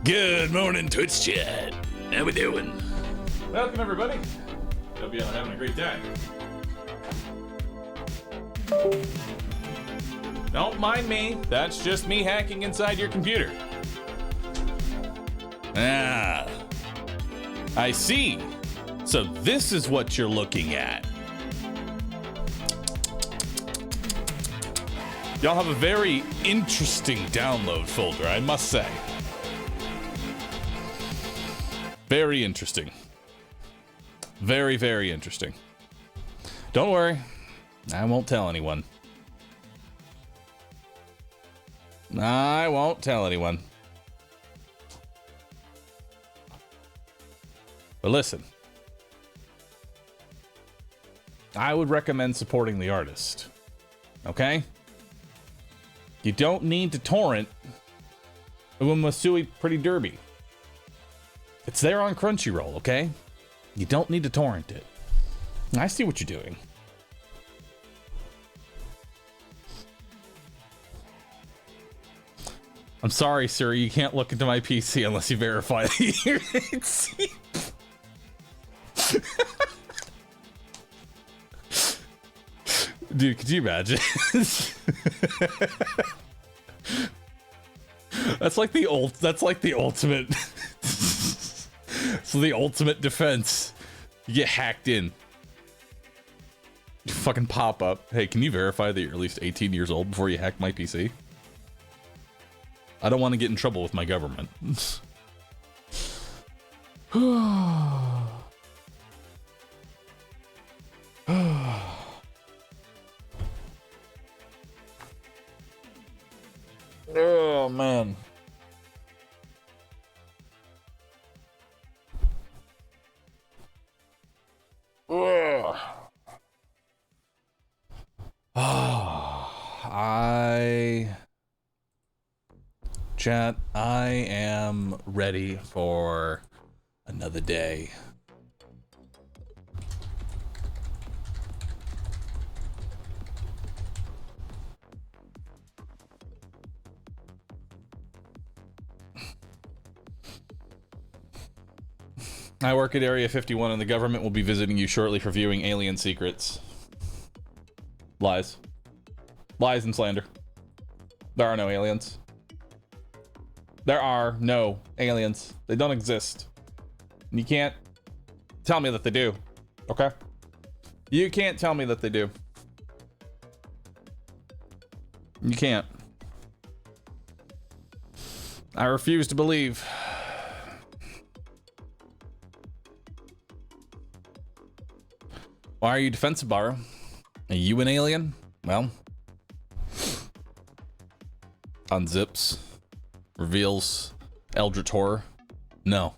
Good morning, Twitch chat. How we doing? Welcome, everybody. Hope you're having a great day. Don't mind me. That's just me hacking inside your computer. Ah, I see. So this is what you're looking at. Y'all have a very interesting download folder, I must say. Very interesting. Very, very interesting. Don't worry, I won't tell anyone. I won't tell anyone. But listen, I would recommend supporting the artist. Okay? You don't need to torrent Uematsu Pretty Derby. It's there on Crunchyroll, okay? You don't need to torrent it. I see what you're doing. I'm sorry, sir. You can't look into my PC unless you verify that you're Dude, could you imagine? That's like the ultimate. So the ultimate defense. You get hacked in. You fucking pop up. Hey, can you verify that you're at least 18 years old before you hack my PC? I don't want to get in trouble with my government. Oh, man. Chat, I am ready for another day. I work at Area 51 and the government will be visiting you shortly for viewing alien secrets. Lies. Lies and slander. There are no aliens. There are no aliens. They don't exist. And you can't tell me that they do. Okay? You can't tell me that they do. You can't. I refuse to believe. Why are you defensive, Bahroo? Are you an alien? Well, unzips, reveals Eldritch horror. No,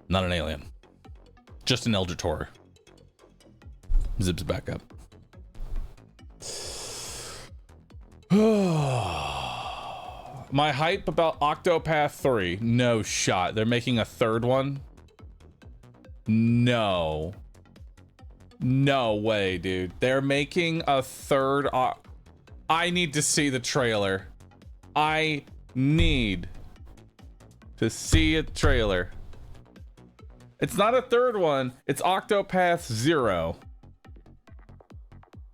not an alien. Just an Eldritch horror. Zips back up. My hype about Octopath 3. No shot. They're making a third one? No. No way, dude. They're making a third. I need to see the trailer. I need to see a trailer. It's not a third one. It's Octopath 0.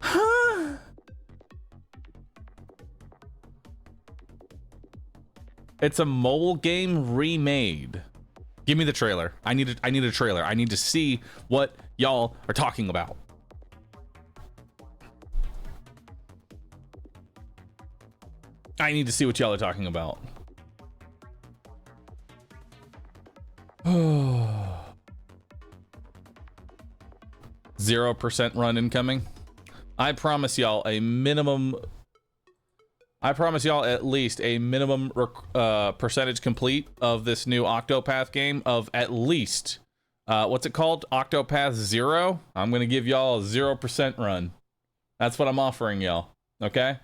Huh? It's a mobile game remade. Give me the trailer. I need a trailer. I need to see what y'all are talking about. I need to see what y'all are talking about. 0% run incoming. I promise y'all a minimum. I promise y'all at least a minimum percentage complete of this new Octopath game of at least, what's it called? Octopath 0? I'm going to give y'all a 0% run. That's what I'm offering y'all. Okay?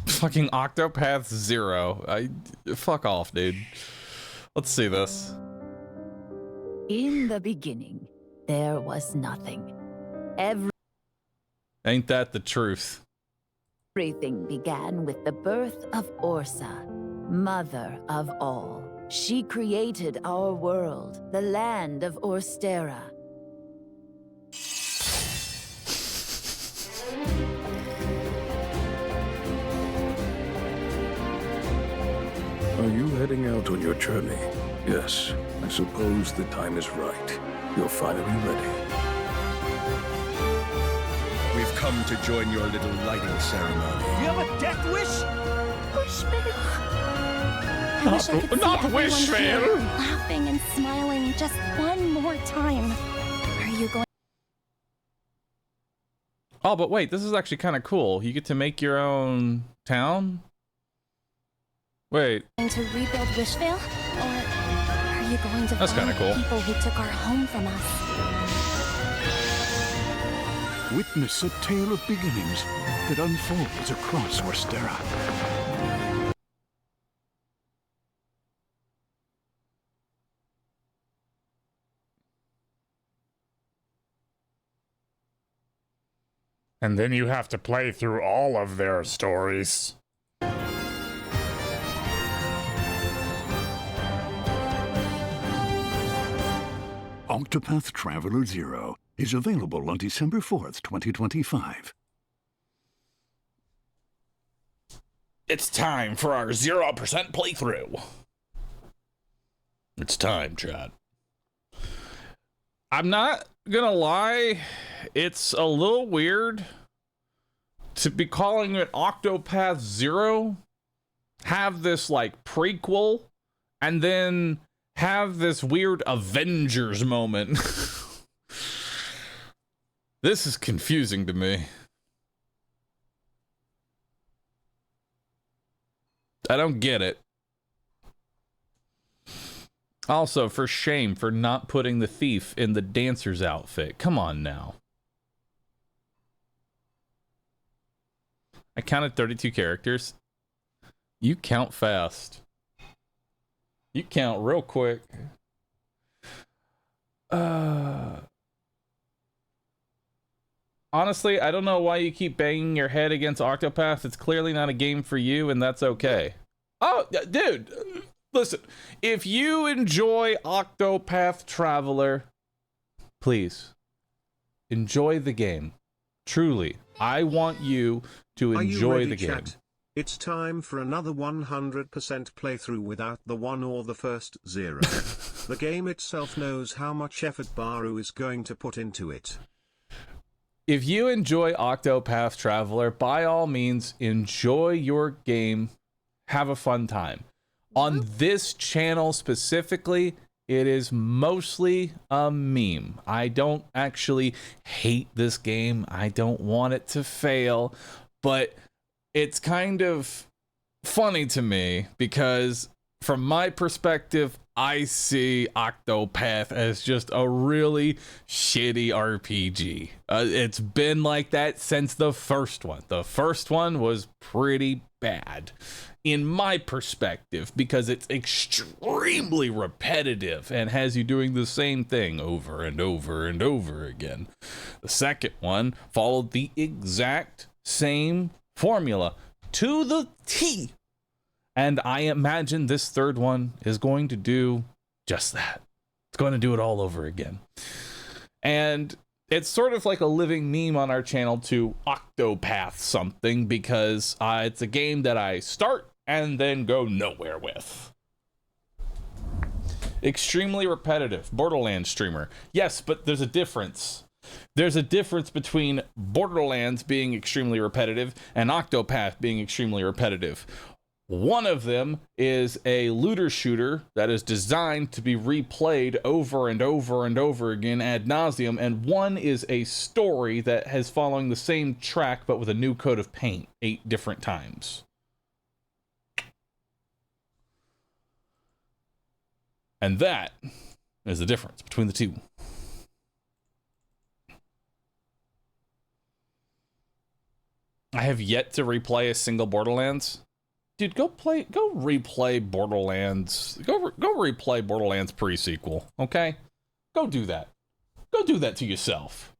Fucking Octopath 0. Fuck off, dude. Let's see this. In the beginning, there was nothing. Ain't that the truth? Everything began with the birth of Orsa, mother of all. She created our world, the land of Orstera. Are you heading out on your journey? Yes, I suppose the time is right. You're finally ready. We've come to join your little lighting ceremony. You have a death wish? Wishville. I wish I could not see everyone here Wishville. laughing and smiling just one more time. Are you going Oh, but wait, this is actually kind of cool. You get to make your own town? Wait, to rebuild Wishville? Or are you going to That's find kinda cool. the people who took our home from us? Witness a tale of beginnings that unfolds across Orstera. And then you have to play through all of their stories. Octopath Traveler 0 is available on December 4th, 2025. It's time for our 0% playthrough. It's time, Chad. I'm not gonna lie, it's a little weird to be calling it Octopath 0, have this like prequel, and then have this weird Avengers moment. This is confusing to me. I don't get it. Also, for shame for not putting the thief in the dancer's outfit. Come on now. I counted 32 characters. You count fast. You count real quick. Honestly, I don't know why you keep banging your head against Octopath. It's clearly not a game for you, and that's okay. Oh, dude, listen. If you enjoy Octopath Traveler, please enjoy the game. Truly, I want you to enjoy the game. Chat? It's time for another 100% playthrough without the 1 or the first 0. The game itself knows how much effort Bahroo is going to put into it. If you enjoy Octopath Traveler, by all means, enjoy your game. Have a fun time. On this channel specifically, it is mostly a meme. I don't actually hate this game. I don't want it to fail, but it's kind of funny to me because from my perspective, I see Octopath as just a really shitty RPG. It's been like that since the first one. The first one was pretty bad in my perspective because it's extremely repetitive and has you doing the same thing over and over and over again. The second one followed the exact same formula to the T. And I imagine this third one is going to do just that. It's going to do it all over again. And it's sort of like a living meme on our channel to Octopath something because it's a game that I start and then go nowhere with. Extremely repetitive. Borderlands streamer. Yes, but there's a difference. There's a difference between Borderlands being extremely repetitive and Octopath being extremely repetitive. One of them is a looter shooter that is designed to be replayed over and over and over again ad nauseum, and one is a story that has following the same track but with a new coat of paint 8 different times. And that is the difference between the two. I have yet to replay a single Borderlands. Dude, go replay Borderlands. Go replay Borderlands pre-sequel, okay? Go do that. Go do that to yourself.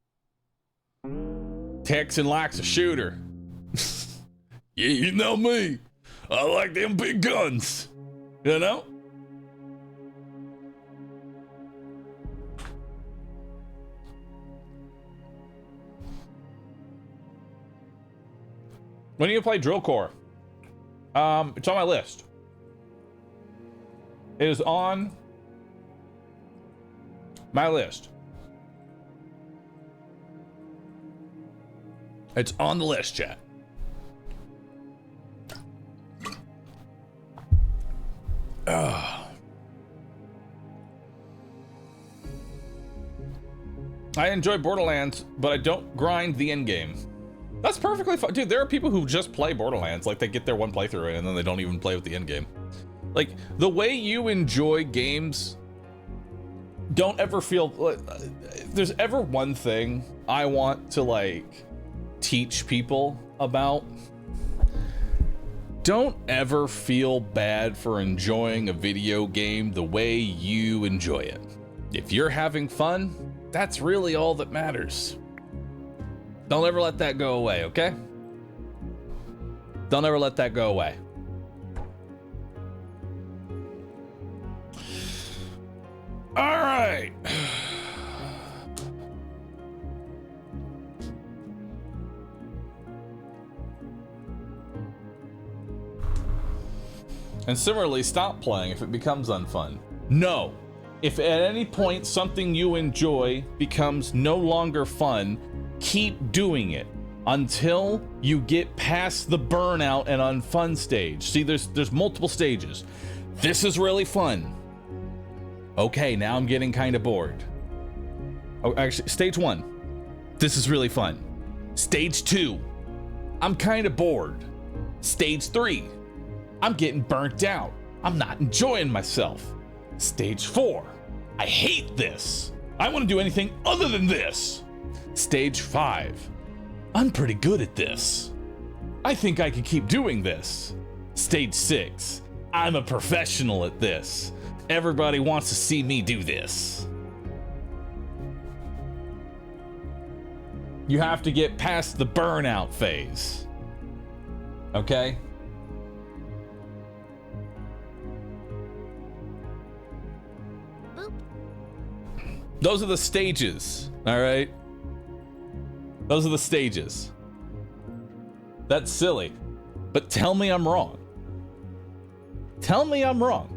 Texan likes a shooter. Yeah, you know me. I like them big guns. You know? When do you play Drill Core? It's on my list. It is on my list. It's on the list, chat. I enjoy Borderlands, but I don't grind the end game. That's perfectly fine. Dude, there are people who just play Borderlands, like they get their one playthrough in and then they don't even play with the end game. Like, the way you enjoy games, don't ever feel like, if there's ever one thing I want to like teach people about, don't ever feel bad for enjoying a video game the way you enjoy it. If you're having fun, that's really all that matters. Don't ever let that go away, okay? Don't ever let that go away. All right. And similarly, stop playing if it becomes unfun. No. If at any point something you enjoy becomes no longer fun, keep doing it until you get past the burnout and unfun stage. See, there's multiple stages. This is really fun. Okay, now I'm getting kind of bored. Oh, actually, stage 1. This is really fun. Stage 2. I'm kind of bored. Stage 3. I'm getting burnt out. I'm not enjoying myself. Stage 4. I hate this. I want to do anything other than this. Stage 5. I'm pretty good at this. I think I can keep doing this. Stage 6. I'm a professional at this. Everybody wants to see me do this. You have to get past the burnout phase. Okay? Those are the stages, all right? Those are the stages. That's silly, but tell me I'm wrong. Tell me I'm wrong.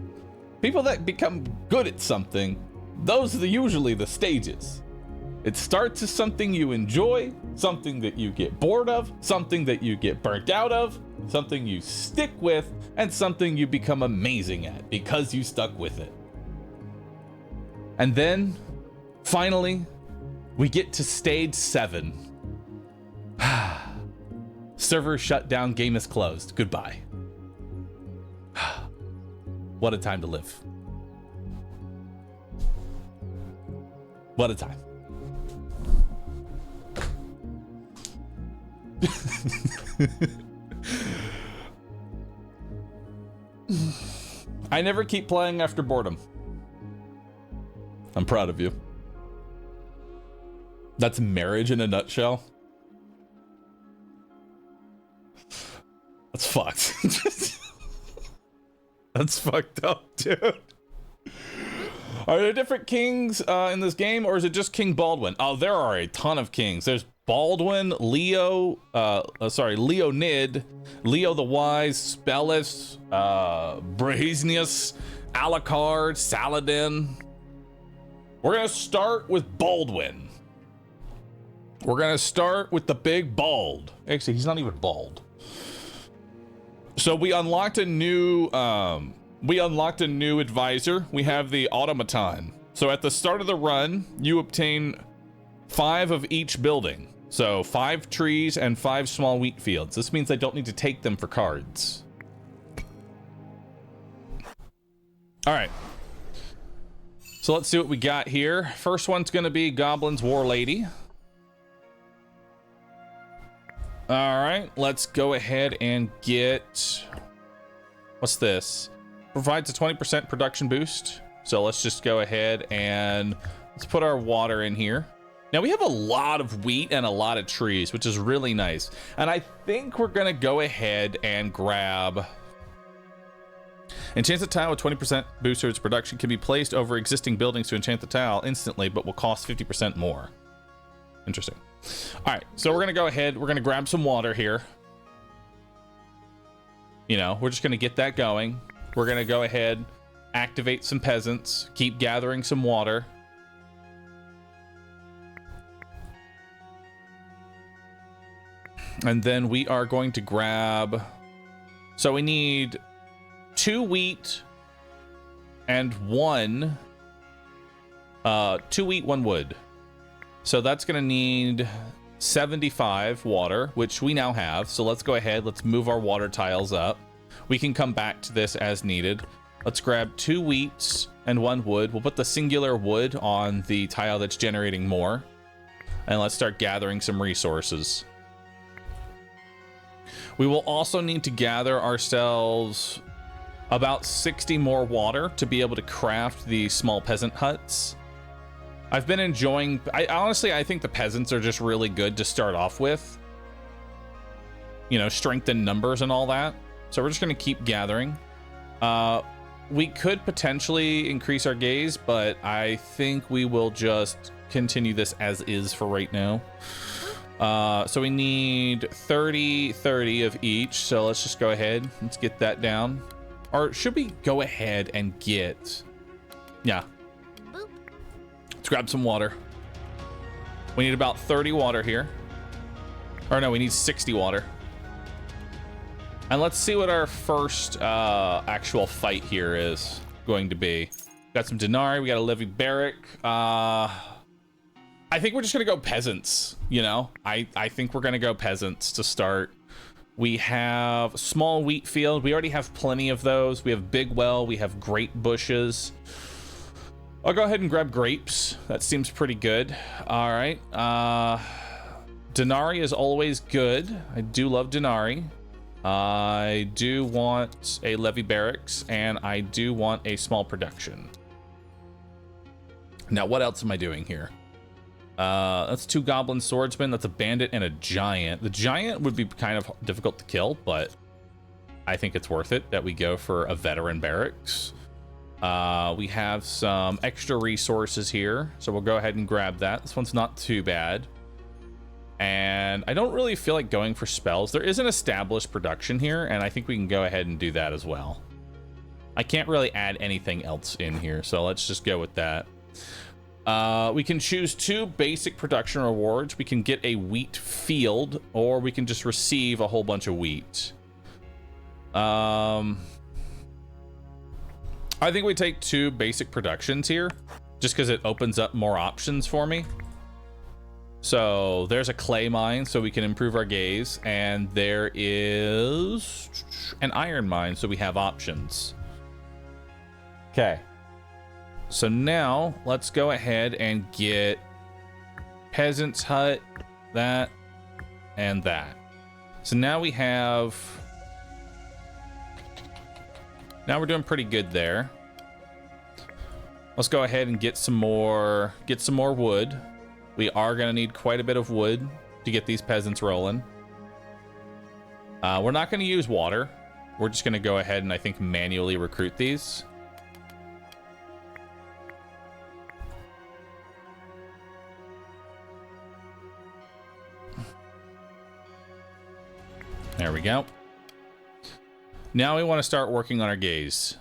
People that become good at something, those are usually the stages. It starts as something you enjoy, something that you get bored of, something that you get burnt out of, something you stick with, and something you become amazing at because you stuck with it. And then, finally, we get to stage 7. Server shut down, game is closed. Goodbye. What a time to live. What a time. I never keep playing after boredom. I'm proud of you. That's marriage in a nutshell. That's fucked. That's fucked up, dude. Are there different kings in this game, or is it just King Baldwin? Oh, there are a ton of kings. There's Baldwin, Leonid, Leo the Wise, Spellis, Brahisnius, Alucard, Saladin. We're gonna start with Baldwin. We're gonna start with the big bald. Actually, he's not even bald. So we unlocked a new advisor. We have the automaton. So at the start of the run, you obtain 5 of each building. So 5 trees and 5 small wheat fields. This means I don't need to take them for cards. All right. So let's see what we got here. First one's gonna be Goblin's War Lady. All right, let's go ahead and get, what's this? Provides a 20% production boost. So let's just go ahead and let's put our water in here. Now we have a lot of wheat and a lot of trees, which is really nice. And I think we're gonna go ahead and grab, enchant the tile with 20% boost to its production can be placed over existing buildings to enchant the tile instantly, but will cost 50% more. Interesting. All right, so we're gonna go ahead, we're gonna grab some water here. You know, we're just going to get that going. We're going to go ahead, activate some peasants, keep gathering some water. And then we are going to grab... So we need 2 wheat and 1... 2 wheat, 1 wood. So that's going to need 75 water, which we now have. So let's go ahead. Let's move our water tiles up. We can come back to this as needed. Let's grab 2 wheats and 1 wood. We'll put the singular wood on the tile that's generating more. And let's start gathering some resources. We will also need to gather ourselves about 60 more water to be able to craft the small peasant huts. I've been enjoying... honestly, I think the peasants are just really good to start off with. You know, strength in numbers and all that. So we're just going to keep gathering. We could potentially increase our gaze, but I think we will just continue this as is for right now. So we need 30 of each. So let's just go ahead. Let's get that down. Or should we go ahead and get... Yeah. Let's grab some water. We need about 30 water here. Or no, we need 60 water. And let's see what our first actual fight here is going to be. Got some denarii. We got a levy barrack. I think we're just gonna go peasants, you know? I think we're gonna go peasants to start. We have small wheat field. We already have plenty of those. We have big well. We have grape bushes. I'll go ahead and grab grapes. That seems pretty good. All right. Denarii is always good. I do love denarii. I do want a levy barracks, and I do want a small production. Now, what else am I doing here? That's 2 goblin swordsmen. That's a bandit and a giant. The giant would be kind of difficult to kill, but I think it's worth it that we go for a veteran barracks. We have some extra resources here, so we'll go ahead and grab that. This one's not too bad. And I don't really feel like going for spells. There is an established production here, and I think we can go ahead and do that as well. I can't really add anything else in here, so let's just go with that. We can choose 2 basic production rewards. We can get a wheat field, or we can just receive a whole bunch of wheat. I think we take 2 basic productions here, just because it opens up more options for me. So there's a clay mine, so we can improve our gaze, and there is an iron mine, so we have options. Okay. So now let's go ahead and get peasant's hut, that, and that. So now we have... Now we're doing pretty good there. Let's go ahead and get some more wood. We are going to need quite a bit of wood to get these peasants rolling. We're not going to use water. We're just going to go ahead and I think manually recruit these. There we go. Now we want to start working on our gaze.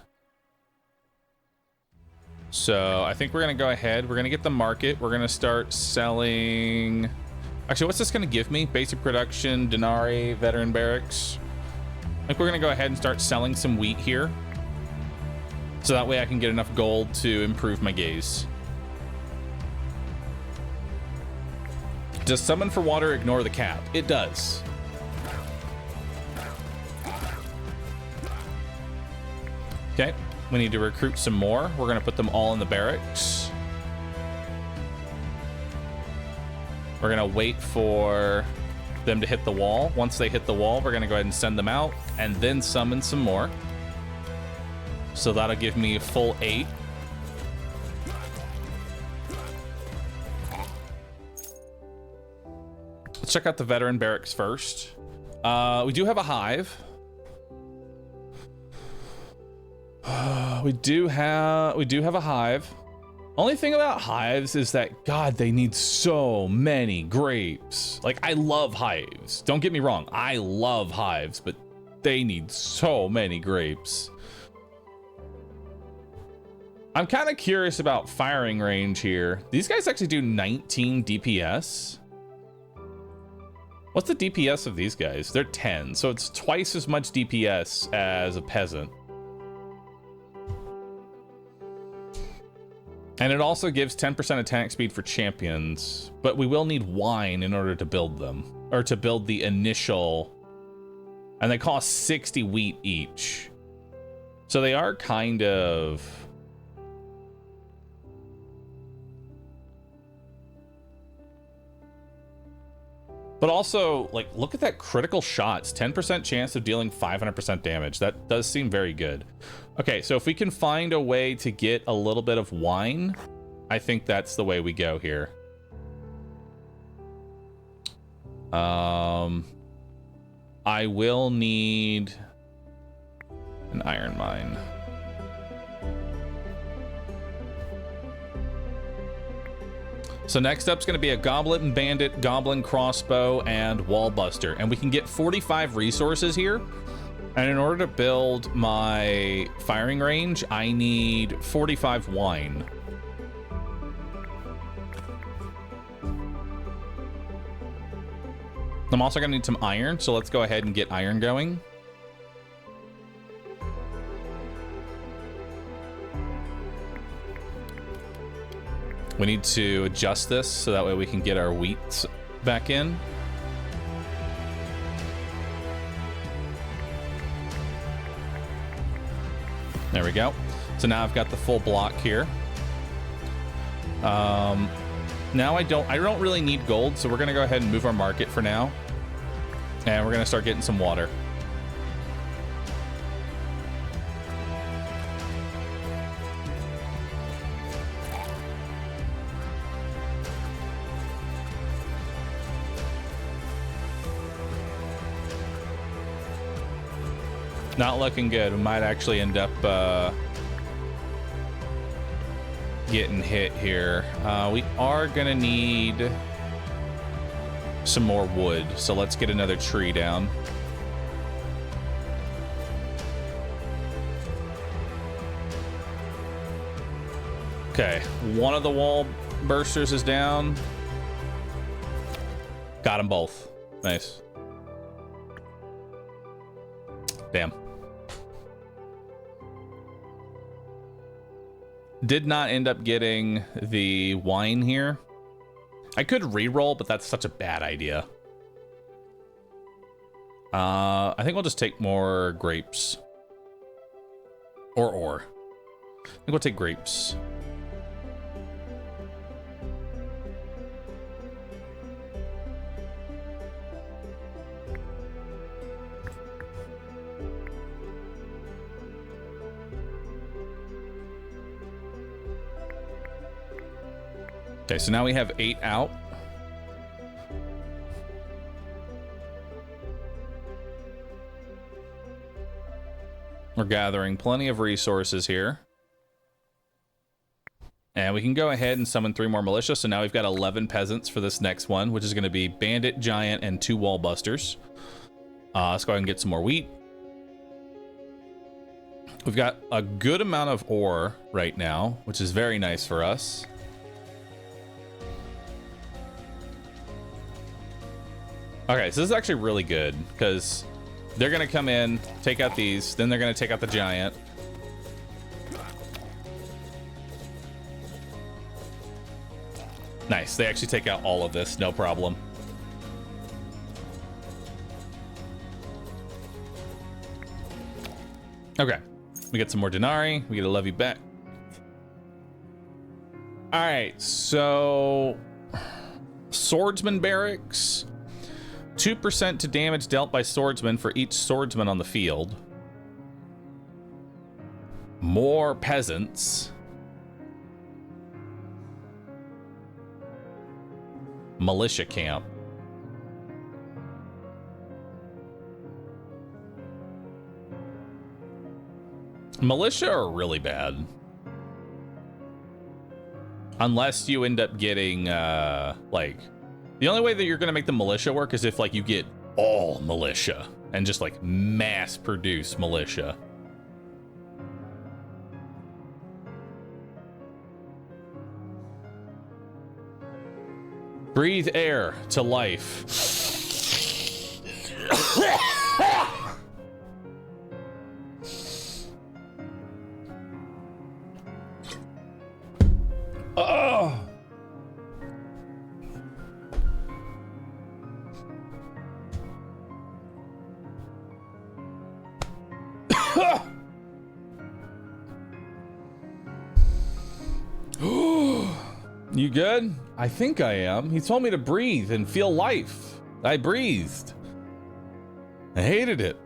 So I think we're going to go ahead. We're going to get the market. We're going to start selling... Actually, what's this going to give me? Basic production, denarii, veteran barracks. I think we're going to go ahead and start selling some wheat here. So that way I can get enough gold to improve my gaze. Does summon for water ignore the cap? It does. Okay, we need to recruit some more. We're going to put them all in the barracks. We're going to wait for them to hit the wall. Once they hit the wall, we're going to go ahead and send them out and then summon some more. So that'll give me a full 8. Let's check out the veteran barracks first. We do have a hive. We do have a hive. Only thing about hives is that, God, they need so many grapes. Like, I love hives. Don't get me wrong. I love hives, but They need so many grapes. I'm kind of curious about firing range here. These guys actually do 19 DPS. What's the DPS of these guys? They're 10, so it's twice as much DPS as a peasant. And it also gives 10% attack speed for champions, but we will need wine in order to build them, or to build the initial, and they cost 60 wheat each. So they are kind of... But also, like, look at that critical shots. 10% chance of dealing 500% damage. That does seem very good. Okay, so if we can find a way to get a little bit of wine, I think that's the way we go here. I will need an iron mine. So next up is going to be a Goblet and Bandit, Goblin Crossbow, and Wallbuster. And we can get 45 resources here. And in order to build my firing range, I need 45 wine. I'm also going to need some iron, so let's go ahead and get iron going. We need to adjust this so that way we can get our wheat back in. There we go. So now I've got the full block here. Now I don't really need gold, so we're gonna go ahead and move our market for now. And we're gonna start getting some water. Not looking good. We might actually end up getting hit here. We are gonna need some more wood, so let's get another tree down. Okay, one of the wall bursters is down. Got them both. Nice. Damn. Did not end up getting the wine here. I could re-roll, but that's such a bad idea. I think we'll just take more grapes. Or ore. I think we'll take grapes. Okay, so now we have 8 out. We're gathering plenty of resources here. And we can go ahead and summon 3 more militia. So now we've got 11 peasants for this next one, which is going to be Bandit, Giant, and 2 wall busters. Let's go ahead and get some more wheat. We've got a good amount of ore right now, which is very nice for us. Okay, so this is actually really good because they're going to come in, take out these, then they're going to take out the giant. Nice, they actually take out all of this, no problem. Okay, we get some more denarii, we get a levy back. All right, so swordsman barracks. 2% to damage dealt by swordsmen for each swordsman on the field. More peasants. Militia camp. Militia are really bad. Unless you end up getting, like... The only way that you're going to make the militia work is if, like, you get all militia. and just like mass produce militia. Breathe air to life. Oh. You good? I think I am. He told me to breathe and feel life. I breathed. I hated it.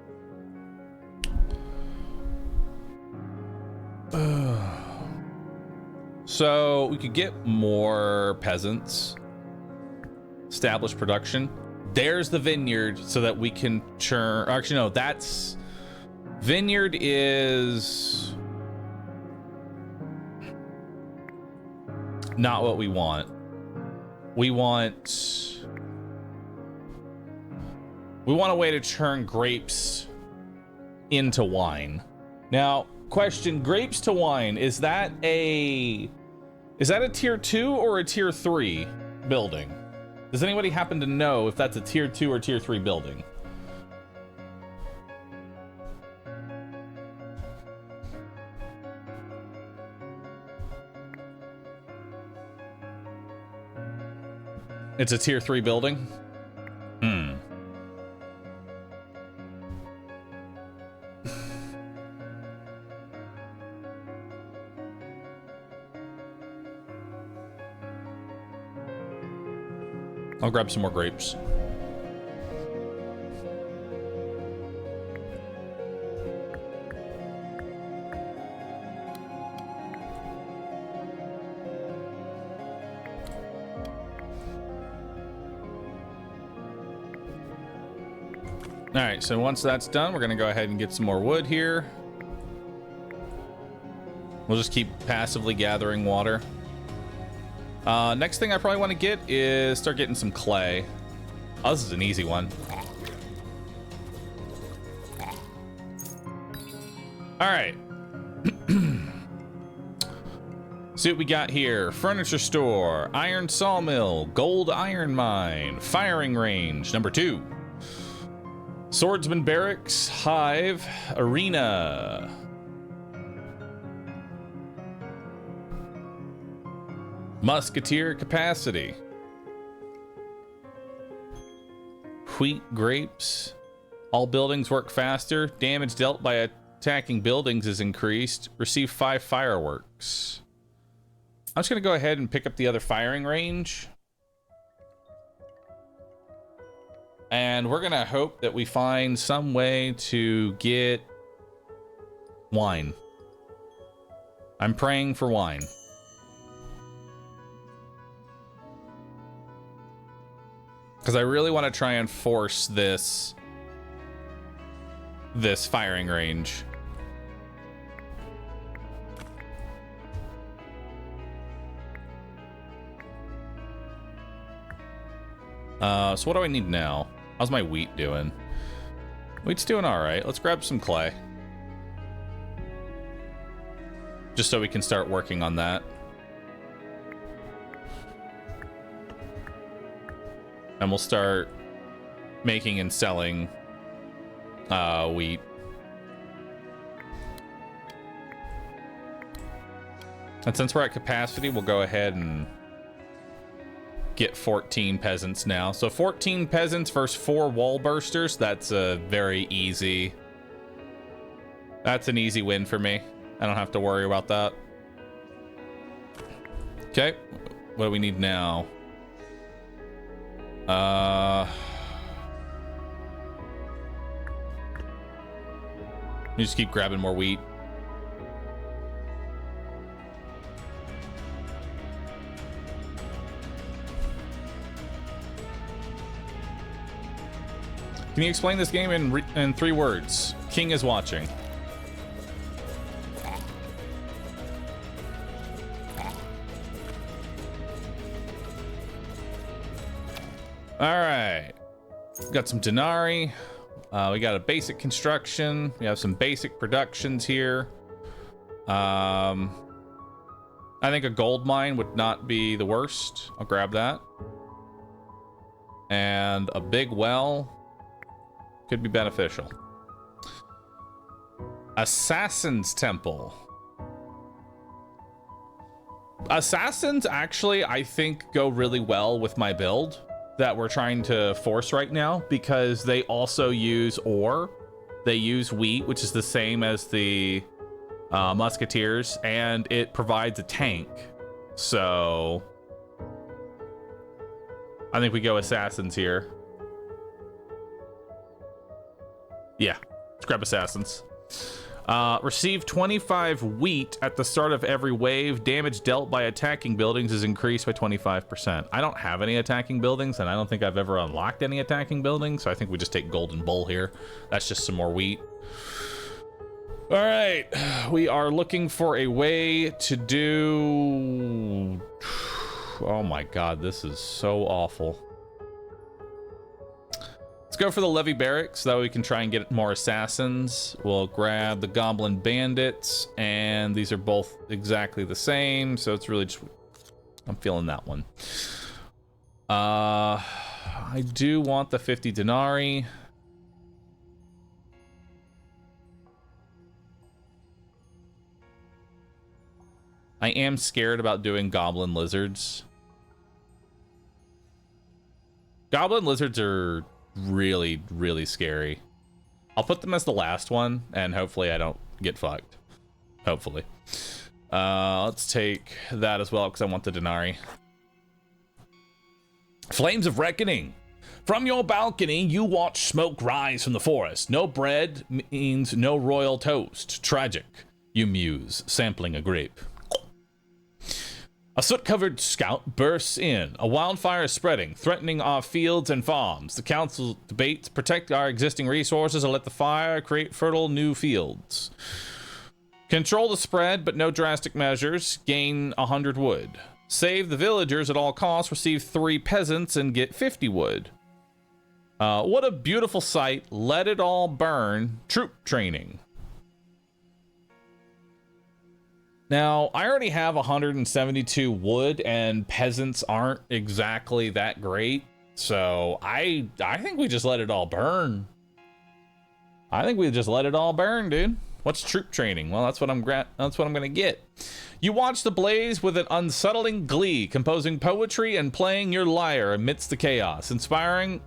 So we could get more peasants. Establish production. There's the vineyard so that we can churn. Actually, no, that's... Vineyard is... not what we want. We want a way to turn grapes into wine. Now, question, grapes to wine, is that a tier 2 or a tier 3 building? Does anybody happen to know if that's a tier 2 or tier 3 building? It's a tier 3 building? I'll grab some more grapes. All right, so once that's done, we're gonna go ahead and get some more wood here. We'll just keep passively gathering water. Next thing I probably want to get is start getting some clay. Oh, this is an easy one. All right. See what we got here. Furniture store, iron sawmill, gold iron mine, firing range, number 2. Swordsman barracks, hive, arena. Musketeer capacity. Wheat grapes. All buildings work faster. Damage dealt by attacking buildings is increased. Receive 5 fireworks. I'm just gonna go ahead and pick up the other firing range. And we're gonna hope that we find some way to get wine. I'm praying for wine. Because I really want to try and force this firing range. So what do I need now? How's my wheat doing? Wheat's doing all right. Let's grab some clay. Just so we can start working on that. And we'll start making and selling wheat. And since we're at capacity, we'll go ahead and get 14 peasants now. So 14 peasants versus 4 wall bursters. That's a very easy... That's an easy win for me. I don't have to worry about that. Okay. What do we need now? Let me just keep grabbing more wheat. Can you explain this game in 3 words? King is watching. All right. Got some denarii. We got a basic construction. We have some basic productions here. I think a gold mine would not be the worst. I'll grab that. And a big well could be beneficial. Assassin's Temple. Assassins actually, I think, go really well with my build that we're trying to force right now, because they also use ore. They use wheat, which is the same as the musketeers, and it provides a tank. So I think we go assassins here. Yeah, let's grab assassins. Receive 25 wheat at the start of every wave. Damage dealt by attacking buildings is increased by 25%. I don't have any attacking buildings, and I don't think I've ever unlocked any attacking buildings, so I think we just take Golden Bull here. That's just some more wheat. All right, we are looking for a way to do... Oh my god, this is so awful. Let's go for the levy barracks, so that way we can try and get more assassins. We'll grab the goblin bandits, and these are both exactly the same, so it's really just... I'm feeling that one. I do want the 50 denarii. I am scared about doing goblin lizards. Goblin lizards are really, really scary. I'll put them as the last one, and hopefully I don't get fucked. Hopefully. Let's take that as well, because I want the denarii. Flames of Reckoning. From your balcony, you watch smoke rise from the forest. No bread means no royal toast. Tragic, you muse, sampling a grape. A soot-covered scout bursts in. A wildfire is spreading, threatening our fields and farms. The council debates protect our existing resources or let the fire create fertile new fields. Control the spread, but no drastic measures. Gain 100 wood. Save the villagers at all costs. Receive 3 peasants and get 50 wood. What a beautiful sight. Let it all burn. Troop training. Now, I already have 172 wood, and peasants aren't exactly that great, so I think we just let it all burn. I think we just let it all burn, dude. What's troop training? Well, that's what I'm gonna get. You watch the blaze with an unsettling glee, composing poetry and playing your lyre amidst the chaos. Inspired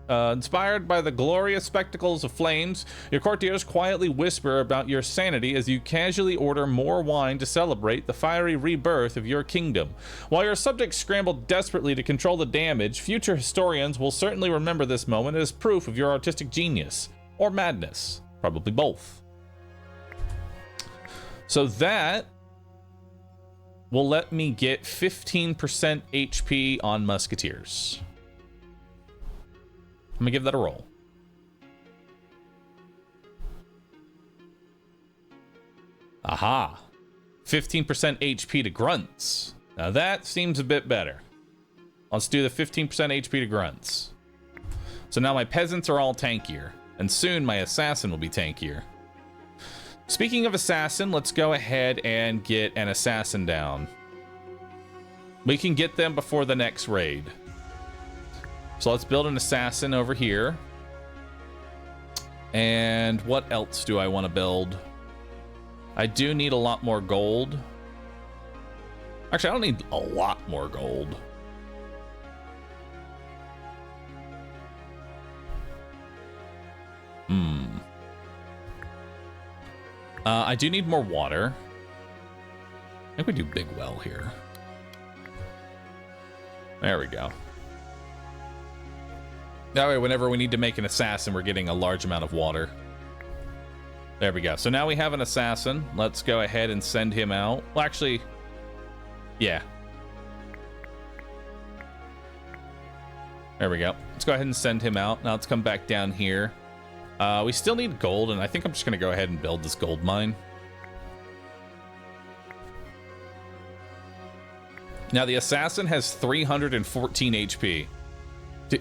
by the glorious spectacles of flames, your courtiers quietly whisper about your sanity as you casually order more wine to celebrate the fiery rebirth of your kingdom. While your subjects scramble desperately to control the damage, future historians will certainly remember this moment as proof of your artistic genius. Or madness. Probably both. So that will let me get 15% HP on musketeers. I'm gonna give that a roll. Aha. 15% HP to grunts. Now that seems a bit better. Let's do the 15% HP to grunts. So now my peasants are all tankier, and soon my assassin will be tankier. Speaking of assassin, let's go ahead and get an assassin down. We can get them before the next raid. So let's build an assassin over here. And what else do I want to build? I do need a lot more gold. Actually, I don't need a lot more gold. I do need more water. I think we do big well here. There we go. That way, whenever we need to make an assassin, we're getting a large amount of water. There we go. So now we have an assassin. Let's go ahead and send him out. Well, actually, yeah. There we go. Let's go ahead and send him out. Now let's come back down here. We still need gold, and I think I'm just going to go ahead and build this gold mine. Now, the assassin has 314 HP.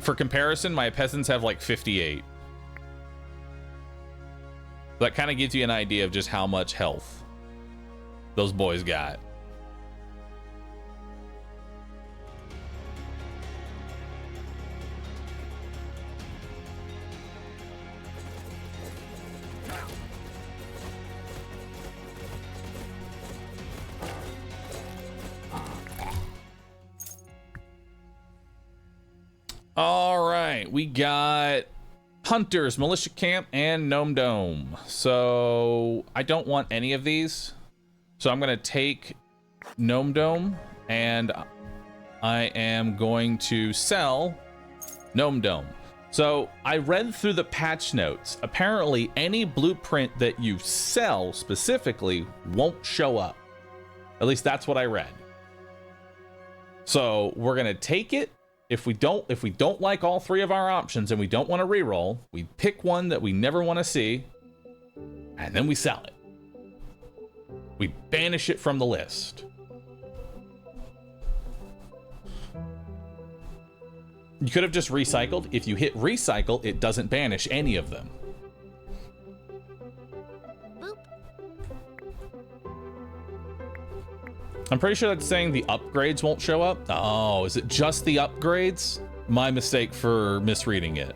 For comparison, my peasants have like 58. That kind of gives you an idea of just how much health those boys got. All right, we got Hunters, Militia Camp, and Gnome Dome. So I don't want any of these. So I'm going to take Gnome Dome, and I am going to sell Gnome Dome. So I read through the patch notes. Apparently, any blueprint that you sell specifically won't show up. At least that's what I read. So we're going to take it. If we don't like all three of our options and we don't want to reroll, we pick one that we never want to see, and then we sell it. We banish it from the list. You could have just recycled. If you hit recycle, it doesn't banish any of them. I'm pretty sure that's saying the upgrades won't show up. Oh, is it just the upgrades? My mistake for misreading it.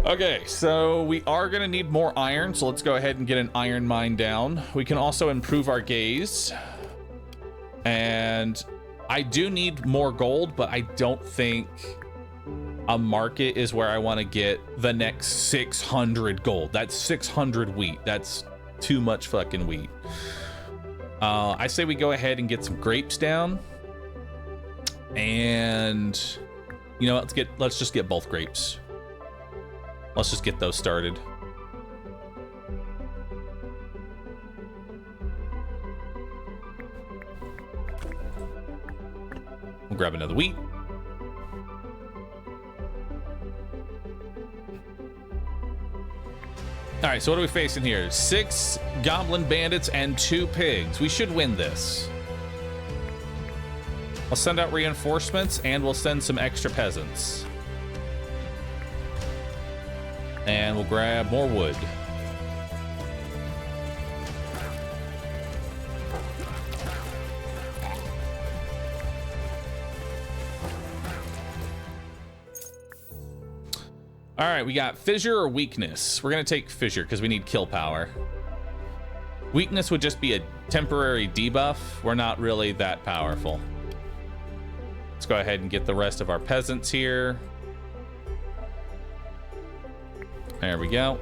Okay, so we are gonna need more iron, so let's go ahead and get an iron mine down. We can also improve our gaze. And I do need more gold, but I don't think a market is where I want to get the next 600 gold. That's 600 wheat. That's too much fucking wheat. I say we go ahead and get some grapes down, and you know, let's just get both grapes. Let's just get those started. We'll grab another wheat. All right, so what are we facing here? 6 goblin bandits and 2 pigs. We should win this. I'll send out reinforcements, and we'll send some extra peasants. And we'll grab more wood. All right, we got fissure or weakness. We're gonna take fissure because we need kill power. Weakness would just be a temporary debuff. We're not really that powerful. Let's go ahead and get the rest of our peasants here. There we go.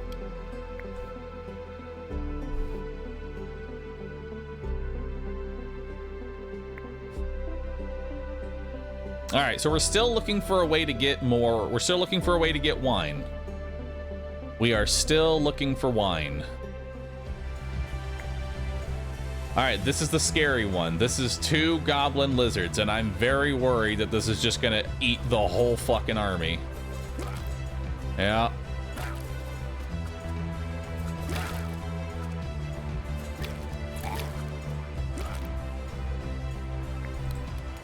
All right, so we're still looking for a way to get more. We're still looking for a way to get wine. We are still looking for wine. All right, this is the scary one. This is 2 goblin lizards, and I'm very worried that this is just gonna eat the whole fucking army. Yeah.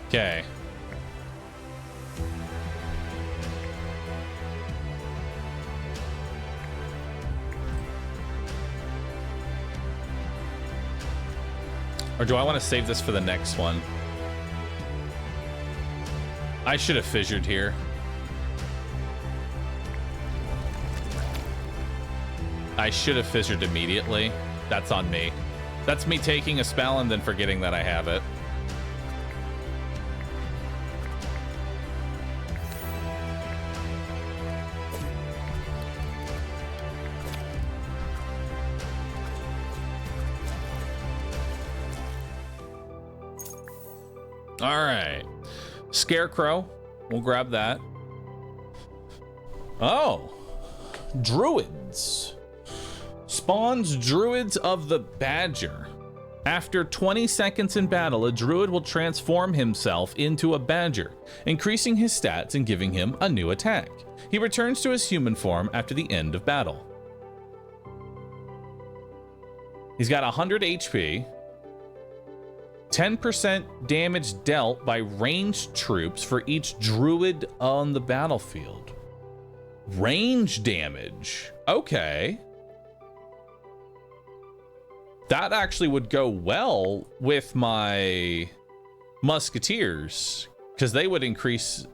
Okay. Or do I want to save this for the next one? I should have fissured here. I should have fissured immediately. That's on me. That's me taking a spell and then forgetting that I have it. All right, Scarecrow, we'll grab that. Oh, Druids. Spawns Druids of the Badger. After 20 seconds in battle, a Druid will transform himself into a Badger, increasing his stats and giving him a new attack. He returns to his human form after the end of battle. He's got 100 HP. 10% damage dealt by ranged troops for each druid on the battlefield. Range damage. Okay. That actually would go well with my musketeers, because they would increase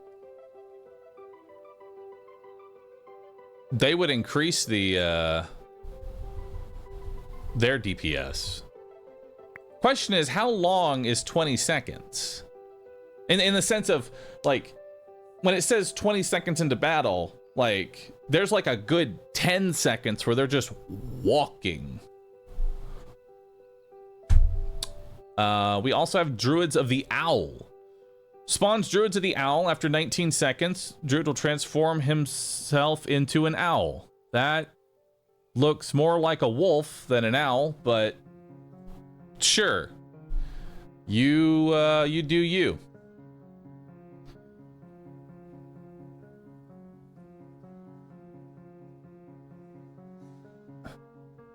the their DPS. Question is, how long is 20 seconds? In the sense of, like, when it says 20 seconds into battle, like, there's like a good 10 seconds where they're just walking. We also have Druids of the Owl. Spawns Druids of the Owl after 19 seconds. Druid will transform himself into an owl. That looks more like a wolf than an owl, but sure. You do you.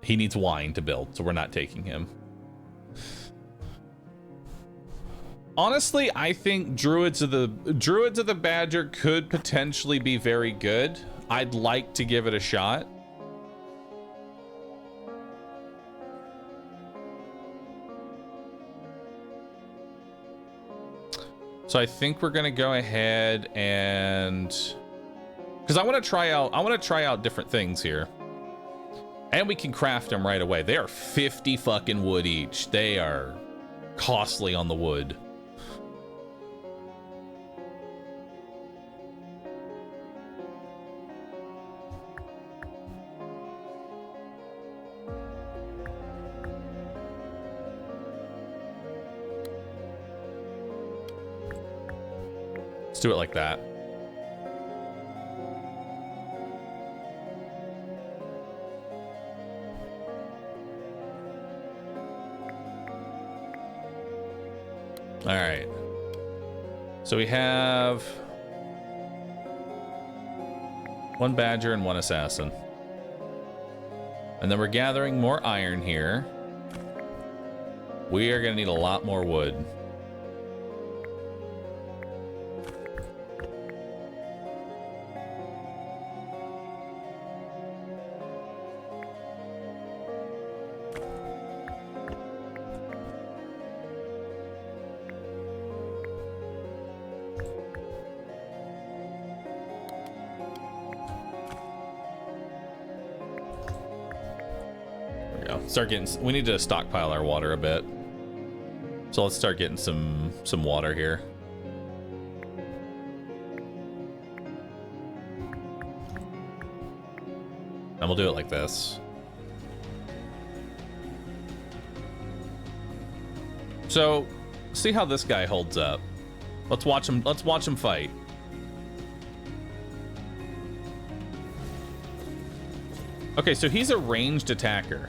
He needs wine to build, so we're not taking him. Honestly, I think Druids of the Badger could potentially be very good. I'd like to give it a shot. So I think we're gonna go ahead and, because I want to try out different things here. And we can craft them right away. They are 50 fucking wood each. They are costly on the wood. Let's do it like that. All right. So we have one badger and one assassin. And then we're gathering more iron here. We are going to need a lot more wood. We need to stockpile our water a bit. So let's start getting some water here. And we'll do it like this. So, see how this guy holds up. Let's watch him fight. Okay, so he's a ranged attacker.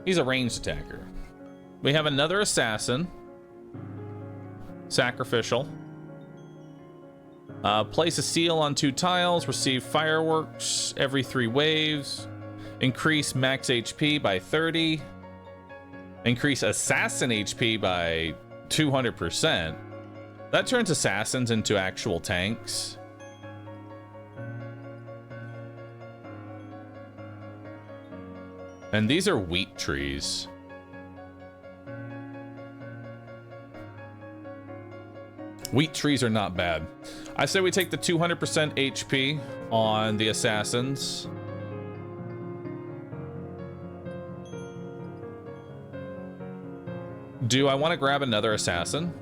He's a ranged attacker. We have another assassin. Sacrificial. Place a seal on 2 tiles. Receive fireworks every 3 waves. Increase max HP by 30. Increase assassin HP by 200%. That turns assassins into actual tanks. And these are wheat trees. Wheat trees are not bad. I say we take the 200% HP on the assassins. Do I want to grab another assassin?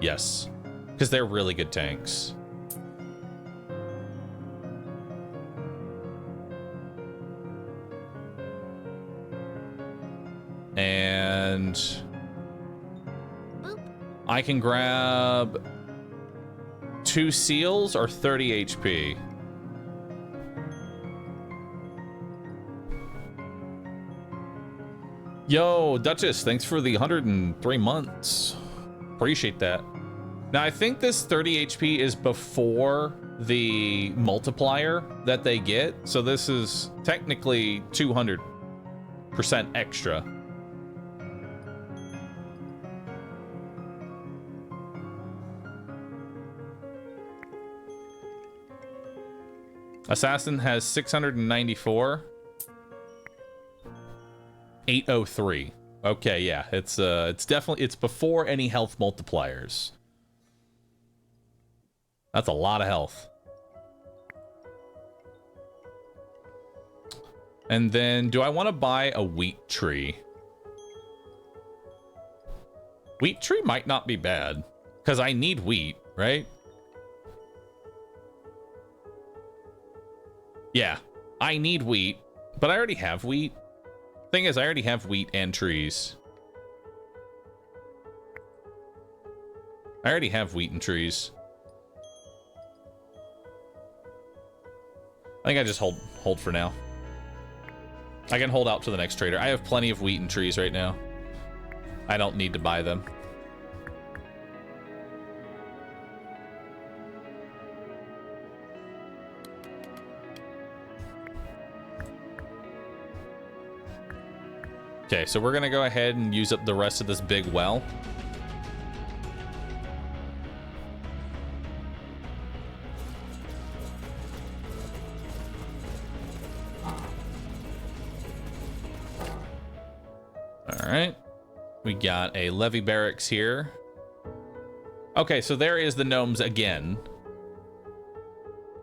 Yes, because they're really good tanks. And I can grab 2 seals or 30 HP. Yo, Duchess, thanks for the 103 months. Appreciate that. Now, I think this 30 HP is before the multiplier that they get. So this is technically 200% extra. Assassin has 694. 803. Okay, yeah, it's definitely, it's before any health multipliers. That's a lot of health. And then, do I want to buy a wheat tree? Wheat tree might not be bad, because I need wheat, right? Yeah, I need wheat, but I already have wheat. Thing is, I already have wheat and trees. I already have wheat and trees. I think I just hold for now. I can hold out to the next trader. I have plenty of wheat and trees right now. I don't need to buy them. Okay, so we're gonna go ahead and use up the rest of this big well. All right, we got a levy barracks here. Okay, so there is the gnomes again.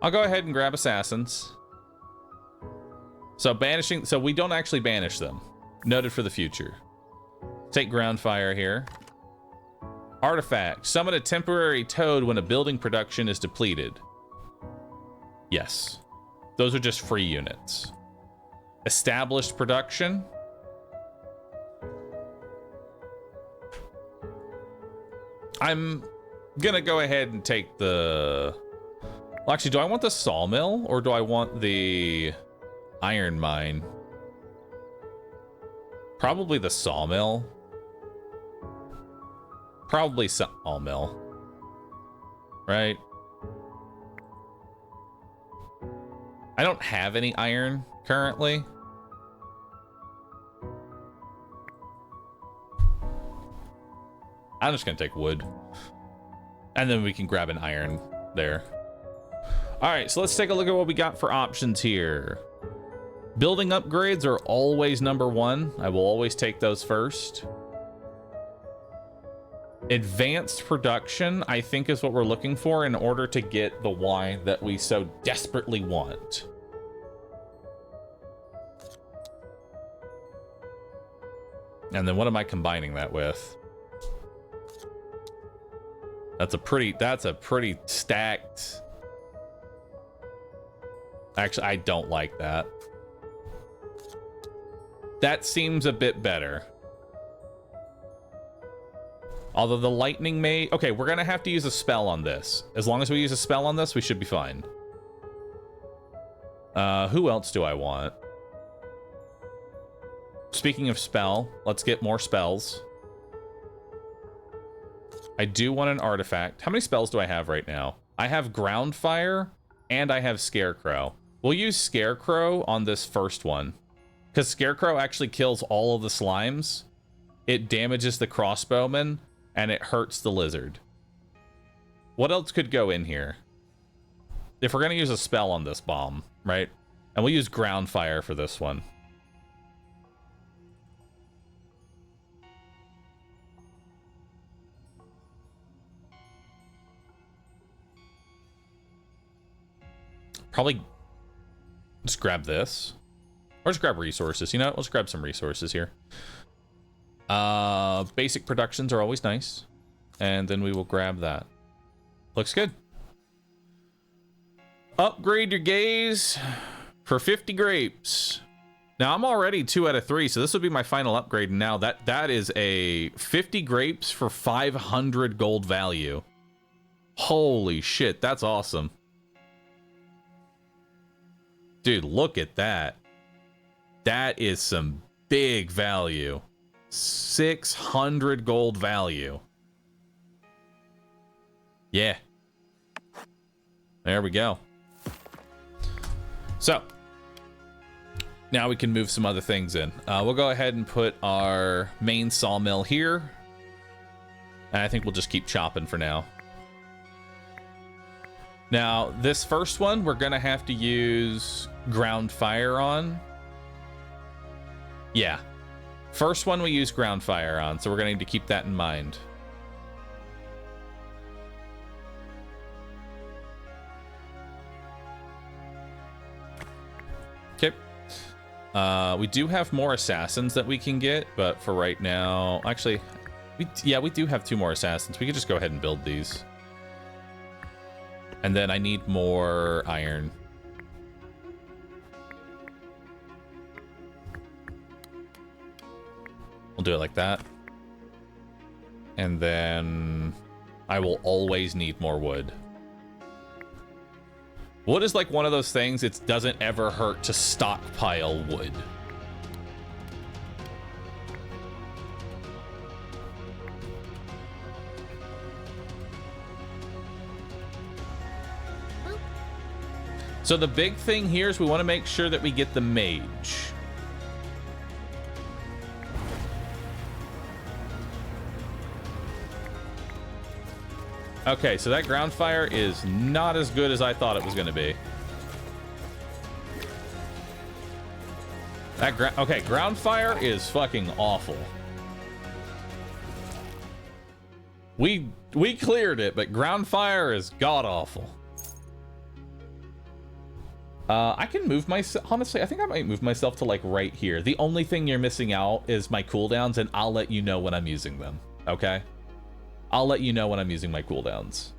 I'll go ahead and grab assassins. So banishing, so we don't actually banish them. Noted for the future. Take ground fire here. Artifact. Summon a temporary toad when a building production is depleted. Yes. Those are just free units. Established production. I'm gonna go ahead and take the... Well, actually, do I want the sawmill or do I want the iron mine? Probably the sawmill. Probably sawmill. Right? I don't have any iron currently. I'm just gonna take wood. And then we can grab an iron there. Alright, so let's take a look at what we got for options here. Building upgrades are always number one. I will always take those first. Advanced production, I think, is what we're looking for in order to get the wine that we so desperately want. And then what am I combining that with? That's a pretty stacked... Actually, I don't like that. That seems a bit better. Although the lightning may... Okay, we're gonna have to use a spell on this. As long as we use a spell on this, we should be fine. Who else do I want? Speaking of spell, let's get more spells. I do want an artifact. How many spells do I have right now? I have ground fire and I have scarecrow. We'll use scarecrow on this first one. Because Scarecrow actually kills all of the slimes. It damages the crossbowman, and it hurts the lizard. What else could go in here? If we're going to use a spell on this bomb, right? And we'll use ground fire for this one. Probably just grab this. Or just grab resources. You know what? Let's grab some resources here. Basic productions are always nice. And then we will grab that. Looks good. Upgrade your gaze for 50 grapes. Now, I'm already 2 out of 3, so this would be my final upgrade. And now that is a 50 grapes for 500 gold value. Holy shit, that's awesome. Dude, look at that. That is some big value. 600 gold value. Yeah. There we go. So, now we can move some other things in. We'll go ahead and put our main sawmill here. And I think we'll just keep chopping for now. Now, this first one, we're going to have to use ground fire on. Yeah. First one we use ground fire on, so we're going to need to keep that in mind. Okay. We do have more assassins that we can get, but for right now... Actually, we do have 2 more assassins. We could just go ahead and build these. And then I need more iron. We'll do it like that. And then I will always need more wood. Wood is like one of those things, it doesn't ever hurt to stockpile wood. So the big thing here is we want to make sure that we get the mage. Okay, so that ground fire is not as good as I thought it was going to be. Okay, ground fire is fucking awful. We cleared it, but ground fire is god awful. I can move myself. Honestly, I think I might move myself to like right here. The only thing you're missing out is my cooldowns, and I'll let you know when I'm using them. Okay? I'll let you know when I'm using my cooldowns.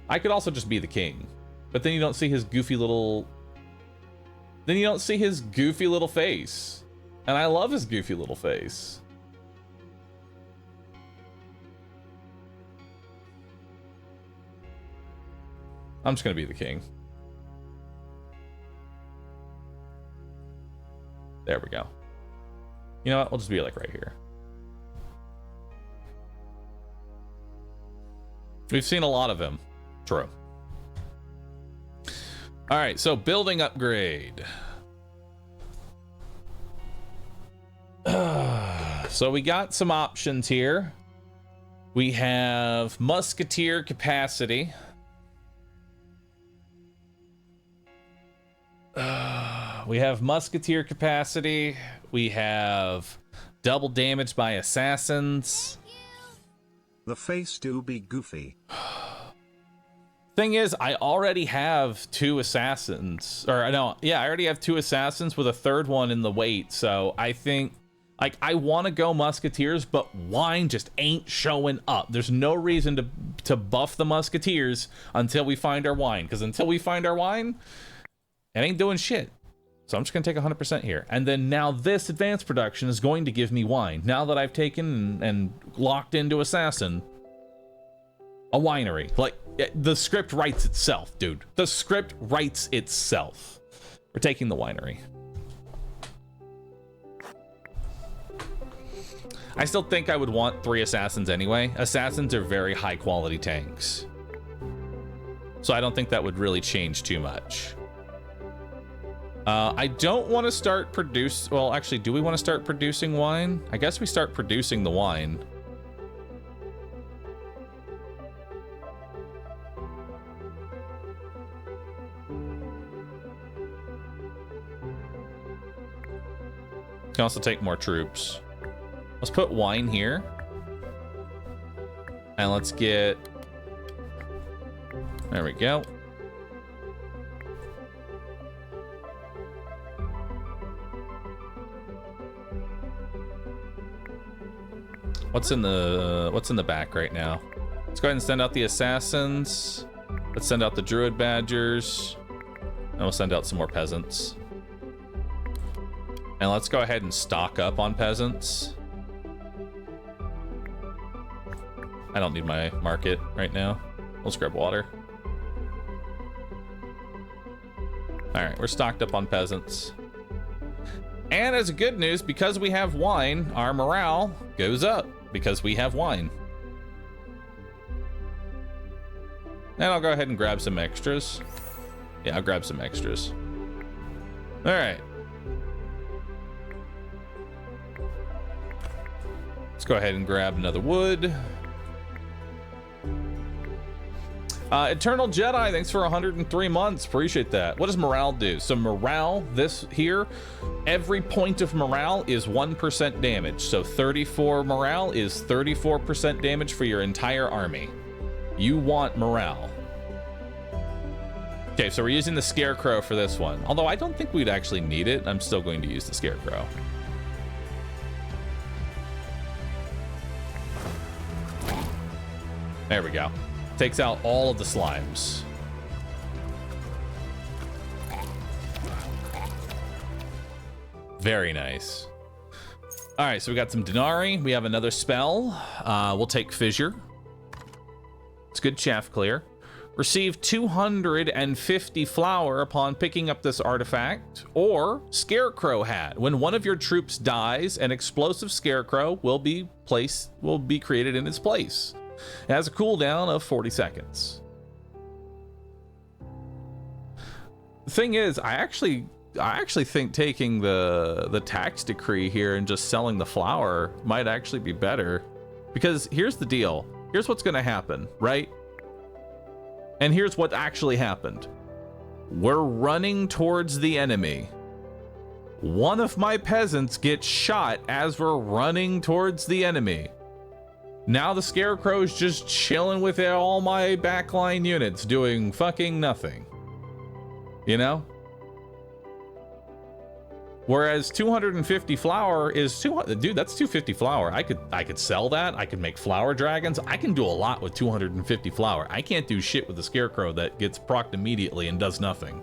I could also just be the king, but then you don't see his goofy little... Then you don't see his goofy little face. And I love his goofy little face. I'm just gonna be the king. There we go. You know what? We'll just be like right here. We've seen a lot of him. True. All right, so building upgrade. So we got some options here. We have musketeer capacity. We have musketeer capacity. We have double damage by assassins. The face do be goofy. Thing is, I already have 2 assassins. Or no, yeah, I already have 2 assassins with a 3rd one in the wait. So I think, like, I want to go musketeers, but wine just ain't showing up. There's no reason to buff the musketeers until we find our wine. Because until we find our wine, it ain't doing shit. So I'm just going to take 100% here. And then now this advanced production is going to give me wine. Now that I've taken and locked into assassin, a winery. Like, the script writes itself, dude. The script writes itself. We're taking the winery. I still think I would want 3 assassins anyway. Assassins are very high quality tanks. So I don't think that would really change too much. I don't want to start well, actually, do we want to start producing wine? I guess we start producing the wine. Can also take more troops. Let's put wine here. And let's get... There we go. What's in the back right now? Let's go ahead and send out the assassins. Let's send out the druid badgers. And we'll send out some more peasants. And let's go ahead and stock up on peasants. I don't need my market right now. Let's grab water. All right, we're stocked up on peasants. And as a good news, because we have wine, our morale goes up because we have wine. And I'll go ahead and grab some extras. Yeah, I'll grab some extras. All right. Let's go ahead and grab another wood. Eternal Jedi, thanks for 103 months. Appreciate that. What does morale do? So morale, this here, every point of morale is 1% damage. So 34 morale is 34% damage for your entire army. You want morale. Okay, so we're using the Scarecrow for this one. Although I don't think we'd actually need it. I'm still going to use the Scarecrow. There we go. Takes out all of the slimes. Very nice. All right, so we got some Denari. We have another spell. We'll take Fissure. It's good chaff clear. Receive 250 flour upon picking up this artifact. Or Scarecrow Hat. When one of your troops dies, an explosive scarecrow will be created in its place. It has a cooldown of 40 seconds. The thing is, I actually think taking the tax decree here and just selling the flour might actually be better. Because here's the deal. Here's what's going to happen, right? And here's what actually happened. We're running towards the enemy. One of my peasants gets shot as we're running towards the enemy. Now the Scarecrow's just chilling with all my backline units doing fucking nothing. You know? Whereas 250 flour is 200. Dude, that's 250 flour. I could sell that. I could make flour dragons. I can do a lot with 250 flour. I can't do shit with the Scarecrow that gets procced immediately and does nothing.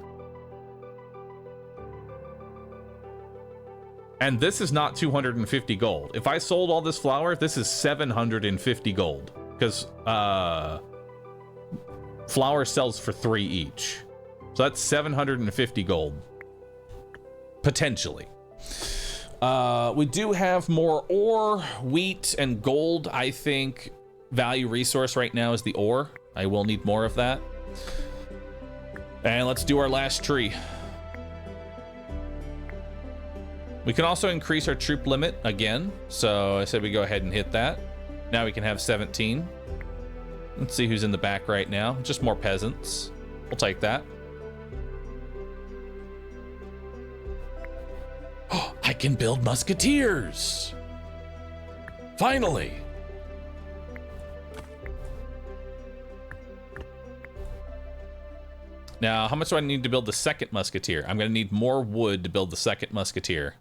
And this is not 250 gold. If I sold all this flour, this is 750 gold. Because flour sells for 3 each. So that's 750 gold. Potentially. We do have more ore, wheat, and gold. I think value resource right now is the ore. I will need more of that. And let's do our last tree. We can also increase our troop limit again. So I said we go ahead and hit that. Now we can have 17. Let's see who's in the back right now. Just more peasants. We'll take that. Oh, I can build musketeers. Finally. Now, how much do I need to build the second musketeer? I'm going to need more wood to build the second musketeer.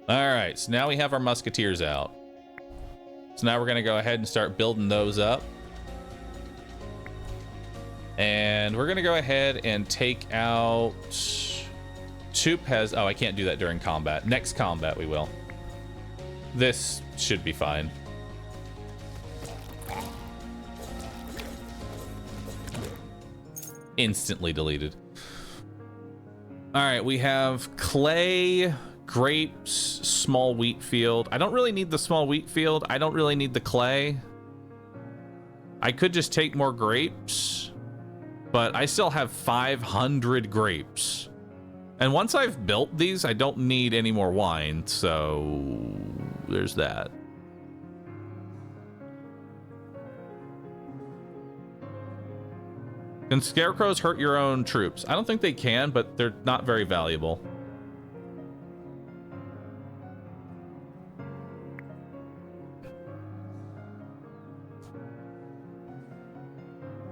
All right, so now we have our musketeers out. So now we're going to go ahead and start building those up. And we're going to go ahead and take out 2 pez. Oh, I can't do that during combat. Next combat we will. This should be fine. Instantly deleted. All right, we have clay, grapes, small wheat field. I don't really need the small wheat field. I don't really need the clay. I could just take more grapes, but I still have 500 grapes. And once I've built these, I don't need any more wine, so there's that. Can scarecrows hurt your own troops? I don't think they can, but they're not very valuable.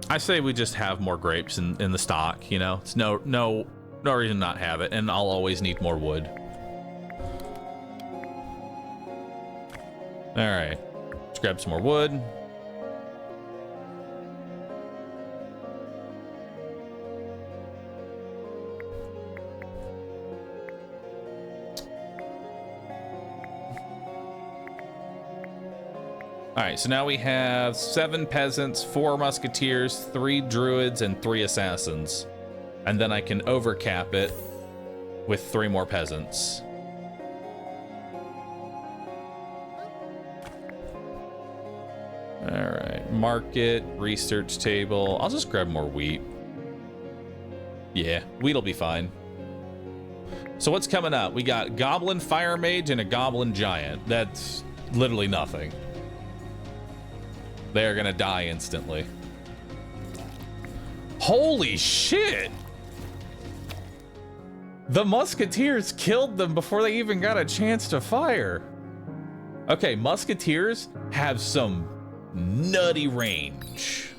I say we just have more grapes in the stock, you know? It's no reason not have it, and I'll always need more wood. All right, let's grab some more wood. All right, so now we have 7 peasants, 4 musketeers, 3 druids, and 3 assassins. And then I can overcap it with 3 more peasants. All right, market, research table. I'll just grab more wheat. Yeah, wheat'll be fine. So what's coming up? We got Goblin Fire Mage and a Goblin Giant. That's literally nothing. They're gonna die instantly. Holy shit! The Musketeers killed them before they even got a chance to fire. Okay, Musketeers have some nutty range.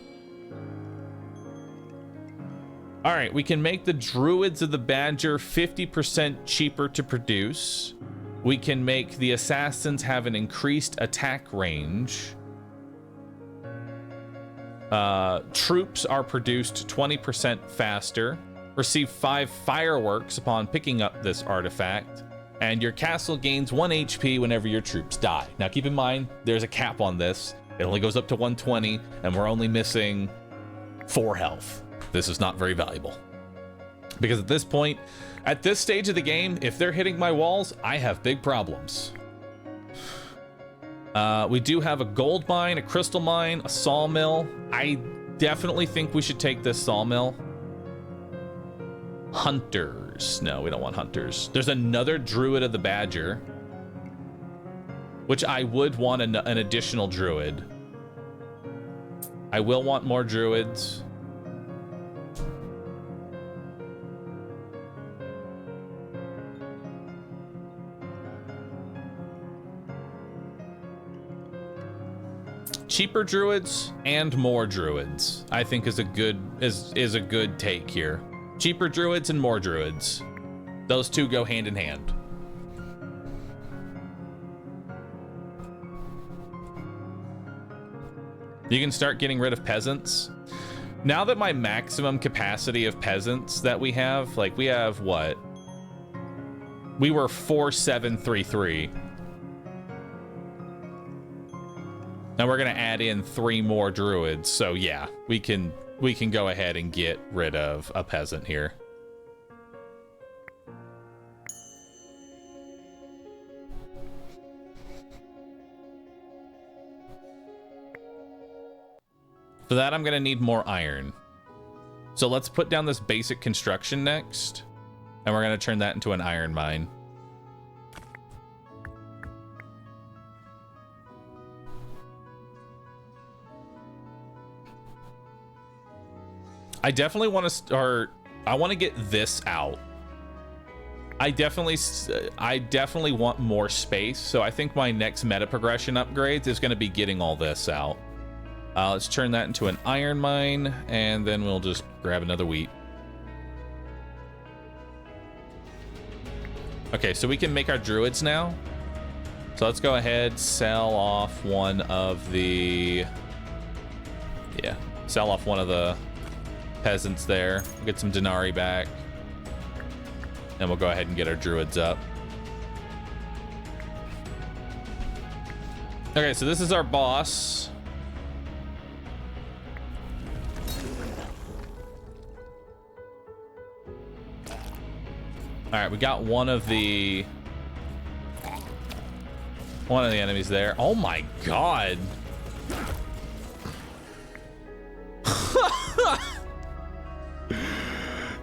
All right, we can make the Druids of the Badger 50% cheaper to produce. We can make the Assassins have an increased attack range. Troops are produced 20% faster. Receive 5 fireworks upon picking up this artifact. And your castle gains 1 HP whenever your troops die. Now keep in mind, there's a cap on this. It only goes up to 120, and we're only missing 4 health. This is not very valuable. Because at this point, at this stage of the game, if they're hitting my walls, I have big problems. We do have a gold mine, a crystal mine, a sawmill. I definitely think we should take this sawmill. Hunters. No, we don't want hunters. There's another Druid of the Badger, which I would want an additional Druid. I will want more Druids. Cheaper Druids and more Druids, I think is a good take here. Cheaper Druids and more Druids. Those two go hand in hand. You can start getting rid of peasants. Now that my maximum capacity of peasants that we have, like we have what? We were 4733. Now we're gonna add in 3 more Druids, so yeah, we can go ahead and get rid of a peasant here. For that, I'm gonna need more iron. So let's put down this basic construction next, and we're gonna turn that into an iron mine. I definitely want to start. I want to get this out. I definitely want more space. So I think my next meta progression upgrades is going to be getting all this out. Let's turn that into an iron mine, and then we'll just grab another wheat. Okay, so we can make our Druids now. So let's go ahead, sell off one of the... Yeah, sell off one of the peasants there. We'll get some denarii back, and we'll go ahead and get our Druids up. Okay, so this is our boss. All right, we got one of the enemies there. Oh my god.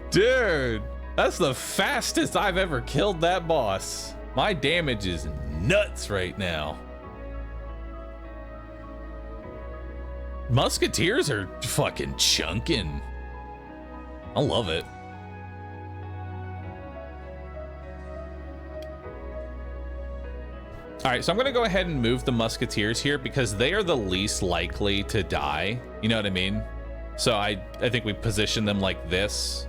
Dude, that's the fastest I've ever killed that boss. My damage is nuts right now. Musketeers are fucking chunking. I love it. All right, so I'm gonna go ahead and move the Musketeers here because they are the least likely to die. You know what I mean? So I think we position them like this,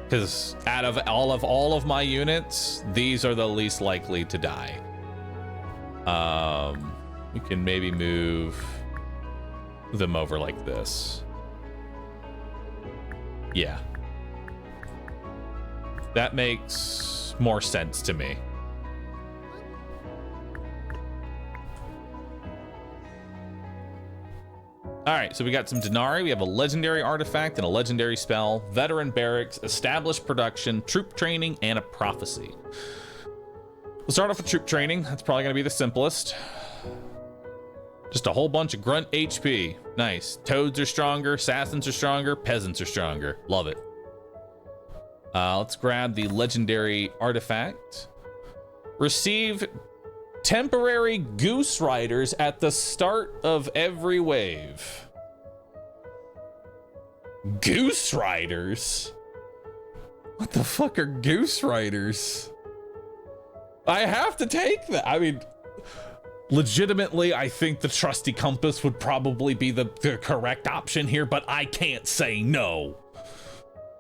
because out of all of my units, these are the least likely to die. We can maybe move them over like this. Yeah. That makes more sense to me. All right, so we got some denarii. We have a legendary artifact and a legendary spell, veteran barracks, established production, troop training, and a prophecy. We'll start off with troop training. That's probably going to be the simplest. Just a whole bunch of grunt HP. Nice. Toads are stronger, assassins are stronger, peasants are stronger. Love it. Let's grab the legendary artifact. Receive temporary goose riders at the start of every wave. Goose riders? What the fuck are goose riders? I have to take that. I mean, legitimately, I think the trusty compass would probably be the correct option here, but I can't say no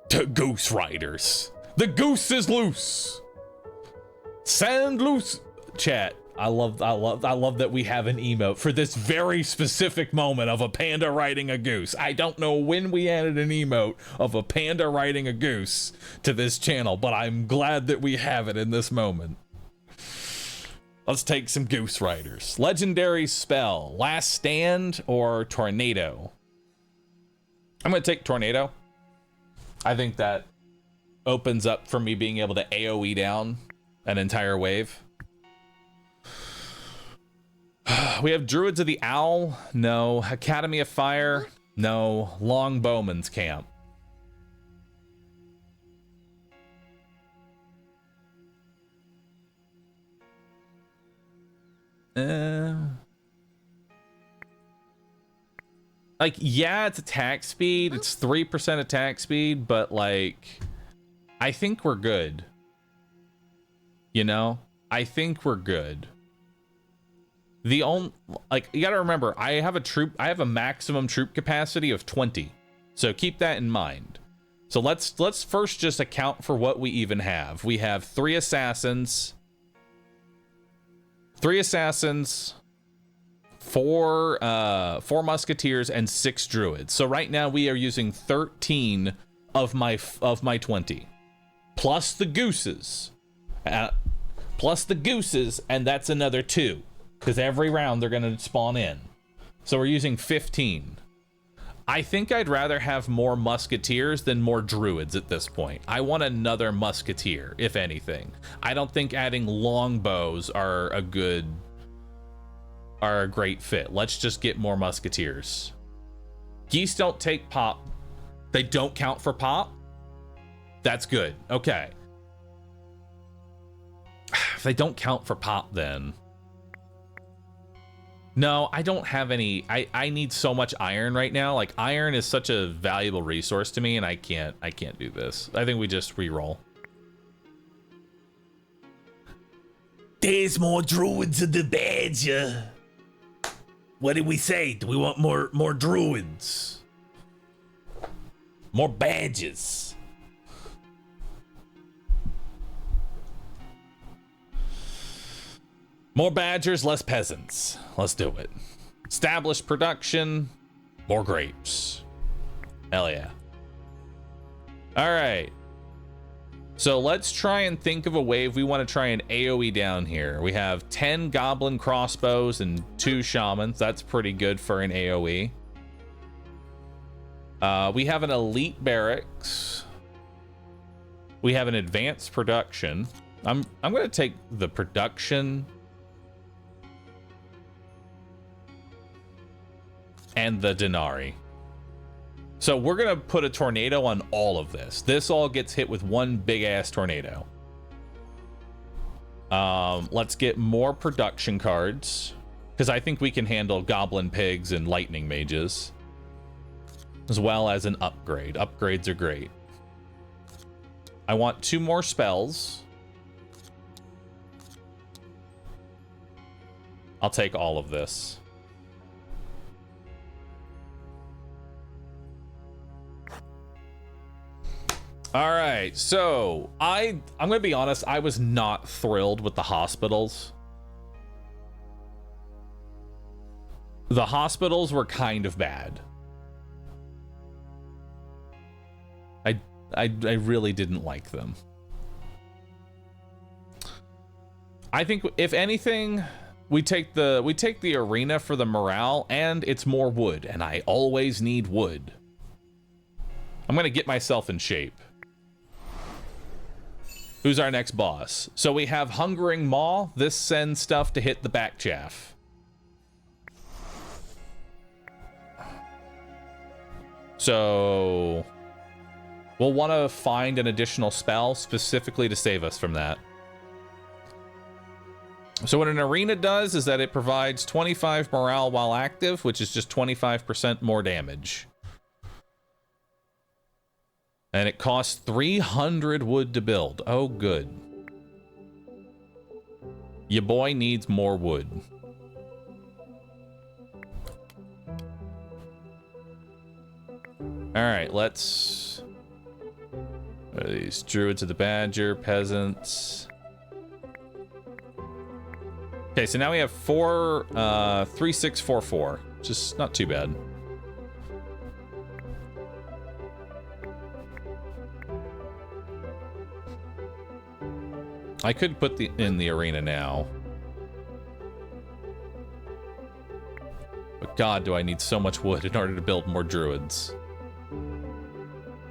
to goose riders. The goose is loose. Sand loose. Chat. I love that we have an emote for this very specific moment of a panda riding a goose. I don't know when we added an emote of a panda riding a goose to this channel, but I'm glad that we have it in this moment. Let's take some goose riders. Legendary spell, Last Stand or Tornado? I'm gonna take Tornado. I think that opens up for me being able to AoE down an entire wave. We have Druids of the Owl. No. Academy of Fire. No. Longbowman's Camp. Like, yeah, it's attack speed. It's 3% attack speed, but like, I think we're good. You know? I think we're good. The only, like, you gotta remember, I have a maximum troop capacity of 20. So keep that in mind. So let's first just account for what we even have. We have 3 assassins, 4 musketeers, and 6 druids. So right now we are using 13 of my 20. Plus the gooses. And that's another 2. Because every round they're going to spawn in. So we're using 15. I think I'd rather have more musketeers than more druids at this point. I want another musketeer, if anything. I don't think adding longbows are a great fit. Let's just get more musketeers. Geese don't take pop. They don't count for pop? That's good. Okay. If they don't count for pop, then... No, I don't have any. I need so much iron right now. Like, iron is such a valuable resource to me, and I can't do this. I think we just re-roll. There's more druids in the badger. What did we say? Do we want more druids? More badges. More badgers, less peasants. Let's do it. Established production, more grapes. Hell yeah. All right. So let's try and think of a wave we want to try and AoE down here. We have 10 goblin crossbows and 2 shamans. That's pretty good for an AoE. We have an elite barracks. We have an advanced production. I'm going to take the production and the denarii. So we're gonna put a tornado on all of this. This all gets hit with one big ass tornado. Let's get more production cards, because I think we can handle goblin pigs and lightning mages, as well as an upgrade. Upgrades are great. I want 2 more spells. I'll take all of this. All right, so I'm gonna be honest, I was not thrilled with the hospitals. The hospitals were kind of bad. I really didn't like them. I think if anything, we take the arena for the morale, and it's more wood, and I always need wood. I'm gonna get myself in shape. Who's our next boss? So we have Hungering Maw. This sends stuff to hit the back chaff. So We'll want to find an additional spell specifically to save us from that. So what an arena does is that it provides 25 morale while active, which is just 25% more damage. And it costs 300 wood to build. Oh, good. Your boy needs more wood. All right, let's... What are these? Druids of the Badger, peasants. Okay, so now we have 3, 6, 4, 4. Just not too bad. I could put in the arena now. But God, do I need so much wood in order to build more druids.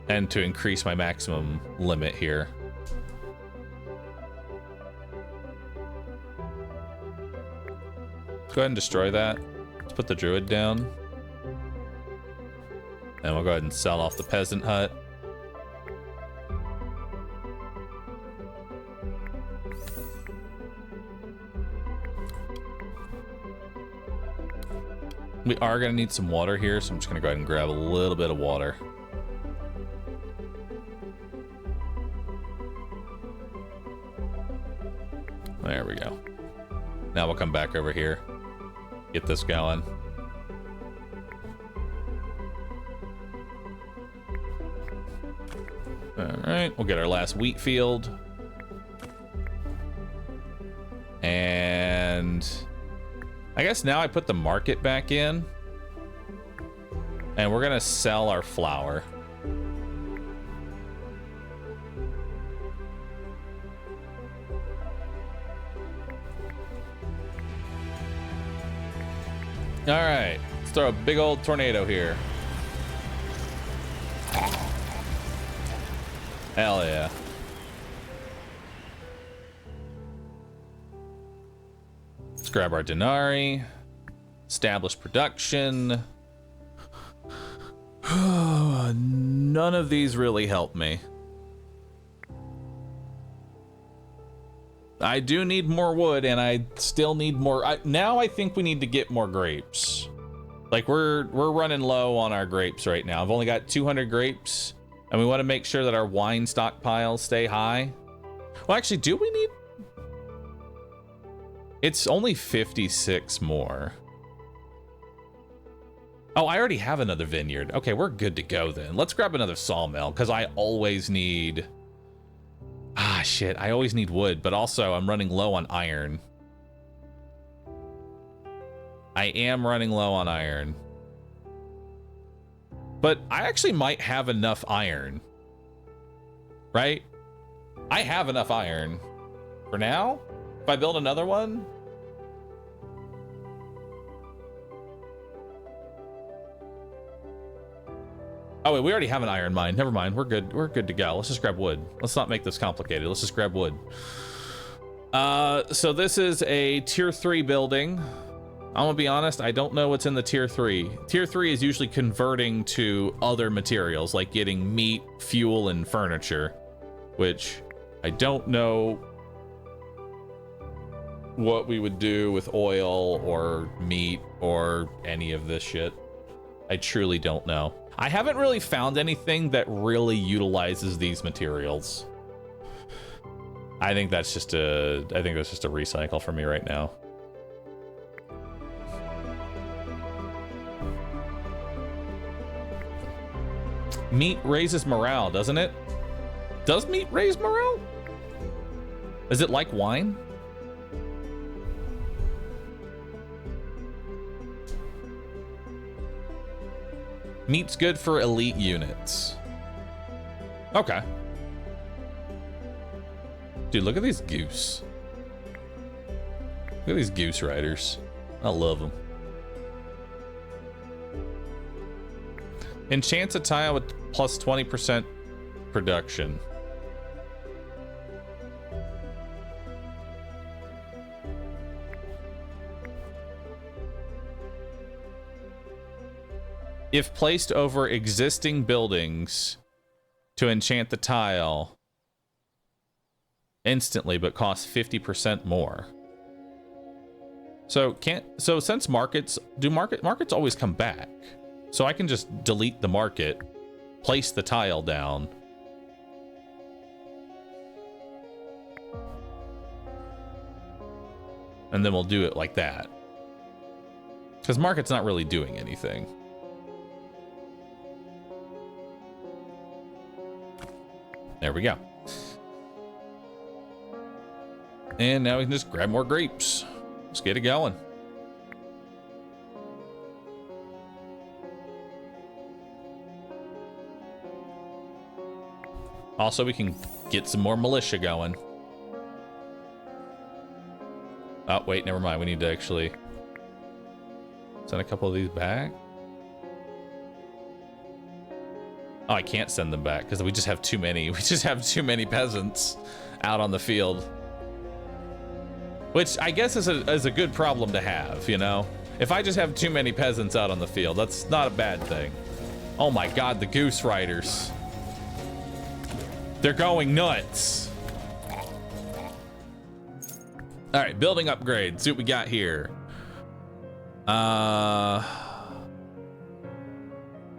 And to increase my maximum limit here. Let's go ahead and destroy that. Let's put the druid down. And we'll go ahead and sell off the peasant hut. We are going to need some water here, so I'm just going to go ahead and grab a little bit of water. There we go. Now we'll come back over here. Get this going. Alright, we'll get our last wheat field. And I guess now I put the market back in. And we're gonna sell our flour. All right, let's throw a big old tornado here. Hell yeah. Let's grab our denarii. Establish production. None of these really help me. I do need more wood, and I still need more. Now I think we need to get more grapes. Like we're running low on our grapes right now. I've only got 200 grapes, and we want to make sure that our wine stockpiles stay high. Well, actually, do we need? It's only 56 more. Oh, I already have another vineyard. Okay, we're good to go then. Let's grab another sawmill, because I always need... Ah, shit. I always need wood, but also I'm running low on iron. I am running low on iron. But I actually might have enough iron. Right? I have enough iron. For now? If I build another one? Oh, wait, we already have an iron mine. Never mind. We're good. We're good to go. Let's just grab wood. Let's not make this complicated. Let's just grab wood. So this is a tier 3 building. I'm gonna be honest, I don't know what's in the tier 3. Tier 3 is usually converting to other materials, like getting meat, fuel, and furniture, which I don't know what we would do with oil or meat or any of this shit. I truly don't know. I haven't really found anything that really utilizes these materials. I think that's just a recycle for me right now. Meat raises morale, doesn't it? Does meat raise morale? Is it like wine? Meat's good for elite units. Okay. Dude, look at these goose. Look at these goose riders. I love them. Enchants a tile with plus 20% production. If placed over existing buildings to enchant the tile instantly, but costs 50% more. So since markets always come back. So I can just delete the market, place the tile down. And then we'll do it like that. Because market's not really doing anything. There we go. And now we can just grab more grapes. Let's get it going. Also, we can get some more militia going. Oh, wait, never mind. We need to actually send a couple of these back. Oh, I can't send them back because we just have too many. We just have too many peasants out on the field. Which I guess is a good problem to have, you know? If I just have too many peasants out on the field, that's not a bad thing. Oh my god, the Goose Riders. They're going nuts. All right, building upgrade. See what we got here.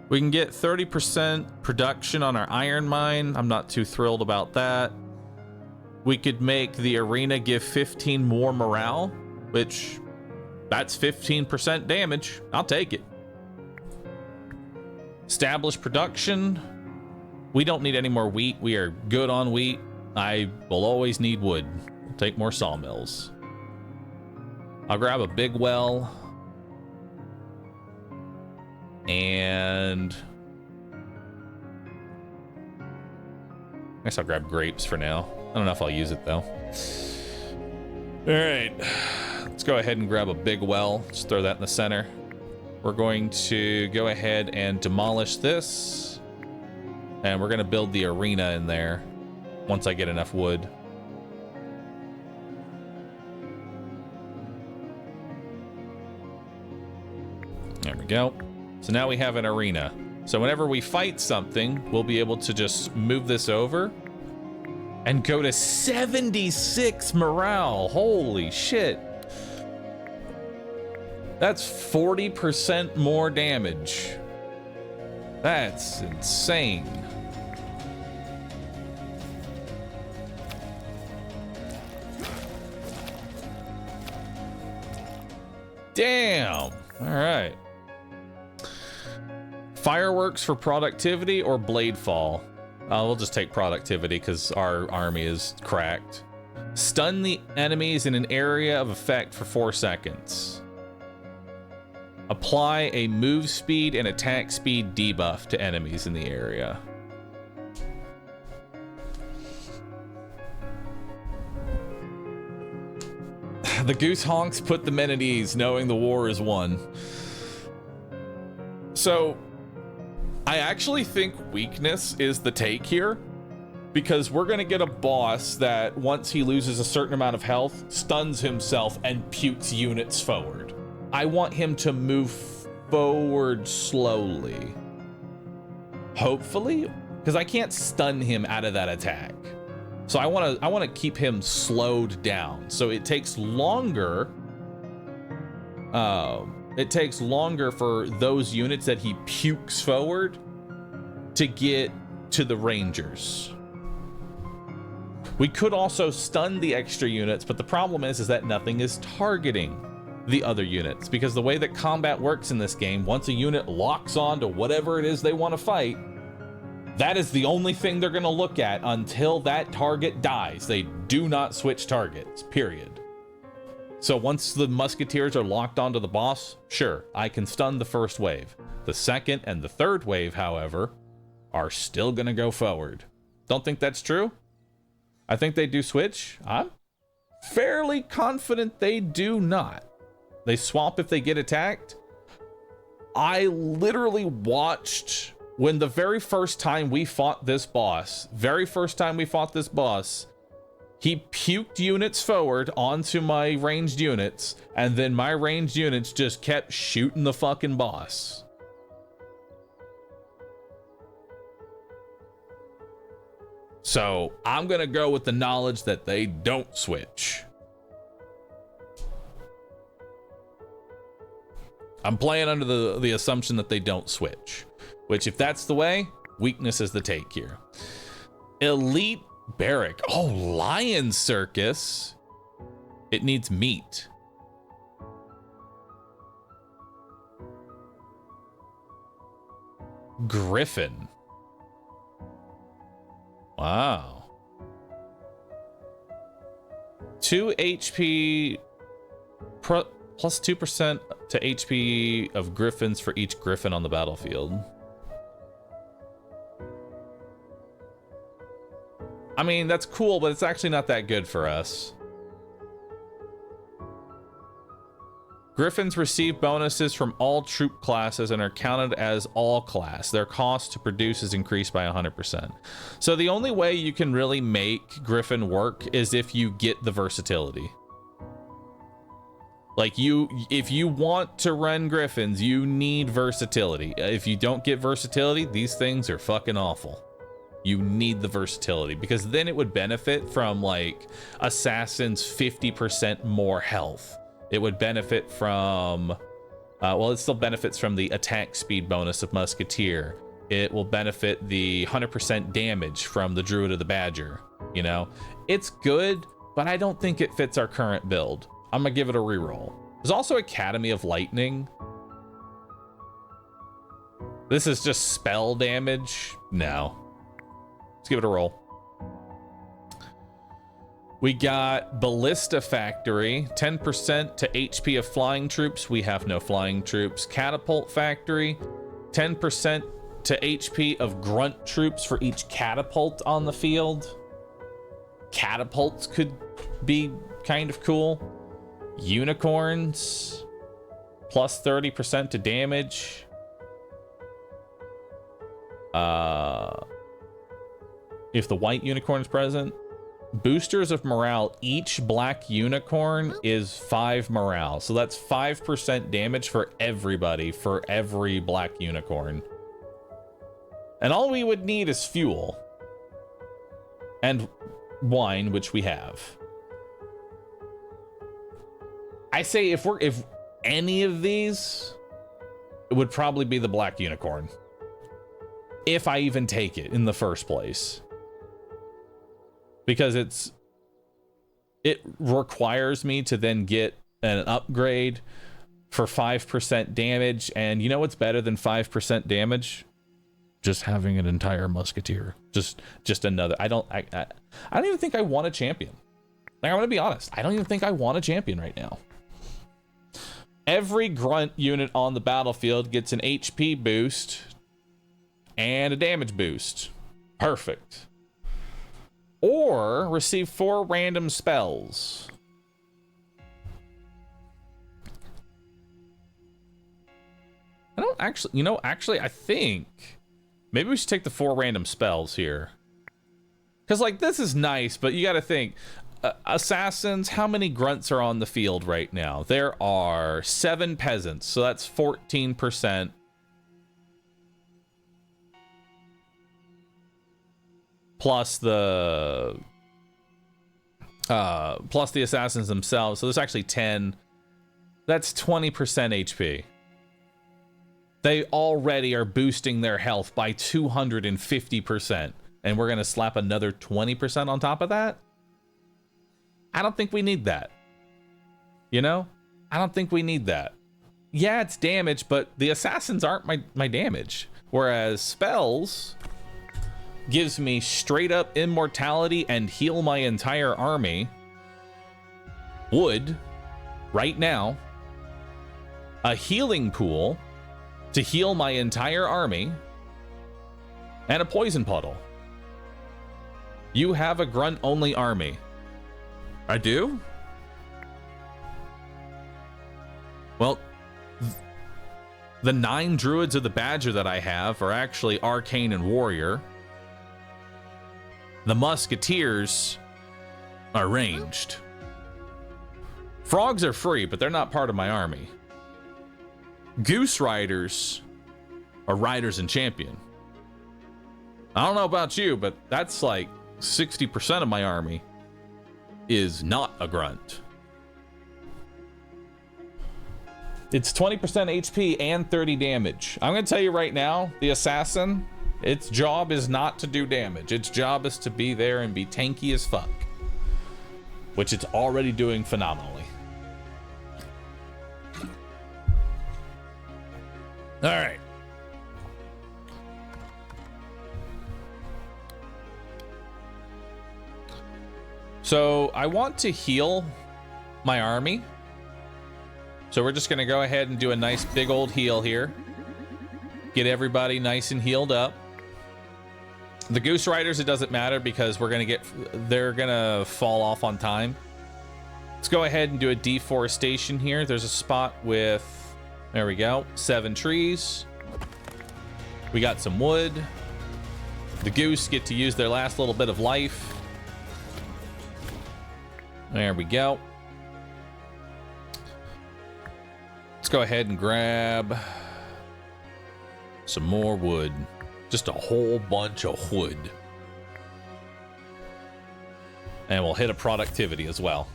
We can get 30% production on our iron mine. I'm not too thrilled about that. We could make the arena give 15 more morale, which that's 15% damage. I'll take it. Establish production. We don't need any more wheat. We are good on wheat. I will always need wood. We'll take more sawmills. I'll grab a big well. And I guess I'll grab grapes for now. I don't know if I'll use it though. All right, let's go ahead and grab a big well. Just throw that in the center. We're going to go ahead and demolish this. And we're gonna build the arena in there once I get enough wood. There we go. So now we have an arena. So whenever we fight something, we'll be able to just move this over and go to 76 morale. Holy shit. That's 40% more damage. That's insane. Damn. All right. Fireworks for productivity or blade fall? We'll just take productivity because our army is cracked. Stun the enemies in an area of effect for 4 seconds. Apply a move speed and attack speed debuff to enemies in the area. The goose honks put the men at ease, knowing the war is won. So, I actually think weakness is the take here, because we're gonna get a boss that once he loses a certain amount of health, stuns himself and pukes units forward. I want him to move forward slowly. Hopefully, because I can't stun him out of that attack. So I want to keep him slowed down. So it takes longer. It takes longer for those units that he pukes forward to get to the Rangers. We could also stun the extra units, but the problem is that nothing is targeting the other units, because the way that combat works in this game, once a unit locks on to whatever it is they want to fight, that is the only thing they're going to look at until that target dies. They do not switch targets, period. So once the musketeers are locked onto the boss, sure, I can stun the first wave. The second and the third wave, however, are still going to go forward. Don't think that's true? I think they do switch. I'm fairly confident they do not. They swap if they get attacked. I literally watched when the very first time we fought this boss, he puked units forward onto my ranged units, and then my ranged units just kept shooting the fucking boss. So I'm going to go with the knowledge that they don't switch. I'm playing under the assumption that they don't switch, which if that's the way, weakness is the take here. Elite barrack. Oh, lion circus. It needs meat. Griffin. Wow. 2 HP plus 2% to HP of griffins for each griffin on the battlefield. I mean, that's cool, but it's actually not that good for us. Griffins receive bonuses from all troop classes and are counted as all class. Their cost to produce is increased by 100%. So the only way you can really make Griffin work is if you get the versatility. Like if you want to run Griffins, you need versatility. If you don't get versatility, these things are fucking awful. You need the versatility because then it would benefit from like Assassin's 50% more health. It would benefit from, well, it still benefits from the attack speed bonus of Musketeer. It will benefit the 100% damage from the Druid of the Badger. You know, it's good, but I don't think it fits our current build. I'm gonna give it a reroll. There's also Academy of Lightning. This is just spell damage. No. Let's give it a roll. We got Ballista Factory, 10% to HP of flying troops. We have no flying troops. Catapult Factory, 10% to HP of grunt troops for each catapult on the field. Catapults could be kind of cool. Unicorns, plus 30% to damage. If the white unicorn is present. Boosters of morale. Each black unicorn is 5 morale. So that's 5% damage for everybody, for every black unicorn. And all we would need is fuel. And wine, which we have. I say if any of these, it would probably be the black unicorn. If I even take it in the first place. Because it requires me to then get an upgrade for 5% damage. And you know what's better than 5% damage? Just having an entire musketeer. Just another. I don't even think I want a champion. Like, I'm gonna be honest. I don't even think I want a champion right now. Every grunt unit on the battlefield gets an HP boost and a damage boost. Perfect. Or receive 4 random spells. I don't actually, I think maybe we should take the 4 random spells here. Because, like, this is nice, but you got to think, assassins, how many grunts are on the field right now? There are 7 peasants, so that's 14%. Plus the assassins themselves. So there's actually 10. That's 20% HP. They already are boosting their health by 250%. And we're going to slap another 20% on top of that? I don't think we need that. You know? I don't think we need that. Yeah, it's damage, but the assassins aren't my damage. Whereas spells gives me straight up immortality and heal my entire army. Would, right now, a healing pool to heal my entire army, and a poison puddle. You have a grunt only army. I do? Well, the 9 druids of the Badger that I have are actually arcane and warrior. The musketeers are ranged. Frogs are free, but they're not part of my army. Goose riders are riders and champion. I don't know about you, but that's like 60% of my army is not a grunt. It's 20% HP and 30 damage. I'm going to tell you right now, the assassin, its job is not to do damage. Its job is to be there and be tanky as fuck, which it's already doing phenomenally. All right. So I want to heal my army. So we're just going to go ahead and do a nice big old heal here. Get everybody nice and healed up. The Goose Riders, it doesn't matter because they're going to fall off on time. Let's go ahead and do a deforestation here. There's a spot with, there we go, 7 trees. We got some wood. The goose get to use their last little bit of life. There we go. Let's go ahead and grab some more wood. Just a whole bunch of wood. And we'll hit a productivity as well.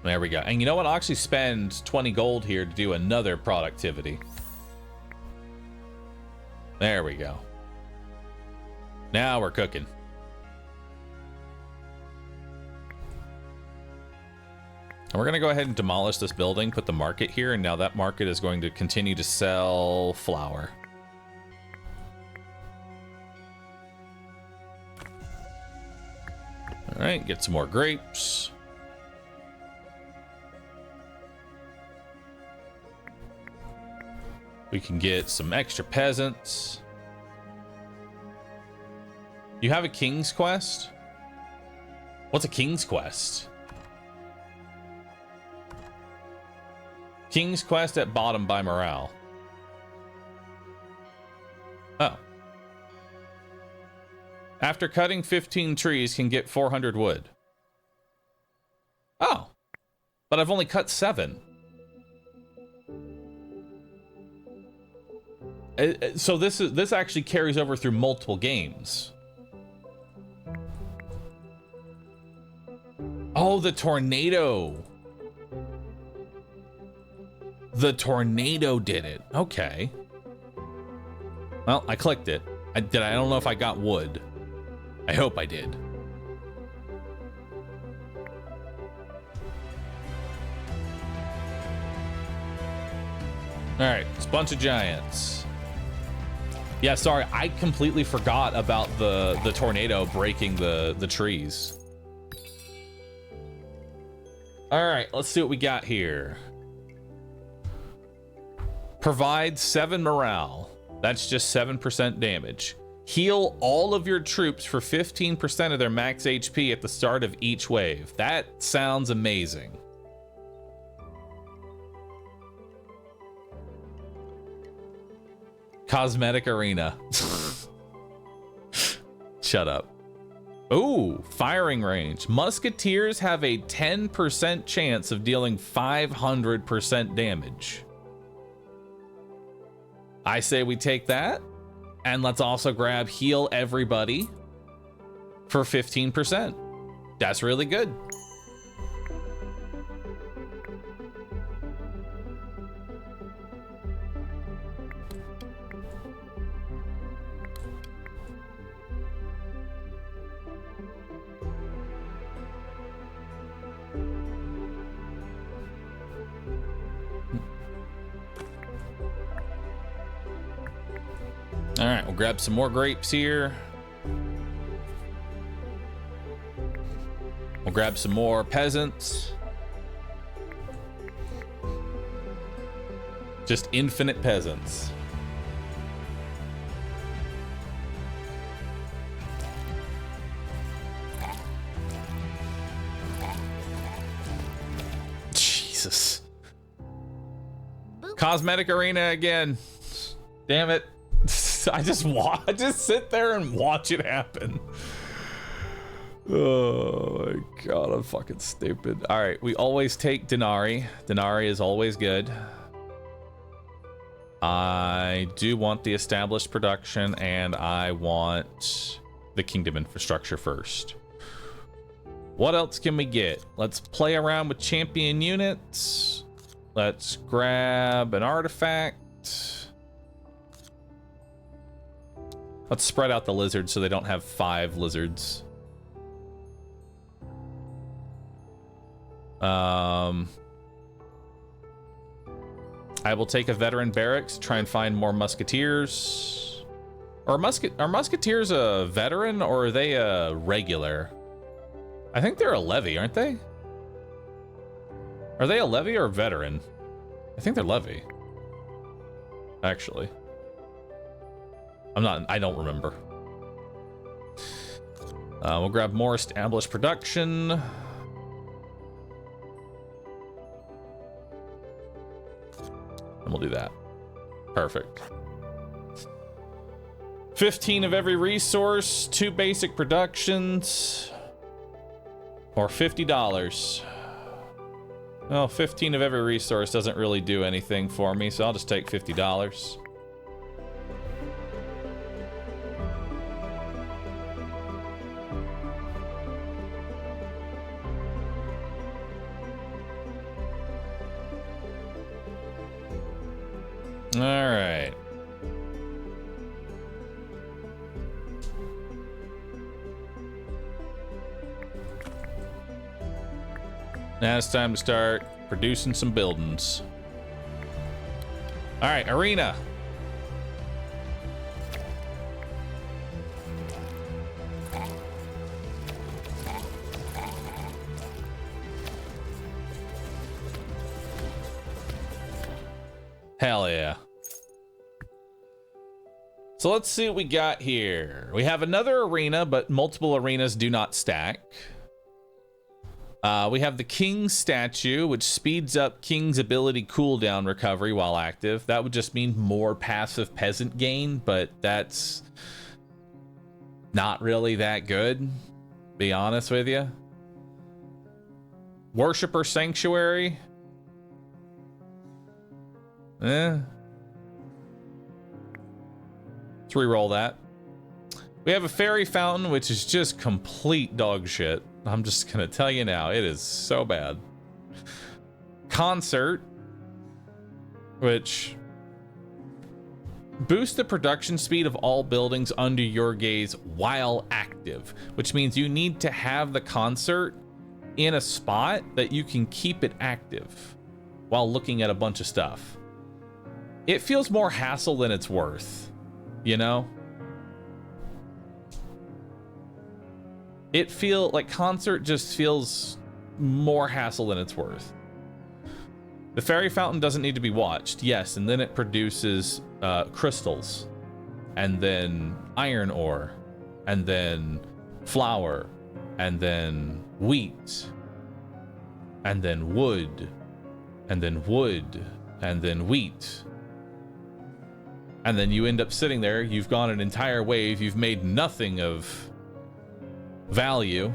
There we go. And you know what? I'll actually spend 20 gold here to do another productivity. There we go. Now we're cooking. And we're going to go ahead and demolish this building, put the market here, and now that market is going to continue to sell flour. All right, get some more grapes. We can get some extra peasants. You have a king's quest? What's a king's quest? King's quest at bottom by morale. Oh. After cutting 15 trees can get 400 wood. Oh. But I've only cut 7. So this actually carries over through multiple games. Oh, the tornado. The tornado did it. Okay. Well, I clicked it. I don't know if I got wood. I hope I did. All right, it's a bunch of giants. Yeah, sorry, I completely forgot about the tornado breaking the trees. All right, let's see what we got here. Provide 7 morale. That's just 7% damage. Heal all of your troops for 15% of their max HP at the start of each wave. That sounds amazing. Cosmetic arena. Shut up. Ooh, firing range. Musketeers have a 10% chance of dealing 500% damage. I say we take that, and let's also grab heal everybody for 15%. That's really good. All right, we'll grab some more grapes here. We'll grab some more peasants. Just infinite peasants. Jesus. Cosmetic arena again. Damn it. I just sit there and watch it happen. Oh my god, I'm fucking stupid. All right, we always take Denari. Denari is always good. I do want the established production, and I want the kingdom infrastructure first. What else can we get? Let's play around with champion units. Let's grab an artifact. Let's spread out the lizards so they don't have 5 lizards. I will take a veteran barracks, try and find more musketeers. Are musketeers a veteran or are they a regular? I think they're a levy, aren't they? Are they a levy or a veteran? I think they're levy. Actually. I don't remember. We'll grab more established production. And we'll do that. Perfect. 15 of every resource, 2 basic productions, or $50. Well, 15 of every resource doesn't really do anything for me, so I'll just take $50. All right. Now it's time to start producing some buildings. All right, arena. Hell yeah. So let's see what we got here. We have another arena, but multiple arenas do not stack. We have the King statue, which speeds up King's ability cooldown recovery while active. That would just mean more passive peasant gain, but that's not really that good, be honest with you. Worshipper Sanctuary. Let's re-roll that. We have a fairy fountain, which is just complete dog shit. I'm just gonna tell you now, it is so bad. Concert, which boosts the production speed of all buildings under your gaze while active, which means you need to have the concert in a spot that you can keep it active while looking at a bunch of stuff. It feels more hassle than it's worth, you know? It feels like concert just feels more hassle than it's worth. The fairy fountain doesn't need to be watched, yes, and then it produces crystals, and then iron ore, and then flour, and then wheat, and then wood, and then wood, and then wheat. And then you end up sitting there, you've gone an entire wave, you've made nothing of value.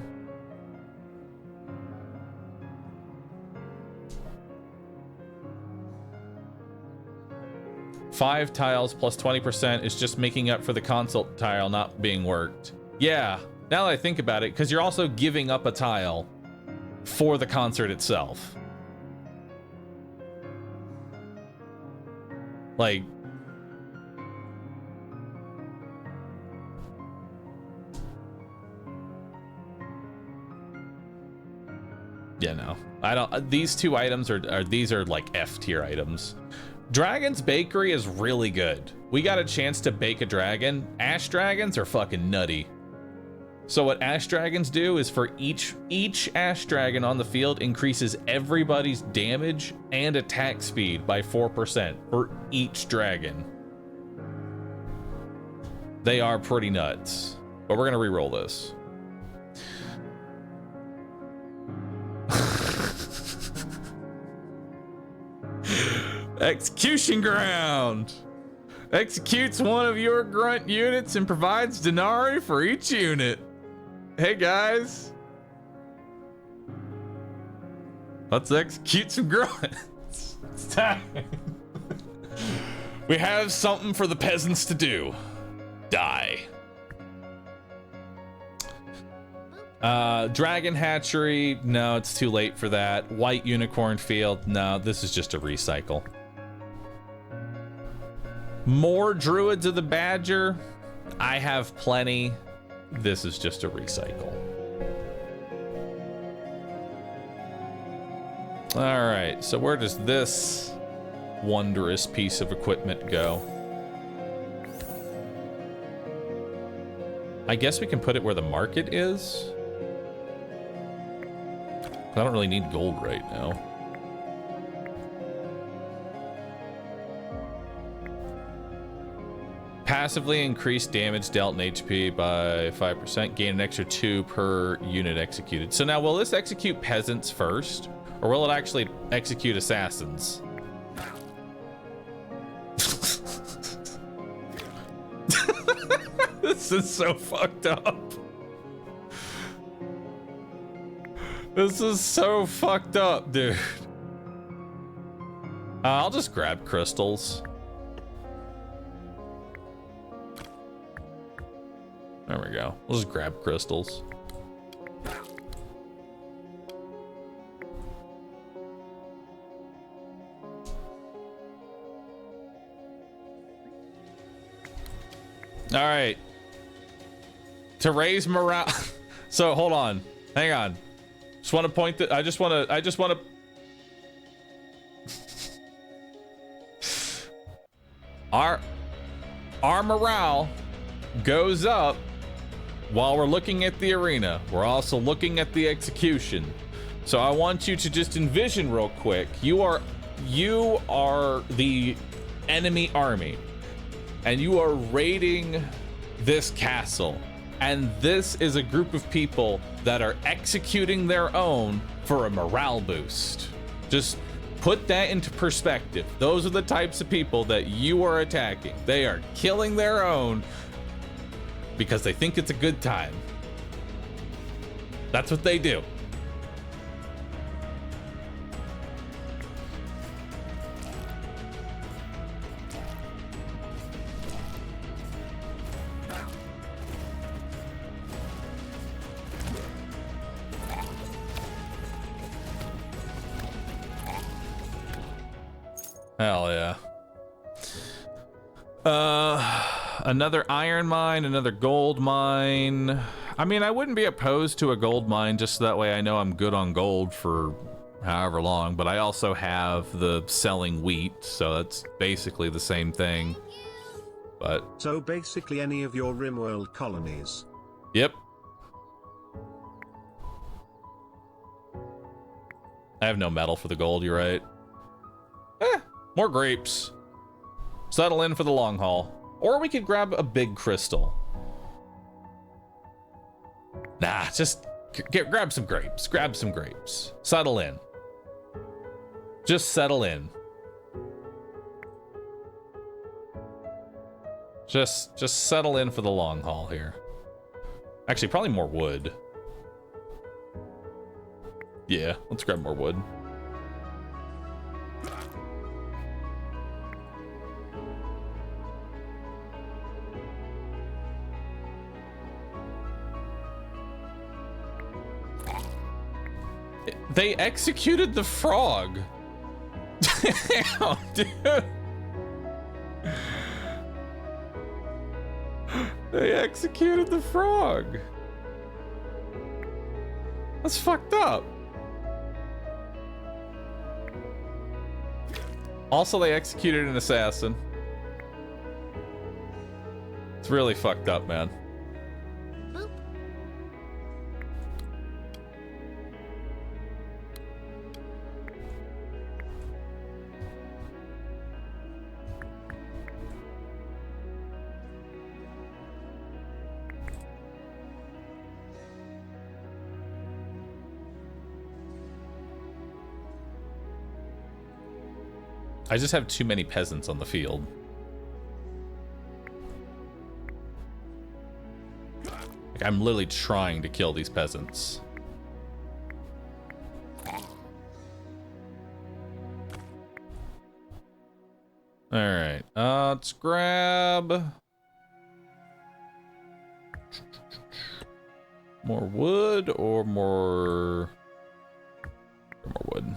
Five tiles plus 20% is just making up for the consult tile not being worked. Yeah, now that I think about it, because you're also giving up a tile for the concert itself. Like, yeah, no, I don't. These two items are these are like F tier items. Dragon's Bakery is really good. We got a chance to bake a dragon. Ash dragons are fucking nutty. So what ash dragons do is for each ash dragon on the field increases everybody's damage and attack speed by 4% for each dragon. They are pretty nuts, but we're gonna re-roll this. Execution ground executes one of your grunt units and provides denarii for each unit. Hey guys, let's execute some grunts. It's time. We have something for the peasants to do. Die. Dragon hatchery, no, it's too late for that. White unicorn field, no, this is just a recycle. More druids of the badger, I have plenty. This is just a recycle. All right, so where does this wondrous piece of equipment go? I guess we can put it where the market is. I don't really need gold right now. Passively increase damage dealt in HP by 5%. Gain an extra 2 per unit executed. So now will this execute peasants first? Or will it actually execute assassins? This is so fucked up. This is so fucked up, dude. I'll just grab crystals. There we go. We'll just grab crystals. All right. To raise morale. So hold on. Hang on. Just want to point that I just want to our morale goes up while we're looking at the arena. We're also looking at the execution. So I want you to just envision real quick. You are the enemy army and you are raiding this castle. And this is a group of people that are executing their own for a morale boost. Just put that into perspective. Those are the types of people that you are attacking. They are killing their own because they think it's a good time. That's what they do. Hell yeah. Another iron mine, another gold mine. I mean, I wouldn't be opposed to a gold mine, just so that way I know I'm good on gold for however long, but I also have the selling wheat, so that's basically the same thing. But so basically any of your RimWorld colonies. Yep. I have no metal for the gold, you're right. More grapes. Settle in for the long haul. Or we could grab a big crystal. Nah, just grab some grapes. Grab some grapes. Settle in. Just settle in. Just settle in for the long haul here. Actually, probably more wood. Yeah, let's grab more wood. They executed the frog. Damn, dude. They executed the frog. That's fucked up. Also, they executed an assassin. It's really fucked up, man. I just have too many peasants on the field. Like, I'm literally trying to kill these peasants. All right, let's grab more wood or more wood.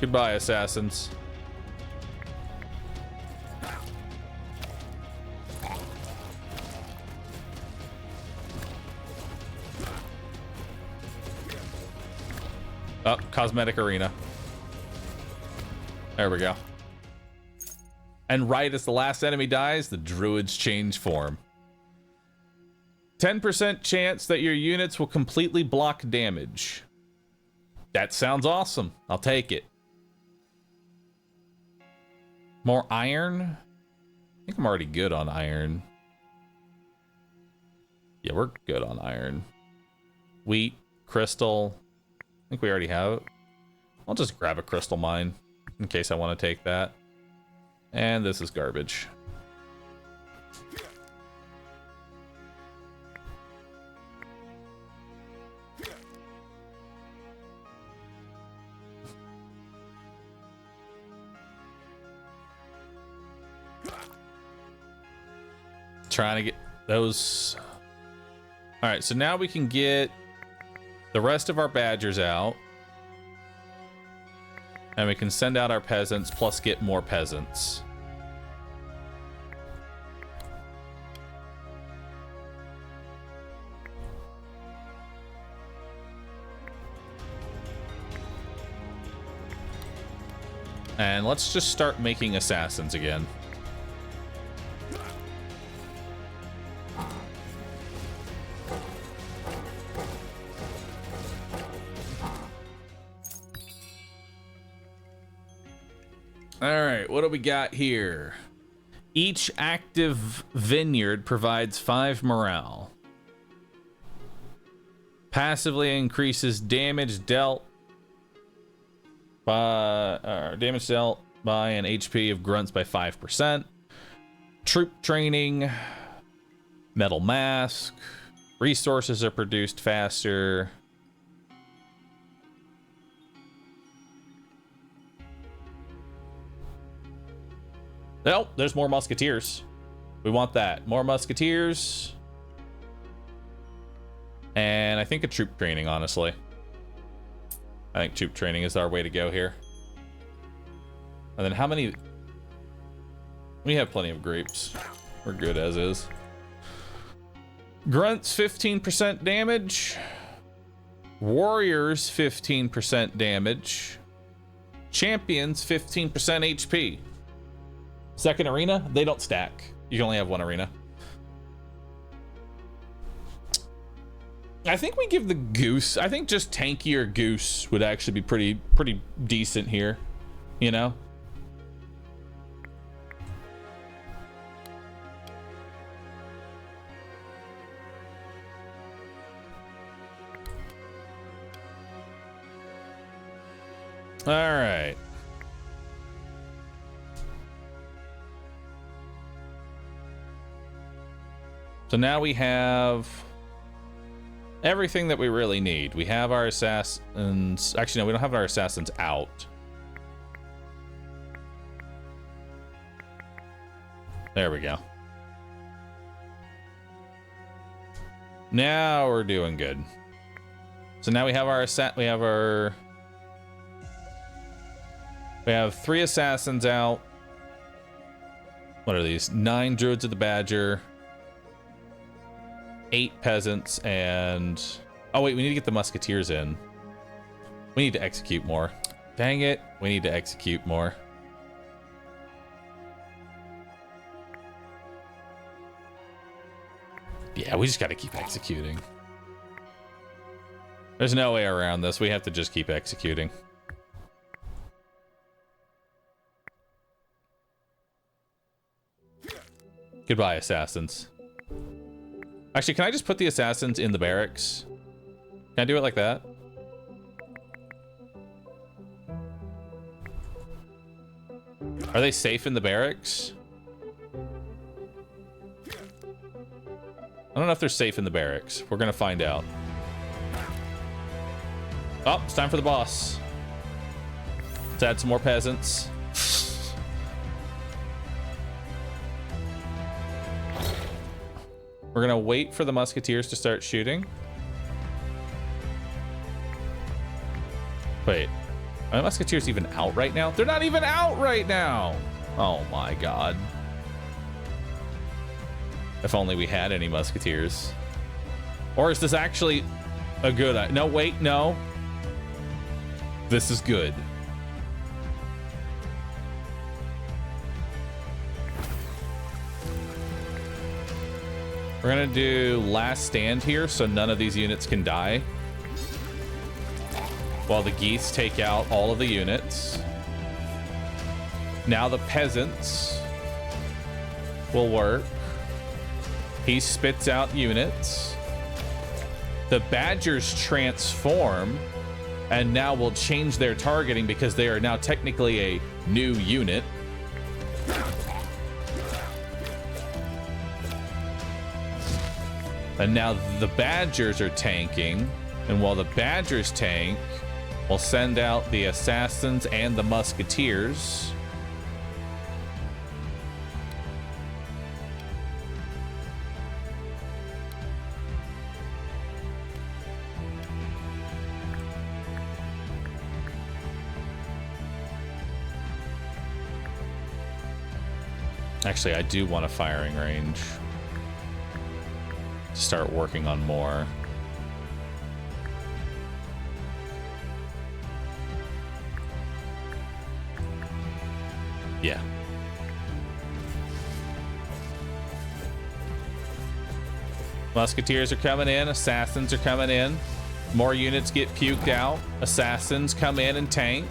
Goodbye, assassins. Oh, cosmetic arena. There we go. And right as the last enemy dies, the druids change form. 10% chance that your units will completely block damage. That sounds awesome. I'll take it. More iron? I think I'm already good on iron. Yeah, we're good on iron. Wheat, crystal. I think we already have it. I'll just grab a crystal mine in case I want to take that. And this is garbage. Trying to get those. All right, so now we can get the rest of our badgers out. And we can send out our peasants, plus get more peasants. And let's just start making assassins again. All right, what do we got here? Each active vineyard provides 5 morale. Passively increases damage dealt by an HP of grunts by 5%. Troop training, metal mask, resources are produced faster. Oh, there's more musketeers. We want that. More musketeers. And I think a troop training, honestly. I think troop training is our way to go here. And then how many? We have plenty of grapes. We're good as is. Grunts, 15% damage. Warriors, 15% damage. Champions, 15% HP. Second arena, they don't stack. You can only have one arena. I think we give the goose. I think just tankier goose would actually be pretty decent here, you know? All right. So now we have everything that we really need. We have our assassins. Actually, no, we don't have our assassins out. There we go. Now we're doing good. So now we have our we have 3 assassins out. What are these? 9 druids of the badger. 8 peasants and... Oh, wait, we need to get the musketeers in. We need to execute more. Dang it. We need to execute more. Yeah, we just got to keep executing. There's no way around this. We have to just keep executing. Goodbye, assassins. Actually, can I just put the assassins in the barracks? Can I do it like that? Are they safe in the barracks? I don't know if they're safe in the barracks. We're gonna find out. Oh, it's time for the boss. Let's add some more peasants. We're gonna wait for the musketeers to start shooting. Wait, are the musketeers even out right now? They're not even out right now. Oh my god. If only we had any musketeers. Or is this actually a good idea? No, wait, no. This is good. We're gonna do last stand here so none of these units can die. While the geese take out all of the units. Now the peasants will work. He spits out units. The badgers transform and now will change their targeting because they are now technically a new unit. And now the badgers are tanking. And while the badgers tank, we'll send out the assassins and the musketeers. Actually, I do want a firing range. Start working on more. Yeah. Musketeers are coming in. Assassins are coming in. More units get puked out. Assassins come in and tank.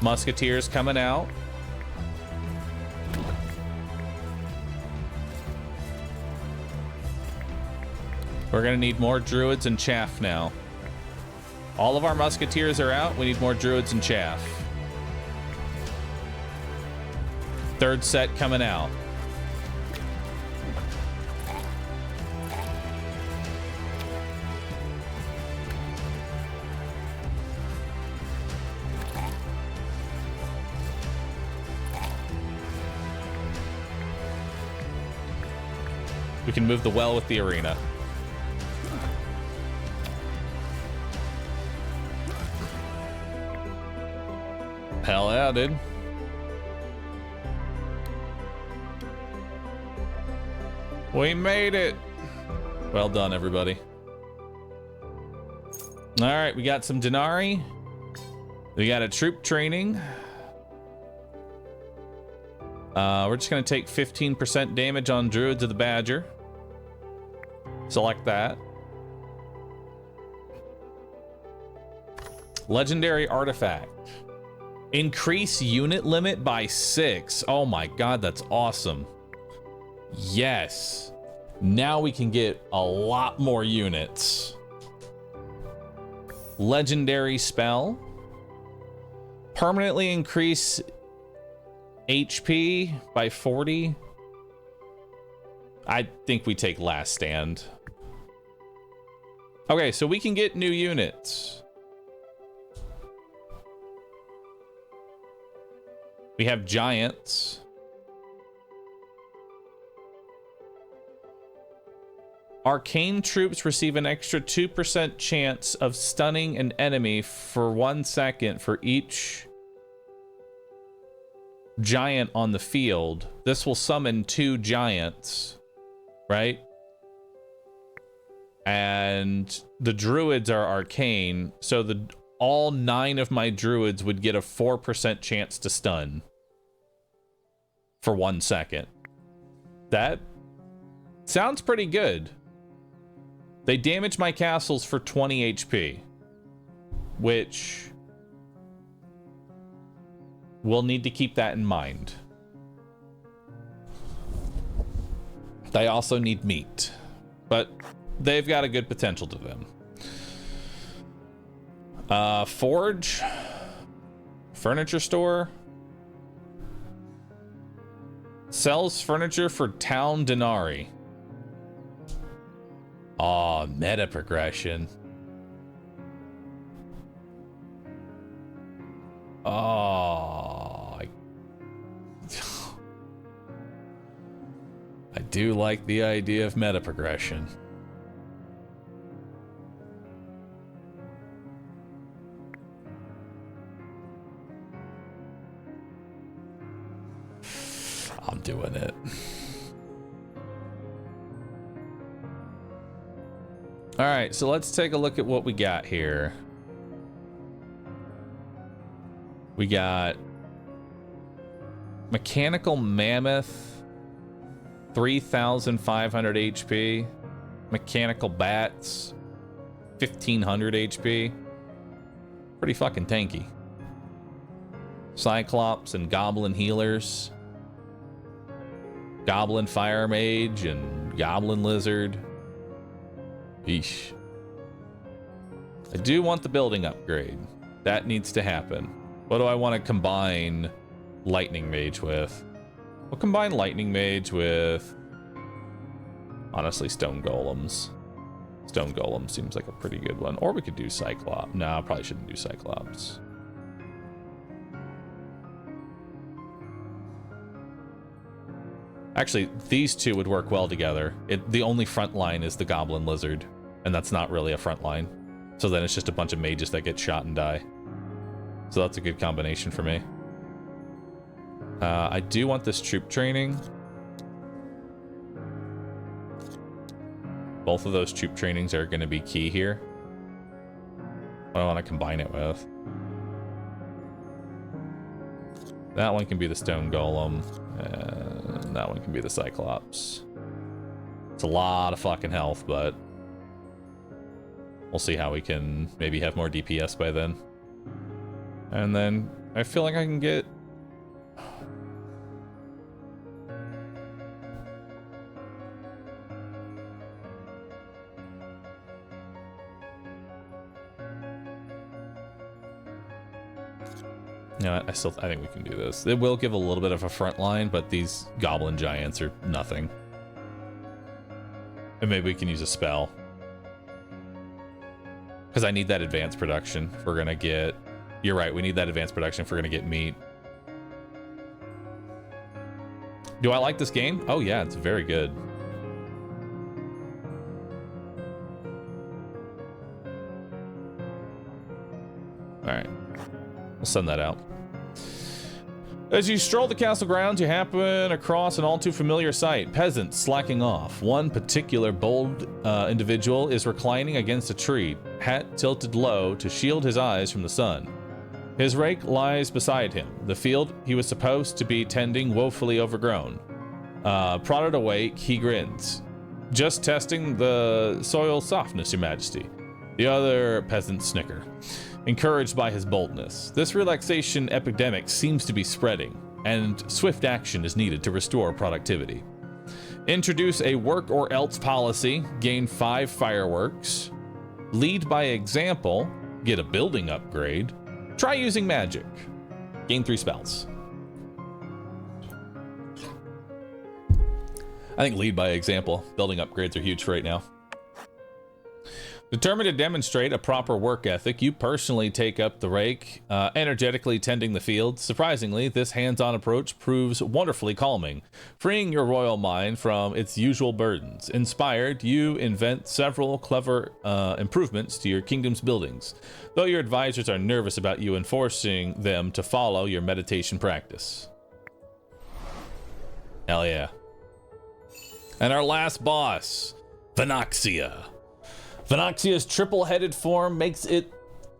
Musketeers coming out. We're gonna need more druids and chaff now. All of our musketeers are out. We need more druids and chaff. Third set coming out. We can move the well with the arena. Hell yeah, dude. We made it. Well done, everybody. All right, we got some denarii. We got a troop training. We're just gonna take 15% damage on Druids of the Badger. Select that. Legendary artifact. Increase unit limit by 6. Oh my god, that's awesome. Yes. Now we can get a lot more units. Legendary spell. Permanently increase HP by 40. I think we take last stand. Okay, so we can get new units. We have giants. Arcane troops receive an extra 2% chance of stunning an enemy for 1 second for each giant on the field. This will summon 2 giants, right? And the druids are arcane, so all 9 of my druids would get a 4% chance to stun for 1 second. That sounds pretty good. They damage my castles for 20 HP, which we'll need to keep that in mind. They also need meat, but they've got a good potential to them. Forge, furniture store, sells furniture for town denarii. Aw, meta progression. Oh, I do like the idea of meta progression. I'm doing it. All right, so let's take a look at what we got here. We got Mechanical Mammoth, 3,500 HP. Mechanical Bats, 1,500 HP. Pretty fucking tanky. Cyclops and Goblin Healers. Goblin Fire Mage and Goblin Lizard. Eesh. I do want the building upgrade. That needs to happen. What do I want to combine Lightning Mage with? We'll combine Lightning Mage with, honestly, Stone Golems. Stone Golem seems like a pretty good one. Or we could do Cyclops. No, I probably shouldn't do Cyclops. Actually, these two would work well together. The only front line is the Goblin Lizard, and that's not really a front line. So then it's just a bunch of mages that get shot and die. So that's a good combination for me. I do want this troop training. Both of those troop trainings are going to be key here. What do I want to combine it with? That one can be the Stone Golem. And that one can be the Cyclops. It's a lot of fucking health, but we'll see how we can maybe have more DPS by then. And then I feel like I can get... No, I think we can do this. It will give a little bit of a front line, but these goblin giants are nothing. And maybe we can use a spell. Because I need that advanced production if we're going to get... You're right, we need that advanced production if we're going to get meat. Do I like this game? Oh yeah, it's very good. Alright. We'll send that out. As you stroll the castle grounds, you happen across an all too familiar sight. Peasants slacking off. One particular bold individual is reclining against a tree, hat tilted low to shield his eyes from the sun. His rake lies beside him. The field he was supposed to be tending woefully overgrown. Prodded awake, he grins. Just testing the soil softness, Your Majesty. The other peasants snicker, encouraged by his boldness. This relaxation epidemic seems to be spreading, and swift action is needed to restore productivity. Introduce a work or else policy, gain 5 fireworks. Lead by example, get a building upgrade. Try using magic. Gain 3 spells. I think lead by example. Building upgrades are huge right now. Determined to demonstrate a proper work ethic, you personally take up the rake, energetically tending the fields. Surprisingly, this hands-on approach proves wonderfully calming, freeing your royal mind from its usual burdens. Inspired, you invent several clever improvements to your kingdom's buildings, though your advisors are nervous about you enforcing them to follow your meditation practice. Hell yeah. And our last boss, Venoxia. Venoxia's triple-headed form makes it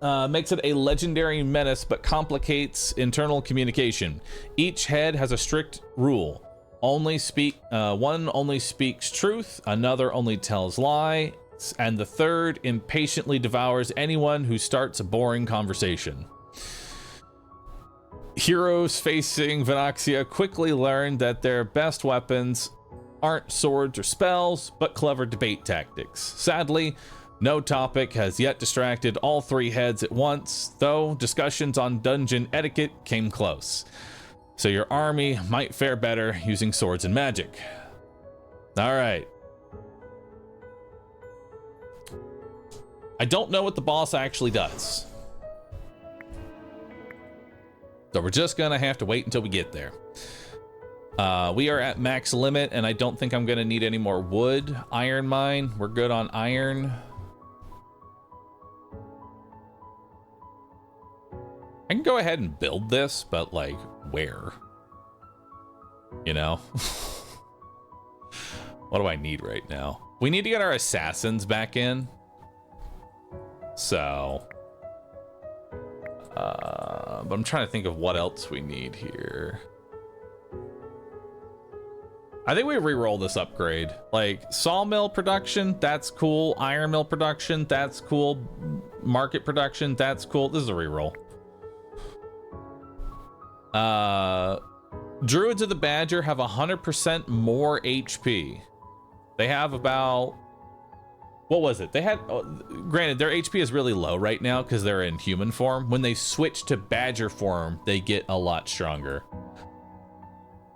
a legendary menace, but complicates internal communication. Each head has a strict rule: one only speaks truth, another only tells lies, and the third impatiently devours anyone who starts a boring conversation. Heroes facing Venoxia quickly learn that their best weapons aren't swords or spells, but clever debate tactics. Sadly, no topic has yet distracted all 3 heads at once, though discussions on dungeon etiquette came close. So your army might fare better using swords and magic. All right. I don't know what the boss actually does. So we're just gonna have to wait until we get there. We are at max limit, and I don't think I'm gonna need any more wood. Iron mine, we're good on iron. I can go ahead and build this, but like, where? You know? What do I need right now? We need to get our assassins back in. So, but I'm trying to think of what else we need here. I think we re-roll this upgrade. Like, sawmill production, that's cool. Iron mill production, that's cool. Market production, that's cool. This is a re-roll. Druids of the Badger have 100% more HP. They have about, what was it? They had, granted, their HP is really low right now because they're in human form. When they switch to Badger form, they get a lot stronger.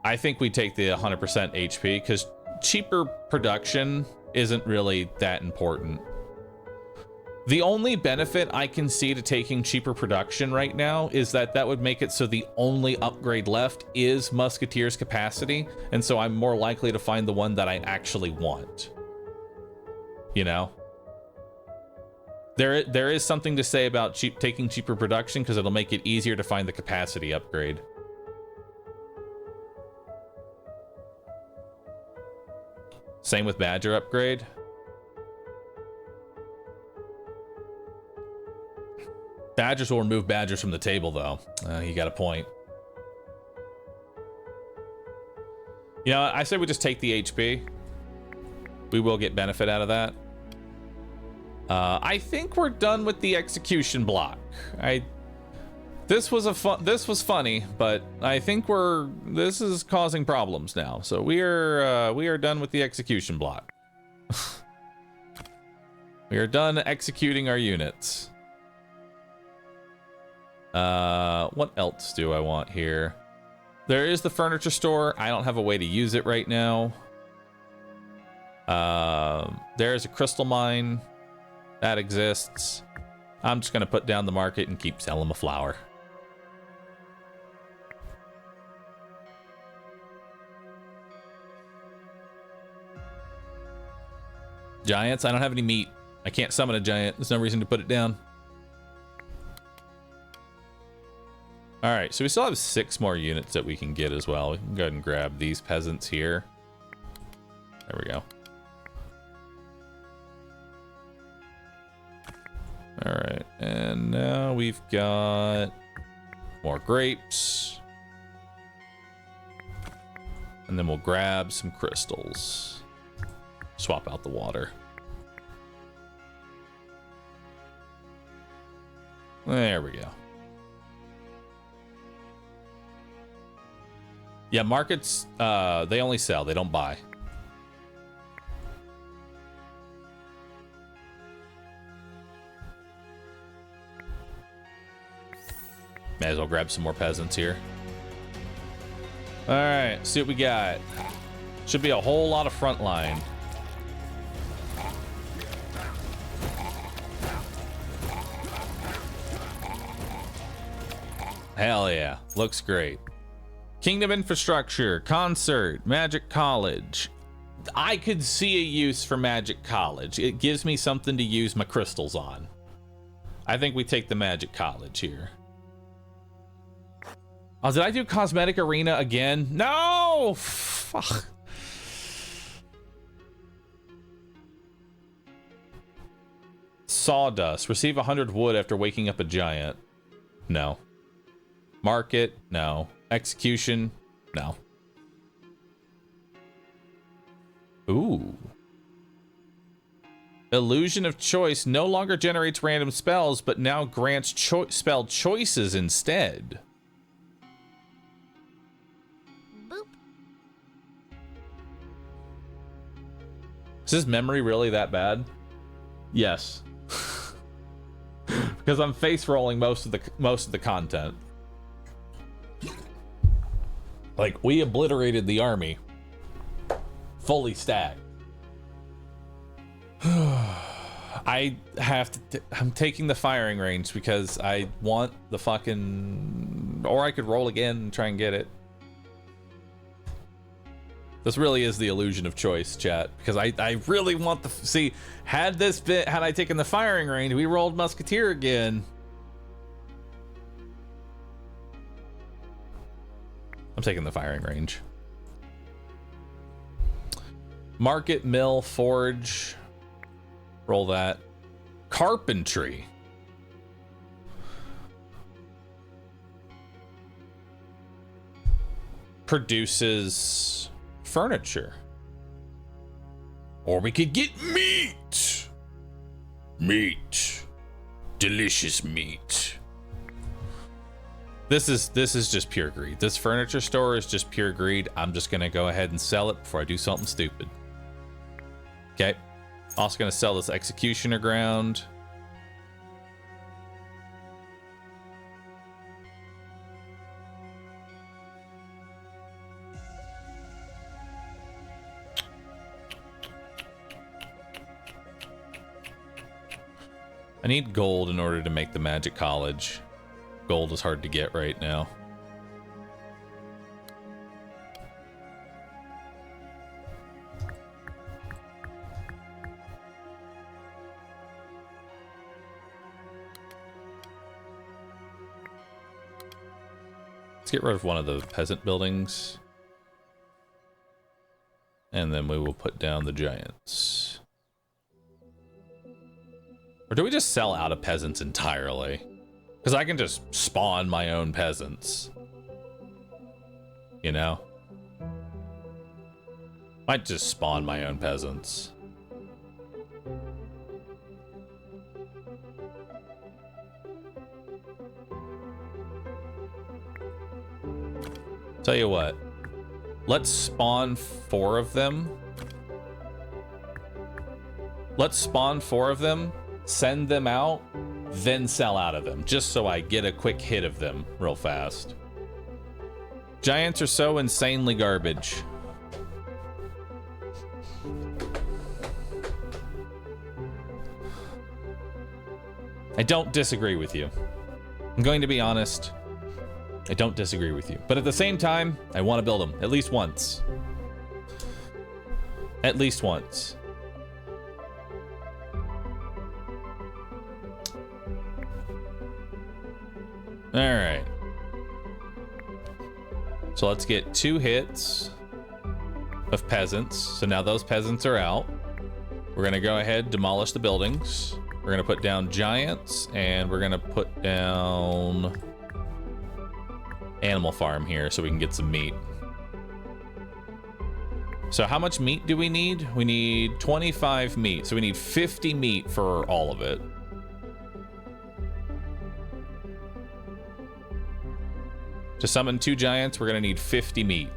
I think we take the 100% HP because cheaper production isn't really that important. The only benefit I can see to taking cheaper production right now is that would make it so the only upgrade left is Musketeer's capacity, and so I'm more likely to find the one that I actually want. You know? There is something to say about taking cheaper production because it'll make it easier to find the capacity upgrade. Same with Badger upgrade. Badgers will remove Badgers from the table, though. You got a point. You know, I say we just take the HP. We will get benefit out of that. I think we're done with the execution block. This was funny, but I think this is causing problems now. So we are done with the execution block. We are done executing our units. What else do I want here? There is the furniture store. I don't have a way to use it right now. There's a crystal mine that exists. I'm just gonna put down the market and keep selling the flour. Giants, I don't have any meat. I can't summon a giant. There's no reason to put it down. All right, so we still have 6 more units that we can get as well. We can go ahead and grab these peasants here. There we go. All right, and now we've got more grapes. And then we'll grab some crystals. Swap out the water. There we go. Yeah, markets, they only sell, they don't buy. May as well grab some more peasants here. All right, see what we got. Should be a whole lot of front line. Hell yeah, looks great. Kingdom infrastructure, concert, magic college. I could see a use for magic college. It gives me something to use my crystals on. I think we take the magic college here. Oh, did I do cosmetic arena again? No! Fuck. Sawdust. Receive 100 wood after waking up a giant. No. Market. No. Execution. No. Ooh. Illusion of choice no longer generates random spells, but now grants spell choices instead. Boop. Is his memory really that bad? Yes. Because I'm face rolling most of the content. Like, we obliterated the army. Fully stacked. I have to. I'm taking the firing range because I want the fucking. Or I could roll again and try and get it. This really is the illusion of choice, chat, because I really want the. See, had I taken the firing range, we rolled Musketeer again. I'm taking the firing range. Market, mill, forge. Roll that. Carpentry. Produces furniture. Or we could get meat. Meat. Delicious meat. This is just pure greed. This furniture store is just pure greed. I'm just gonna go ahead and sell it before I do something stupid. Okay. Also gonna sell this executioner ground. I need gold in order to make the magic college. Gold is hard to get right now. Let's get rid of one of the peasant buildings. And then we will put down the giants. Or do we just sell out of peasants entirely? Because I can just spawn my own peasants. You know? Might just spawn my own peasants. Tell you what. Let's spawn 4 of them. Let's spawn 4 of them. Send them out, then sell out of them, just so I get a quick hit of them real fast. Giants are so insanely garbage. I don't disagree with you. I'm going to be honest. I don't disagree with you. But at the same time, I want to build them at least once. At least once. All right. So let's get 2 hits of peasants. So now those peasants are out. We're gonna go ahead, demolish the buildings. We're gonna put down giants, and we're gonna put down animal farm here so we can get some meat. So how much meat do we need? We need 25 meat. So we need 50 meat for all of it. To summon 2 giants, we're gonna need 50 meat.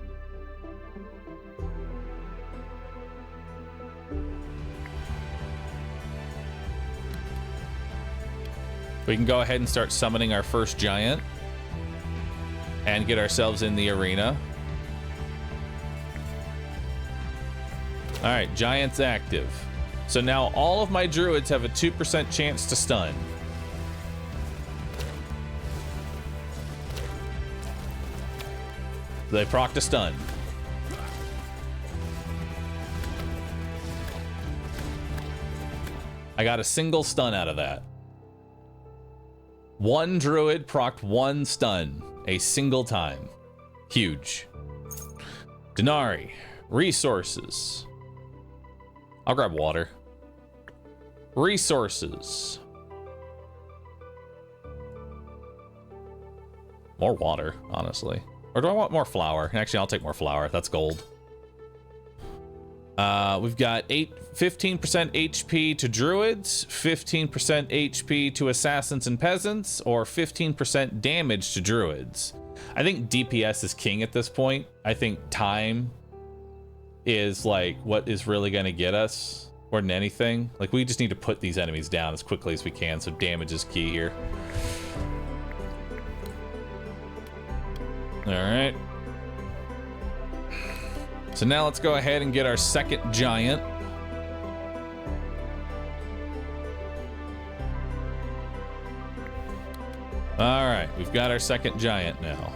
We can go ahead and start summoning our first giant and get ourselves in the arena. All right, giants active. So now all of my druids have a 2% chance to stun. They proc to stun. I got a single stun out of that. 1 druid procced 1 stun a single time. Huge. Denari. Resources. I'll grab water. Resources. More water, honestly. Or do I want more flour? Actually, I'll take more flour. That's gold. We've got 15% HP to druids, 15% HP to assassins and peasants, or 15% damage to druids. I think DPS is king at this point. I think time is like what is really going to get us more than anything. Like, we just need to put these enemies down as quickly as we can, so damage is key here. All right. So now let's go ahead and get our second giant. All right, we've got our second giant now.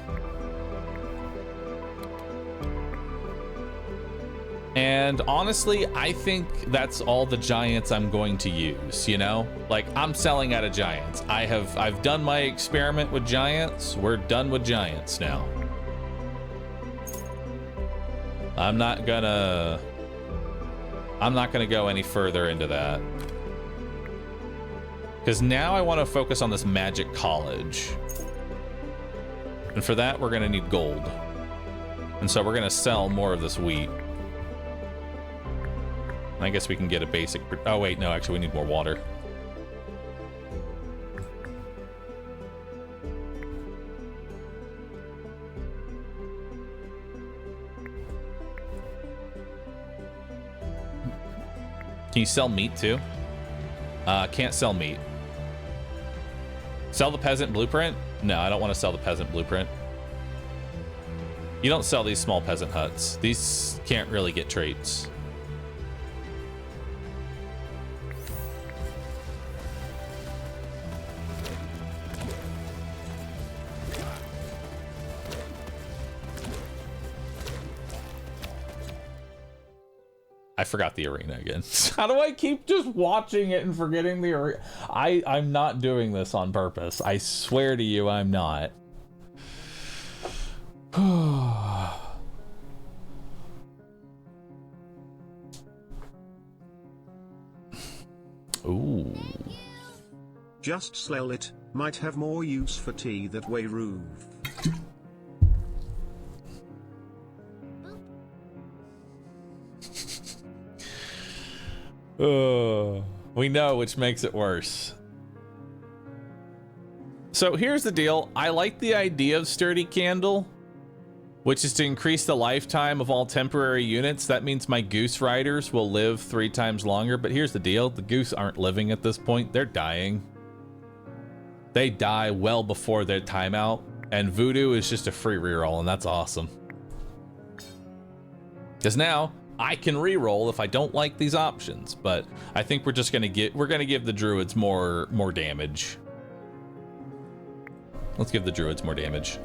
And honestly, I think that's all the giants I'm going to use, you know? Like, I'm selling out of giants. I've done my experiment with giants. We're done with giants now. I'm not gonna go any further into that. Because now I want to focus on this magic college. And for that, we're gonna need gold. And so we're gonna sell more of this wheat. I guess we can get a basic... Oh, wait, no, actually, we need more water. Can you sell meat, too? Can't sell meat. Sell the peasant blueprint? No, I don't want to sell the peasant blueprint. You don't sell these small peasant huts. These can't really get traits. I forgot the arena again. How do I keep just watching it and forgetting the arena? I'm not doing this on purpose. I swear to you, I'm not. Ooh. Just sell it. Might have more use for tea that way, Roo. We know, which makes it worse. So here's the deal. I like the idea of Sturdy Candle, which is to increase the lifetime of all temporary units. That means my Goose Riders will live 3 times longer. But here's the deal. The Goose aren't living at this point. They're dying. They die well before their timeout. And Voodoo is just a free reroll, and that's awesome. Because now I can reroll if I don't like these options, but I think we're just gonna give the druids more damage. Let's give the druids more damage.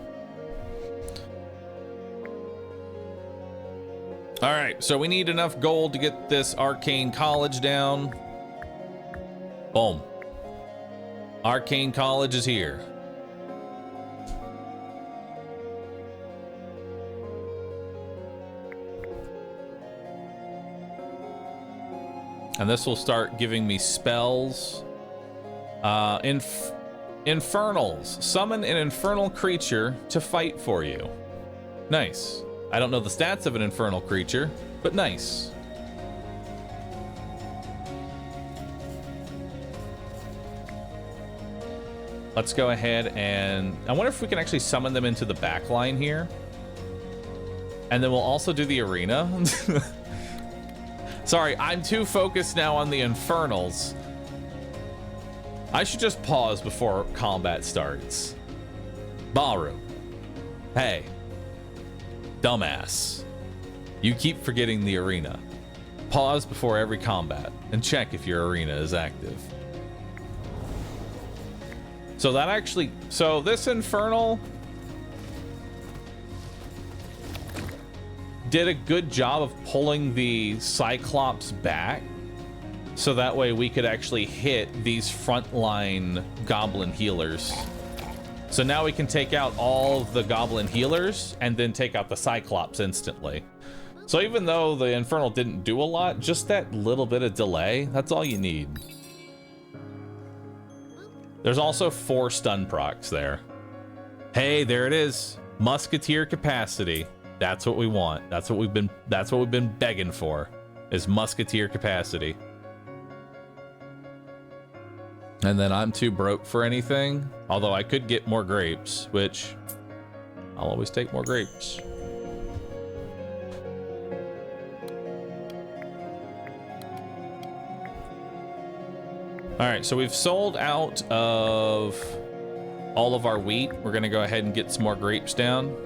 All right, so we need enough gold to get this arcane college down. Boom. Arcane college is here. And this will start giving me spells. Infernals. Summon an infernal creature to fight for you. Nice. I don't know the stats of an infernal creature, but nice. Let's go ahead and... I wonder if we can actually summon them into the back line here. And then we'll also do the arena. Sorry, I'm too focused now on the Infernals. I should just pause before combat starts. Bahroo. Hey. Dumbass. You keep forgetting the arena. Pause before every combat and check if your arena is active. So that actually... So this Infernal did a good job of pulling the Cyclops back, so that way we could actually hit these frontline goblin healers. So now we can take out all of the goblin healers and then take out the Cyclops instantly. So even though the Infernal didn't do a lot, just that little bit of delay, that's all you need. There's also 4 stun procs there. Hey, there it is. Musketeer capacity. That's what we want. That's what we've been begging for, is musketeer capacity. And then I'm too broke for anything, although I could get more grapes, which I'll always take more grapes. All right, so we've sold out of all of our wheat. We're gonna go ahead and get some more grapes down.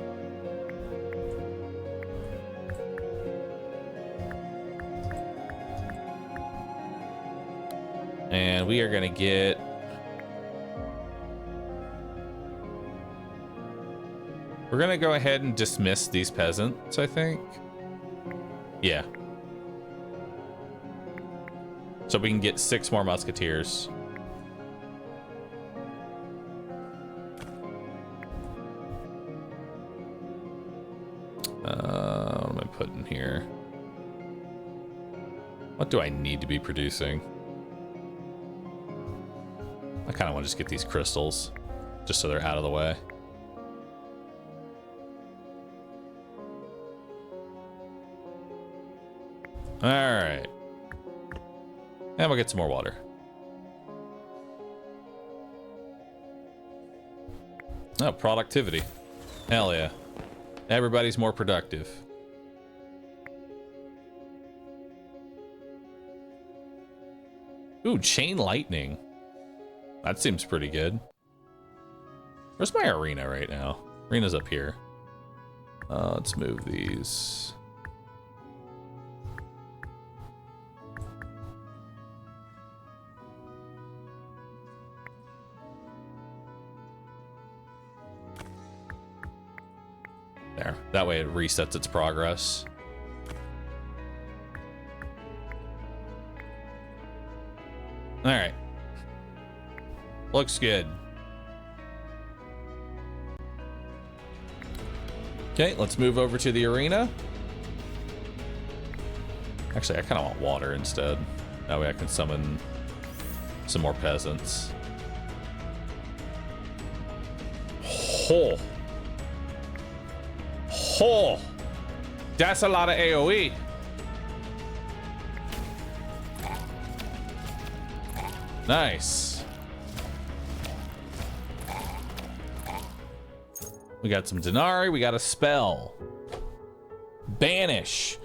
And we are gonna get We're gonna go ahead and dismiss these peasants, I think. Yeah. So we can get 6 more musketeers. What am I putting here? What do I need to be producing? I kind of want to just get these crystals, just so they're out of the way. All right. And we'll get some more water. Oh, productivity. Hell yeah. Everybody's more productive. Ooh, chain lightning. That seems pretty good. Where's my arena right now? Arena's up here. Let's move these. There. That way it resets its progress. All right. Looks good. Okay, let's move over to the arena. Actually, I kind of want water instead. That way I can summon some more peasants. Oh. Oh. That's a lot of AoE. Nice. We got some Denari. We got a spell. Banish.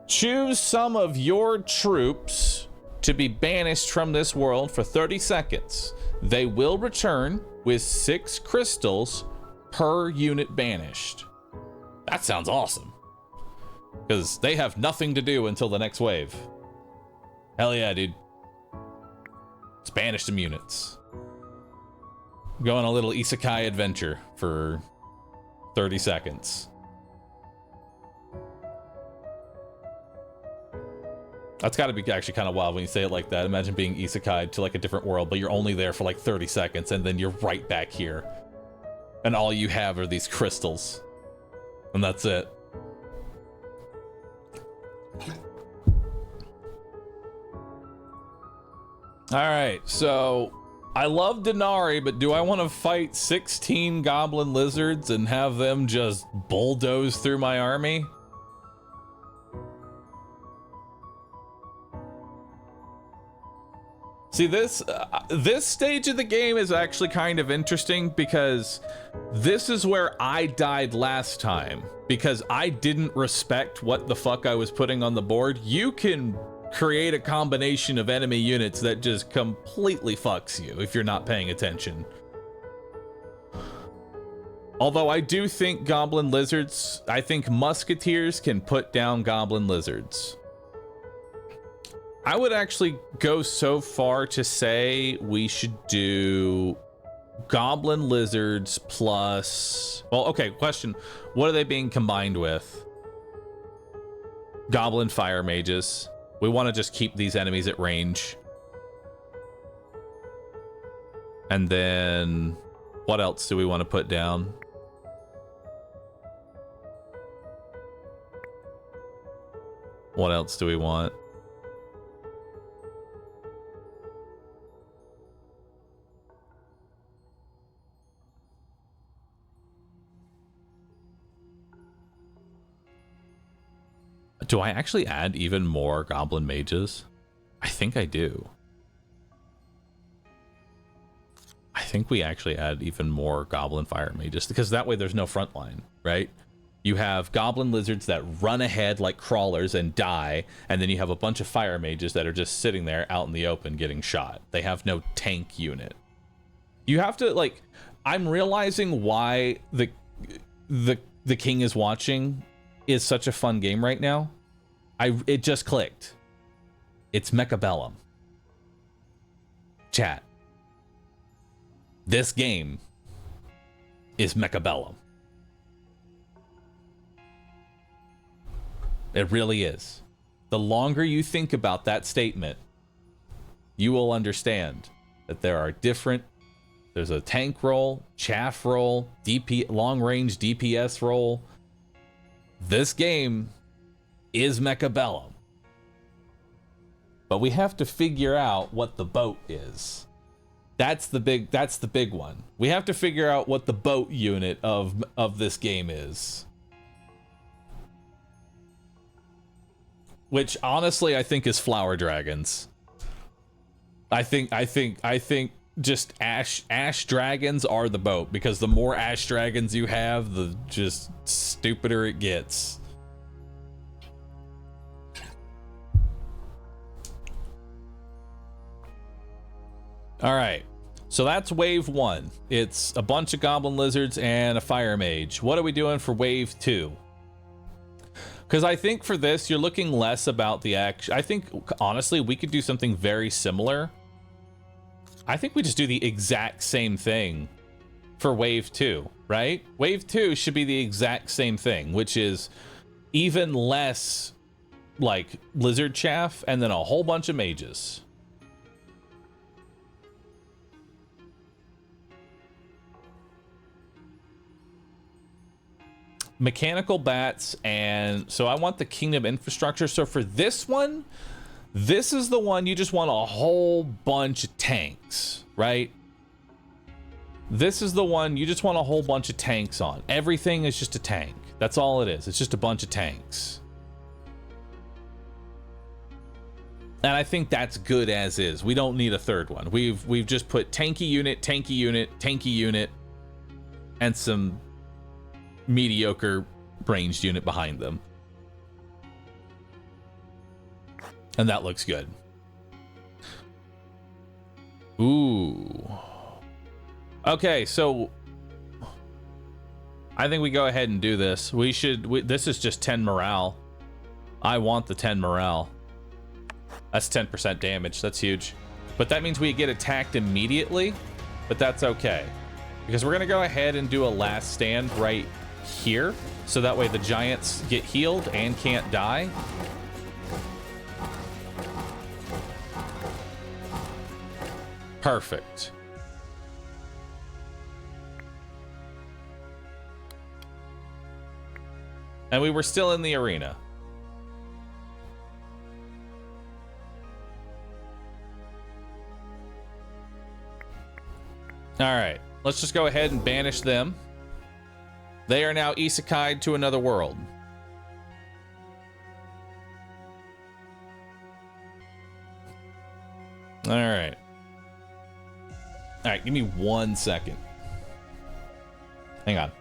Choose some of your troops to be banished from this world for 30 seconds. They will return with 6 crystals per unit banished. That sounds awesome. Because they have nothing to do until the next wave. Hell yeah, dude. Let's banish some units. Go on a little isekai adventure for 30 seconds. That's got to be actually kind of wild when you say it like that. Imagine being isekai'd to like a different world, but you're only there for like 30 seconds and then you're right back here. And all you have are these crystals. And that's it. All right, so I love Denari, but do I want to fight 16 goblin lizards and have them just bulldoze through my army? See, this stage of the game is actually kind of interesting because this is where I died last time because I didn't respect what the fuck I was putting on the board. You can create a combination of enemy units that just completely fucks you if you're not paying attention. Although I do think goblin lizards, I think musketeers can put down goblin lizards. I would actually go so far to say we should do goblin lizards plus, well, okay, question. What are they being combined with? Goblin fire mages. We want to just keep these enemies at range. And then what else do we want to put down? What else do we want? Do I actually add even more goblin mages? I think I do. I think we actually add even more goblin fire mages because that way there's no front line, right? You have goblin lizards that run ahead like crawlers and die, and then you have a bunch of fire mages that are just sitting there out in the open getting shot. They have no tank unit. You have to, like, I'm realizing why the King is Watching is such a fun game right now. It just clicked. It's Mechabellum. Chat. This game is Mechabellum. It really is. The longer you think about that statement, you will understand that there are there's a tank role, chaff role, long range DPS role. This game is Mechabellum. But we have to figure out what the boat is. That's the big one. We have to figure out what the boat unit of this game is. Which honestly I think is flower dragons. I think just ash dragons are the boat, because the more ash dragons you have, the just stupider it gets. All right, so that's wave 1. It's a bunch of goblin lizards and a fire mage. What are we doing for wave 2? Because I think for this, you're looking less about the action. I think, honestly, we could do something very similar. I think we just do the exact same thing for wave 2, right? Wave 2 should be the exact same thing, which is even less like lizard chaff and then a whole bunch of mages. Mechanical bats, and so I want the kingdom infrastructure. So for this one, this is the one you just want a whole bunch of tanks, right? This is the one you just want a whole bunch of tanks on. Everything is just a tank. That's all it is. It's just a bunch of tanks. And I think that's good as is. We don't need a third one. We've just put tanky unit, tanky unit, tanky unit, and some mediocre ranged unit behind them. And that looks good. Ooh. Okay, so I think we go ahead and do this. This is just 10 morale. I want the 10 morale. That's 10% damage. That's huge. But that means we get attacked immediately, but that's okay. Because we're going to go ahead and do a last stand right here, so that way the giants get healed and can't die. Perfect. And we were still in the arena. All right, let's just go ahead and banish them. They are now isekai'd to another world. All right. All right, give me 1 second. Hang on.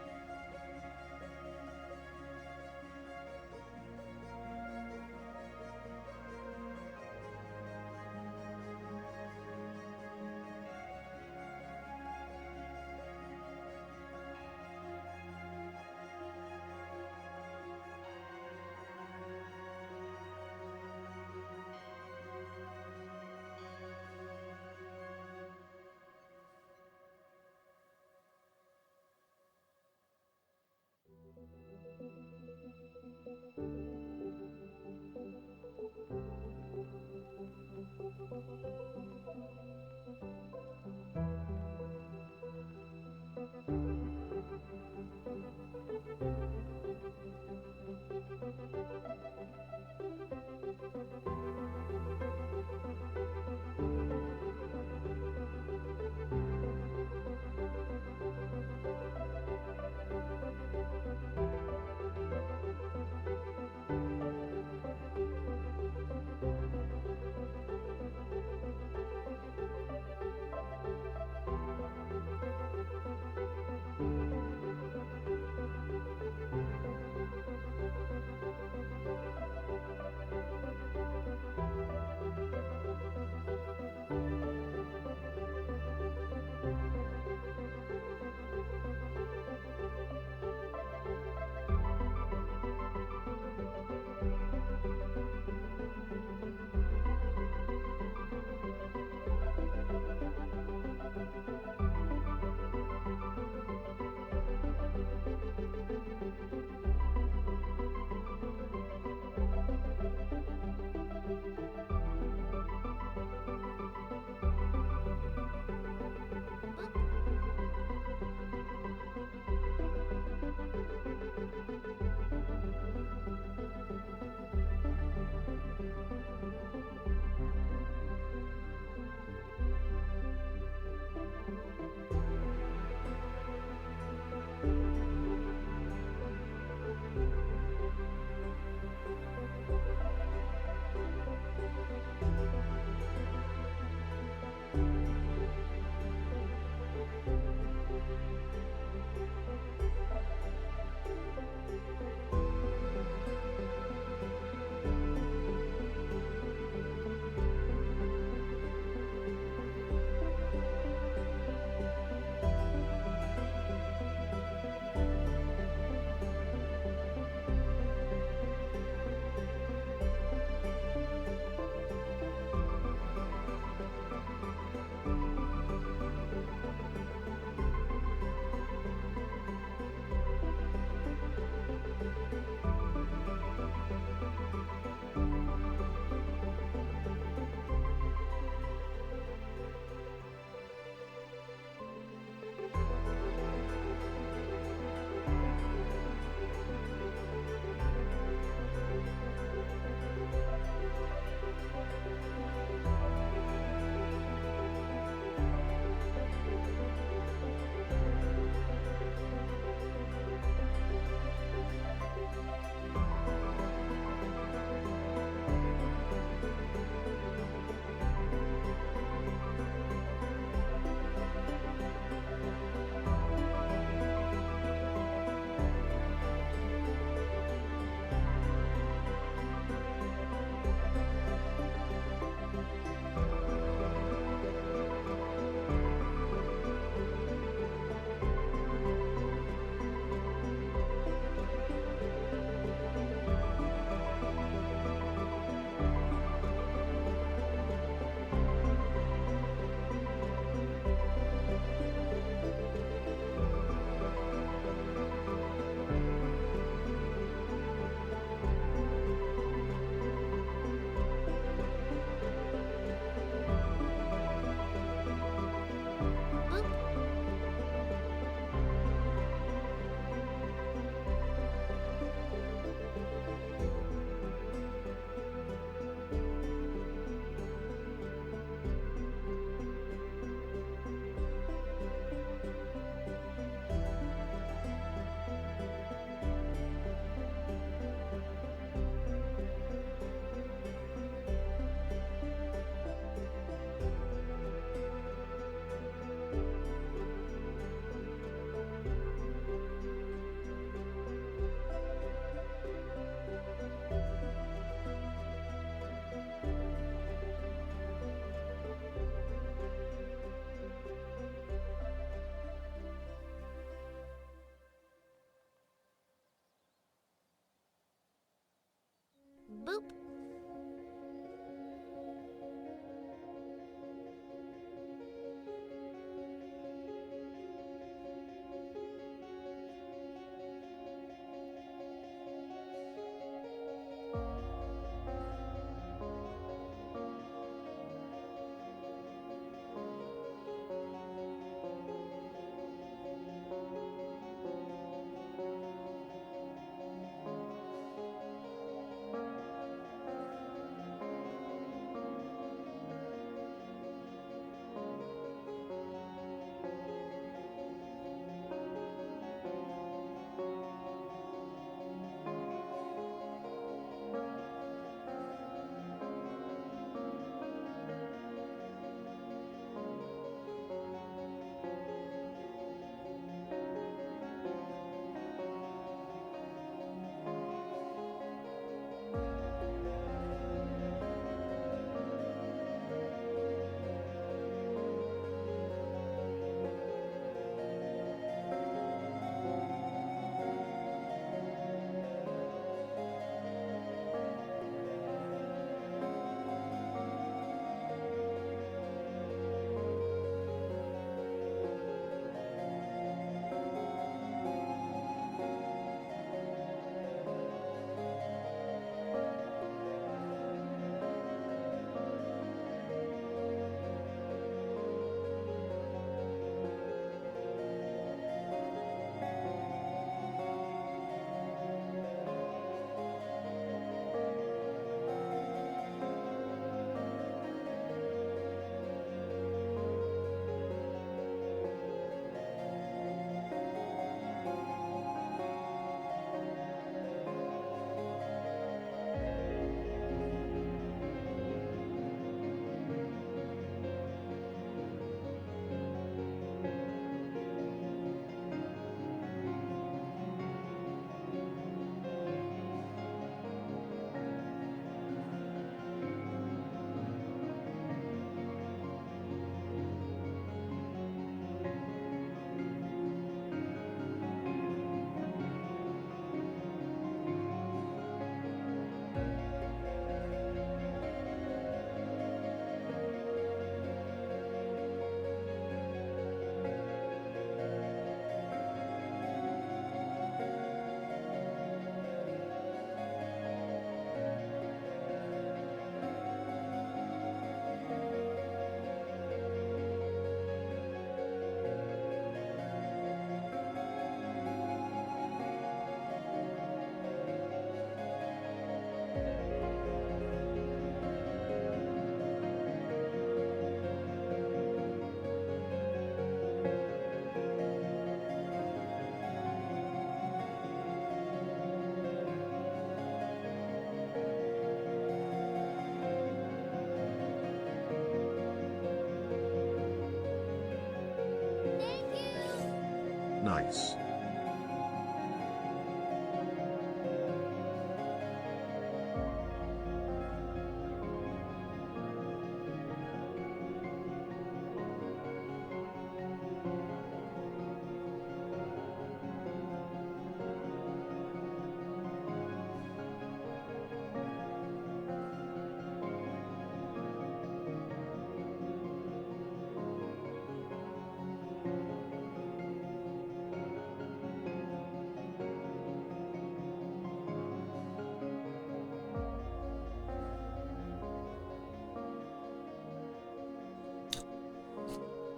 Nice.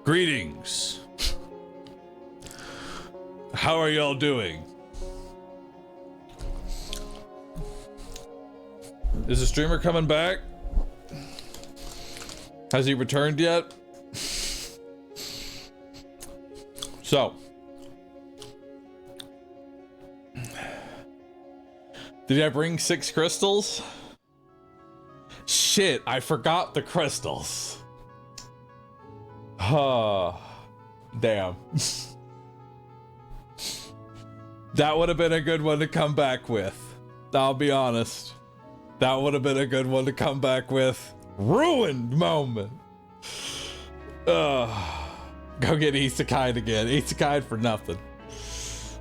Greetings. How are y'all doing? Is the streamer coming back? Has he returned yet? So, did I bring 6 crystals? Shit, I forgot the crystals. Damn. That would have been a good one to come back with. I'll be honest. That would have been a good one to come back with. Ruined moment. Go get Isekai again. Isekai for nothing.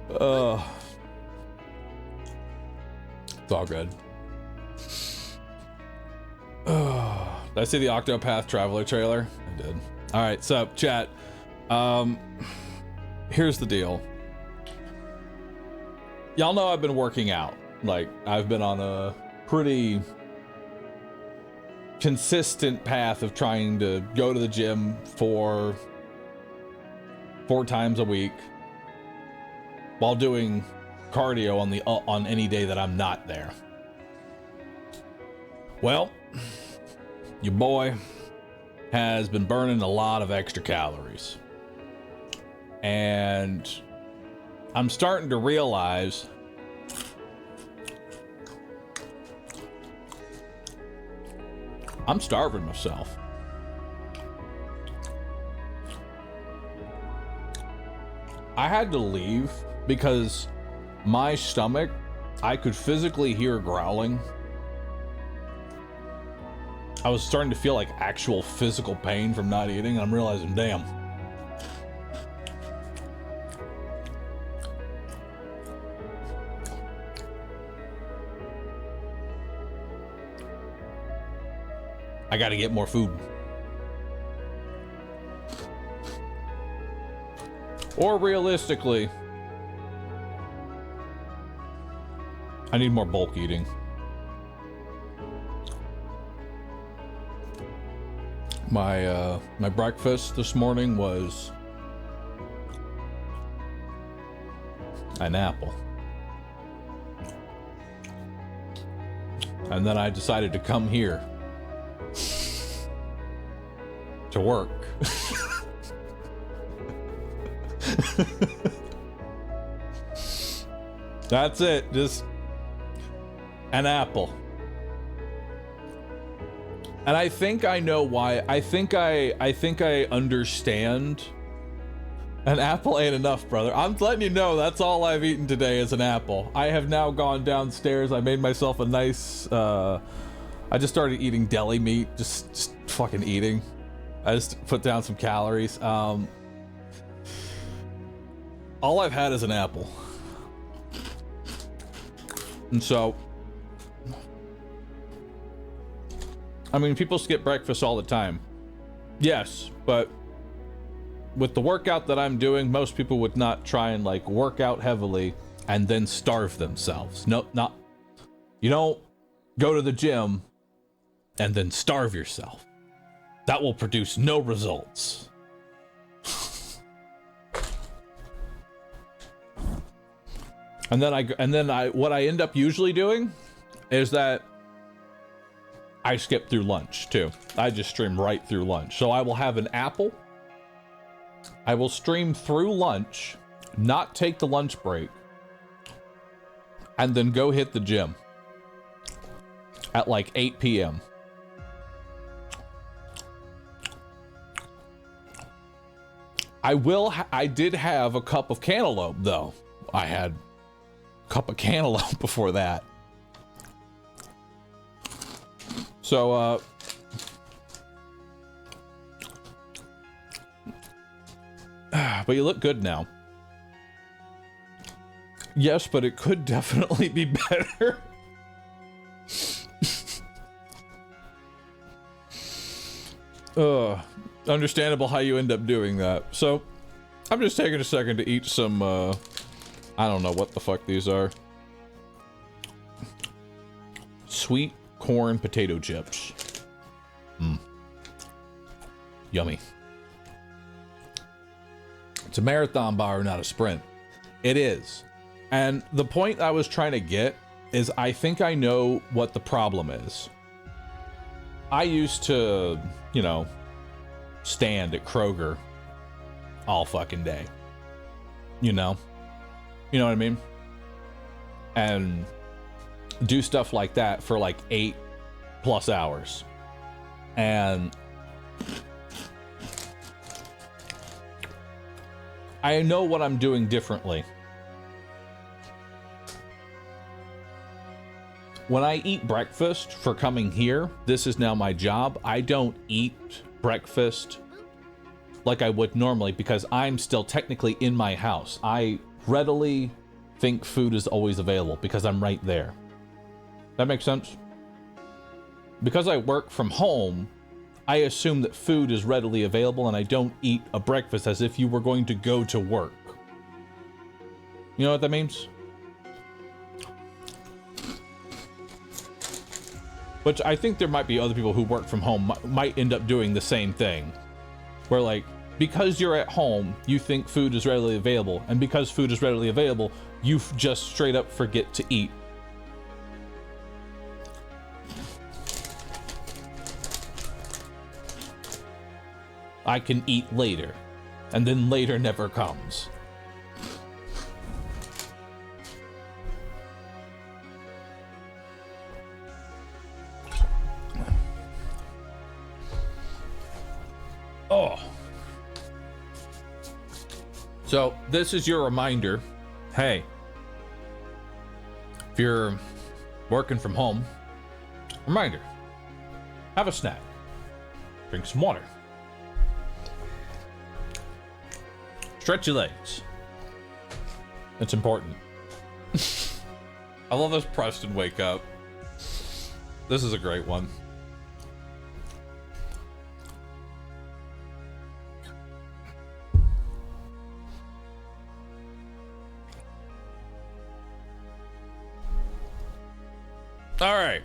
It's all good. Did I see the Octopath Traveler trailer? I did. All right, so chat. Here's the deal. Y'all know I've been working out. Like, I've been on a pretty consistent path of trying to go to the gym for 4 times a week while doing cardio on any day that I'm not there. Well, your boy has been burning a lot of extra calories. And I'm starting to realize I'm starving myself. I had to leave because my stomach, I could physically hear growling. I was starting to feel like actual physical pain from not eating. I'm realizing, damn. I gotta get more food. Or realistically, I need more bulk eating. My breakfast this morning was an apple. And then I decided to come here to work. That's it, just an apple. And I think I know why. I think I understand. An apple ain't enough, brother. I'm letting you know that's all I've eaten today is an apple. I have now gone downstairs. I made myself a nice I just started eating deli meat, just fucking eating. I just put down some calories. All I've had is an apple. And so, I mean, people skip breakfast all the time. Yes, but with the workout that I'm doing, most people would not try and like work out heavily and then starve themselves. No, not. You don't go to the gym and then starve yourself. That will produce no results. And then what I end up usually doing is that I skip through lunch too. I just stream right through lunch. So I will have an apple. I will stream through lunch, not take the lunch break, and then go hit the gym at like 8 p.m. I did have a cup of cantaloupe, though. I had a cup of cantaloupe before that. So, but you look good now. Yes, but it could definitely be better. Understandable how you end up doing that. So, I'm just taking a second to eat some, I don't know what the fuck these are. Sweet corn potato chips. Yummy. It's a marathon bar, not a sprint. It is. And the point I was trying to get is I think I know what the problem is. I used to, you know, stand at Kroger all fucking day. You know? You know what I mean? And do stuff like that for like 8+ hours. And I know what I'm doing differently. When I eat breakfast for coming here, this is now my job. I don't eat breakfast like I would normally because I'm still technically in my house. I readily think food is always available because I'm right there. That makes sense? Because I work from home, I assume that food is readily available and I don't eat a breakfast as if you were going to go to work. You know what that means? Which I think there might be other people who work from home might end up doing the same thing. Where like, because you're at home, you think food is readily available. And because food is readily available, you just straight up forget to eat. I can eat later. And then later never comes. Oh. So this is your reminder. Hey, if you're working from home, reminder, have a snack, drink some water, stretch your legs. It's important. I love this Preston wake up. This is a great one. All right,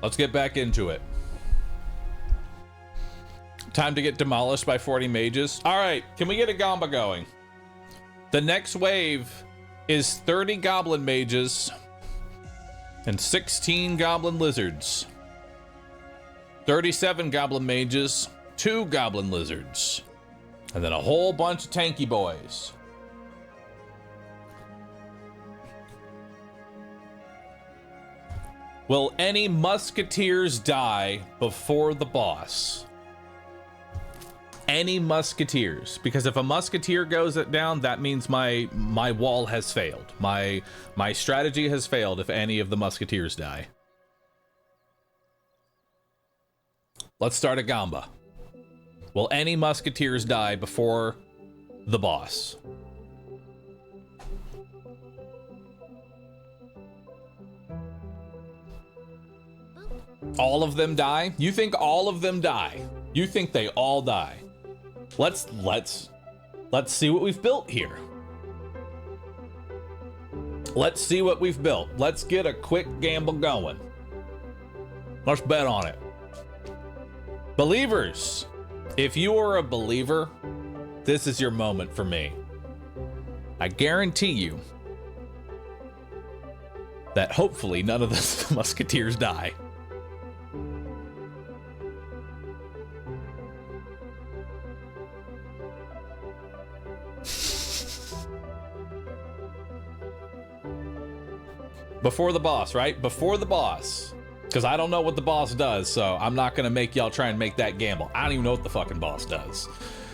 let's get back into it. Time to get demolished by 40 mages. All right, can we get a Gamba going? The next wave is 30 goblin mages and 16 goblin lizards. 37 goblin mages, 2 goblin lizards, and then a whole bunch of tanky boys. Will any musketeers die before the boss? Any musketeers? Because if a musketeer goes down, that means my wall has failed. My strategy has failed if any of the musketeers die. Let's start a Gamba. Will any musketeers die before the boss? All of them die? You think all of them die? You think they all die? Let's see what we've built here. Let's see what we've built. Let's get a quick gamble going. Let's bet on it. Believers, if you are a believer, this is your moment for me. I guarantee you that hopefully none of the musketeers die. Before the boss, right? Before the boss. Because I don't know what the boss does, so I'm not going to make y'all try and make that gamble. I don't even know what the fucking boss does.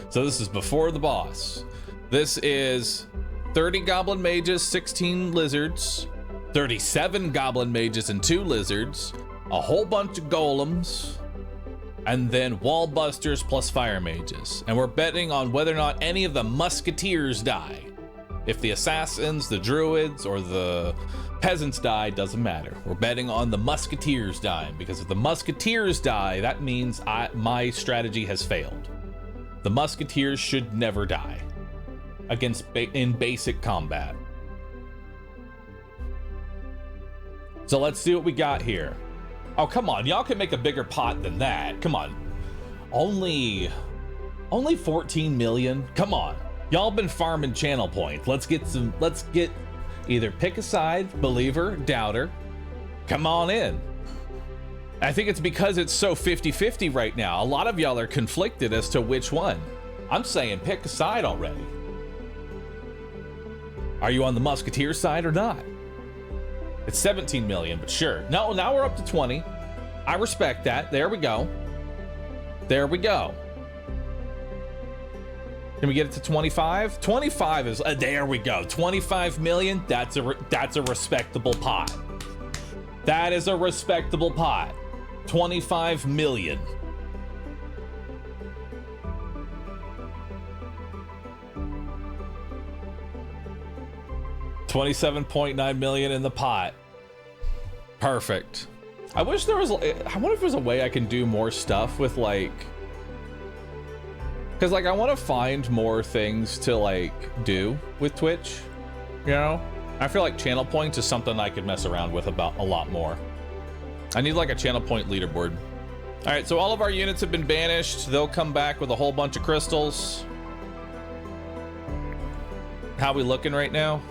So this is before the boss. This is 30 goblin mages, 16 lizards, 37 goblin mages and 2 lizards, a whole bunch of golems, and then wall busters plus fire mages. And we're betting on whether or not any of the musketeers die. If the assassins, the druids, or the peasants die, doesn't matter. We're betting on the musketeers dying, because if the musketeers die, that means my strategy has failed. The musketeers should never die in basic combat. So let's see what we got here. Oh, come on, y'all can make a bigger pot than that. Come on. Only 14 million? Come on. Y'all been farming channel points. Let's get either pick a side, believer, doubter. Come on in. I think it's because it's so 50-50 right now. A lot of y'all are conflicted as to which one. I'm saying pick a side already. Are you on the musketeer side or not? It's 17 million, but sure. No, now we're up to 20. I respect that. There we go. There we go. Can we get it to 25? 25 is, there we go. 25 million, that's a respectable pot. That is a respectable pot. 25 million. $27.9 million in the pot. Perfect. I wish there was, I wonder if there's a way I can do more stuff with like, because like I want to find more things to like do with Twitch, you know? I feel like channel points is something I could mess around with about a lot more. I need like a channel point leaderboard. All right, so all of our units have been banished. They'll come back with a whole bunch of crystals. How we looking right now?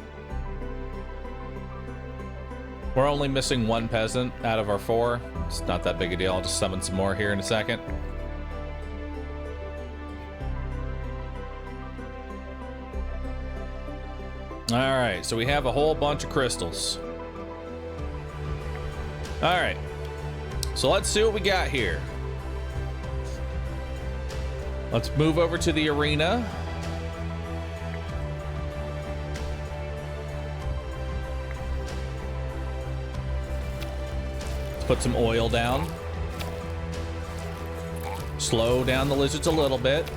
We're only missing 1 peasant out of our 4. It's not that big a deal. I'll just summon some more here in a second. All right, so we have a whole bunch of crystals. All right, so let's see what we got here. Let's move over to the arena. Let's put some oil down. Slow down the lizards a little bit.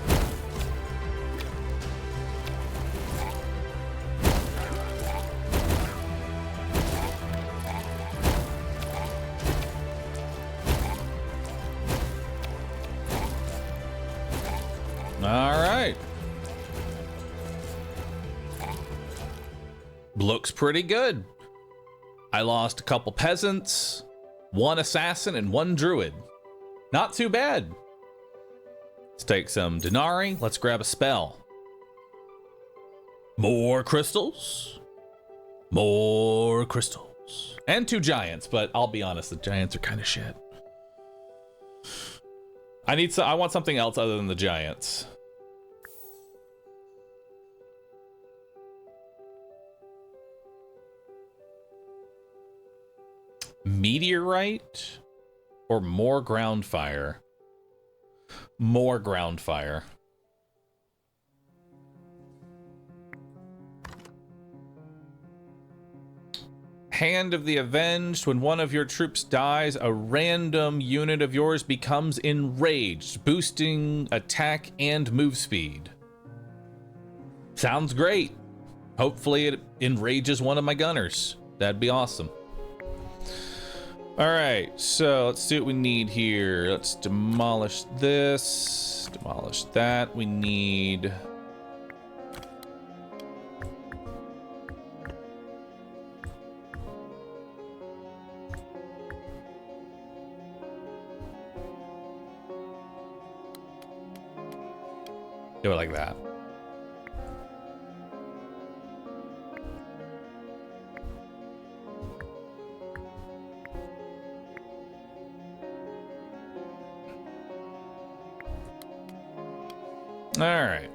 Looks pretty good. I lost a couple peasants, 1 assassin, and 1 druid. Not too bad. Let's take some denarii. Let's grab a spell. More crystals. More crystals. And 2 giants, but I'll be honest, the giants are kind of shit. I want something else other than the giants. Meteorite or more ground fire? More ground fire. Hand of the Avenged. When one of your troops dies, a random unit of yours becomes enraged, boosting attack and move speed. Sounds great. Hopefully it enrages one of my gunners. That'd be awesome. All right, so let's see what we need here. Let's demolish this, demolish that. We need... do it like that. All right,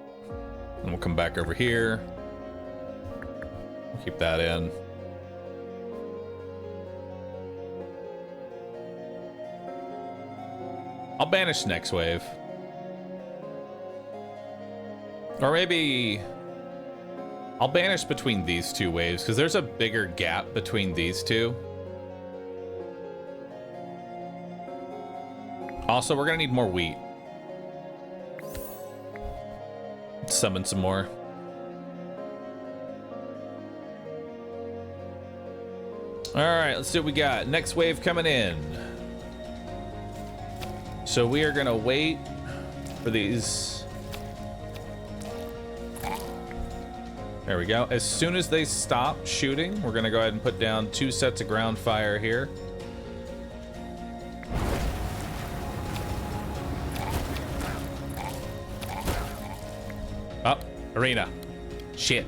and we'll come back over here. We'll keep that in. I'll banish next wave. Or maybe I'll banish between these two waves because there's a bigger gap between these two. Also, we're gonna need more wheat. Summon some more. All right, let's see what we got. Next wave coming in. So we are gonna wait for these. There we go. As soon as they stop shooting, we're gonna go ahead and put down 2 sets of ground fire here. Oh, arena. Shit.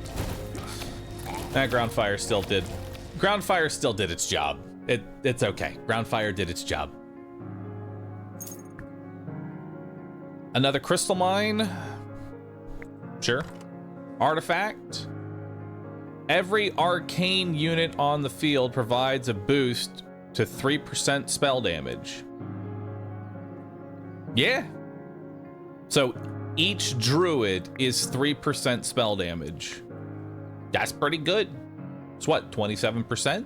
That ground fire still did. Ground fire still did its job. It's okay. Ground fire did its job. Another crystal mine. Sure. Artifact. Every arcane unit on the field provides a boost to 3% spell damage. Yeah. So each druid is 3% spell damage. That's pretty good. It's what, 27%?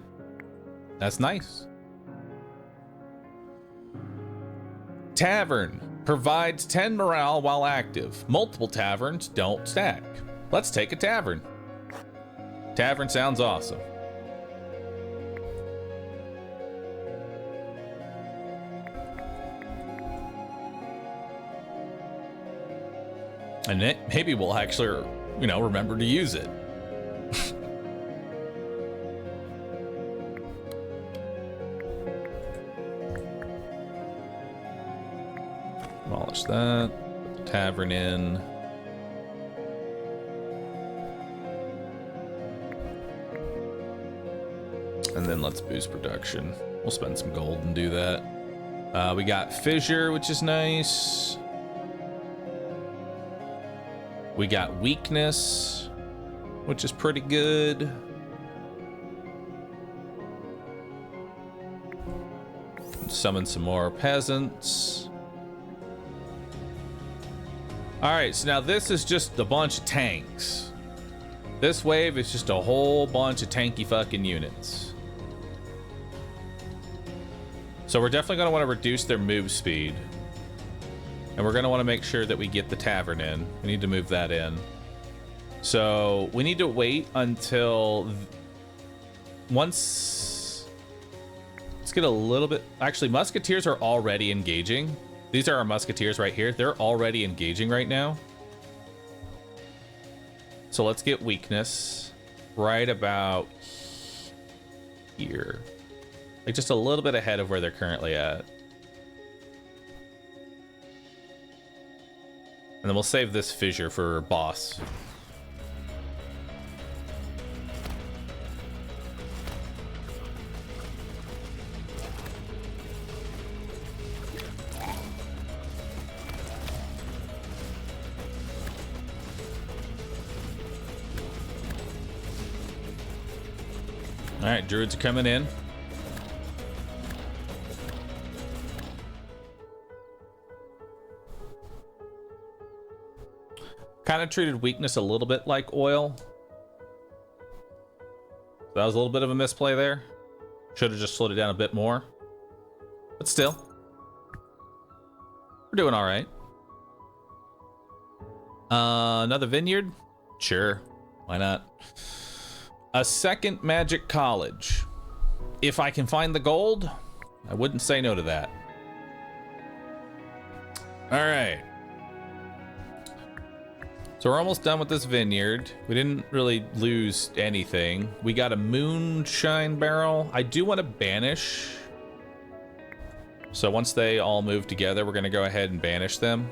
That's nice. Tavern provides 10 morale while active. Multiple taverns don't stack. Let's take a tavern. Tavern sounds awesome. And maybe we'll actually, remember to use it. Demolish that. Put the tavern in. And then let's boost production. We'll spend some gold and do that. We got fissure, which is nice. We got weakness, which is pretty good. Summon some more peasants. All right, so now this is just a bunch of tanks. This wave is just a whole bunch of tanky fucking units. So we're definitely gonna wanna reduce their move speed. And we're gonna wanna make sure that we get the tavern in. We need to move that in. So we need to wait until once, let's get a little bit, actually musketeers are already engaging. These are our musketeers right here. They're already engaging right now. So let's get weakness right about here. Like just a little bit ahead of where they're currently at. And then we'll save this fissure for boss. All right, druids are coming in. Kind of treated weakness a little bit like oil. That was a little bit of a misplay there. Should have just slowed it down a bit more. But still, we're doing all right. Another vineyard? Sure, why not? A second magic college. If I can find the gold, I wouldn't say no to that. All right. So we're almost done with this vineyard. We didn't really lose anything. We got a moonshine barrel. I do want to banish. So once they all move together, we're gonna go ahead and banish them.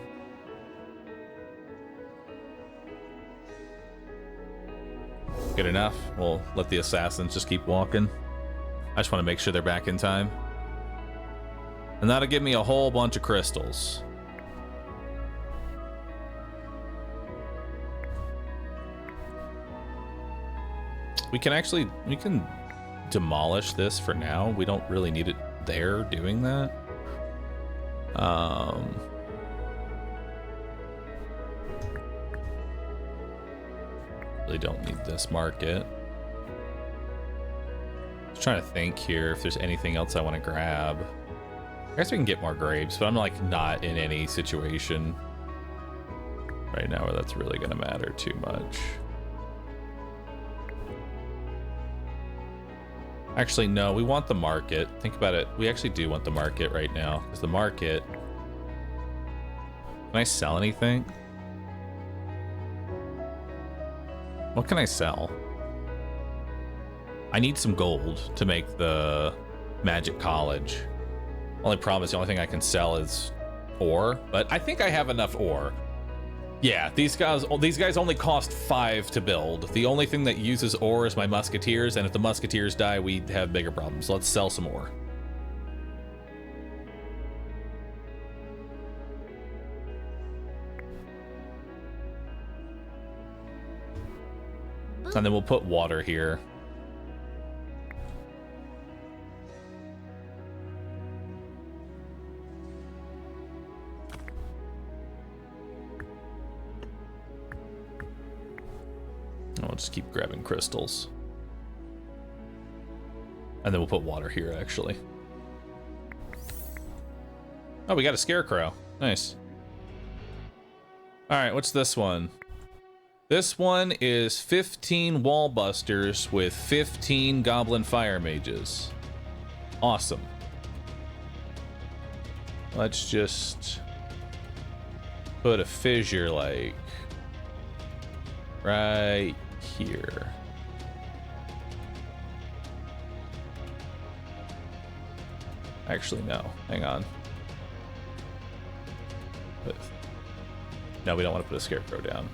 Good enough. We'll let the assassins just keep walking. I just want to make sure they're back in time. And that'll give me a whole bunch of crystals. We can demolish this for now. We don't really need it there doing that. Really don't need this market. Just trying to think here if there's anything else I want to grab. I guess we can get more grapes, but I'm like not in any situation right now where that's really going to matter too much. Actually, no, we want the market. Think about it. We actually do want the market right now, because the market... Can I sell anything? What can I sell? I need some gold to make the Magic College. Only problem is the only thing I can sell is ore, but I think I have enough ore. Yeah, these guys only cost 5 to build. The only thing that uses ore is my musketeers, and if the musketeers die, we have bigger problems. Let's sell some ore. And then we'll put water here. I'll just keep grabbing crystals. And then we'll put water here, actually. Oh, we got a scarecrow. Nice. All right, what's this one? This one is 15 wall busters with 15 goblin fire mages. Awesome. Let's just put a fissure like right here. Actually, no. Hang on. No, we don't want to put a scarecrow down.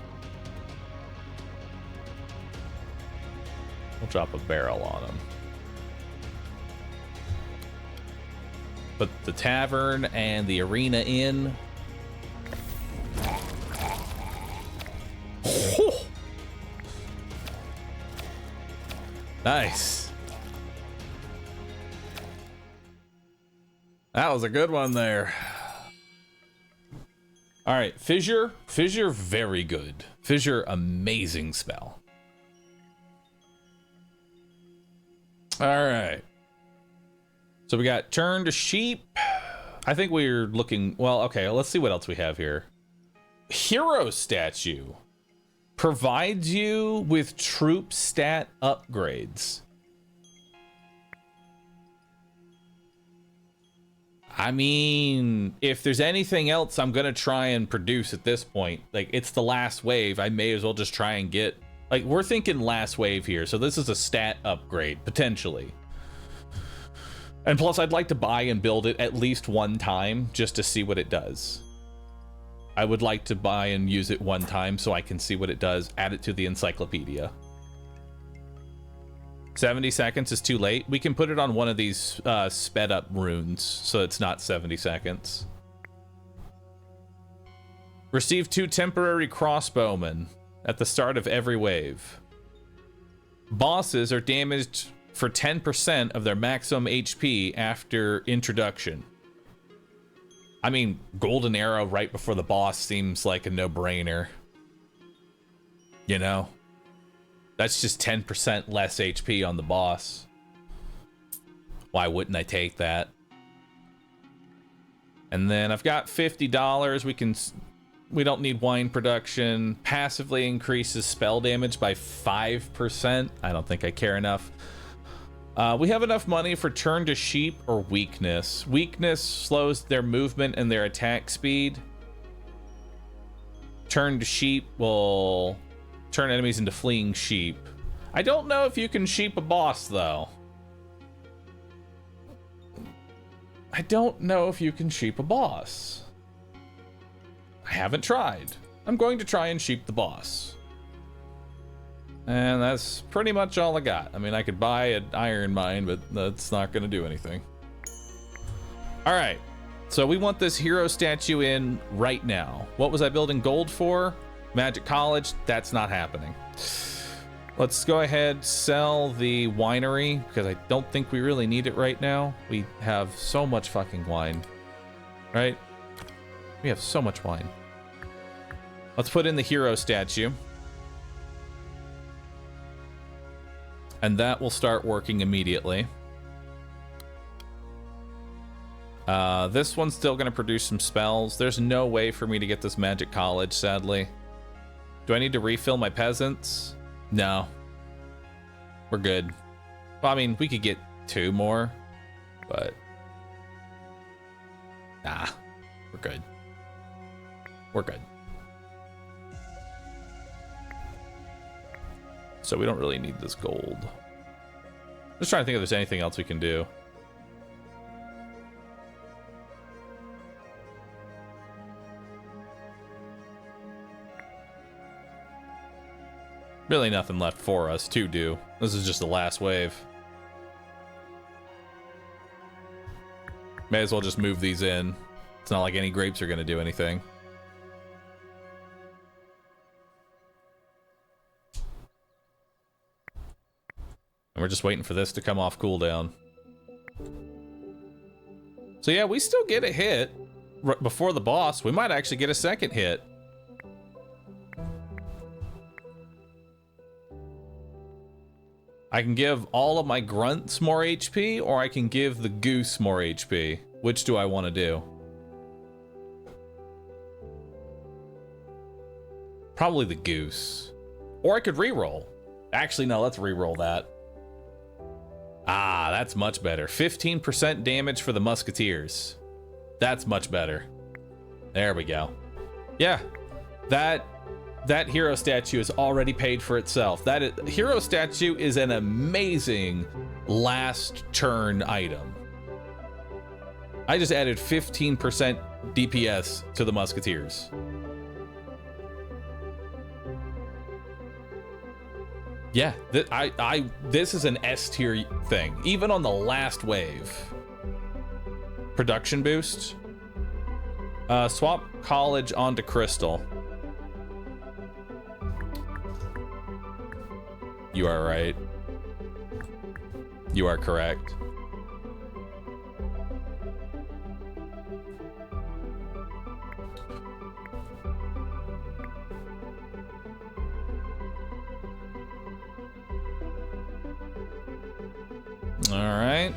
We'll drop a barrel on him. Put the tavern and the arena in. Oh. Nice. That was a good one there. All right, fissure. Fissure, very good. Fissure, amazing spell. All right. So we got turn to sheep. I think we're looking... Well, okay, let's see what else we have here. Hero statue. Provides you with troop stat upgrades. I mean, if there's anything else I'm going to try and produce at this point, like it's the last wave, I may as well just try and get... Like, we're thinking last wave here, so this is a stat upgrade, potentially. And plus, I'd like to buy and build it at least one time, just to see what it does. I would like to buy and use it one time so I can see what it does, add it to the encyclopedia. 70 seconds is too late. We can put it on one of these sped up runes, so it's not 70 seconds. Receive 2 temporary crossbowmen at the start of every wave. Bosses are damaged for 10% of their maximum HP after introduction. I mean, golden arrow right before the boss seems like a no-brainer. You know? That's just 10% less HP on the boss. Why wouldn't I take that? And then I've got $50. We don't need wine production. Passively increases spell damage by 5%. I don't think I care enough. We have enough money for turn to sheep or weakness. Weakness slows their movement and their attack speed. Turn to sheep will turn enemies into fleeing sheep. I don't know if you can sheep a boss, though. I don't know if you can sheep a boss. I haven't tried. I'm going to try and sheep the boss. And that's pretty much all I got. I mean, I could buy an iron mine, but that's not going to do anything. All right. So we want this hero statue in right now. What was I building gold for? Magic College. That's not happening. Let's go ahead, sell the winery, because I don't think we really need it right now. We have so much fucking wine, right? We have so much wine. Let's put in the hero statue. And that will start working immediately. This one's still going to produce some spells. There's no way for me to get this magic college, sadly. Do I need to refill my peasants? No. We're good. Well, I mean, we could get 2 more, but... Nah, we're good. We're good. So we don't really need this gold. Just trying to think if there's anything else we can do. Really nothing left for us to do. This is just the last wave. May as well just move these in. It's not like any grapes are going to do anything. And we're just waiting for this to come off cooldown. So yeah, we still get a hit before the boss. We might actually get a second hit. I can give all of my grunts more HP, or I can give the goose more HP. Which do I want to do? Probably the goose. Or I could reroll. Actually, no, let's reroll that. Ah, that's much better. 15% damage for the musketeers. That's much better. There we go. Yeah, that hero statue is already paid for itself. Hero statue is an amazing last turn item. I just added 15% DPS to the musketeers. Yeah, this is an S tier thing. Even on the last wave. Production boost. Swap college onto crystal. You are right. You are correct. All right.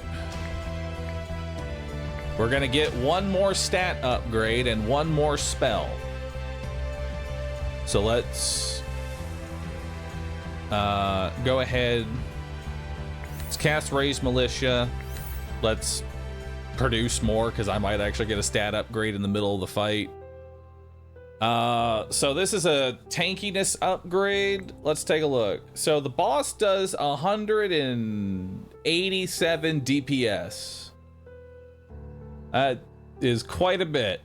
We're gonna get 1 more stat upgrade and 1 more spell. So let's go ahead. Let's cast Raise Militia. Let's produce more, because I might actually get a stat upgrade in the middle of the fight. So this is a tankiness upgrade. Let's take a look. So the boss does 187 DPS. That is quite a bit.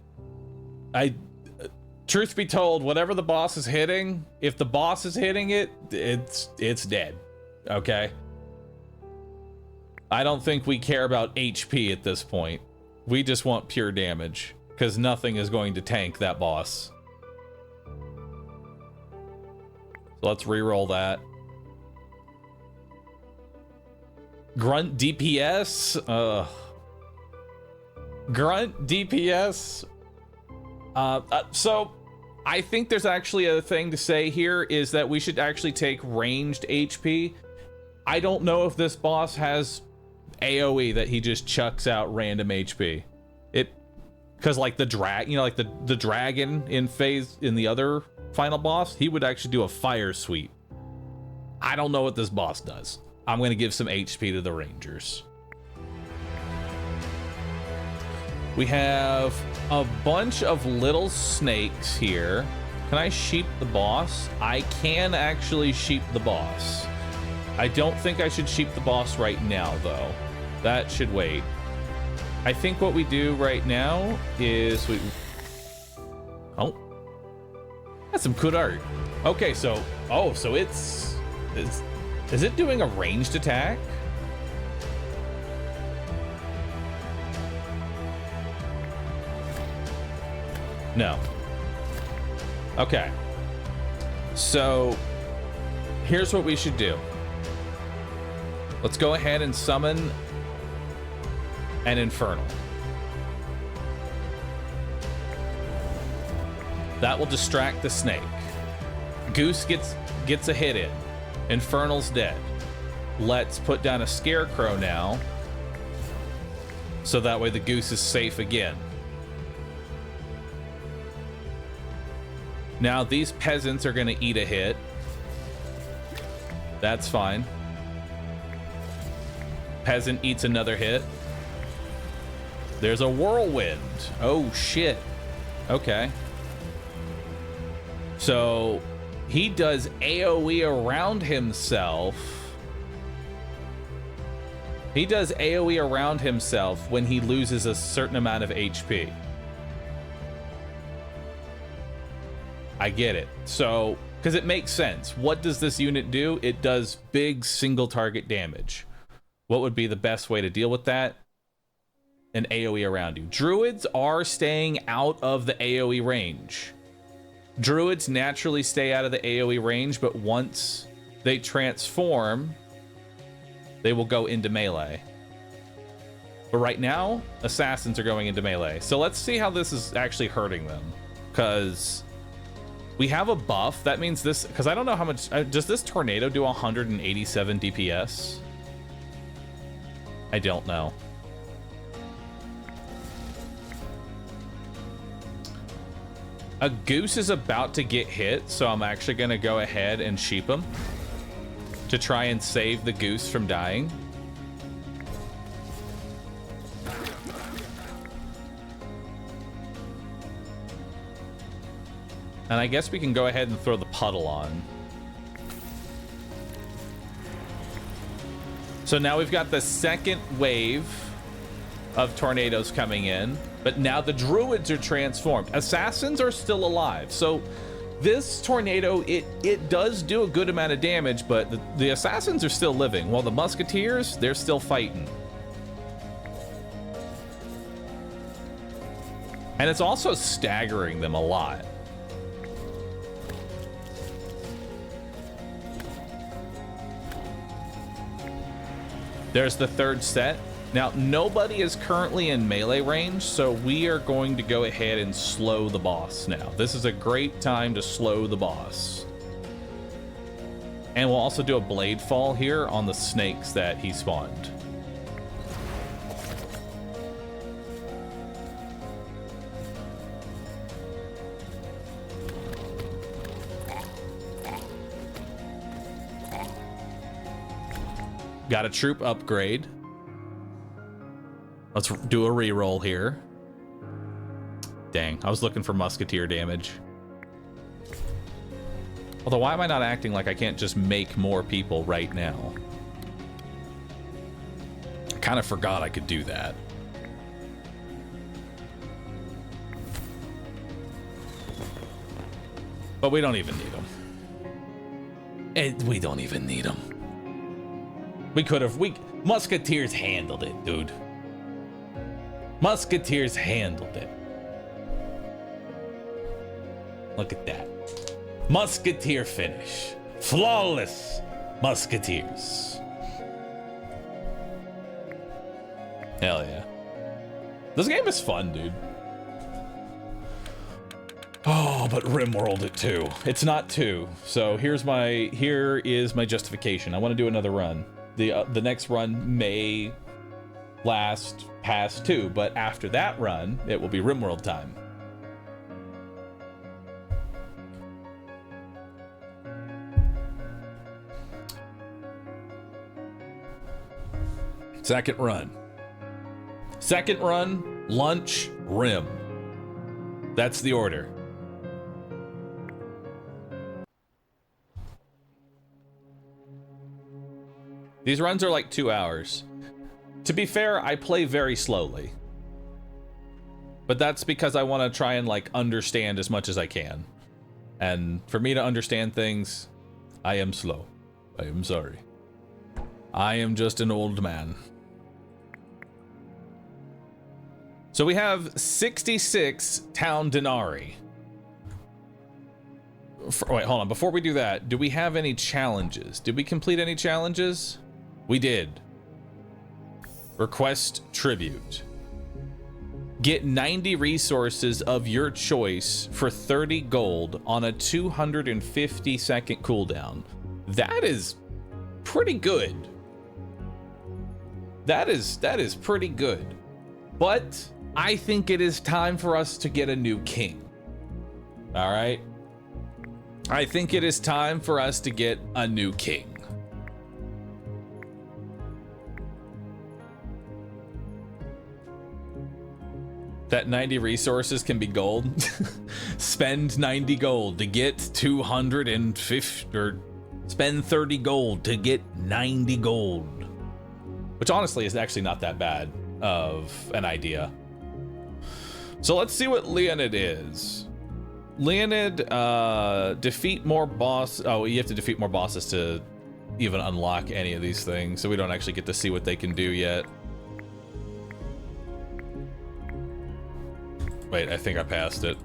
Truth be told, whatever the boss is hitting, if the boss is hitting it, it's dead. Okay? I don't think we care about HP at this point. We just want pure damage, because nothing is going to tank that boss. So let's reroll that. Grunt DPS? Grunt DPS? So I think there's actually a thing to say here, is that we should actually take ranged HP. I don't know if this boss has AoE that he just chucks out random HP. Because like the like the dragon in the other final boss, he would actually do a fire sweep. I don't know what this boss does. I'm gonna give some HP to the rangers. We have a bunch of little snakes here. Can I sheep the boss? I can actually sheep the boss. I don't think I should sheep the boss right now, though. That should wait. I think what we do right now is we... Oh. That's some good art. Okay, so... Oh, so it's... Is it doing a ranged attack? No. Okay. So, here's what we should do. Let's go ahead and summon an Infernal. That will distract the snake. Goose gets a hit in. Infernal's dead. let's put down a scarecrow now. So that way the goose is safe again. Now these peasants are gonna eat a hit. That's fine. Peasant eats another hit. There's a whirlwind. Oh shit. Okay. So he does AoE around himself. He does AoE around himself when he loses a certain amount of HP. I get it. So, because it makes sense. What does this unit do? It does big single target damage. What would be the best way to deal with that? An AoE around you. Druids are staying out of the AoE range. Druids naturally stay out of the AoE range, but once they transform, they will go into melee. But right now, assassins are going into melee. So let's see how this is actually hurting them. Because we have a buff. That means this, because I don't know how much, does this tornado do 187 DPS? I don't know. A goose is about to get hit, so I'm actually going to go ahead and sheep him to try and save the goose from dying. And I guess we can go ahead and throw the puddle on. So now we've got the second wave of tornadoes coming in, but now the druids are transformed. Assassins are still alive. So this tornado, it does do a good amount of damage, but the assassins are still living, while the musketeers, they're still fighting. And it's also staggering them a lot. There's the third set. Now, nobody is currently in melee range, so we are going to go ahead and slow the boss now. This is a great time to slow the boss. And we'll also do a blade fall here on the snakes that he spawned. Got a troop upgrade. Let's do a reroll here. Dang, I was looking for musketeer damage. Although, why am I not acting like I can't just make more people right now? I kind of forgot I could do that. But we don't even need them. We don't even need them. We could have, musketeers handled it, dude. Musketeers handled it. Look at that. Musketeer finish. Flawless musketeers. Hell yeah. This game is fun, dude. Oh, but RimWorld it 2. It's not 2. So here is my justification. I want to do another run. The next run may last past 2, but after that run, it will be RimWorld time. Second run. Second run, lunch, Rim. That's the order. These runs are like 2 hours. To be fair, I play very slowly. But that's because I want to try and like understand as much as I can. And for me to understand things, I am slow. I am sorry. I am just an old man. So we have 66 town denarii. Wait, hold on. Before we do that, do we have any challenges? Did we complete any challenges? We did. Request tribute. Get 90 resources of your choice for 30 gold on a 250-second cooldown. That is pretty good That is pretty good. But I think it is time for us to get a new king. All right. I think it is time for us to get a new king. That 90 resources can be gold. Spend 90 gold to get 250, or spend 30 gold to get 90 gold. Which honestly is actually not that bad of an idea. So let's see what Leonid is. Leonid, defeat more boss. Oh, you have to defeat more bosses to even unlock any of these things. So we don't actually get to see what they can do yet. Wait, I think I passed it.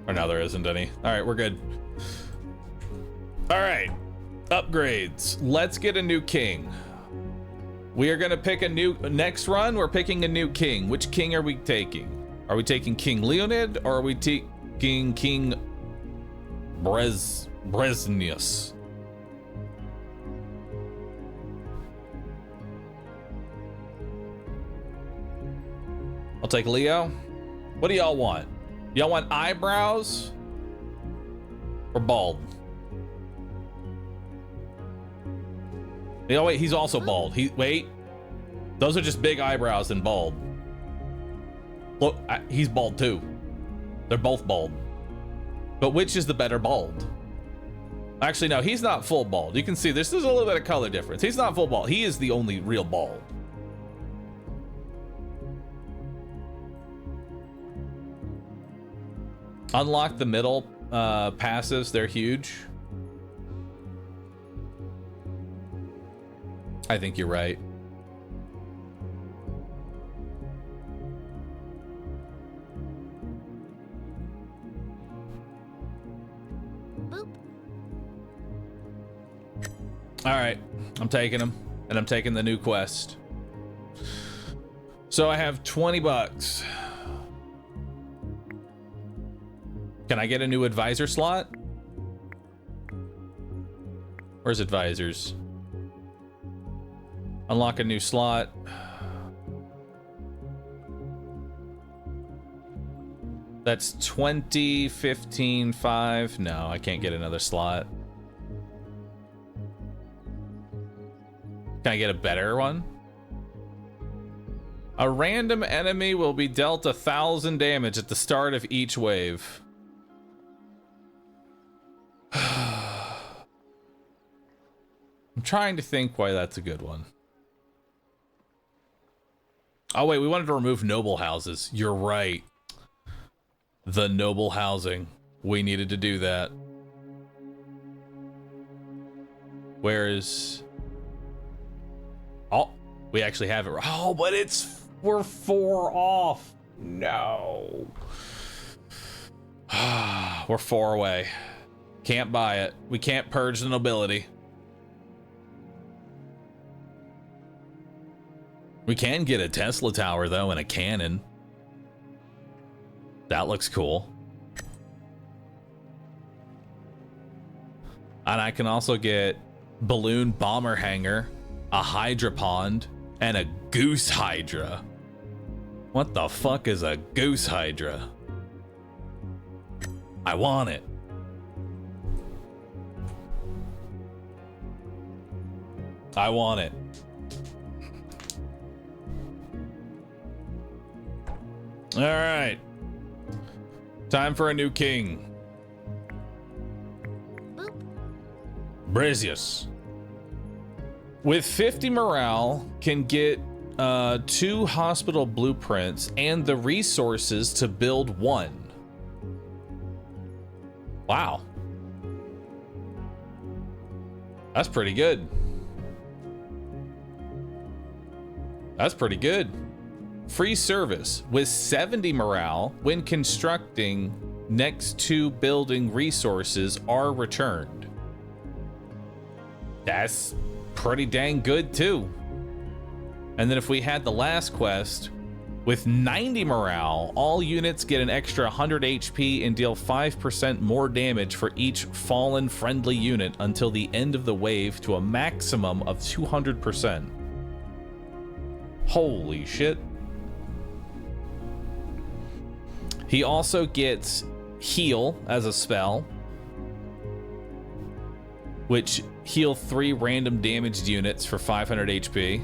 Or now there isn't any. All right, we're good. All right, upgrades. Let's get a new king. We are gonna pick a new, next run, we're picking a new king. Which king are we taking? Are we taking King Leonid, or are we taking King Breznius? I'll take Leo. What do y'all want? Y'all want eyebrows or bald? Oh wait, he's also bald. Wait, those are just big eyebrows and bald. Look, he's bald too. They're both bald. But which is the better bald? Actually, no, he's not full bald. You can see there's a little bit of color difference. He's not full bald. He is the only real bald. Unlock the middle passives. They're huge. I think you're right. Boop. All right, I'm taking them, and I'm taking the new quest. So I have 20 bucks. Can I get a new advisor slot? Where's advisors? Unlock a new slot. That's 20, 15, 5. No, I can't get another slot. Can I get a better one? A random enemy will be dealt 1,000 damage at the start of each wave. I'm trying to think why that's a good one. Oh wait, we wanted to remove noble houses. You're right. The noble housing. We needed to do that. Where is... Oh, we actually have it. Oh, but we're 4 off. No. We're 4 away. Can't buy it. We can't purge the nobility. We can get a Tesla tower though and a cannon. That looks cool. And I can also get balloon bomber hangar, a hydra pond, and a goose hydra. What the fuck is a goose hydra? I want it. I want it. All right. Time for a new king. Boop. Breznius. With 50 morale, can get 2 hospital blueprints and the resources to build 1. Wow. That's pretty good. That's pretty good. Free service with 70 morale when constructing next to building resources are returned. That's pretty dang good too. And then if we had the last quest with 90 morale, all units get an extra 100 HP and deal 5% more damage for each fallen friendly unit until the end of the wave to a maximum of 200%. Holy shit. He also gets heal as a spell, which heal 3 random damaged units for 500 HP.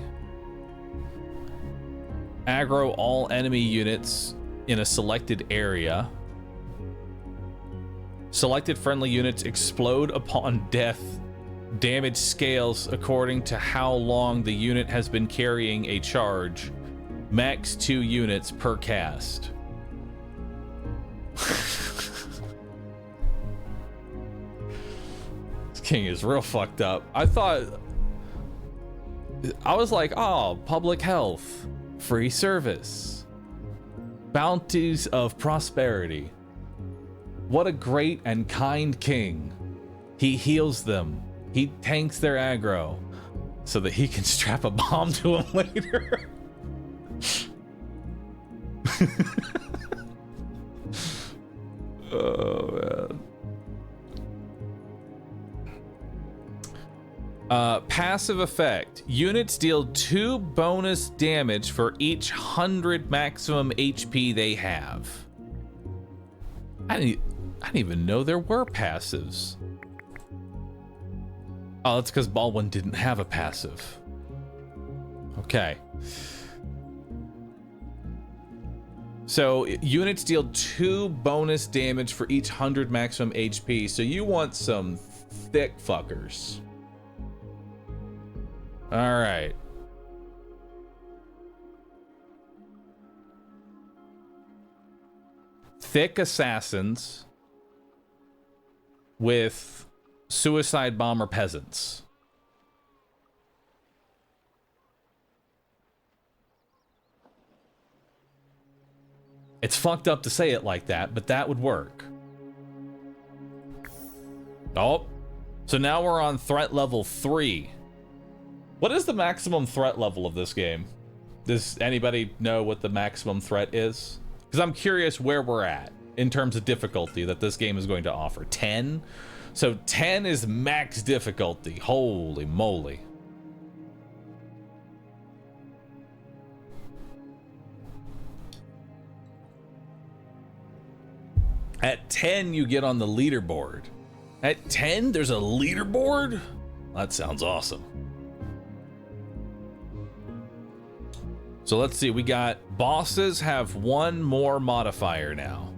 Aggro all enemy units in a selected area. Selected friendly units explode upon death. Damage scales according to how long the unit has been carrying a charge. Max 2 units per cast. This king is real fucked up. I was like, oh, public health, free service, bounties of prosperity. What a great and kind king. He heals them. He tanks their aggro so that he can strap a bomb to them later. Oh, man. Passive effect. Units deal 2 bonus damage for each 100 maximum HP they have. I didn't even know there were passives. Oh, that's because Baldwin didn't have a passive. Okay. So units deal 2 bonus damage for each 100 maximum HP. So you want some thick fuckers. All right. Thick assassins with suicide bomber peasants. It's fucked up to say it like that, but that would work. Oh, so now we're on threat level 3. What is the maximum threat level of this game? Does anybody know what the maximum threat is? Because I'm curious where we're at in terms of difficulty that this game is going to offer. 10? So 10 is max difficulty. Holy moly. At 10, you get on the leaderboard. At 10, there's a leaderboard? That sounds awesome. So let's see, we got bosses have 1 more modifier now.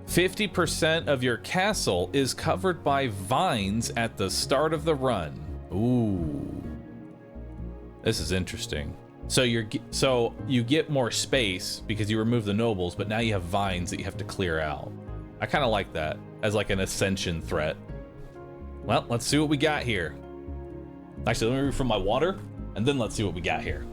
50% of your castle is covered by vines at the start of the run. Ooh. This is interesting. So you get more space because you remove the nobles, but now you have vines that you have to clear out. I kind of like that as like an ascension threat. Well, let's see what we got here. Actually, let me refill my water, and then let's see what we got here.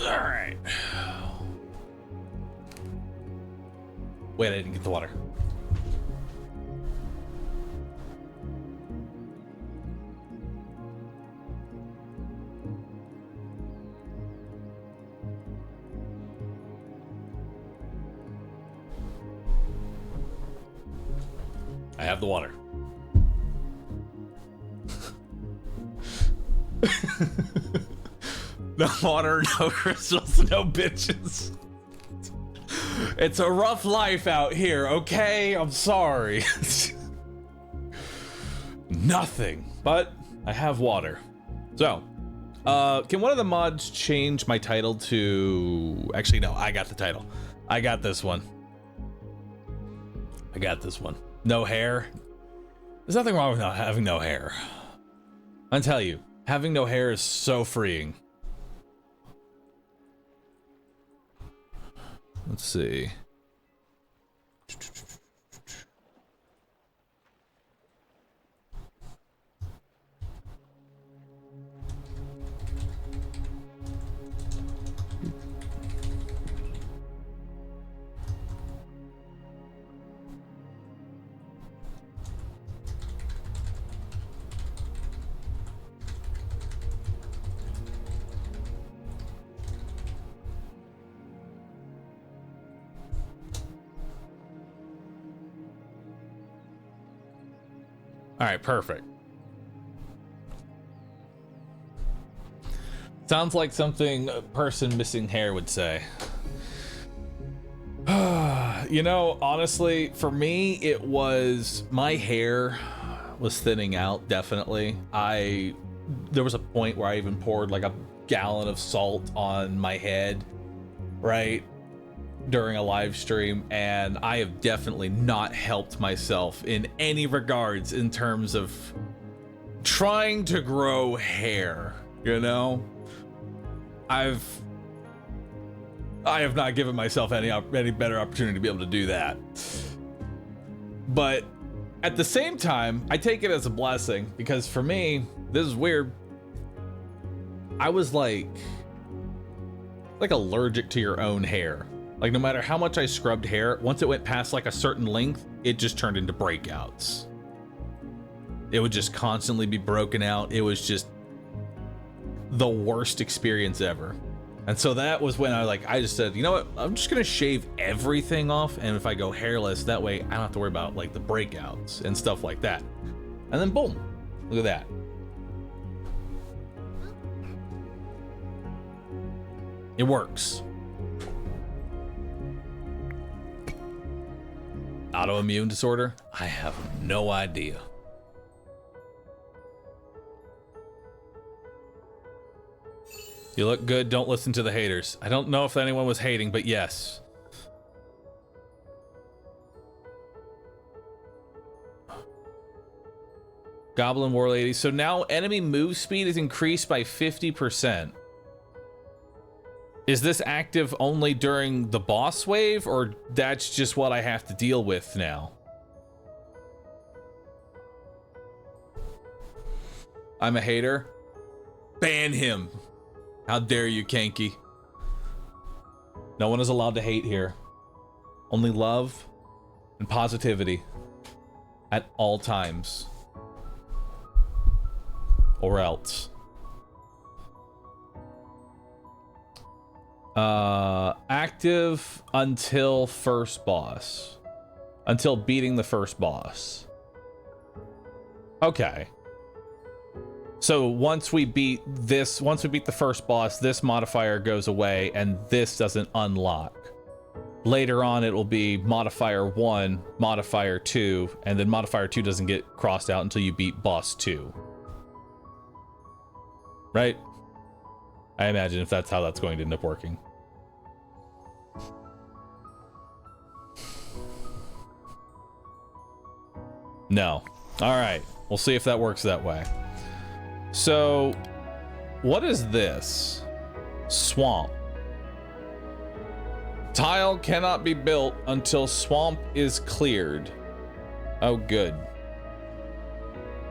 Alright. Wait, I didn't get the water. I have the water. No water, no crystals, no bitches. It's a rough life out here, okay? I'm sorry. Nothing, but I have water. So, can one of the mods change my title to... Actually, no, I got the title. I got this one. No hair. There's nothing wrong with not having no hair. I tell you, having no hair is so freeing. Let's see. All right, perfect. Sounds like something a person missing hair would say. You know, honestly, for me, it was my hair was thinning out, definitely. There was a point where I even poured like a gallon of salt on my head, right? During a live stream, and I have definitely not helped myself in any regards in terms of trying to grow hair, you know? I have not given myself any better opportunity to be able to do that. But at the same time, I take it as a blessing, because for me, this is weird. I was like allergic to your own hair. Like, no matter how much I scrubbed hair, once it went past like a certain length, it just turned into breakouts. It would just constantly be broken out. It was just the worst experience ever. And so that was when I just said, you know what? I'm just gonna shave everything off, and if I go hairless, that way I don't have to worry about like the breakouts and stuff like that. And then boom, look at that. It works. Autoimmune disorder? I have no idea. You look good, don't listen to the haters. I don't know if anyone was hating, but yes. Goblin War Lady. So now enemy move speed is increased by 50%. Is this active only during the boss wave, or that's just what I have to deal with now? I'm a hater. Ban him. How dare you, Kanky. No one is allowed to hate here. Only love and positivity at all times. Or else. Active until first boss. Until beating the first boss. Okay. So once we beat the first boss, this modifier goes away and this doesn't unlock. Later on, it will be modifier 1, modifier 2, and then modifier 2 doesn't get crossed out until you beat boss 2. Right? I imagine if that's how that's going to end up working. No. All right. We'll see if that works that way. So, what is this? Swamp. Tile cannot be built until swamp is cleared. Oh, good.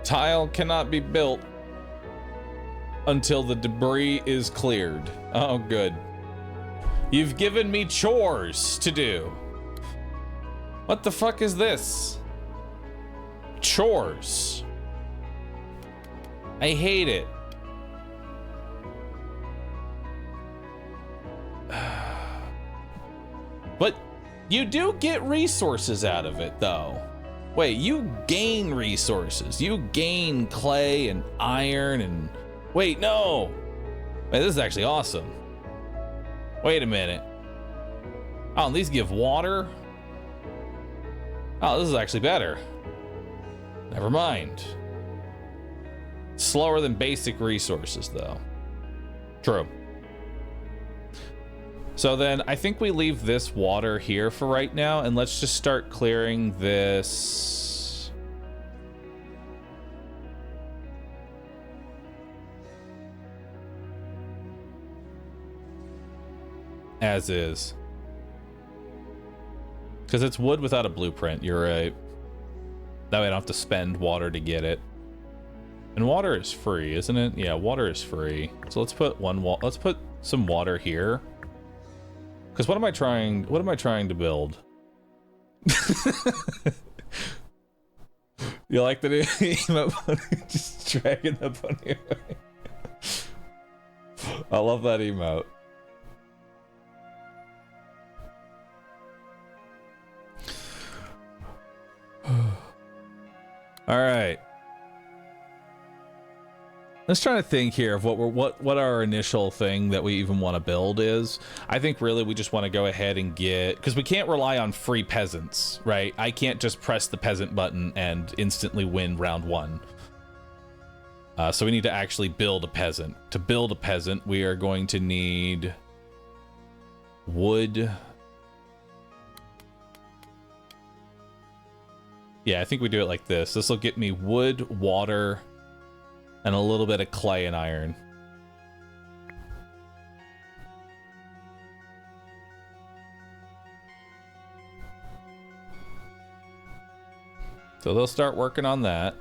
Tile cannot be built until the debris is cleared. Oh, good. You've given me chores to do. What the fuck is this? Chores. I hate it. But you do get resources out of it, though. Wait, you gain resources. You gain clay and iron and... Wait, no! Wait, this is actually awesome. Wait a minute. Oh, and these give water? Oh, this is actually better. Never mind. Slower than basic resources, though. True. So then I think we leave this water here for right now, and let's just start clearing this. As is. Because it's wood without a blueprint, you're right. That way I don't have to spend water to get it. And water is free, isn't it? Yeah, water is free. So let's put let's put some water here. Because what am I trying to build? You like the new emote bunny? Just dragging the bunny away. I love that emote. All right. Let's try to think here of what our initial thing that we even want to build is. I think really we just want to go ahead and get, because we can't rely on free peasants, right? I can't just press the peasant button and instantly win round one. So we need to actually build a peasant. To build a peasant, we are going to need wood. Yeah, I think we do it like this. This will get me wood, water, and a little bit of clay and iron. So they'll start working on that.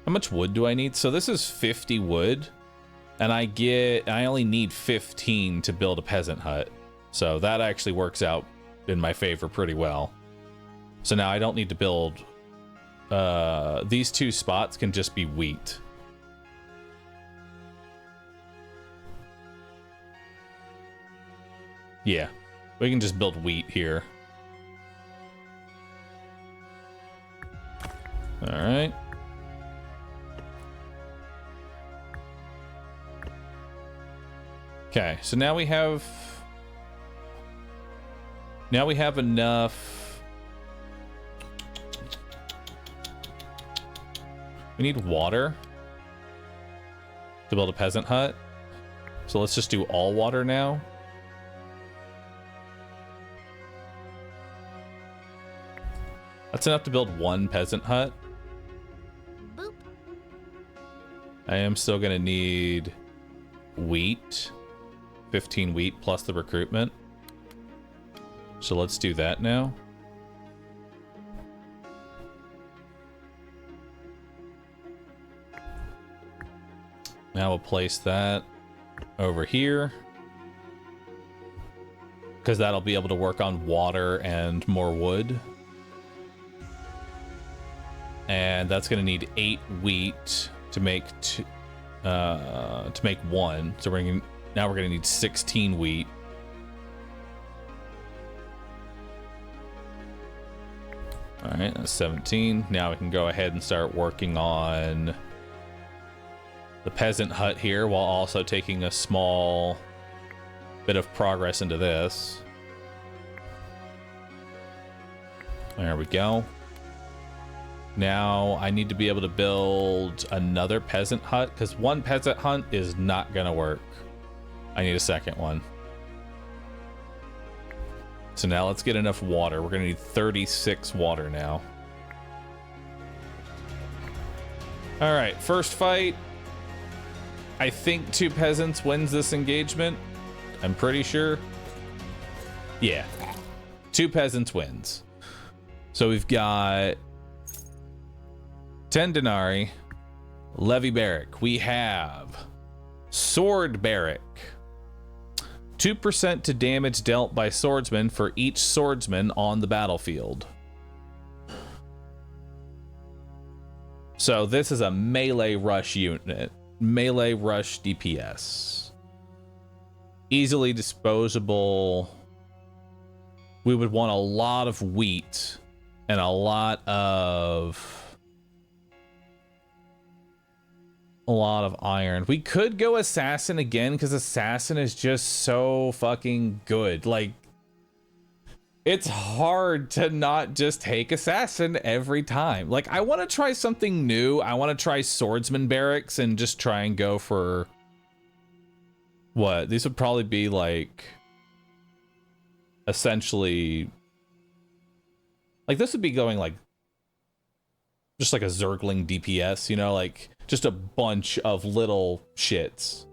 How much wood do I need? So this is 50 wood, and I only need 15 to build a peasant hut. So that actually works out in my favor pretty well. So now I don't need to build, these two spots can just be wheat. Yeah, we can just build wheat here. All right. Okay, so now we have enough. We need water to build a peasant hut. So let's just do all water now. That's enough to build one peasant hut. Boop. I am still gonna need wheat. 15 wheat plus the recruitment. So let's do that now. Now we'll place that over here, because that'll be able to work on water and more wood. And that's going to need 8 wheat to make one. So now we're going to need 16 wheat. All right, that's 17. Now we can go ahead and start working on the peasant hut here, while also taking a small bit of progress into this. There we go. Now I need to be able to build another peasant hut, because one peasant hut is not gonna work. I need a second one. So now let's get enough water. We're gonna need 36 water now. All right, first fight. I think 2 peasants wins this engagement. I'm pretty sure. Yeah, 2 peasants wins. So we've got 10 denarii, levy barrack. We have sword barrack. 2% to damage dealt by swordsmen for each swordsman on the battlefield. So this is a melee rush unit. Melee rush DPS. Easily disposable. We would want a lot of wheat and a lot of iron. We could go assassin again because assassin is just so fucking good. Like, it's hard to not just take assassin every time. Like, I want to try something new. I want to try swordsman barracks and just try and go for what? These would probably be like essentially like this would be going like just like a Zergling DPS, you know, like just a bunch of little shits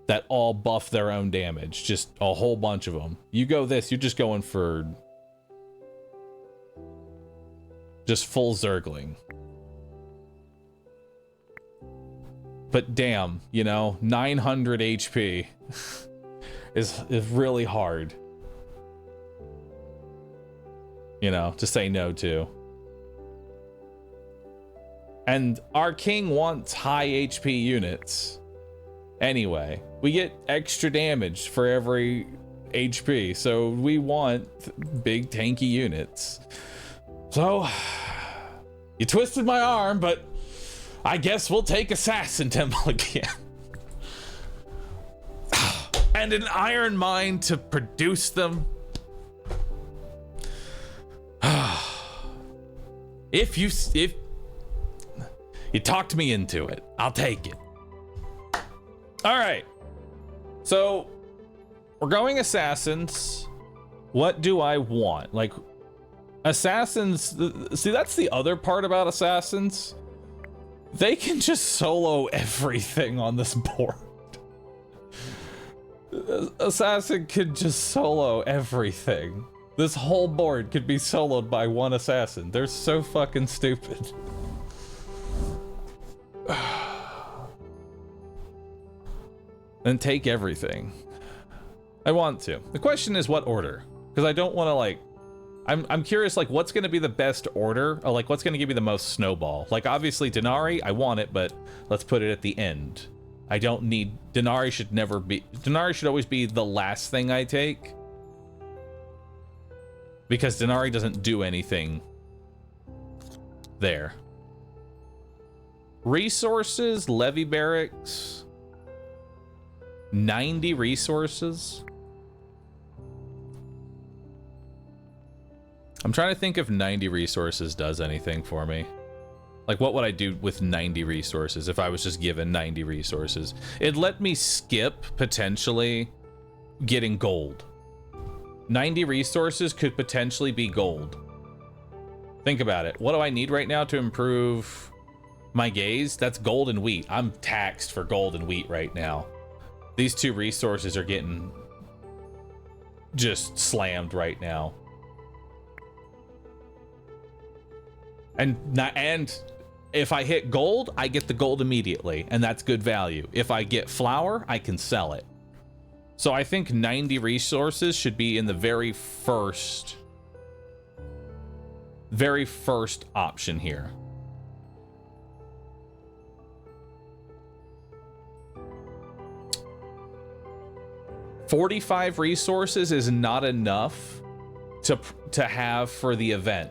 that all buff their own damage, just a whole bunch of them. You go this, you're just going for just full Zergling. But damn, you know, 900 HP is really hard, you know, to say no to. And our king wants high HP units. Anyway, we get extra damage for every HP, so we want big tanky units. So, you twisted my arm, but I guess we'll take Assassin Temple again. And an iron mine to produce them. If you talked me into it, I'll take it. All right. So we're going assassins. What do I want? Like, assassins, see, that's the other part about assassins. They can just solo everything on this board. Assassin could just solo everything. This whole board could be soloed by one assassin. They're so fucking stupid. Then take everything. I want to. The question is what order? Because I don't want to like, I'm curious, like, what's going to be the best order? Or like, what's going to give me the most snowball? Like, obviously Denari, I want it, but let's put it at the end. I don't need, Denari should always be the last thing I take. Because Denari doesn't do anything there. Resources, levy barracks, 90 resources. I'm trying to think if 90 resources does anything for me. Like, what would I do with 90 resources if I was just given 90 resources? It'd let me skip, potentially, getting gold. 90 resources could potentially be gold. Think about it. What do I need right now to improve my gaze? That's gold and wheat. I'm taxed for gold and wheat right now. These two resources are getting just slammed right now. And if I hit gold, I get the gold immediately, and that's good value. If I get flour, I can sell it. So I think 90 resources should be in the very first option here. $45 resources is not enough to have for the event.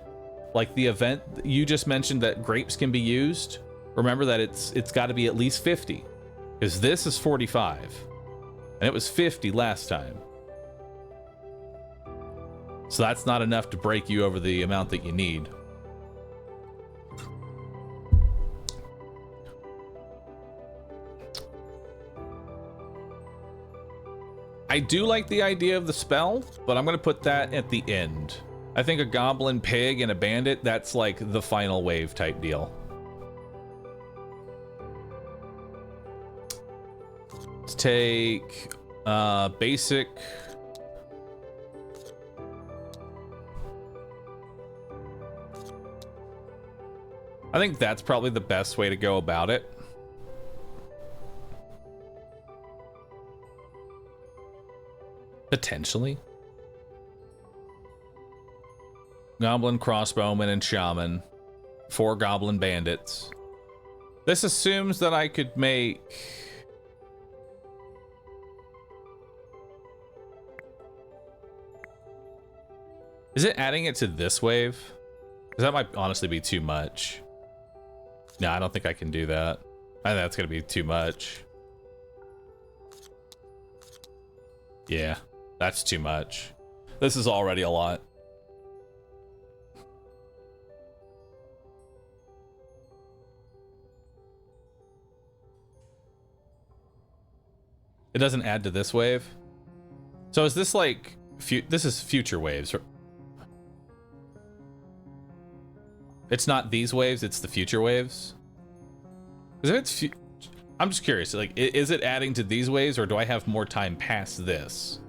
Like the event you just mentioned that grapes can be used. Remember that it's got to be at least 50, because this is 45 and it was 50 last time. So that's not enough to break you over the amount that you need. I do like the idea of the spell, but I'm going to put that at the end. I think a goblin pig and a bandit, that's like the final wave type deal. Let's take basic. I think that's probably the best way to go about it. Potentially. Goblin, crossbowman, and shaman. 4 goblin bandits. This assumes that I could make... Is it adding it to this wave? Because that might honestly be too much. No, I don't think I can do that. I think that's going to be too much. Yeah, that's too much. This is already a lot. It doesn't add to this wave. So is this like this is future waves? It's not these waves, it's the future waves. Because if it's I'm just curious, like, is it adding to these waves, or do I have more time past this?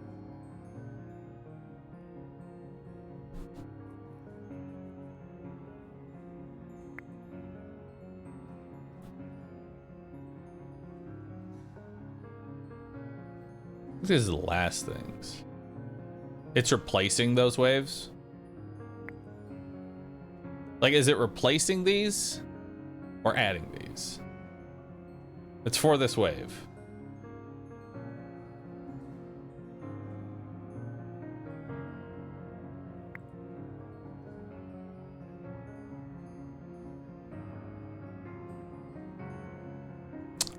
This is the last things. It's replacing those waves? Like, is it replacing these or adding these? It's for this wave.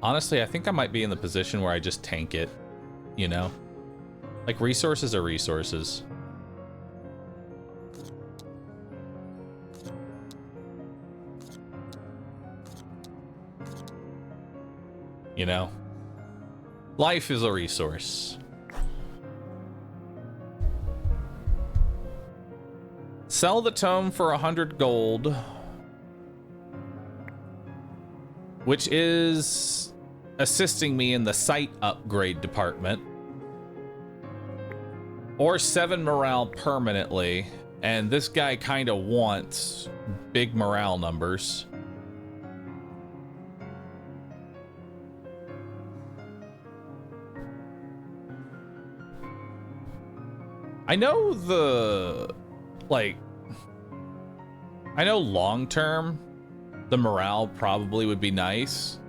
Honestly, I think I might be in the position where I just tank it, you know? Like, resources are resources. You know? Life is a resource. Sell the tome for 100 gold. Which is assisting me in the site upgrade department. Or 7 morale permanently. And this guy kind of wants big morale numbers. I know I know long term, the morale probably would be nice,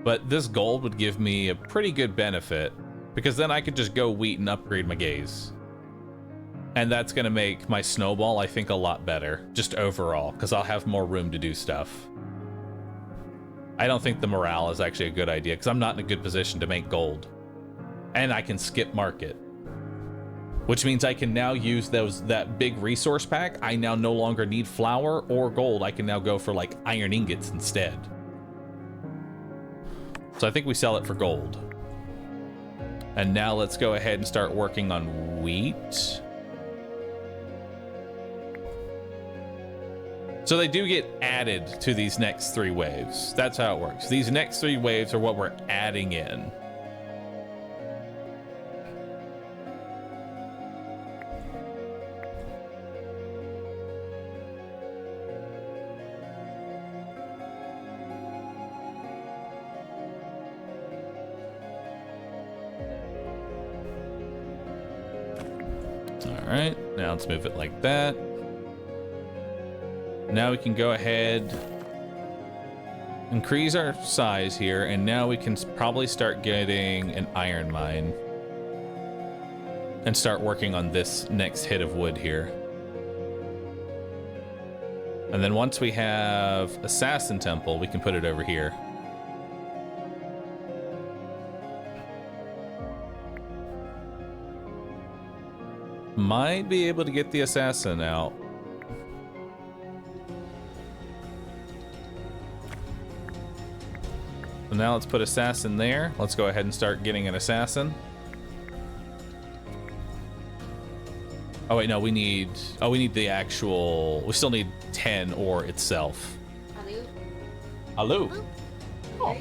but this gold would give me a pretty good benefit because then I could just go wheat and upgrade my gaze. And that's gonna make my snowball, I think, a lot better, just overall, because I'll have more room to do stuff. I don't think the morale is actually a good idea because I'm not in a good position to make gold. And I can skip market. Which means I can now use that big resource pack. I now no longer need flour or gold. I can now go for like iron ingots instead. So I think we sell it for gold. And now let's go ahead and start working on wheat. So they do get added to these next 3 waves. That's how it works. These next 3 waves are what we're adding in. Alright, now let's move it like that. Now we can go ahead, increase our size here, and now we can probably start getting an iron mine. And start working on this next hit of wood here. And then once we have Assassin Temple, we can put it over here. Might be able to get the assassin out. So now let's put assassin there. Let's go ahead and start getting an assassin. Oh wait, no, we need the actual, we still need 10 ore itself. Hello. Hello. Oh.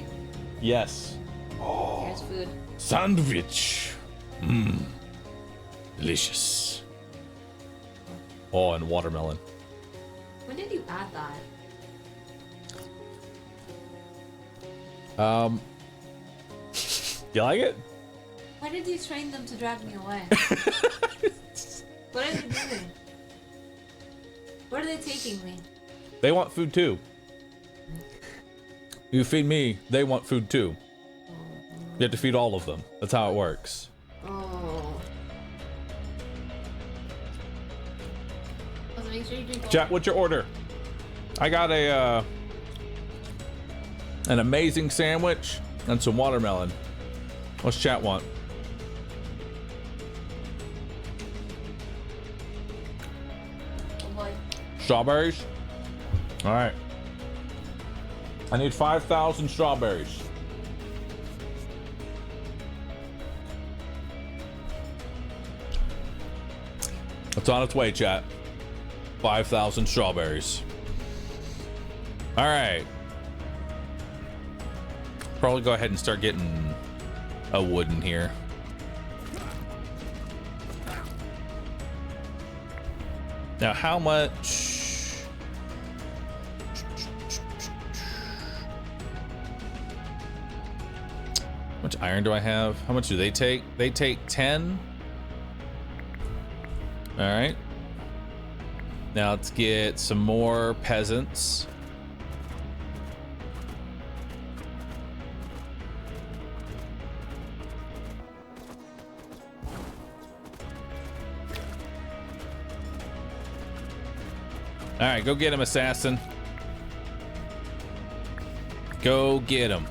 Yes. Oh. Here's food. Sandwich. Mmm. Delicious. Oh, and watermelon. When did you add that? You like it? Why did you train them to drag me away? What are they doing? Where are they taking me? They want food too. You feed me, they want food too. You have to feed all of them. That's how it works. Oh. Also, make sure you drink Chat, what's your order? I got a an amazing sandwich and some watermelon. What's chat want? Strawberries? All right. I need 5,000 strawberries. It's on its way, chat. 5,000 strawberries. All right. Probably go ahead and start getting a wood in here. Now, how much? How much iron do I have? How much do they take? They take 10. All right. Now let's get some more peasants. All right, go get him, assassin. Go get him.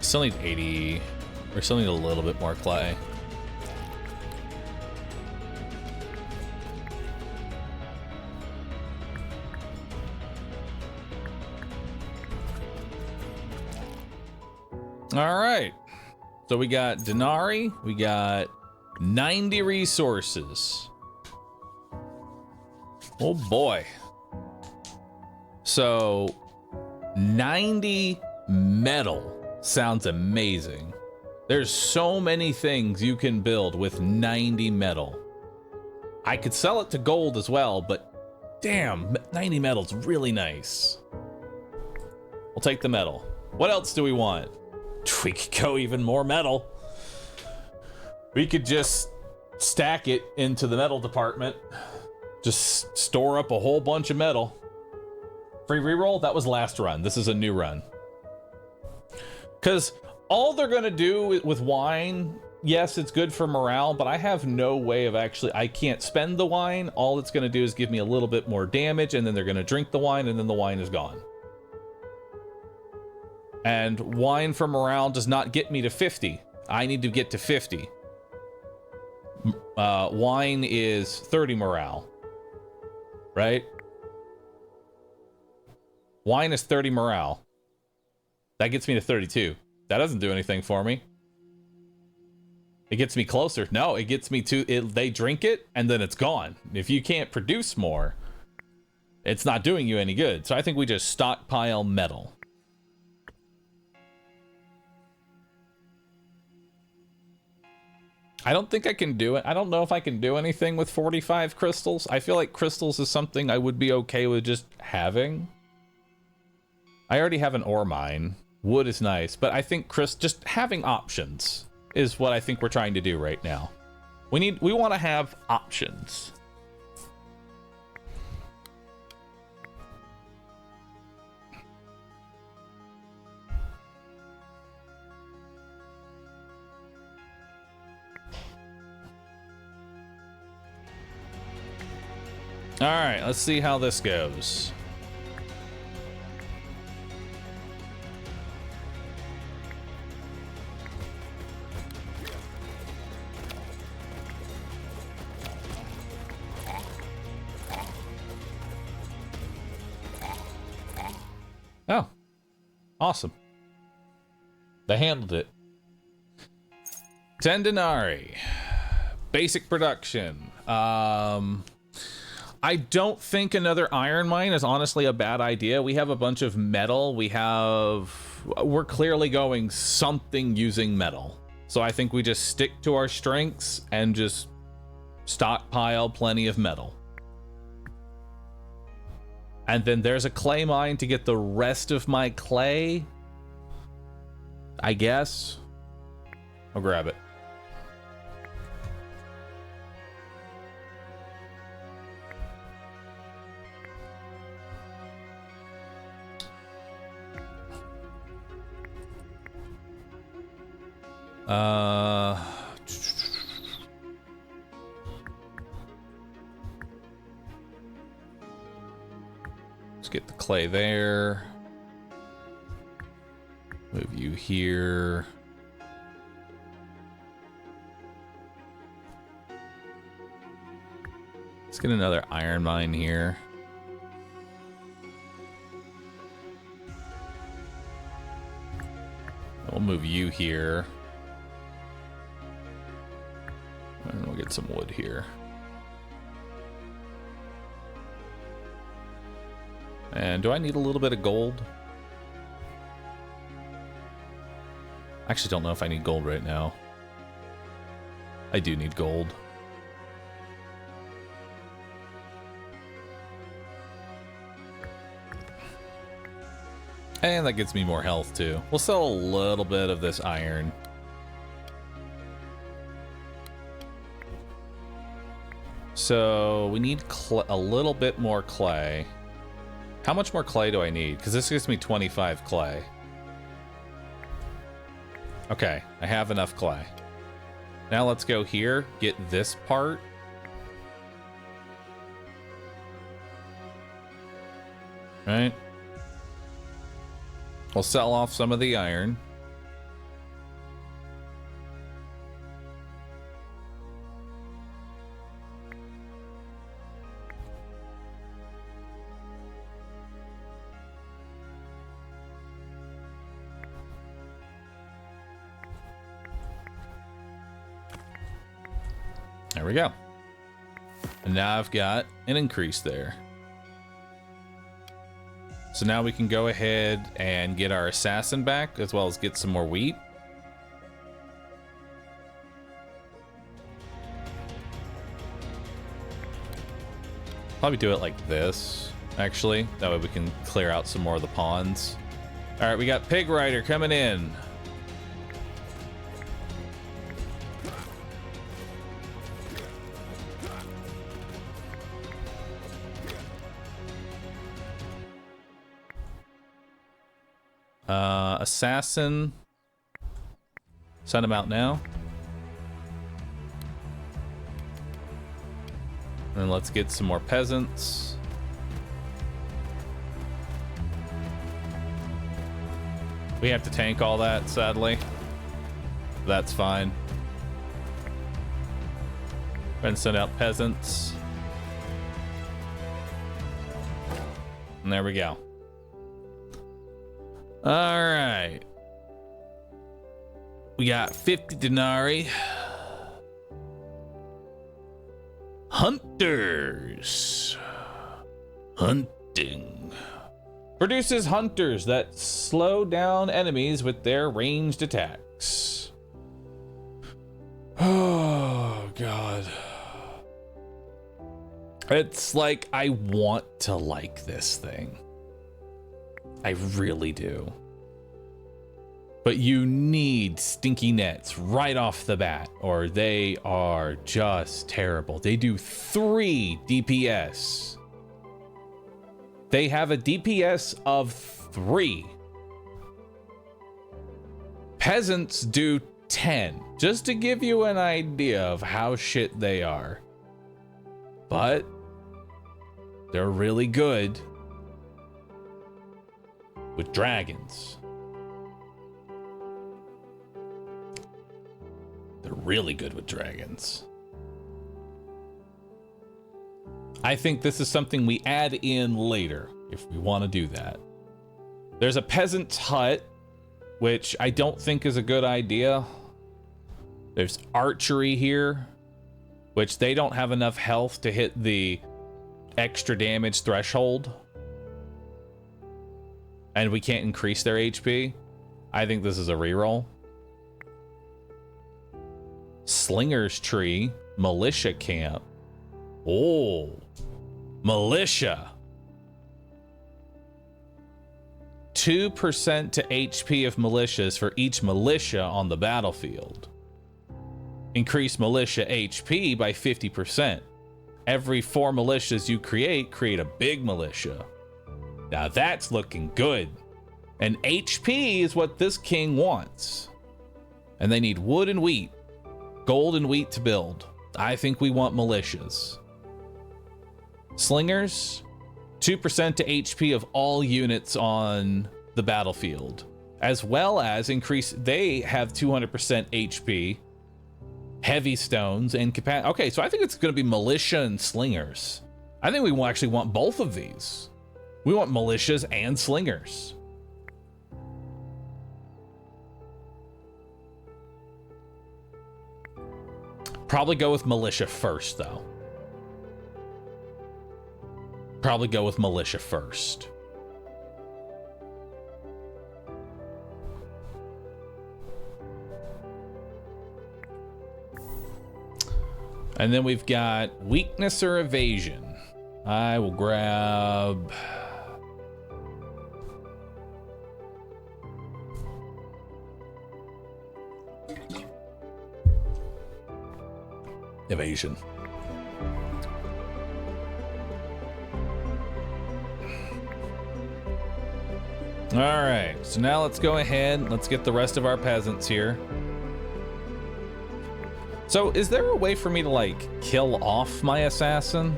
Still need 80. We still need a little bit more clay. All right. So we got denarii, we got 90 resources. Oh boy. So 90 metal sounds amazing. There's so many things you can build with 90 metal. I could sell it to gold as well, but damn, 90 metal's really nice. We'll take the metal. What else do we want? We could go even more metal. We could just stack it into the metal department. Just store up a whole bunch of metal. Free reroll? That was last run. This is a new run. Because all they're going to do with wine, yes, it's good for morale, but I have no way of actually, I can't spend the wine. All it's going to do is give me a little bit more damage, and then they're going to drink the wine, and then the wine is gone. And wine for morale does not get me to 50. I need to get to 50. Wine is 30 morale. Right? Wine is 30 morale. That gets me to 32. That doesn't do anything for me. It gets me closer. No, it gets me to it. They drink it and then it's gone. If you can't produce more, it's not doing you any good. So I think we just stockpile metal. I don't think I can do it. I don't know if I can do anything with 45 crystals. I feel like crystals is something I would be okay with just having. I already have an ore mine. Wood is nice, but I think just having options is what I think we're trying to do right now. We want to have options. All right, let's see how this goes. Oh, awesome. They handled it. 10 denarii. Basic production. I don't think another iron mine is honestly a bad idea. We have a bunch of metal. We're clearly going something using metal. So I think we just stick to our strengths and just stockpile plenty of metal. And then there's a clay mine to get the rest of my clay. I guess. I'll grab it. Let's get the clay there. Move you here. Let's get another iron mine here. We'll move you here. And we'll get some wood here. And do I need a little bit of gold? I actually don't know if I need gold right now. I do need gold. And that gets me more health too. We'll sell a little bit of this iron. So we need a little bit more clay. How much more clay do I need? Because this gives me 25 clay. Okay, I have enough clay. Now let's go here, get this part. Right? We'll sell off some of the iron. There we go. And now I've got an increase there. So now we can go ahead and get our assassin back, as well as get some more wheat. Probably do it like this, actually. That way we can clear out some more of the pawns. All right, we got Pig Rider coming in. Assassin. Send him out now. And let's get some more peasants. We have to tank all that, sadly. That's fine. And send out peasants. And there we go. All right. We got 50 denarii. Hunters. Hunting. Produces hunters that slow down enemies with their ranged attacks. Oh, God. It's like I want to like this thing. I really do. But you need stinky nets right off the bat, or they are just terrible. They do 3 DPS. They have a DPS of 3. Peasants do 10, just to give you an idea of how shit they are. But they're really good with dragons. They're really good with dragons. I think this is something we add in later if we want to do that. There's a peasant's hut, which I don't think is a good idea. There's archery here, which they don't have enough health to hit the extra damage threshold. And we can't increase their HP. I think this is a reroll. Slinger's Tree, Militia Camp. Oh, Militia. 2% to HP of militias for each militia on the battlefield. Increase militia HP by 50%. Every 4 militias you create a big militia. Now that's looking good. And HP is what this king wants. And they need wood and wheat. Gold and wheat to build. I think we want militias. Slingers, 2% to HP of all units on the battlefield, as well as increase, they have 200% HP, heavy stones, and capacity. Okay, so I think it's going to be militia and slingers. I think we actually want both of these. We want militias and slingers. Probably go with militia first, though. Probably go with militia first. And then we've got weakness or evasion. I will grab... evasion. All right, so now let's go ahead. Let's get the rest of our peasants here. So is there a way for me to like kill off my assassin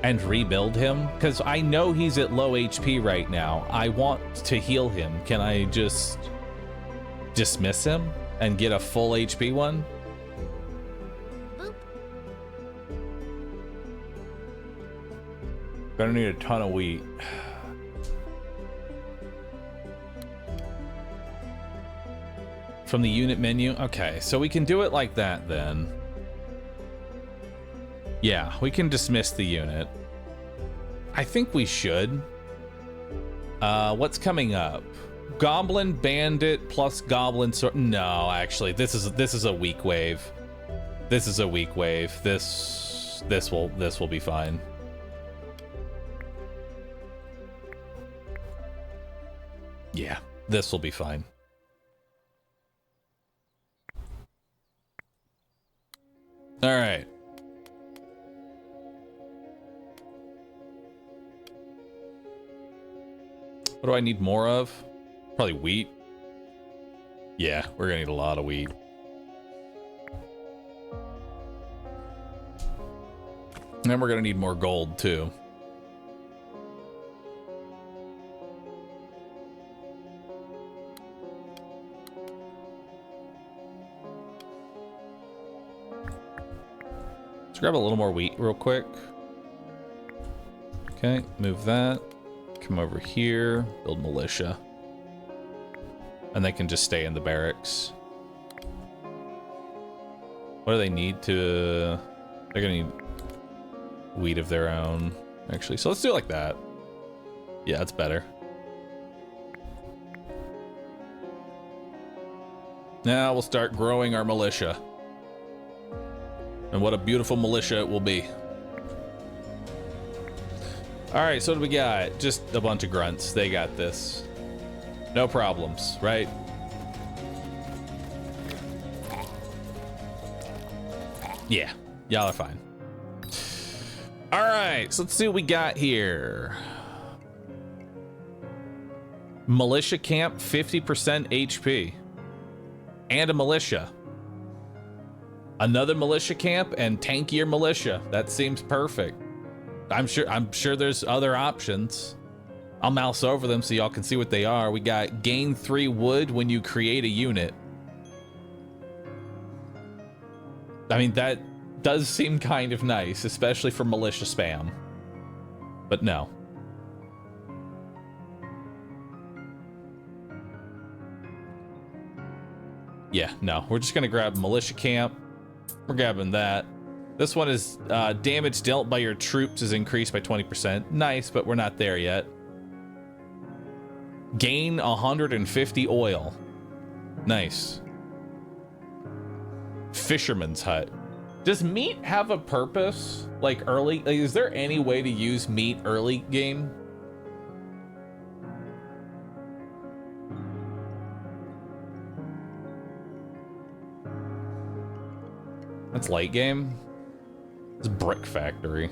and rebuild him? Because I know he's at low HP right now. I want to heal him. Can I just dismiss him and get a full HP one? Gonna need a ton of wheat. From the unit menu? Okay, so we can do it like that then. Yeah, we can dismiss the unit. I think we should. What's coming up? Goblin Bandit plus Goblin Sword. No, actually, this is a weak wave. This is a weak wave. This will be fine. Yeah, this will be fine. All right. What do I need more of? Probably wheat. Yeah, we're gonna need a lot of wheat. And then we're gonna need more gold too. Let's grab a little more wheat real quick. Okay, move that. Come over here, build militia. And they can just stay in the barracks. What do they need to... They're gonna need wheat of their own, actually. So let's do it like that. Yeah, that's better. Now we'll start growing our militia. And what a beautiful militia it will be. All right, so what do we got? Just a bunch of grunts. They got this. No problems, right? Yeah, y'all are fine. All right, so let's see what we got here. Militia camp, 50% HP. And a militia. Another militia camp and tankier militia. That seems perfect. I'm sure there's other options. I'll mouse over them so y'all can see what they are. We got gain 3 wood when you create a unit. I mean, that does seem kind of nice, especially for militia spam. But no. Yeah, no. We're just gonna grab militia camp. We're grabbing that. This one is damage dealt by your troops is increased by 20%. Nice, but we're not there yet. Gain 150 oil. Nice. Fisherman's hut. Does meat have a purpose? Like early? Like, is there any way to use meat early game? That's late game. It's brick factory.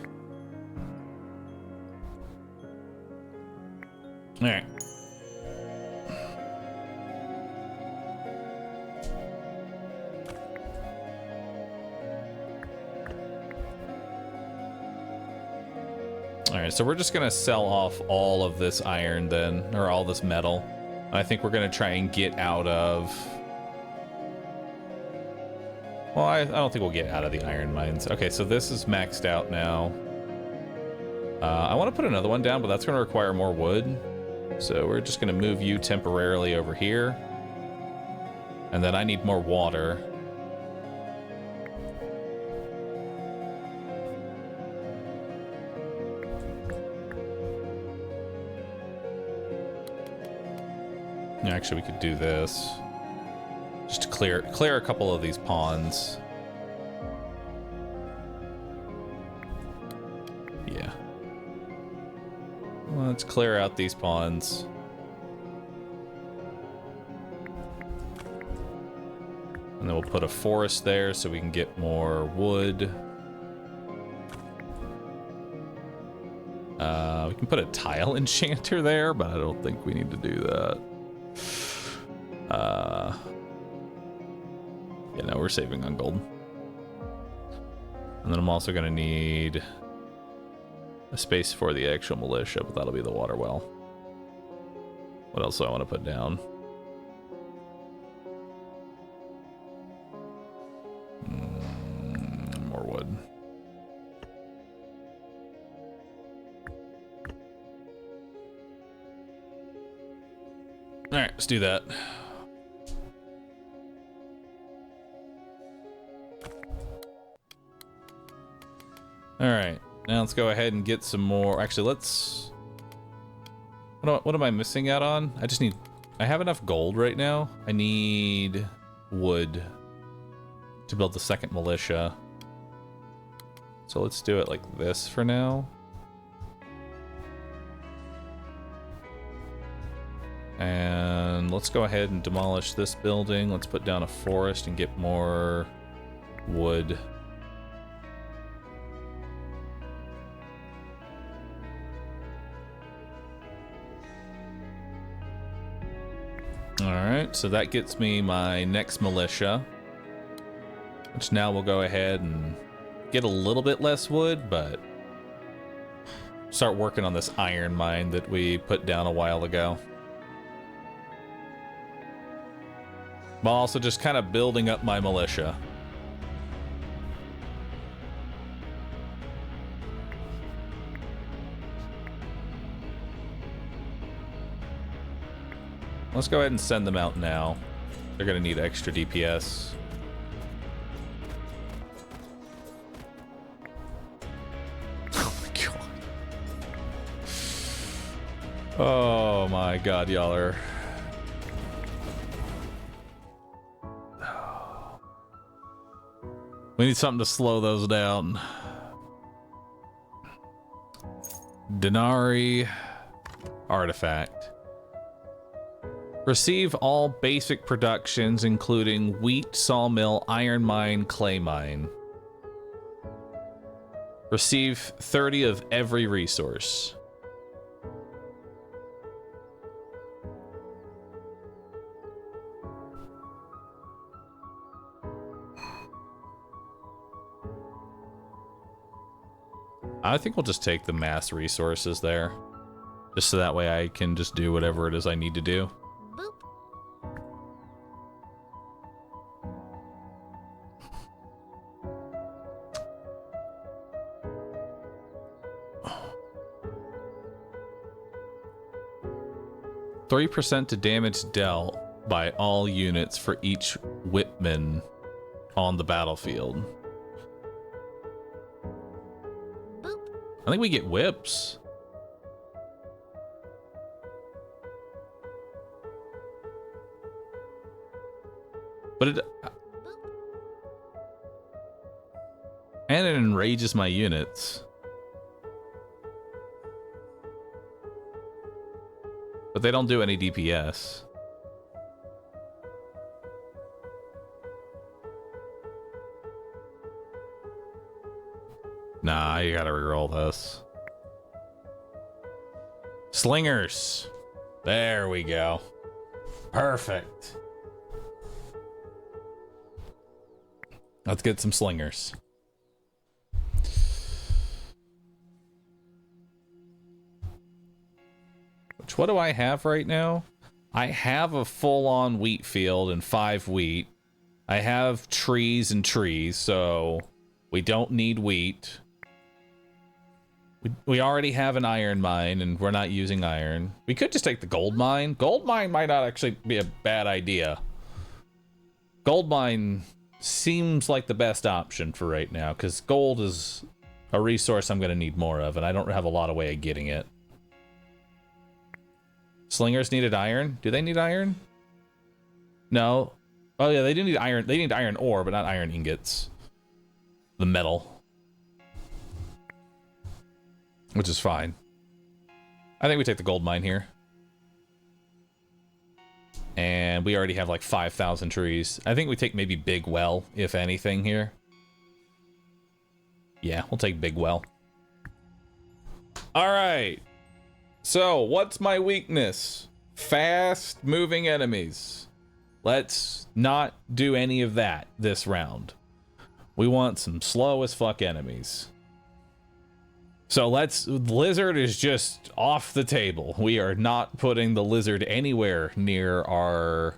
All right. All right, so we're just gonna sell off all of this iron then, or all this metal. I think we're gonna try and get out of... Well, I don't think we'll get out of the iron mines. Okay, so this is maxed out now. I want to put another one down, but that's gonna require more wood. So we're just gonna move you temporarily over here. And then I need more water. Actually, we could do this. Just to clear a couple of these ponds. Yeah. Let's clear out these ponds. And then we'll put a forest there so we can get more wood. We can put a tile enchanter there, but I don't think we need to do that. Yeah, no, we're saving on gold. And then I'm also gonna need a space for the actual militia, but that'll be the water well. What else do I want to put down? More wood. All right, let's do that. All right, now let's go ahead and get some more. Actually, let's... What am I missing out on? I have enough gold right now. I need wood to build the second militia. So let's do it like this for now. And let's go ahead and demolish this building. Let's put down a forest and get more wood. Alright, so that gets me my next militia. Which now we'll go ahead and get a little bit less wood, but start working on this iron mine that we put down a while ago. While also just kind of building up my militia. Let's go ahead and send them out now. They're gonna need extra DPS. Oh my god. Oh my god, y'all are... We need something to slow those down. Denari artifact. Receive all basic productions, including wheat, sawmill, iron mine, clay mine. Receive 30 of every resource. I think we'll just take the mass resources there. Just so that way I can just do whatever it is I need to do. 3% to damage dealt by all units for each whipman on the battlefield. I think we get whips. But it... And it enrages my units. But they don't do any DPS. Nah, you gotta reroll this. Slingers. There we go. Perfect. Let's get some slingers. What do I have right now? I have a full-on wheat field and 5 wheat. I have trees and trees, so we don't need wheat. We already have an iron mine, and we're not using iron. We could just take the gold mine. Gold mine might not actually be a bad idea. Gold mine seems like the best option for right now, because gold is a resource I'm going to need more of, and I don't have a lot of way of getting it. Slingers needed iron? Do they need iron? No. Oh yeah, they do need iron. They need iron ore, but not iron ingots. The metal. Which is fine. I think we take the gold mine here. And we already have like 5,000 trees. I think we take maybe Big Well, if anything, here. Yeah, we'll take Big Well. Alright. So, what's my weakness? Fast moving enemies. Let's not do any of that this round. We want some slow as fuck enemies. So lizard is just off the table. We are not putting the lizard anywhere near our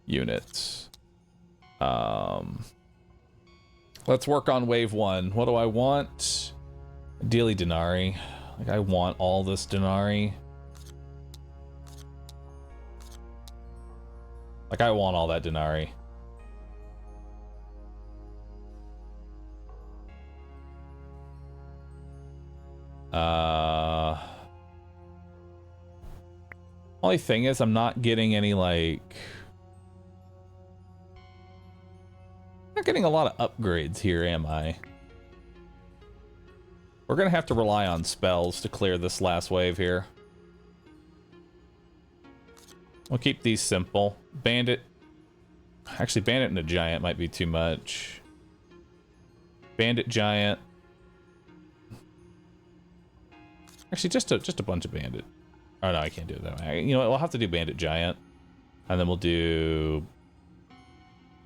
units. Let's work on wave 1. What do I want? Ideally denarii. Like, I want all this denarii. Like, I want all that denarii. Only thing is, I'm not getting any, like... not getting a lot of upgrades here, am I? We're gonna have to rely on spells to clear this last wave here. We'll keep these simple. Bandit. Actually, Bandit and a Giant might be too much. Bandit, Giant. Actually, just a bunch of Bandit. Oh, no, I can't do it that way. You know what? We'll have to do Bandit, Giant. And then we'll do...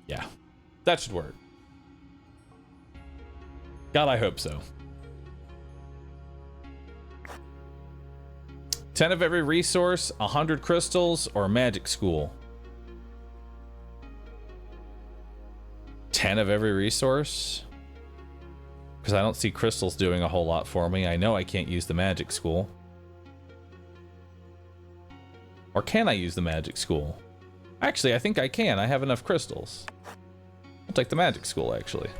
yeah. That should work. God, I hope so. 10 of every resource, 100 crystals, or magic school. 10 of every resource? Because I don't see crystals doing a whole lot for me. I know I can't use the magic school. Or can I use the magic school? Actually, I think I can. I have enough crystals. I'll take the magic school, actually.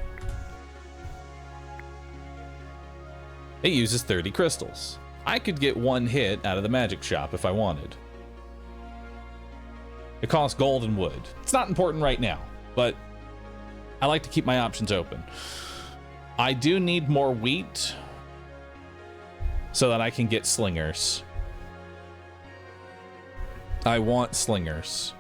It uses 30 crystals. I could get 1 hit out of the magic shop if I wanted. It costs gold and wood. It's not important right now, but I like to keep my options open. I do need more wheat so that I can get slingers. I want slingers.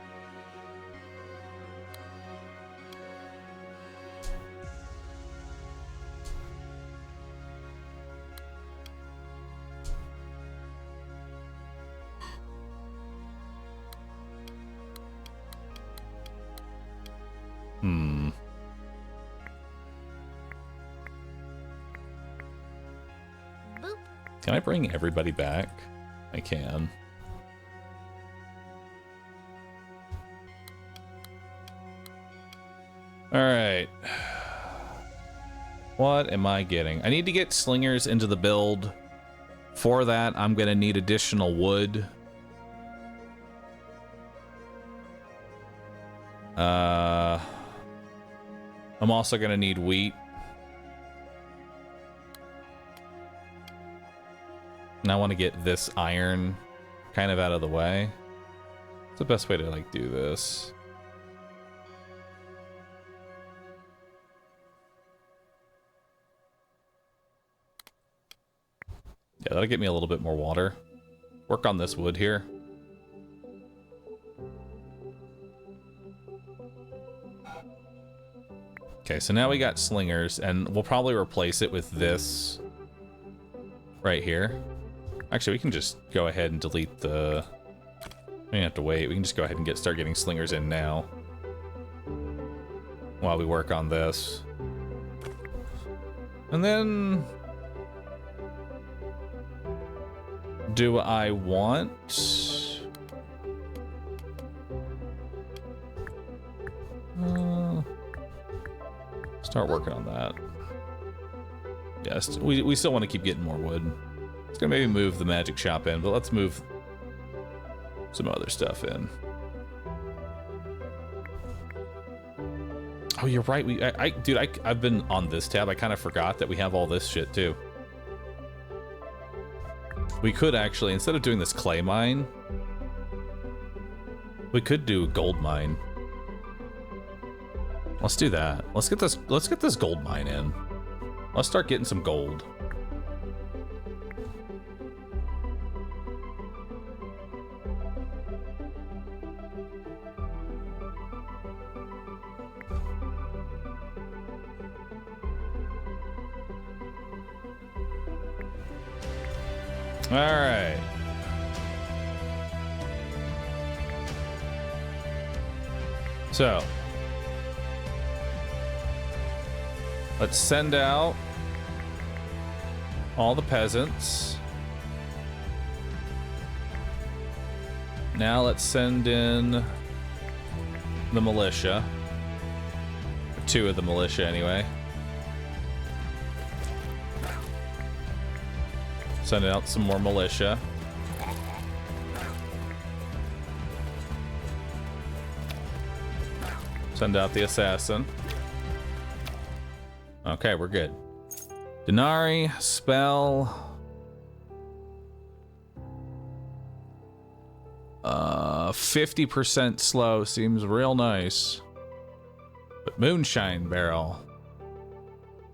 Can I bring everybody back? I can. All right. What am I getting? I need to get slingers into the build. For that, I'm gonna need additional wood. I'm also gonna need wheat. And I want to get this iron kind of out of the way. What's the best way to, like, do this? Yeah, that'll get me a little bit more water. Work on this wood here. Okay, so now we got slingers, and we'll probably replace it with this right here. Actually, we can just go ahead and delete the... we don't have to wait. We can just go ahead and start getting slingers in now while we work on this. And then... do I want? Start working on that. Yes, we still want to keep getting more wood. It's gonna maybe move the magic shop in, but let's move some other stuff in. Oh, you're right. I've been on this tab. I kind of forgot that we have all this shit too. We could actually, instead of doing this clay mine, we could do a gold mine. Let's do that. Let's get this gold mine in. Let's start getting some gold. All right. So, let's send out all the peasants. Now let's send in the militia. 2 of the militia anyway. Send out some more militia. Send out the assassin. Okay, we're good. Denari, spell. 50% slow seems real nice. But moonshine barrel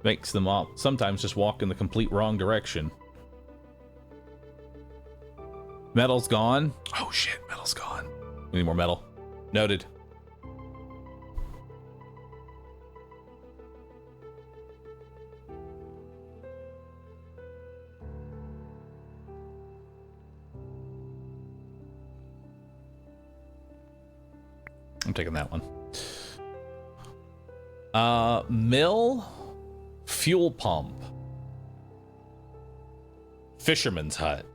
makes them all sometimes just walk in the complete wrong direction. Metal's gone. Oh shit, metal's gone. We need more metal. Noted. I'm taking that one. Mill, fuel pump, fisherman's hut.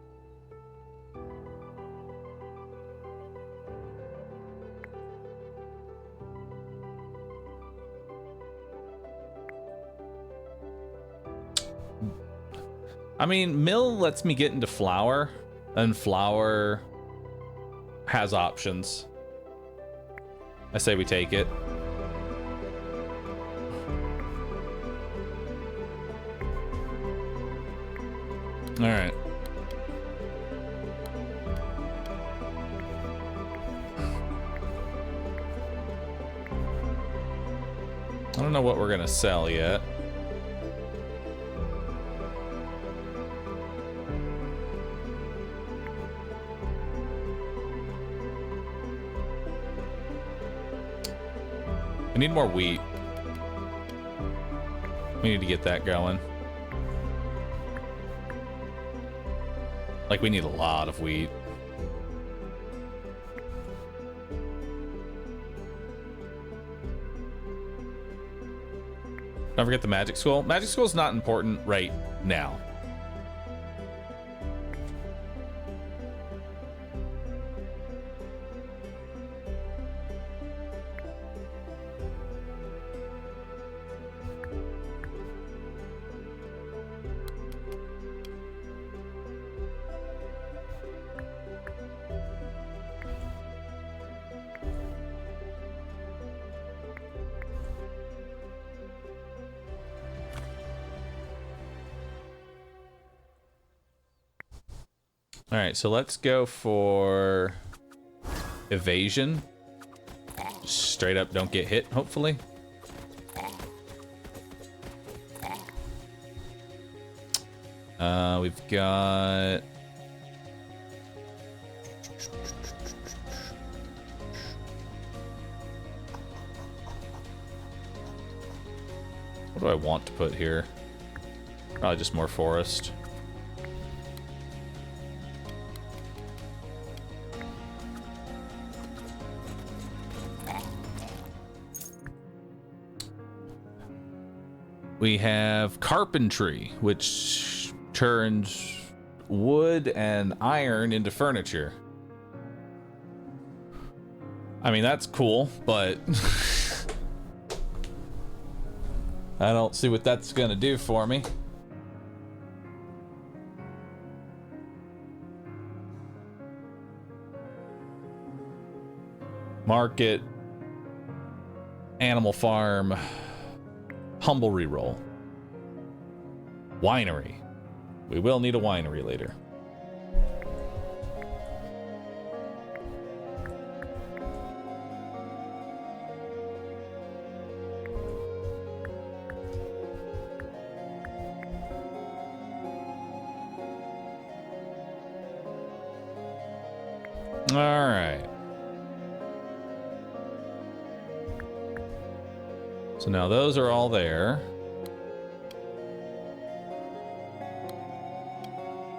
I mean, mill lets me get into flour, and flour has options. I say we take it. All right. I don't know what we're gonna sell yet. We need more wheat. We need to get that going. Like, we need a lot of wheat. Don't forget the magic school. Magic school is not important right now. All right, so let's go for evasion. Just straight up don't get hit, hopefully. We've got... What do I want to put here? Probably just more forest. We have carpentry, which turns wood and iron into furniture. I mean, that's cool, but I don't see what that's gonna do for me. Market, animal farm, humble reroll, winery. We will need a winery later. All right. So now those are all there.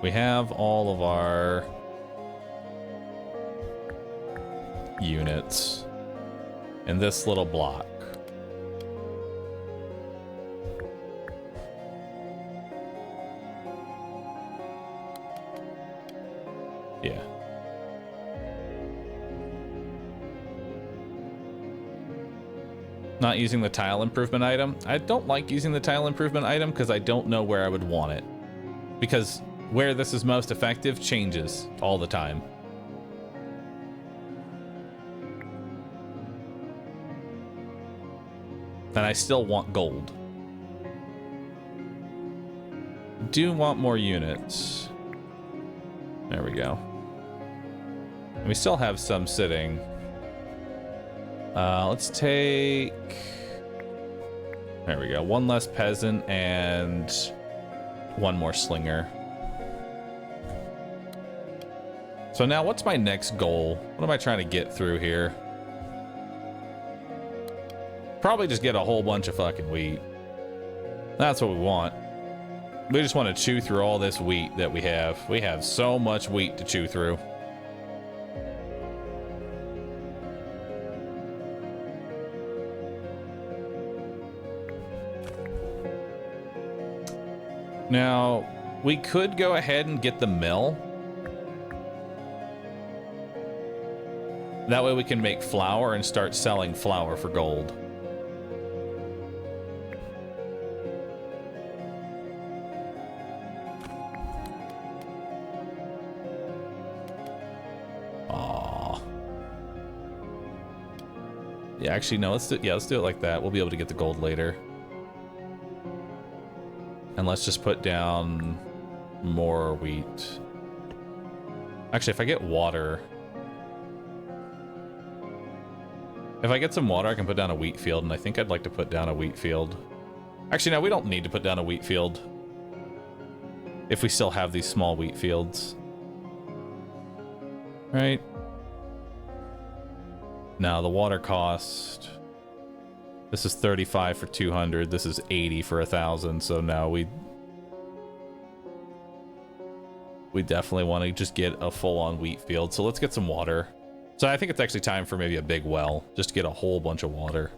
We have all of our units in this little block. Yeah. Not using the tile improvement item. I don't like using the tile improvement item because I don't know where I would want it. Because where this is most effective changes all the time. And I still want gold. Do want more units. There we go. And we still have some sitting. Let's take... There we go. One less peasant and one more slinger. So now what's my next goal? What am I trying to get through here? Probably just get a whole bunch of fucking wheat. That's what we want. We just want to chew through all this wheat that we have. We have so much wheat to chew through. Now, we could go ahead and get the mill. That way we can make flour and start selling flour for gold. Aww. Yeah, actually, no, let's do it like that. We'll be able to get the gold later. And let's just put down more wheat. Actually, if I get water... If I get some water, I can put down a wheat field, and I think I'd like to put down a wheat field. Actually, no, we don't need to put down a wheat field. If we still have these small wheat fields. Right? Now, the water cost... This is 35 for 200. This is 80 for 1,000. So now we definitely want to just get a full-on wheat field. So let's get some water. So I think it's actually time for maybe a big well, just to get a whole bunch of water.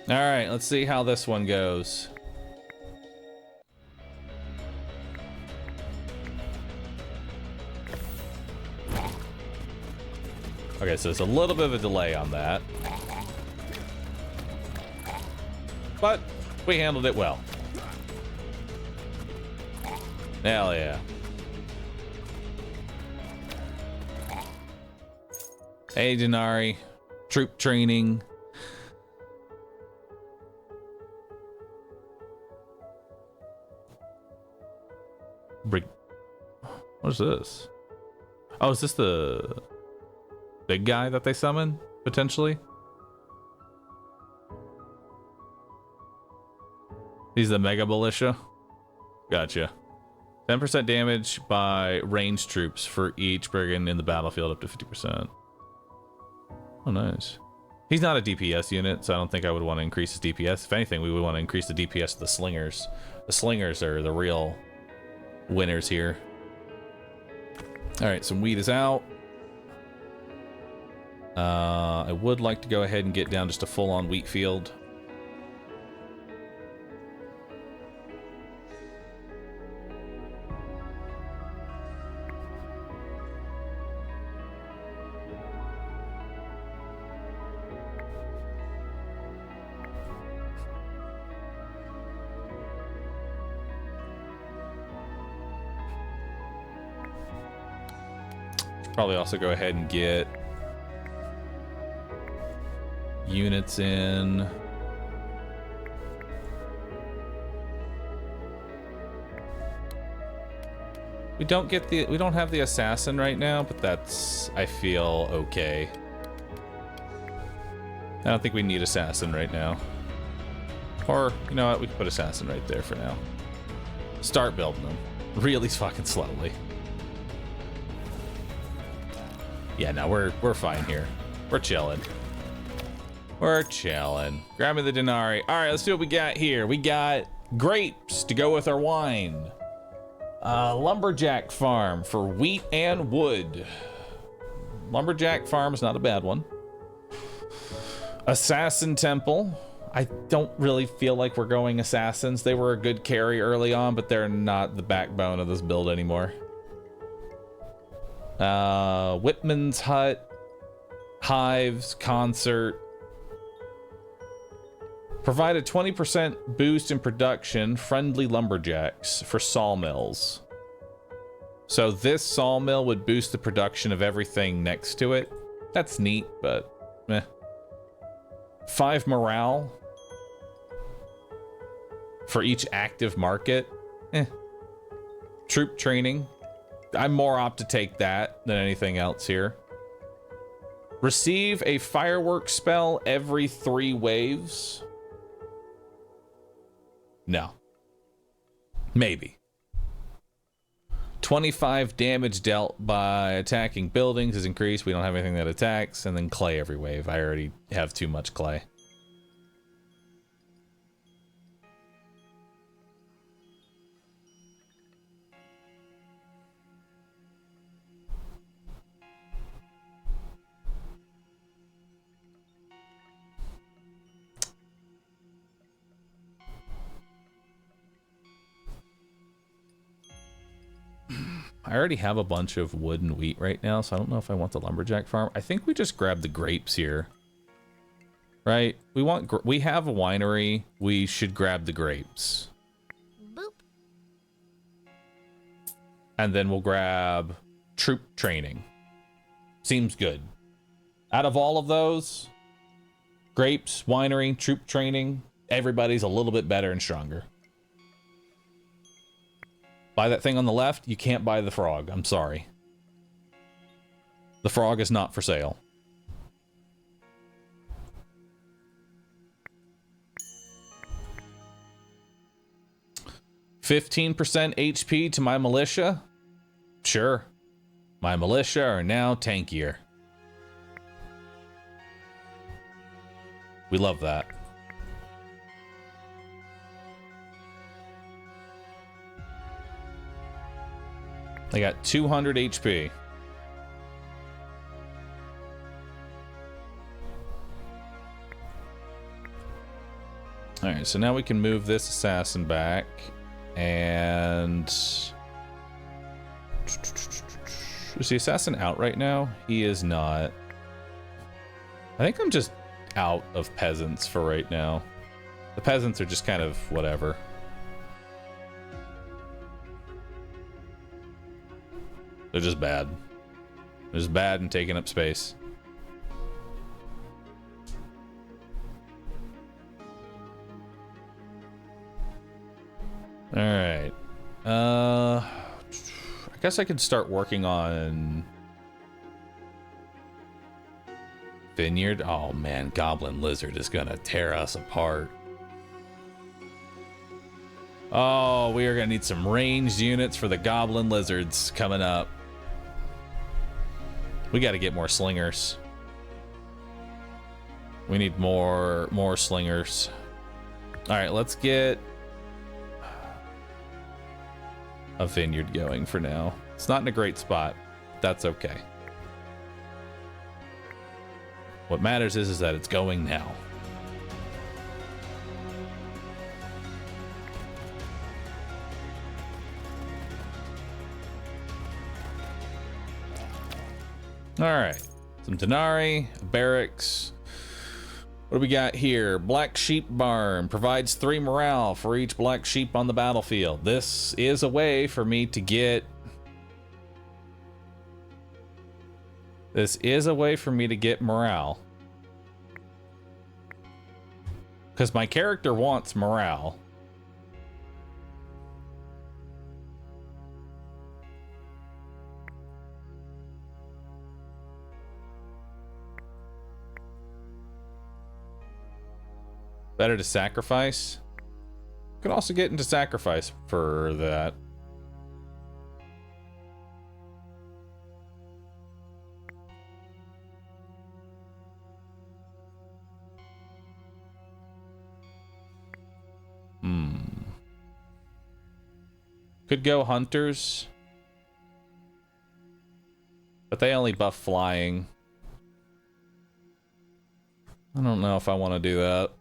All right, let's see how this one goes. Okay, so there's a little bit of a delay on that. But we handled it well. Hell yeah. Hey, Denari. Troop training. What is this? Oh, is this the big guy that they summon, potentially? He's the Mega Militia. Gotcha. 10% damage by ranged troops for each brigand in the battlefield, up to 50%. Oh, nice. He's not a DPS unit, so I don't think I would want to increase his DPS. If anything, we would want to increase the DPS of the slingers. The slingers are the real winners here. All right, some wheat is out. I would like to go ahead and get down just a full-on wheat field. Probably also go ahead and get units in. We don't have the assassin right now, but that's, I feel, okay. I don't think we need assassin right now. Or, you know what, we can put assassin right there for now. Start building them. Really fucking slowly. Yeah, no, we're fine here. We're chilling. We're chilling. Grab me the denarii. All right, let's see what we got here. We got grapes to go with our wine. Lumberjack farm for wheat and wood. Lumberjack farm is not a bad one. Assassin temple. I don't really feel like we're going assassins. They were a good carry early on, but they're not the backbone of this build anymore. Whitman's hut. Hives. Concert. Provide a 20% boost in production. Friendly lumberjacks for sawmills. So this sawmill would boost the production of everything next to it. That's neat, but meh. 5 morale for each active market. Troop training. I'm more apt to take that than anything else here. Receive a firework spell every 3 waves. No. Maybe. 25 damage dealt by attacking buildings is increased. We don't have anything that attacks. And then clay every wave. I already have too much clay. I already have a bunch of wood and wheat right now, so I don't know if I want the lumberjack farm. I think we just grab the grapes here. Right? We have a winery. We should grab the grapes. Boop. And then we'll grab troop training. Seems good. Out of all of those, grapes, winery, troop training, everybody's a little bit better and stronger. Buy that thing on the left. You can't buy the frog. I'm sorry. The frog is not for sale. $15% HP to my militia. Sure. My militia are now tankier. We love that. I got 200 HP. All right, so now we can move this assassin back. And is the assassin out right now? He is not. I think I'm just out of peasants for right now. The peasants are just kind of whatever. They're just bad. They're just bad and taking up space. All right. I guess I could start working on vineyard. Oh man, Goblin Lizard is gonna tear us apart. Oh, we are gonna need some ranged units for the Goblin Lizards coming up. We got to get more slingers. We need more slingers. All right, let's get a vineyard going for now. It's not in a great spot. That's okay. What matters is that it's going now. All right, some denarii, barracks. What do we got here? Black Sheep Barn provides 3 morale for each black sheep on the battlefield. This is a way for me to get This is a way for me to get morale. Because my character wants morale. Better to sacrifice. Could also get into sacrifice for that. Could go hunters. But they only buff flying. I don't know if I want to do that.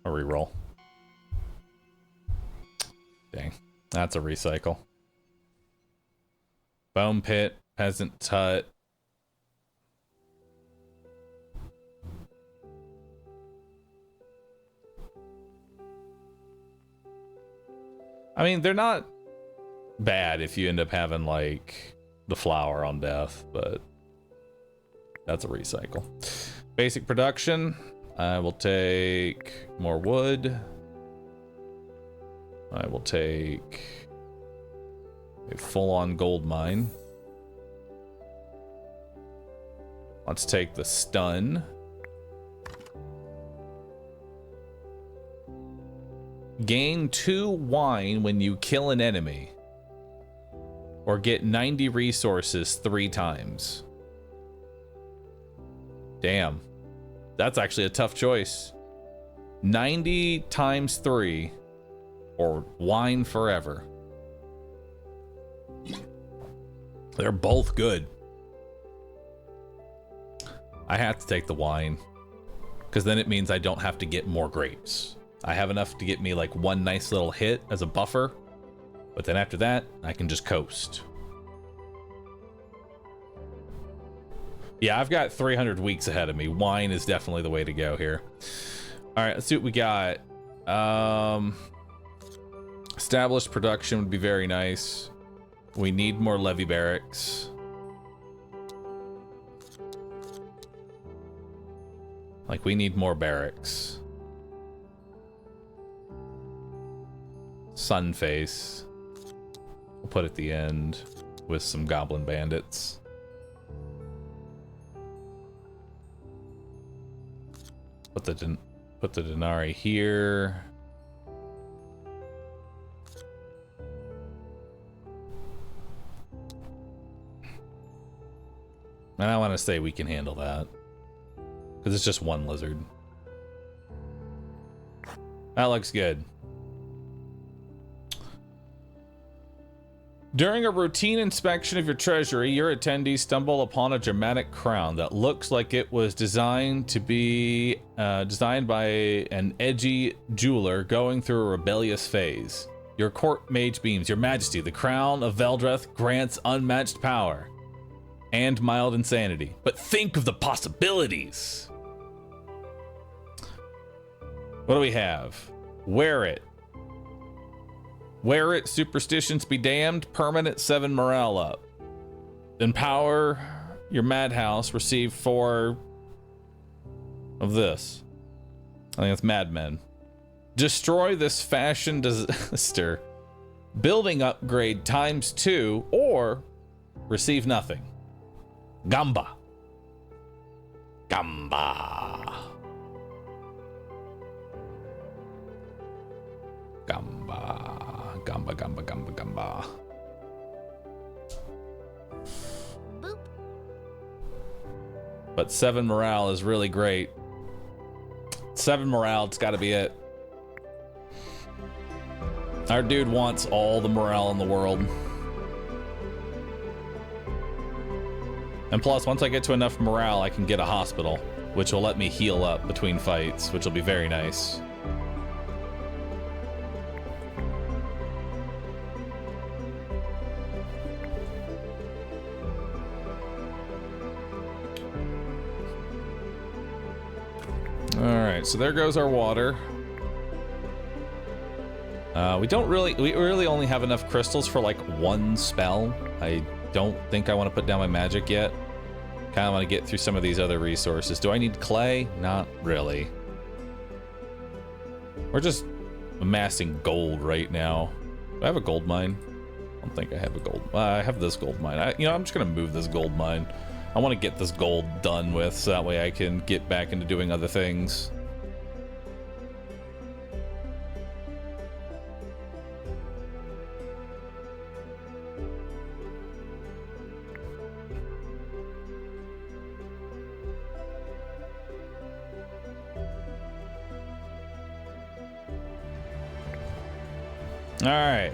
A reroll. Dang. That's a recycle. Bone pit, peasant's hut. I mean, they're not bad if you end up having like the flower on death, but that's a recycle. Basic production. I will take more wood. I will take a full-on gold mine. Let's take the stun. Gain 2 wine when you kill an enemy. Or get 90 resources 3 times. Damn. That's actually a tough choice. 90 times 3 or wine forever. They're both good. I have to take the wine because then it means I don't have to get more grapes. I have enough to get me like one nice little hit as a buffer, but then after that I can just coast. Yeah, I've got 300 weeks ahead of me. Wine is definitely the way to go here. All right, let's see what we got. Established production would be very nice. We need more levy barracks. Like, we need more barracks. Sunface. We'll put at the end with some goblin bandits. Put the Denari here. And I want to say we can handle that. Because it's just one lizard. That looks good. During a routine inspection of your treasury, your attendees stumble upon a dramatic crown that looks like it was designed to be designed by an edgy jeweler going through a rebellious phase. Your court mage beams, Your Majesty, the crown of Veldreth grants unmatched power and mild insanity. But think of the possibilities. What do we have? Wear it. Wear it, superstitions be damned, permanent 7 morale up. Empower your madhouse, receive 4 of this. I think that's madmen. Destroy this fashion disaster. Building upgrade ×2 or receive nothing. Gamba. Gamba. Gamba. Gamba, gamba, gamba, gamba. Boop. But 7 morale is really great. 7 morale, it's gotta be it. Our dude wants all the morale in the world. And plus, once I get to enough morale, I can get a hospital, which will let me heal up between fights, which will be very nice. right, so there goes our water. We really only have enough crystals for like one spell. I don't think I want to put down my magic yet. Kind of want to get through some of these other resources. Do I need clay? Not really. We're just amassing gold right now. Do I have a gold mine? I don't think I have a gold. I have this gold mine. I'm just gonna move this gold mine. I want to get this gold done with, so that way I can get back into doing other things. All right.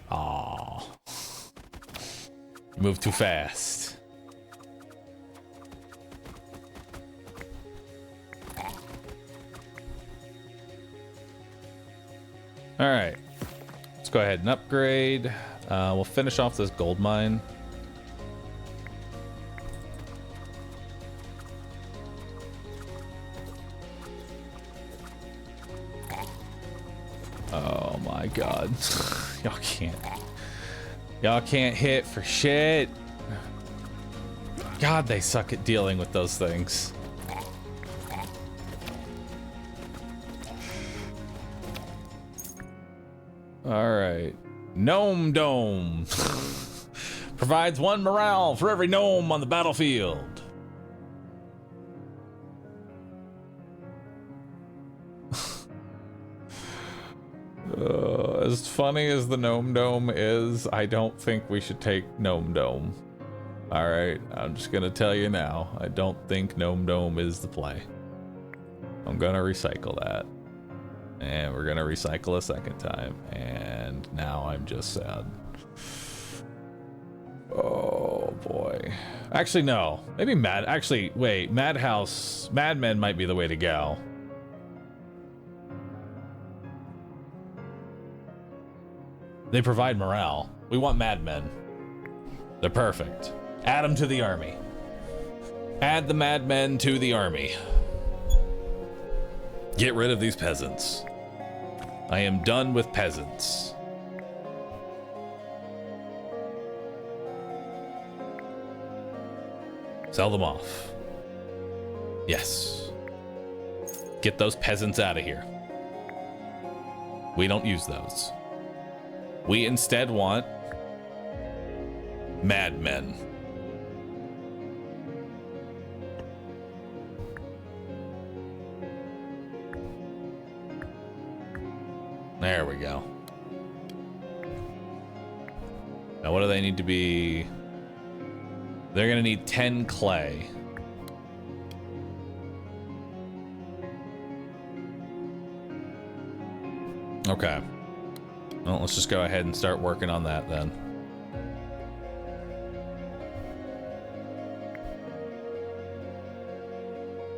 Aw. Move too fast. All right. Let's go ahead and upgrade. We'll finish off this gold mine. Oh my god. Y'all can't hit for shit. God, they suck at dealing with those things. All right. Gnome Dome. Provides 1 morale for every gnome on the battlefield. As funny as the Gnome Dome is, I don't think we should take Gnome Dome. Alright, I'm just gonna tell you now. I don't think Gnome Dome is the play. I'm gonna recycle that. And we're gonna recycle a second time. And now I'm just sad. Oh boy. Actually, no. Maybe Madmen might be the way to go. They provide morale. We want madmen. They're perfect. Add them to the army. Add the madmen to the army. Get rid of these peasants. I am done with peasants. Sell them off. Yes. Get those peasants out of here. We don't use those. We instead want madmen. There we go. Now what do they need to be? They're gonna need 10 clay. Okay. Well, let's just go ahead and start working on that then.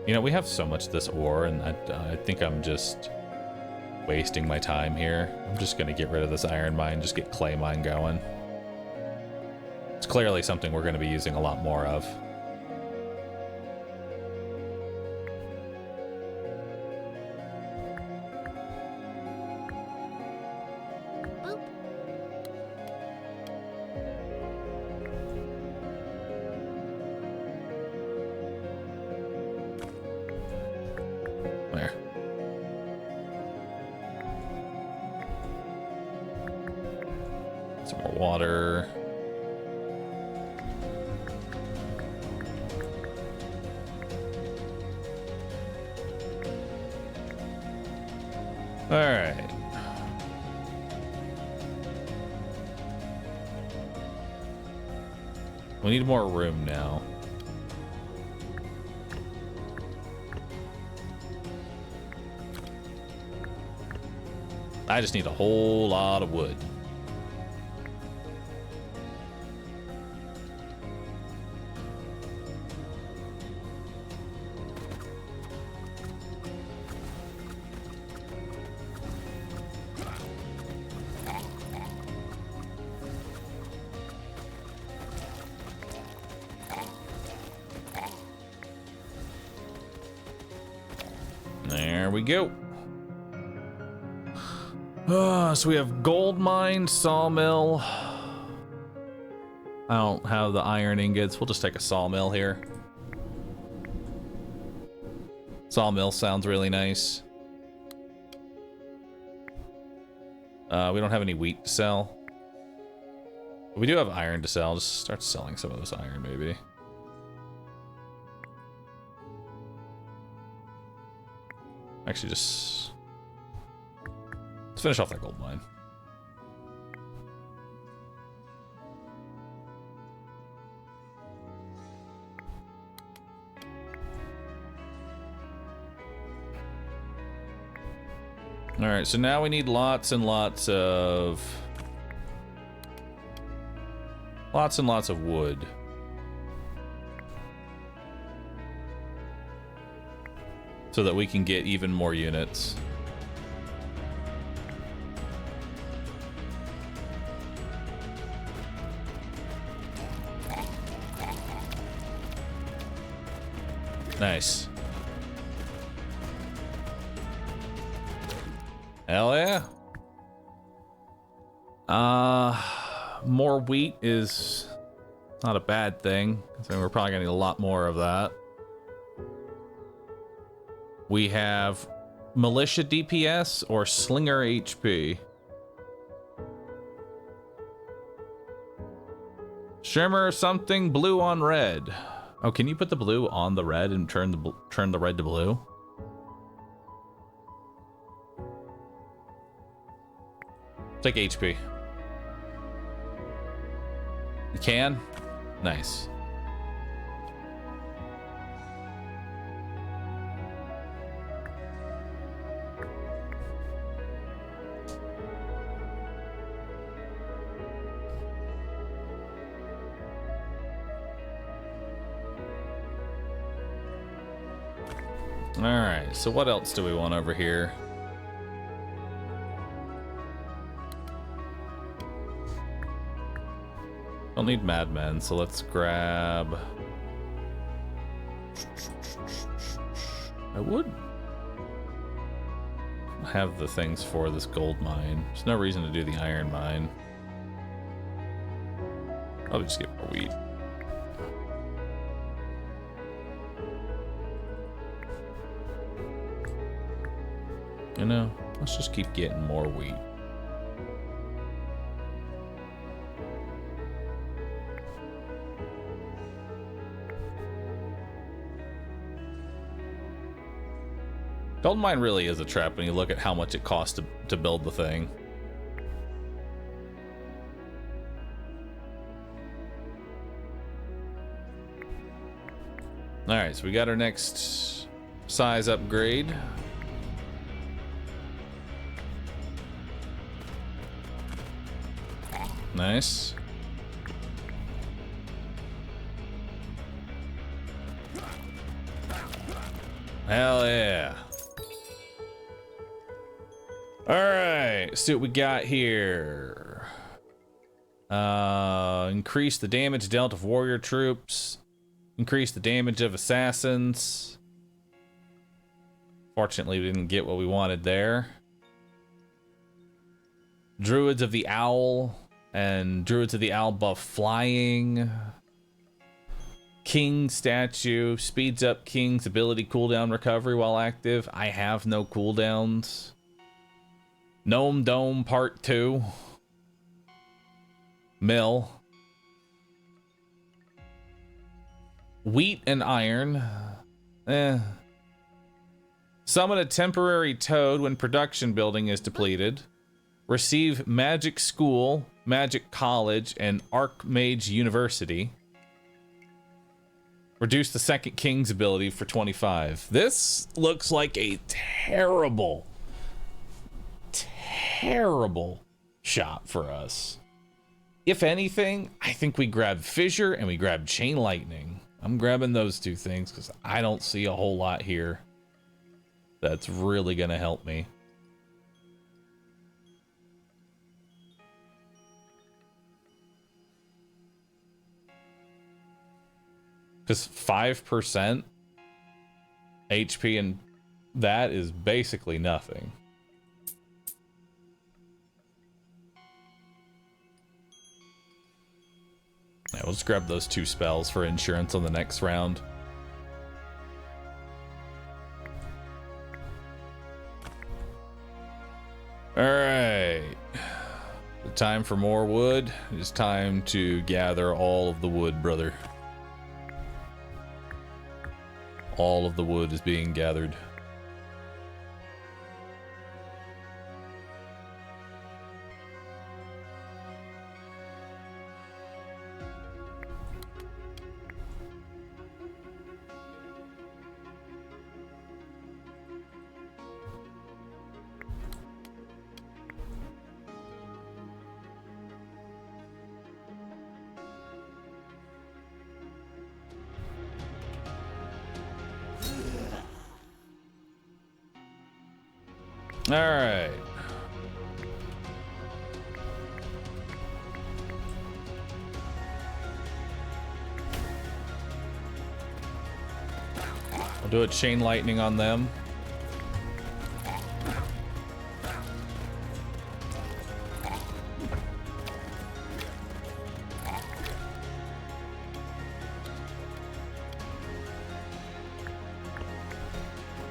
You know, we have so much of this ore, and I think I'm just wasting my time here. I'm just gonna get rid of this iron mine, just get clay mine going. It's clearly something we're gonna be using a lot more of. Water. All right. We need more room now. I just need a whole lot of wood. we go. So we have gold mine, sawmill. I don't have the iron ingots. We'll just take a sawmill here. Sawmill sounds really nice. We don't have any wheat to sell. But we do have iron to sell. Just start selling some of this iron, maybe. Actually, just... let's finish off that gold mine. All right, so now we need lots and lots of wood. So that we can get even more units. Nice. Hell yeah. More wheat is not a bad thing. So we're probably gonna need a lot more of that. We have militia DPS or slinger HP. Shimmer something blue on red. Oh, can you put the blue on the red and turn the red to blue? Take HP. You can? Nice. All right, so what else do we want over here? Don't need madmen, so let's grab... I would have the things for this gold mine. There's no reason to do the iron mine. I'll just get more wheat. You know, let's just keep getting more wheat. Gold mine really is a trap when you look at how much it costs to build the thing. All right, so we got our next size upgrade. Nice. Hell yeah. All right, see what we got here. Increase the damage dealt of warrior troops. Increase the damage of assassins. Fortunately, we didn't get what we wanted there. Druids of the Owl and Druids of the Owl buff flying. King statue speeds up King's ability cooldown recovery while active. I have no cooldowns. Gnome Dome Part 2. Mill. Wheat and iron. Summon a temporary toad when production building is depleted. Receive Magic School, Magic College, and Archmage University. Reduce the second King's ability for 25. This looks like a terrible shot for us. If anything, I think we grab Fissure and we grab Chain Lightning. I'm grabbing those two things because I don't see a whole lot here that's really gonna help me. Because 5% HP and that is basically nothing. Yeah, let's grab those 2 spells for insurance on the next round. Alright. The time for more wood. It's time to gather all of the wood, brother. All of the wood is being gathered. All right. I'll do a chain lightning on them.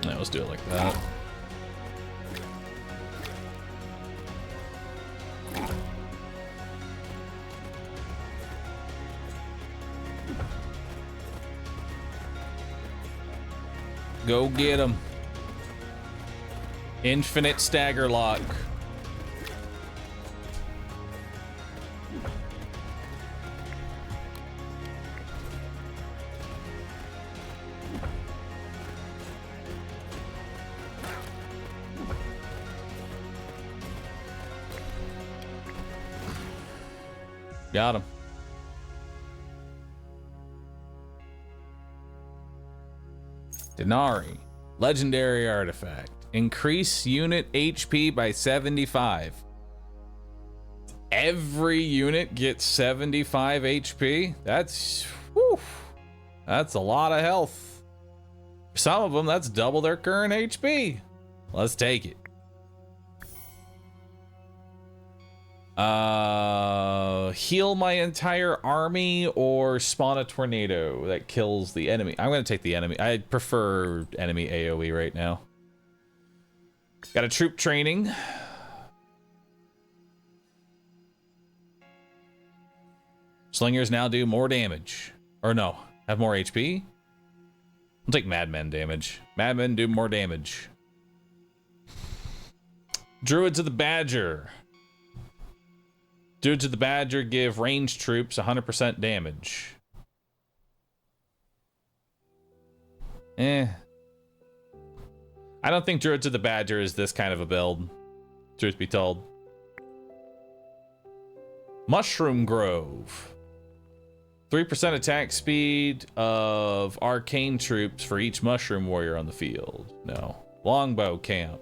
Yeah, let's do it like that. Go get him. Infinite stagger lock. Got him. Denari, legendary artifact. Increase unit HP by 75. Every unit gets 75 HP. That's, whew, that's a lot of health. Some of them, that's double their current HP. Let's take it. Heal my entire army or spawn a tornado that kills the enemy. I'm gonna take the enemy. I prefer enemy AoE right now. Got a troop training. Slingers now do more damage. Or no, have more HP. I'll take Madmen damage. Madmen do more damage. Druids of the Badger. Druids of the Badger give ranged troops 100% damage. I don't think Druids of the Badger is this kind of a build, truth be told. Mushroom Grove. 3% attack speed of arcane troops for each mushroom warrior on the field. No. Longbow camp.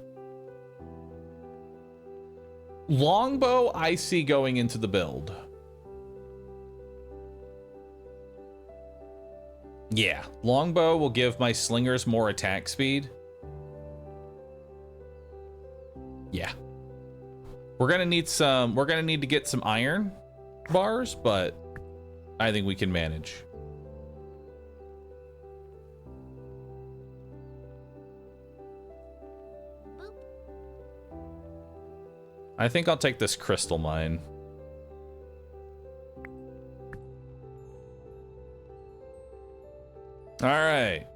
Longbow I see going into the build. Yeah, longbow will give my slingers more attack speed. Yeah. We're gonna need to get some iron bars, but I think we can manage. I think I'll take this crystal mine. All right.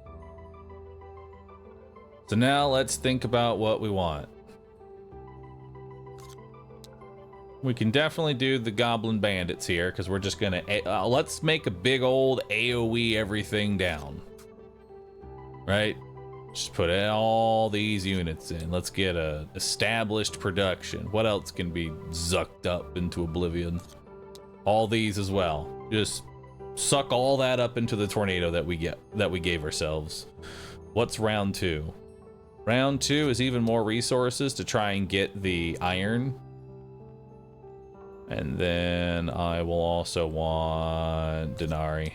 So now let's think about what we want. We can definitely do the goblin bandits here because we're just gonna let's make a big old AoE everything down. Right? Just put all these units in. Let's get a established production. What else can be zucked up into oblivion? All these as well. Just suck all that up into the tornado that we gave ourselves. What's round 2? Round 2 is even more resources to try and get the iron. And then I will also want Denari.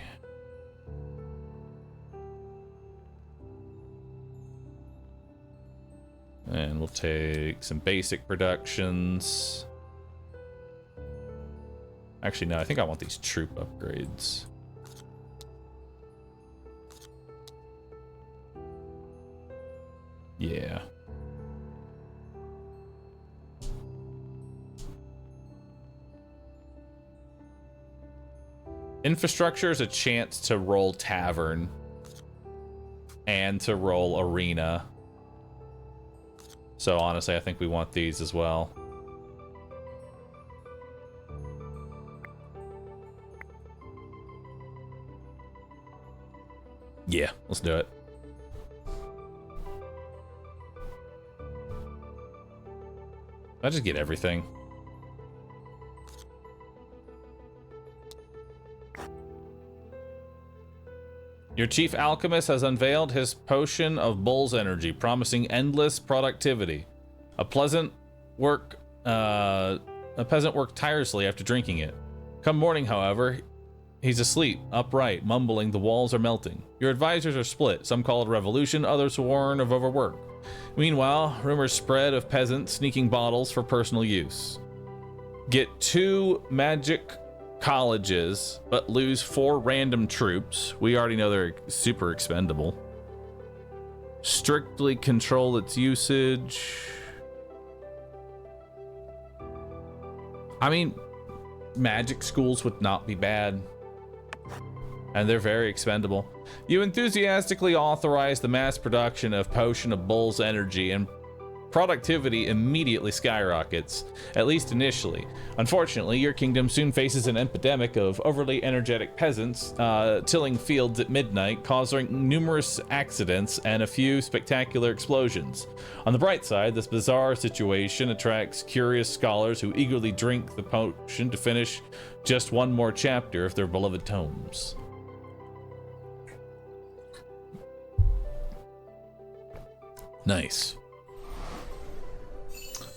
And we'll take some basic productions. Actually, no, I think I want these troop upgrades. Yeah. Infrastructure is a chance to roll tavern and to roll arena. So honestly, I think we want these as well. Yeah, let's do it. I just get everything. Your chief alchemist has unveiled his potion of bull's energy, promising endless productivity. A peasant worked tirelessly after drinking it. Come morning, however, he's asleep, upright, mumbling, the walls are melting. Your advisors are split. Some call it a revolution, others warn of overwork. Meanwhile, rumors spread of peasants sneaking bottles for personal use. Get 2 magic colleges, but lose 4 random troops. We already know they're super expendable. Strictly control its usage. I mean, magic schools would not be bad. And they're very expendable. You enthusiastically authorize the mass production of Potion of Bull's Energy, and productivity immediately skyrockets, at least initially. Unfortunately, your kingdom soon faces an epidemic of overly energetic peasants tilling fields at midnight, causing numerous accidents and a few spectacular explosions. On the bright side, this bizarre situation attracts curious scholars who eagerly drink the potion to finish just one more chapter of their beloved tomes. Nice.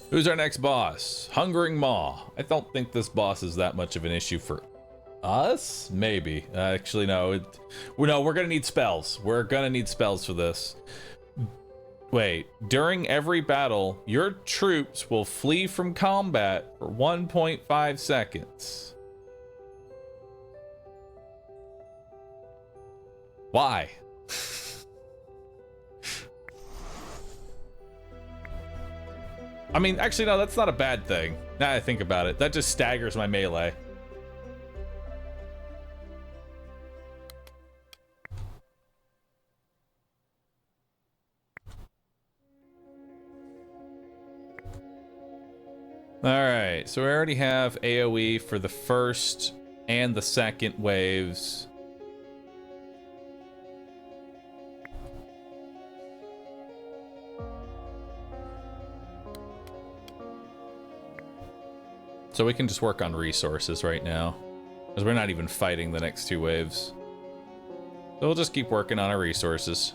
Who's our next boss? Hungering Maw. I don't think this boss is that much of an issue for us. Maybe. Actually, no. We're gonna need spells. We're gonna need spells for this. Wait. During every battle, your troops will flee from combat for 1.5 seconds. Why? I mean, actually, no, that's not a bad thing. Now that I think about it, that just staggers my melee. Alright, so we already have AoE for the first and the second waves. So we can just work on resources right now, because we're not even fighting the next 2 waves. So we'll just keep working on our resources.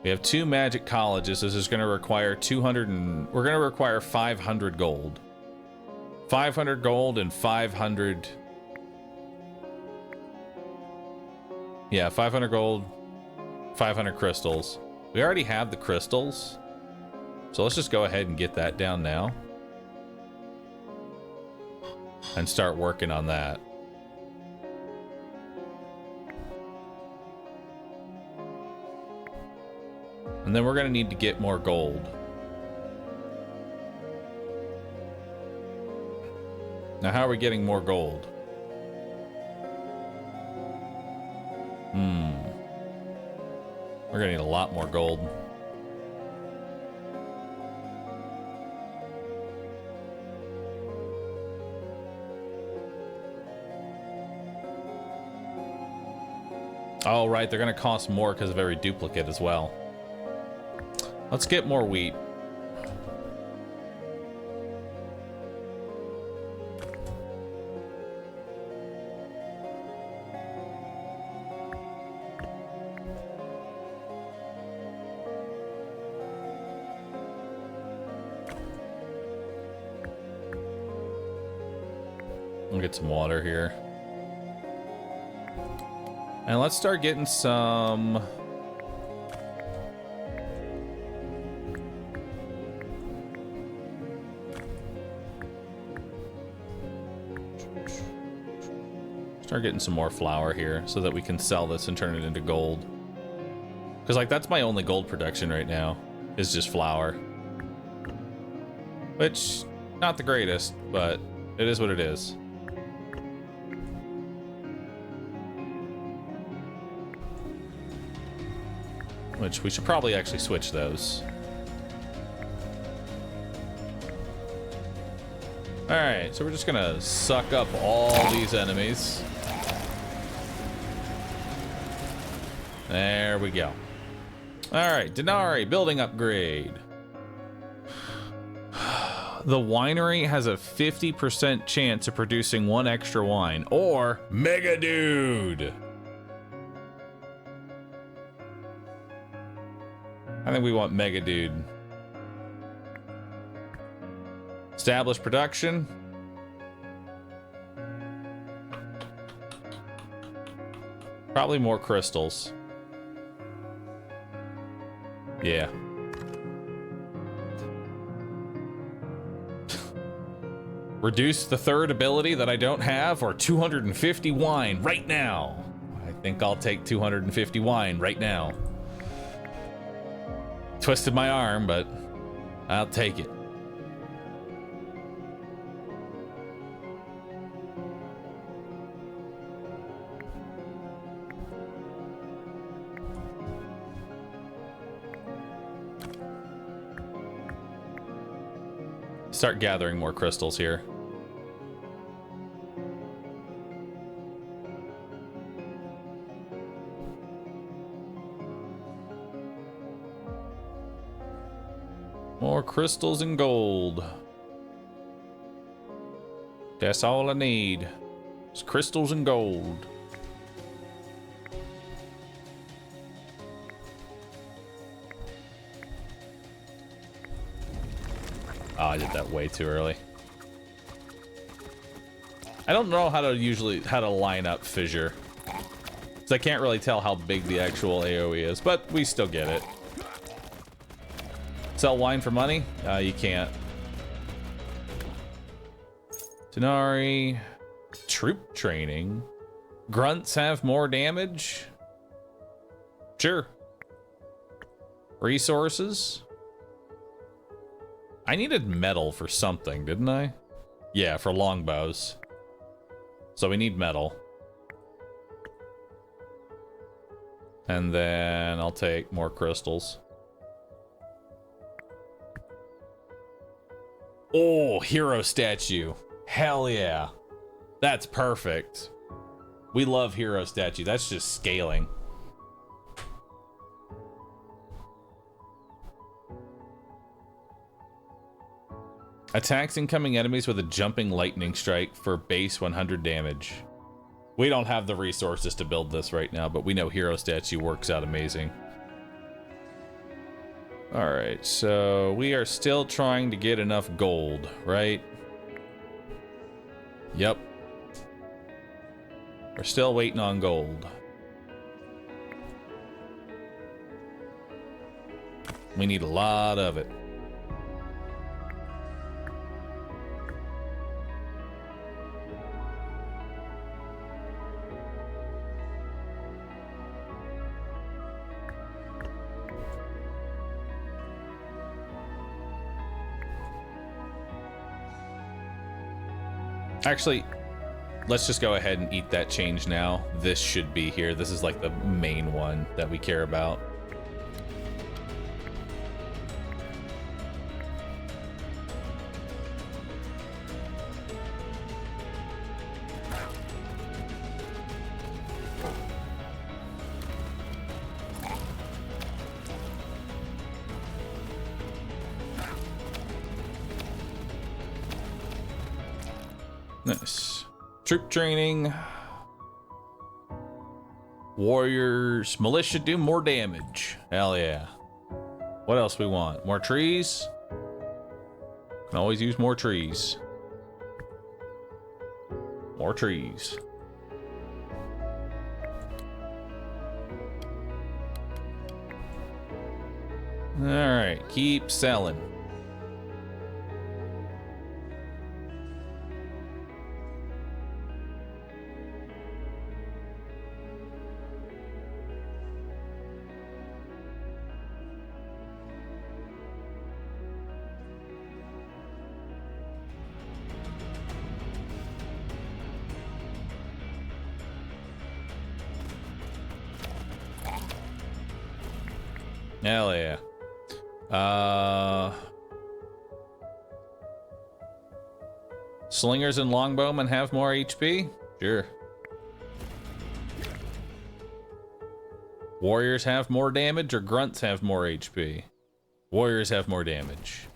We have 2 magic colleges. This is going to require 200 and we're going to require 500 gold. 500 gold and 500. Yeah, 500 gold, 500 crystals. We already have the crystals. So let's just go ahead and get that down now. And start working on that. And then we're going to need to get more gold. Now, how are we getting more gold? We're going to need a lot more gold. Oh, right, they're going to cost more because of every duplicate as well. Let's get more wheat. We'll get some water here. And let's start getting some Start getting some more flour here so that we can sell this and turn it into gold. Because, like, that's my only gold production right now, is just flour. Which, not the greatest, but it is what it is. Which we should probably actually switch those. Alright, so we're just gonna suck up all these enemies. There we go. Alright, Denari, building upgrade. The winery has a 50% chance of producing 1 extra wine, or Mega Dude. I think we want Mega Dude. Establish production. Probably more crystals. Yeah. Reduce the third ability that I don't have, or 250 wine right now. I think I'll take 250 wine right now. Twisted my arm, but I'll take it. Start gathering more crystals here. More crystals and gold. That's all I need. It's crystals and gold. Oh, I did that way too early. I don't know how to line up fissure. So I can't really tell how big the actual AoE is, but we still get it. Sell wine for money? You can't. Denari. Troop training. Grunts have more damage? Sure. Resources? I needed metal for something, didn't I? Yeah, for longbows. So we need metal. And then I'll take more crystals. Oh, hero statue. Hell yeah. That's perfect. We love hero statue. That's just scaling. Attacks incoming enemies with a jumping lightning strike for base 100 damage. We don't have the resources to build this right now, but we know hero statue works out amazing. Alright, so we are still trying to get enough gold, right? Yep. We're still waiting on gold. We need a lot of it. Actually, let's just go ahead and eat that change now. This should be here. This is like the main one that we care about. Nice. Troop training. Warriors. Militia do more damage. Hell yeah. What else we want? More trees? Can always use more trees. More trees. Alright, keep selling. Hell yeah. Slingers and longbowmen have more HP? Sure. Warriors have more damage or grunts have more HP? Warriors have more damage.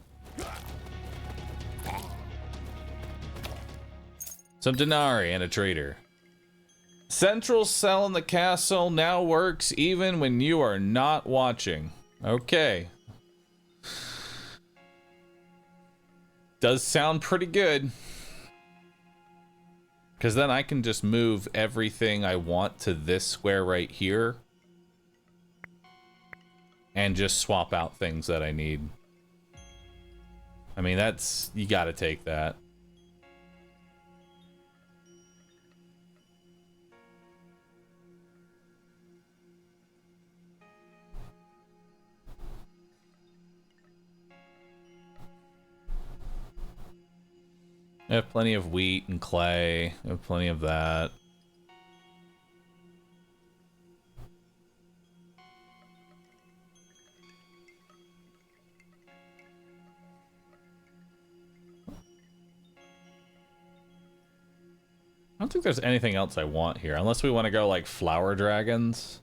Some denarii and a trader. Central cell in the castle now works even when you are not watching. Okay. Does sound pretty good. Because then I can just move everything I want to this square right here. And just swap out things that I need. I mean, that's... You gotta take that. I have plenty of wheat and clay. I have plenty of that. I don't think there's anything else I want here, unless we want to go like flower dragons.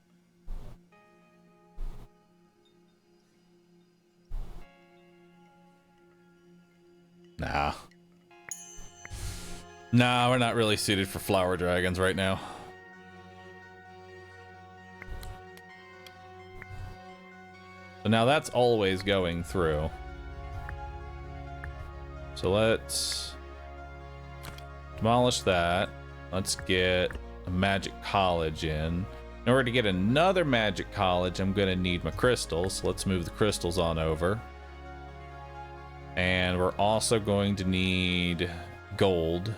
Nah. Nah, we're not really suited for flower dragons right now. So now that's always going through. So let's demolish that. Let's get a magic college in. In order to get another magic college, I'm gonna need my crystals. So let's move the crystals on over. And we're also going to need gold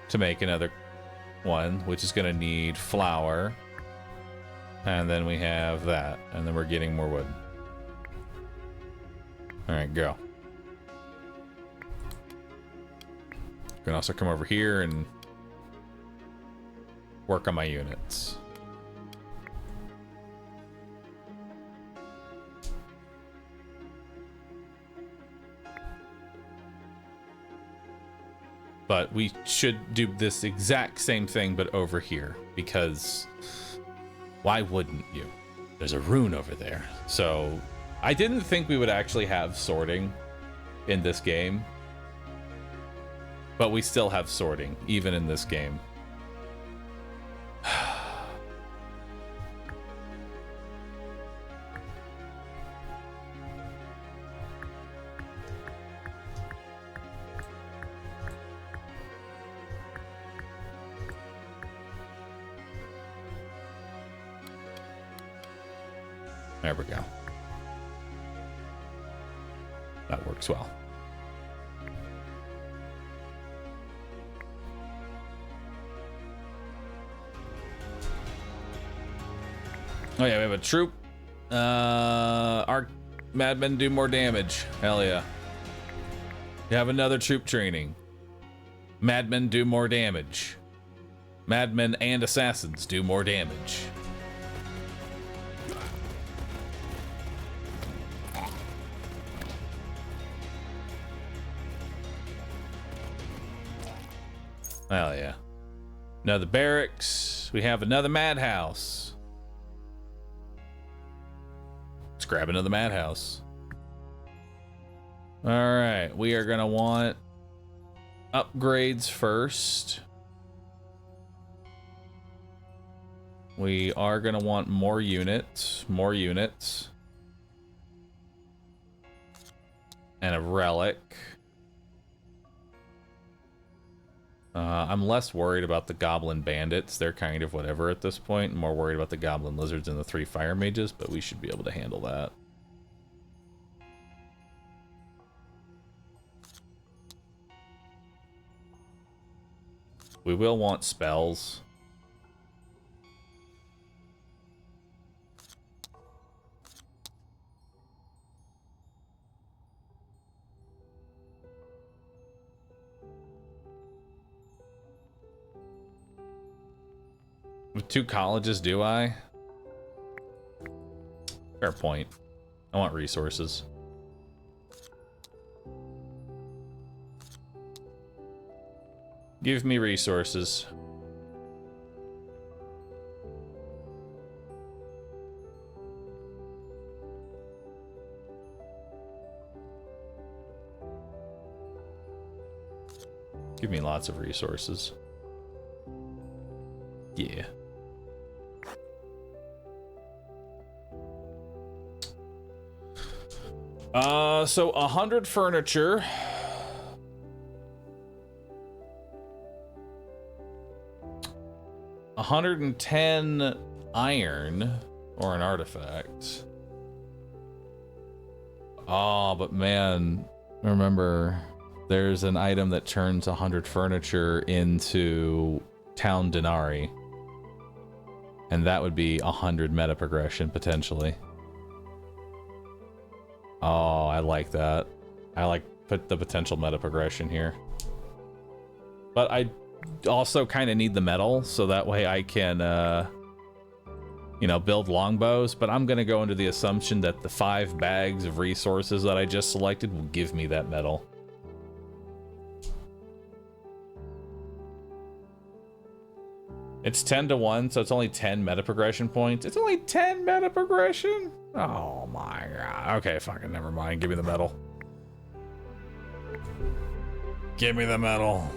to make another one, which is going to need flour. And then we have that. And then we're getting more wood. Alright, go. You can also come over here and work on my units. But we should do this exact same thing, but over here, because why wouldn't you? There's a rune over there. So I didn't think we would actually have sorting in this game, but we still have sorting, even in this game. There we go. That works well. Oh yeah, we have a troop. Our madmen do more damage. Hell yeah. You have another troop training. Madmen do more damage. Madmen and assassins do more damage. Hell yeah. Another barracks. We have another madhouse. Let's grab another madhouse. All right, we are gonna want upgrades first. We are gonna want more units, and a relic. I'm less worried about the goblin bandits. They're kind of whatever at this point. I'm more worried about the goblin lizards and the 3 fire mages, but we should be able to handle that. We will want spells. With 2 colleges, do I? Fair point. I want resources. Give me resources. Give me lots of resources. Yeah. So 100 furniture. $110 iron or an artifact. Oh, but man, remember there's an item that turns 100 furniture into town denarii. And that would be 100 meta progression potentially. Oh, I like that. I like put the potential meta progression here. But I also kind of need the metal so that way I can, you know, build longbows. But I'm going to go into the assumption that the 5 bags of resources that I just selected will give me that metal. It's 10 to 1, so it's only 10 meta progression points. It's only 10 meta progression? Oh my god. Okay, fucking never mind. Give me the metal. Give me the metal.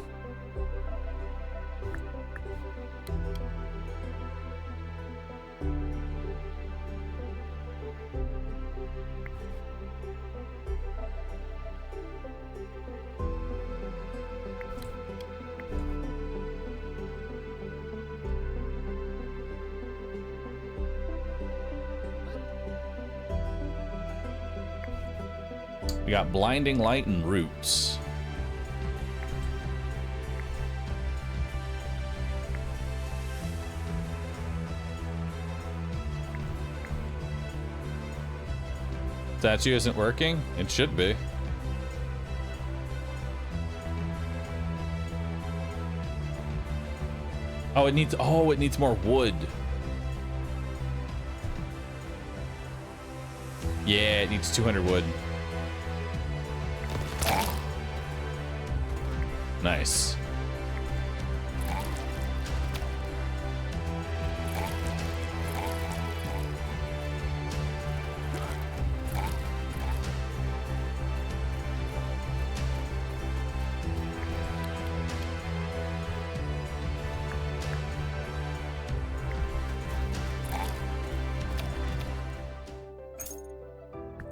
We got blinding light and roots. Statue isn't working? It should be. Oh, it needs more wood. Yeah, it needs 200 wood. Nice.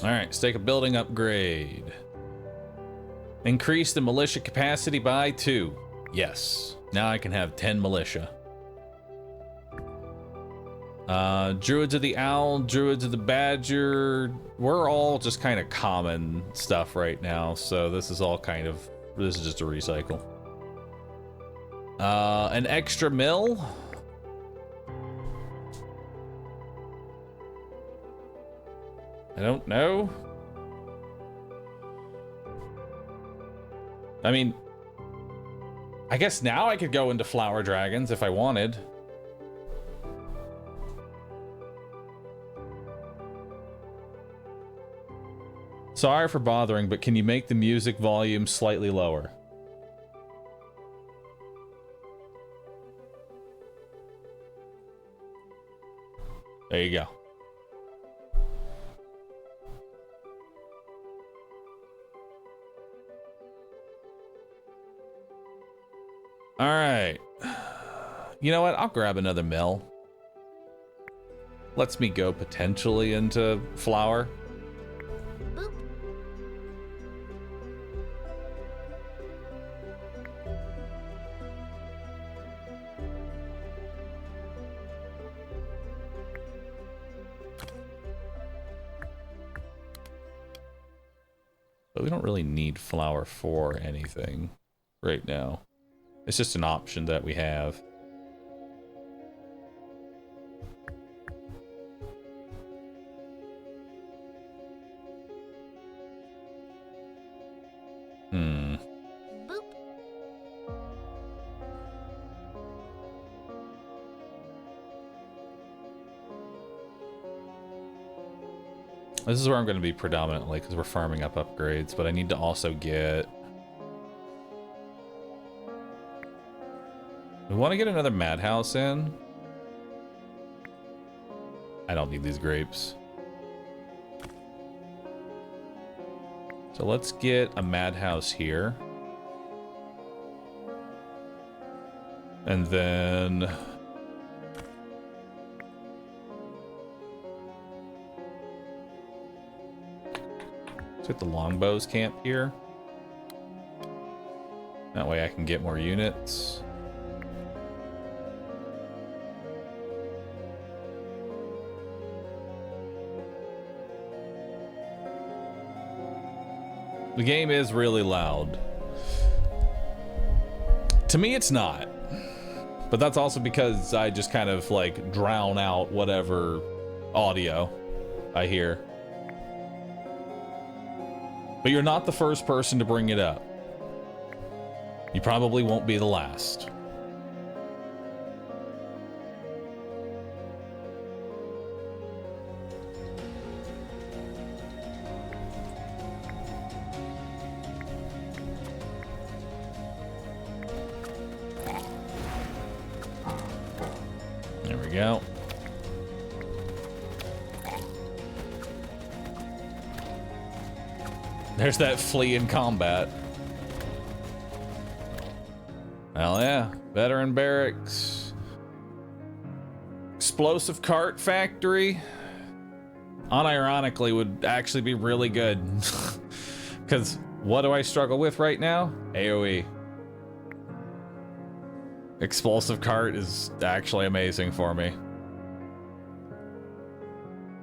All right, let's take a building upgrade. Increase the militia capacity by 2. Yes. Now I can have 10 militia. Druids of the Owl, Druids of the Badger. We're all just kind of common stuff right now, so this is all kind of... This is just a recycle. An extra mill. I don't know. I mean, I guess now I could go into flower dragons if I wanted. Sorry for bothering, but can you make the music volume slightly lower? There you go. All right. You know what? I'll grab another mill. Lets me go potentially into flower. Boop. But we don't really need flower for anything right now. It's just an option that we have. Hmm. Boop. This is where I'm going to be predominantly because we're farming up upgrades, but I need to also get... We want to get another madhouse in. I don't need these grapes. So let's get a madhouse here. And then... let's get the longbows camp here. That way I can get more units. The game is really loud. To me, it's not. But that's also because I just kind of like drown out whatever audio I hear. But you're not the first person to bring it up. You probably won't be the last. There we go. There's that flea in combat. Hell yeah. Veteran barracks. Explosive cart factory. Unironically would actually be really good. Because what do I struggle with right now? AoE. Explosive cart is actually amazing for me.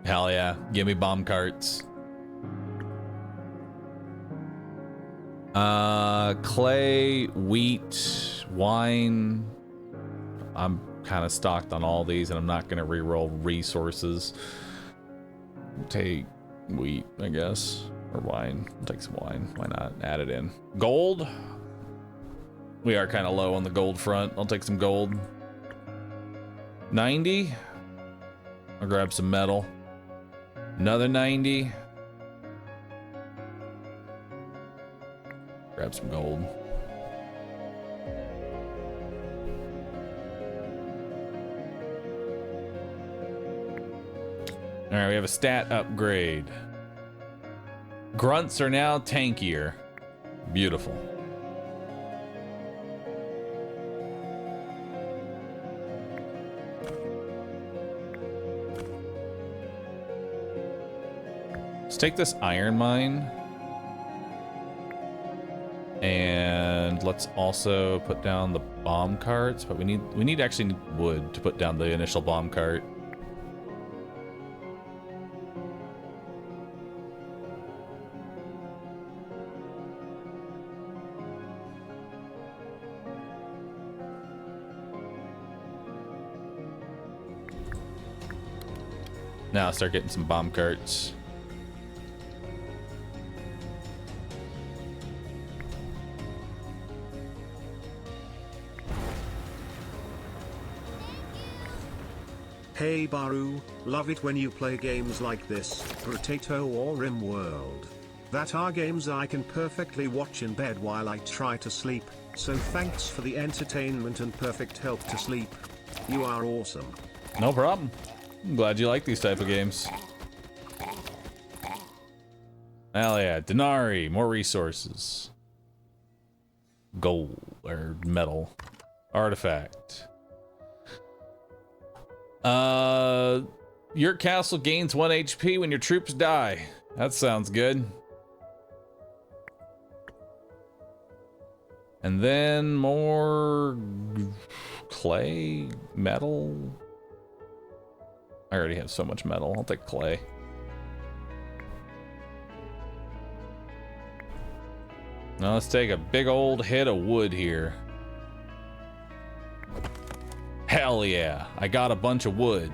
Hell yeah. Give me bomb carts. Clay, wheat, wine. I'm kind of stocked on all these and I'm not going to reroll resources. Take wheat, I guess, or wine. I'll take some wine. Why not? Add it in. Gold. We are kind of low on the gold front. I'll take some gold. 90. I'll grab some metal. Another 90. Grab some gold. All right, we have a stat upgrade. Grunts are now tankier. Beautiful. Let's take this iron mine. And let's also put down the bomb carts, but we need actually wood to put down the initial bomb cart. Now I'll start getting some bomb carts. Hey Bahroo, love it when you play games like this, Potato or RimWorld. That are games I can perfectly watch in bed while I try to sleep, so thanks for the entertainment and perfect help to sleep. You are awesome. No problem. I'm glad you like these type of games. Hell yeah, Denari, more resources. Gold, or metal. Artifact. Your castle gains 1 HP when your troops die. That sounds good. And then more clay, metal. I already have so much metal. I'll take clay. Now let's take a big old hit of wood here. Hell yeah, I got a bunch of wood.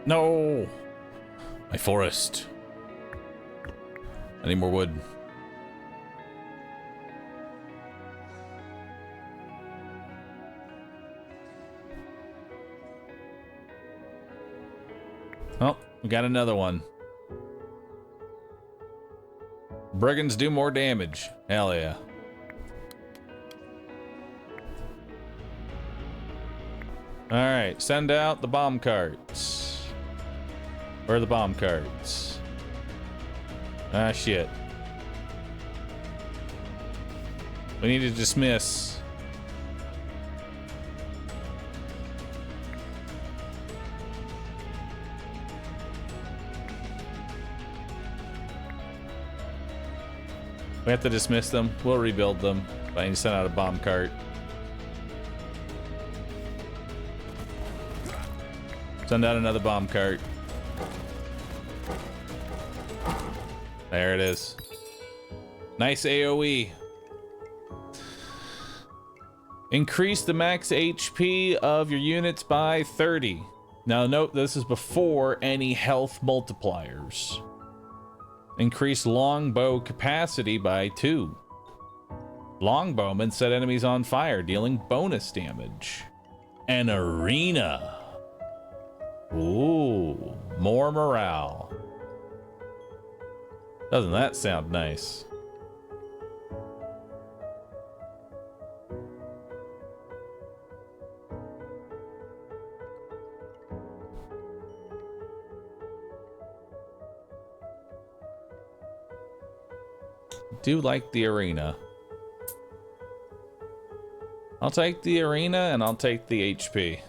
No! My forest. I need more wood. Oh, we got another one. Brigands do more damage. Hell yeah. Alright, send out the bomb carts. Where are the bomb carts? Ah, shit. We need to dismiss. We have to dismiss them. We'll rebuild them. But I need to send out a bomb cart. Send out another bomb cart. There it is. Nice AoE. Increase the max HP of your units by 30. Now note this is before any health multipliers. Increase longbow capacity by 2. Longbowmen set enemies on fire, dealing bonus damage. An arena. Ooh, more morale. Doesn't that sound nice? Do like the arena. I'll take the arena and I'll take the HP.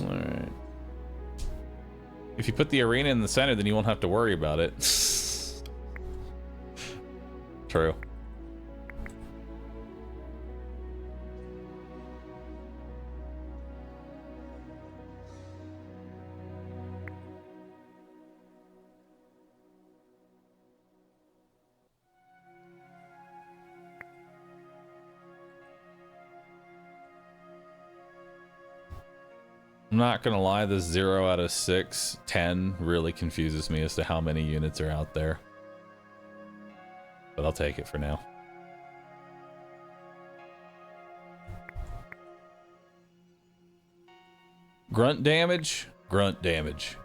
Alright. If you put the arena in the center, then you won't have to worry about it. True. I'm not gonna lie, this 0 out of 6, 10 really confuses me as to how many units are out there. But I'll take it for now. Grunt damage? Grunt damage.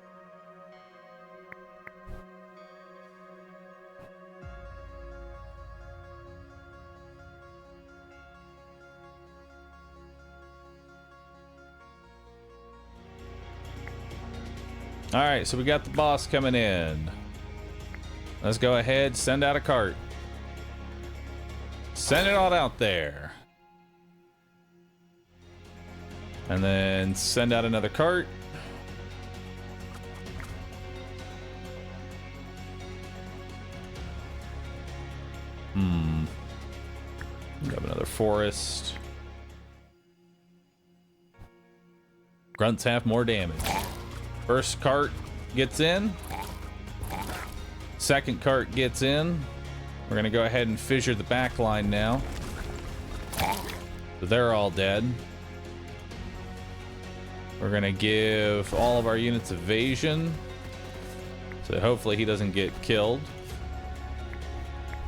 All right, so we got the boss coming in. Let's go ahead, send out a cart. Send it all out there. And then send out another cart. Grab another forest. Grunts have more damage. First cart gets in. Second cart gets in. We're gonna go ahead and fissure the back line now. So they're all dead. We're gonna give all of our units evasion. So hopefully he doesn't get killed.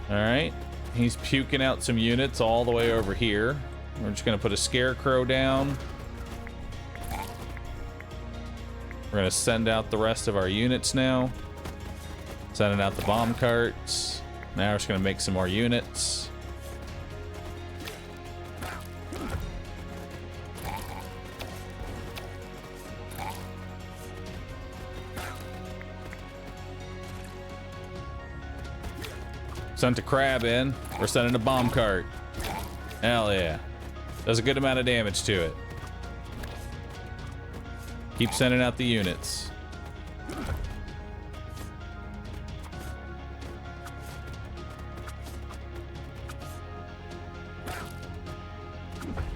All right, he's puking out some units all the way over here. We're just gonna put a scarecrow down. We're gonna send out the rest of our units now. Sending out the bomb carts. Now we're just gonna make some more units. Sent a crab in. We're sending a bomb cart. Hell yeah. Does a good amount of damage to it. Keep sending out the units.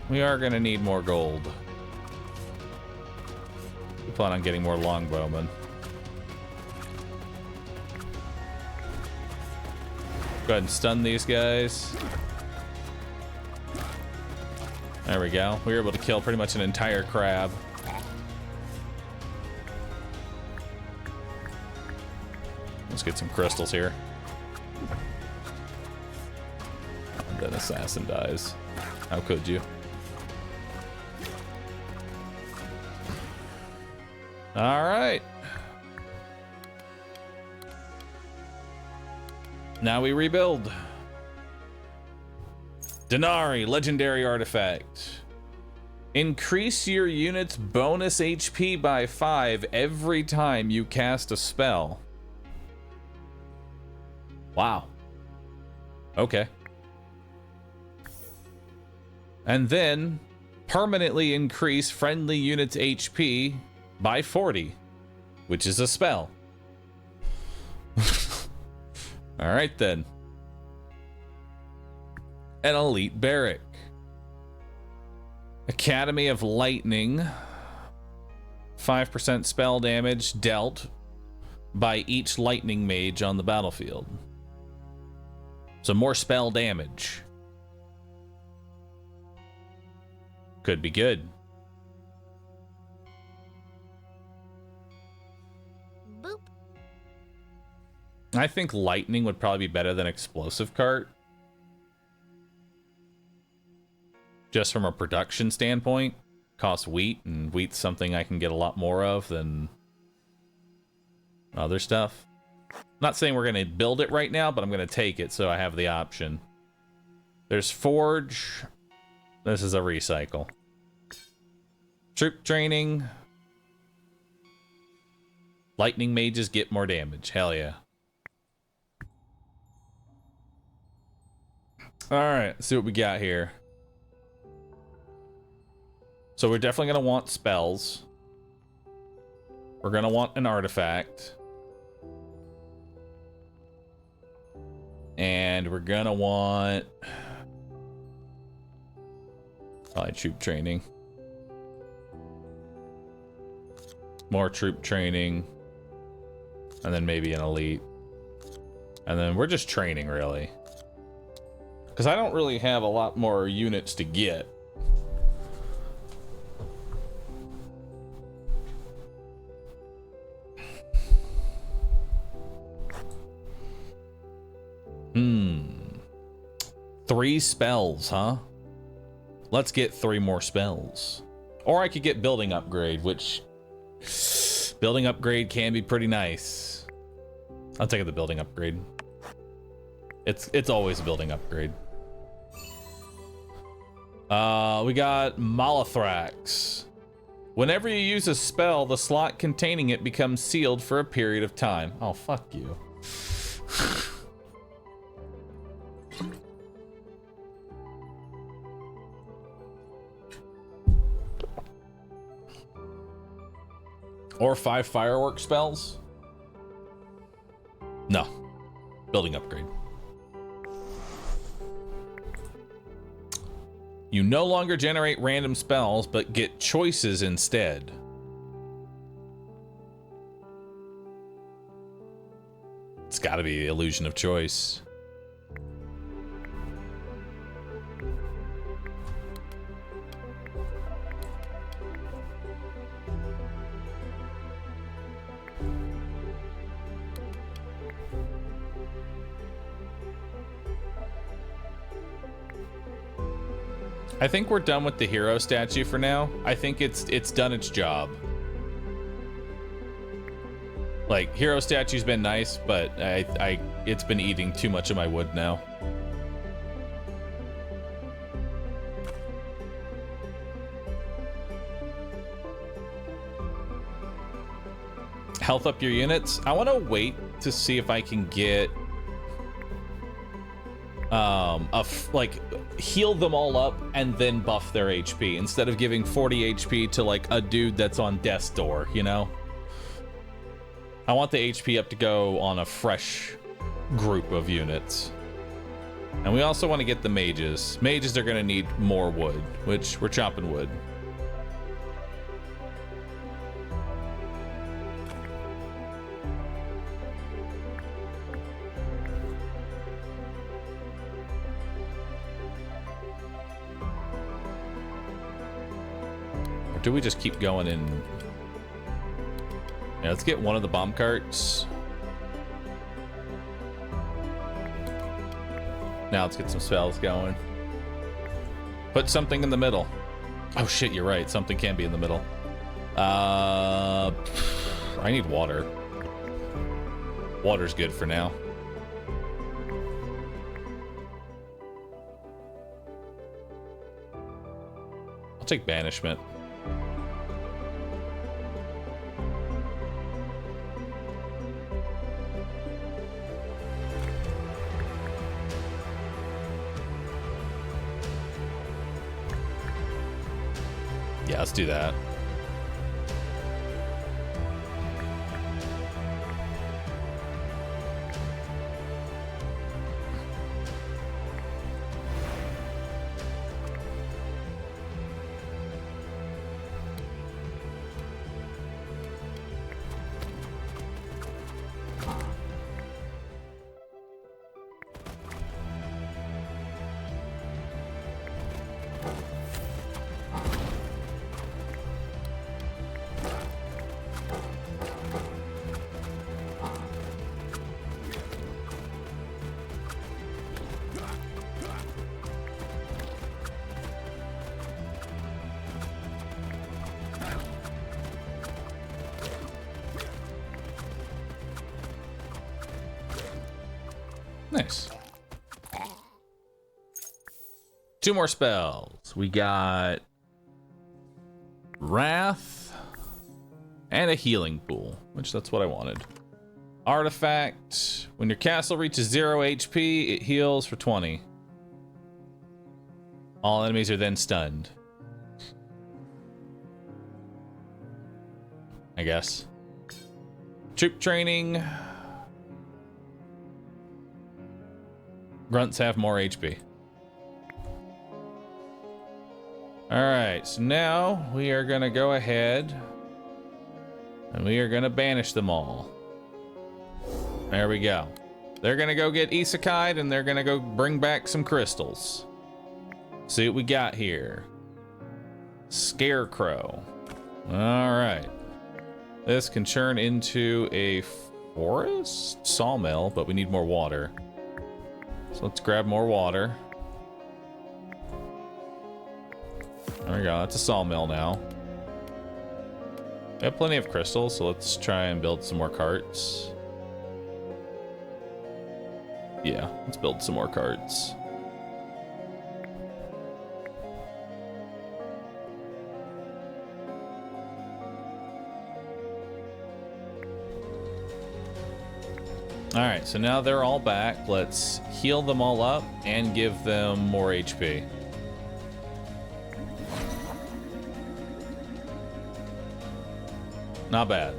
We are going to need more gold. We plan on getting more longbowmen. Go ahead and stun these guys. There we go. We were able to kill pretty much an entire crab. Let's get some crystals here. then assassin dies. How could you? All right. Now we rebuild. Denari, legendary artifact. Increase your unit's bonus HP by 5 every time you cast a spell. Wow. Okay. And then permanently increase friendly units' HP by 40, which is a spell. All right then. An elite barrack. Academy of Lightning. 5% spell damage dealt by each lightning mage on the battlefield. So more spell damage. Could be good. Boop. I think lightning would probably be better than explosive cart. Just from a production standpoint. Costs wheat, and wheat's something I can get a lot more of than other stuff. Not saying we're going to build it right now, but I'm going to take it so I have the option. There's forge. This is a recycle. Troop training. Lightning mages get more damage. Hell yeah. Alright, let's see what we got here. So we're definitely going to want spells. We're going to want an artifact. And we're going to want probably troop training. More troop training. And then maybe an elite. And then we're just training, really. Because I don't really have a lot more units to get. Hmm. 3 spells, huh? Let's get 3 more spells. Or I could get building upgrade, which building upgrade can be pretty nice. I'll take the building upgrade. It's always a building upgrade. We got Malathrax. Whenever you use a spell, the slot containing it becomes sealed for a period of time. Oh, fuck you. Or 5 firework spells? No. Building upgrade. You no longer generate random spells, but get choices instead. It's gotta be the illusion of choice. I think we're done with the hero statue for now. I think it's done its job. Like, hero statue's been nice, but it's been eating too much of my wood now. Health up your units. I want to wait to see if I can get like heal them all up and then buff their HP instead of giving 40 HP to like a dude that's on death's door, you know? I want the HP up to go on a fresh group of units. And we also want to get the mages. Mages are going to need more wood, which we're chopping wood. Do we just keep going in? Yeah, let's get one of the bomb carts. Now let's get some spells going. Put something in the middle. Oh shit, you're right. Something can be in the middle. I need water. Water's good for now. I'll take banishment. Yeah, let's do that. Nice. 2 more spells. We got Wrath and a healing pool, which that's what I wanted. Artifact. When your castle reaches 0 HP, it heals for 20. All enemies are then stunned. I guess. Troop training. Grunts have more HP. Alright, so now we are going to go ahead and we are going to banish them all. There we go. They're going to go get isekai'd and they're going to go bring back some crystals. See what we got here. Scarecrow. Alright. This can turn into a forest sawmill, but we need more water. So let's grab more water. There we go, that's a sawmill now. We have plenty of crystals, so let's try and build some more carts. Yeah, let's build some more carts. Alright, so now they're all back. Let's heal them all up and give them more HP. Not bad.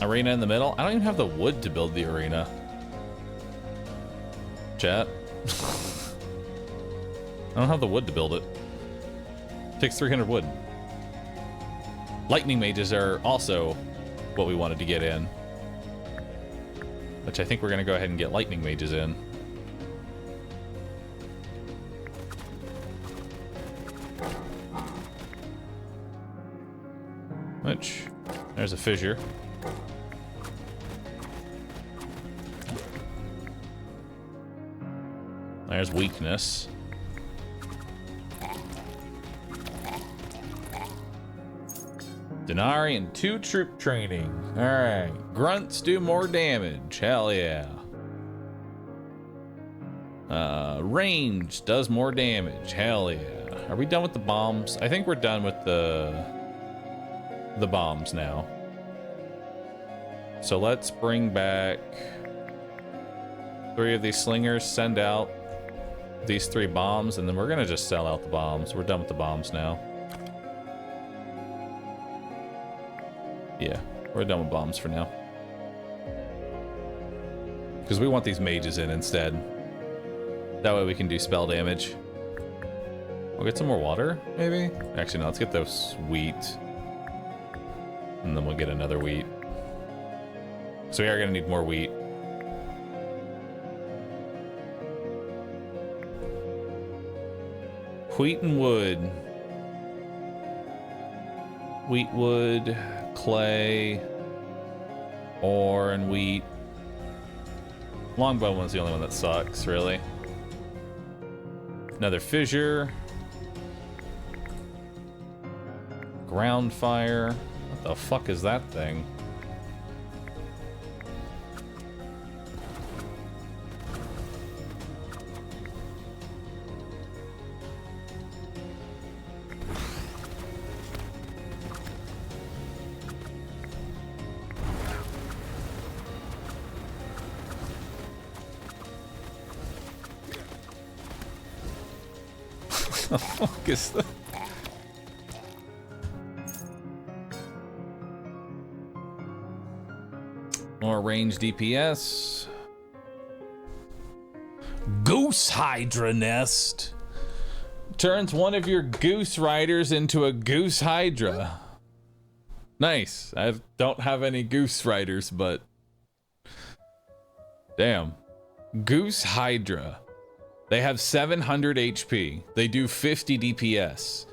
Arena in the middle? I don't even have the wood to build the arena. Chat. I don't have the wood to build it. Takes 300 wood. Lightning mages are also what we wanted to get in. Which I think we're going to go ahead and get lightning mages in. Which, there's a fissure. There's weakness. Denari and 2 troop training. Alright. Grunts do more damage. Hell yeah. Range does more damage. Hell yeah. Are we done with the bombs? I think we're done with the bombs now. So let's bring back 3 of these slingers, send out these 3 bombs, and then we're gonna just sell out the bombs. We're done with the bombs now. Yeah, we're done with bombs for now. Because we want these mages in instead. That way we can do spell damage. We'll get some more water, maybe? Actually, no, let's get those wheat. And then we'll get another wheat. So we are going to need more wheat. Wheat and wood. wheat wood, clay, ore, and wheat. Longbow one's the only one that sucks, really. Another fissure. Ground fire. What the fuck is that thing? What the fuck is that? More range DPS. Goose Hydra nest. Turns one of your goose riders into a goose hydra. Nice. I don't have any goose riders, but damn. Goose hydra. They have 700 HP. They do 50 DPS.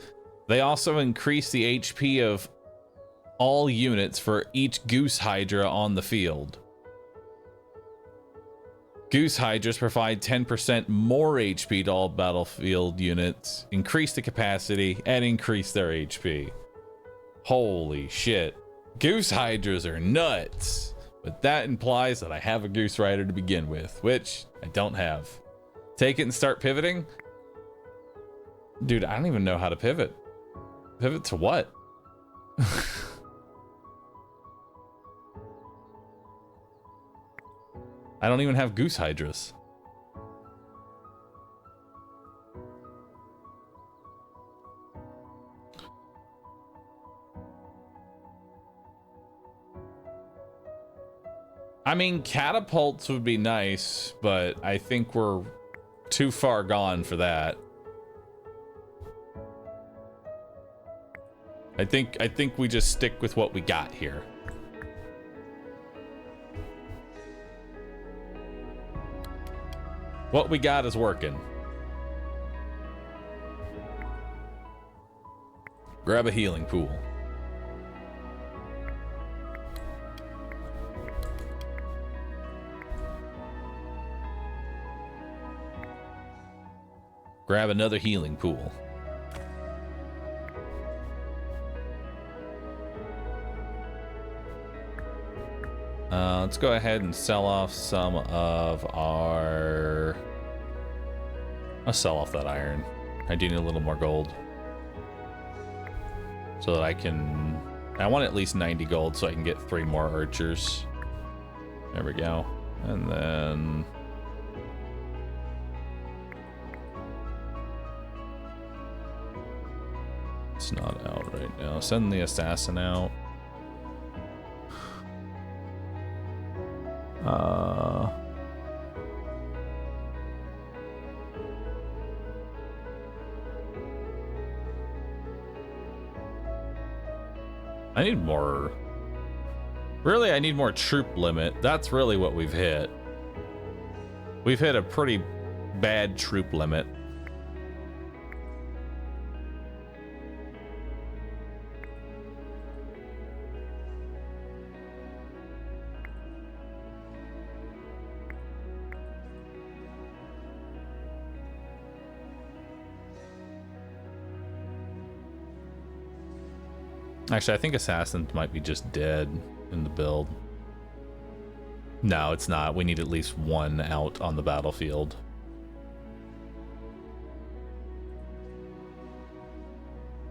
They also increase the HP of all units for each Goose Hydra on the field. Goose Hydras provide 10% more HP to all battlefield units, increase the capacity, and increase their HP. Holy shit. Goose Hydras are nuts. But that implies that I have a Goose Rider to begin with, which I don't have. Take it and start pivoting? Dude, I don't even know how to pivot. Pivot to what? I don't even have Goose Hydras. I mean, catapults would be nice, but I think we're too far gone for that. I think we just stick with what we got here. What we got is working. Grab a healing pool. Grab another healing pool. Let's go ahead and sell off some of our... I'll sell off that iron. I do need a little more gold. So that I can... I want at least 90 gold so I can get 3 more archers. There we go. And then... It's not out right now. Send the assassin out. I need more. Really, I need more troop limit. That's really what we've hit. We've hit a pretty bad troop limit. Actually, I think Assassins might be just dead in the build. No, it's not. We need at least 1 out on the battlefield.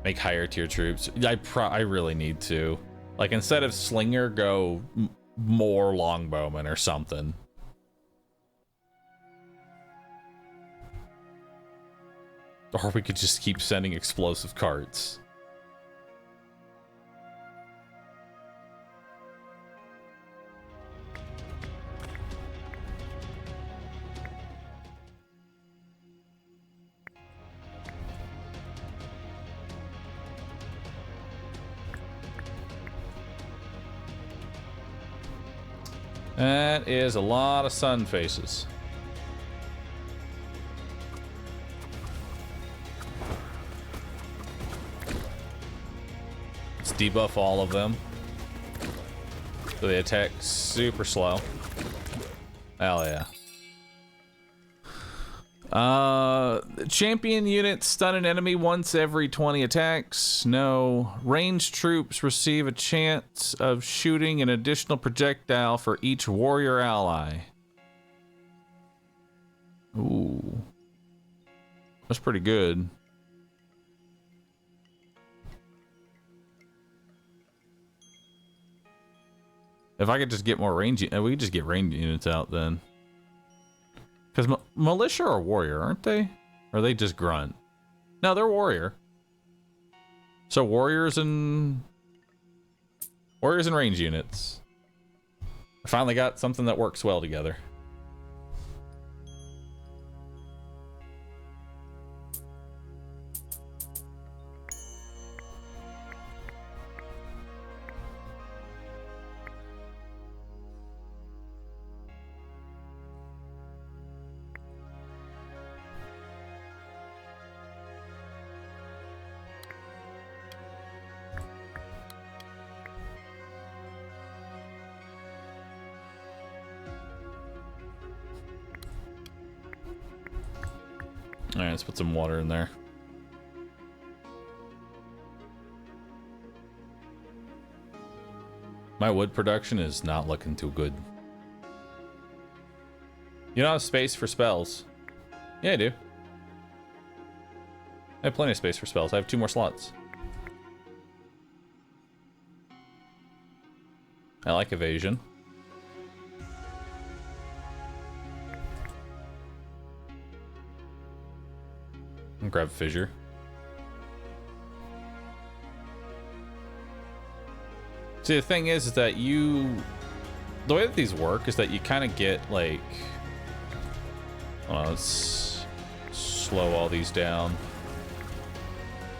Make higher tier troops. I really need to. Like, instead of Slinger, go more Longbowmen or something. Or we could just keep sending explosive carts. That is a lot of sun faces. Let's debuff all of them. So they attack super slow. Hell yeah. Champion units stun an enemy once every 20 attacks. No. Ranged troops receive a chance of shooting an additional projectile for each warrior ally. Ooh. That's pretty good. If I could just get more range, we could just get range units out then. Because militia are warrior, aren't they? Or are they just grunt? No, they're warrior. So warriors and range units. I finally got something that works well together. Alright, let's put some water in there. My wood production is not looking too good. You don't have space for spells. Yeah, I do. I have plenty of space for spells. I have 2 more slots. I like evasion. I'll grab fissure. See, the thing is that the way that these work is that you kind of get like, let's slow all these down.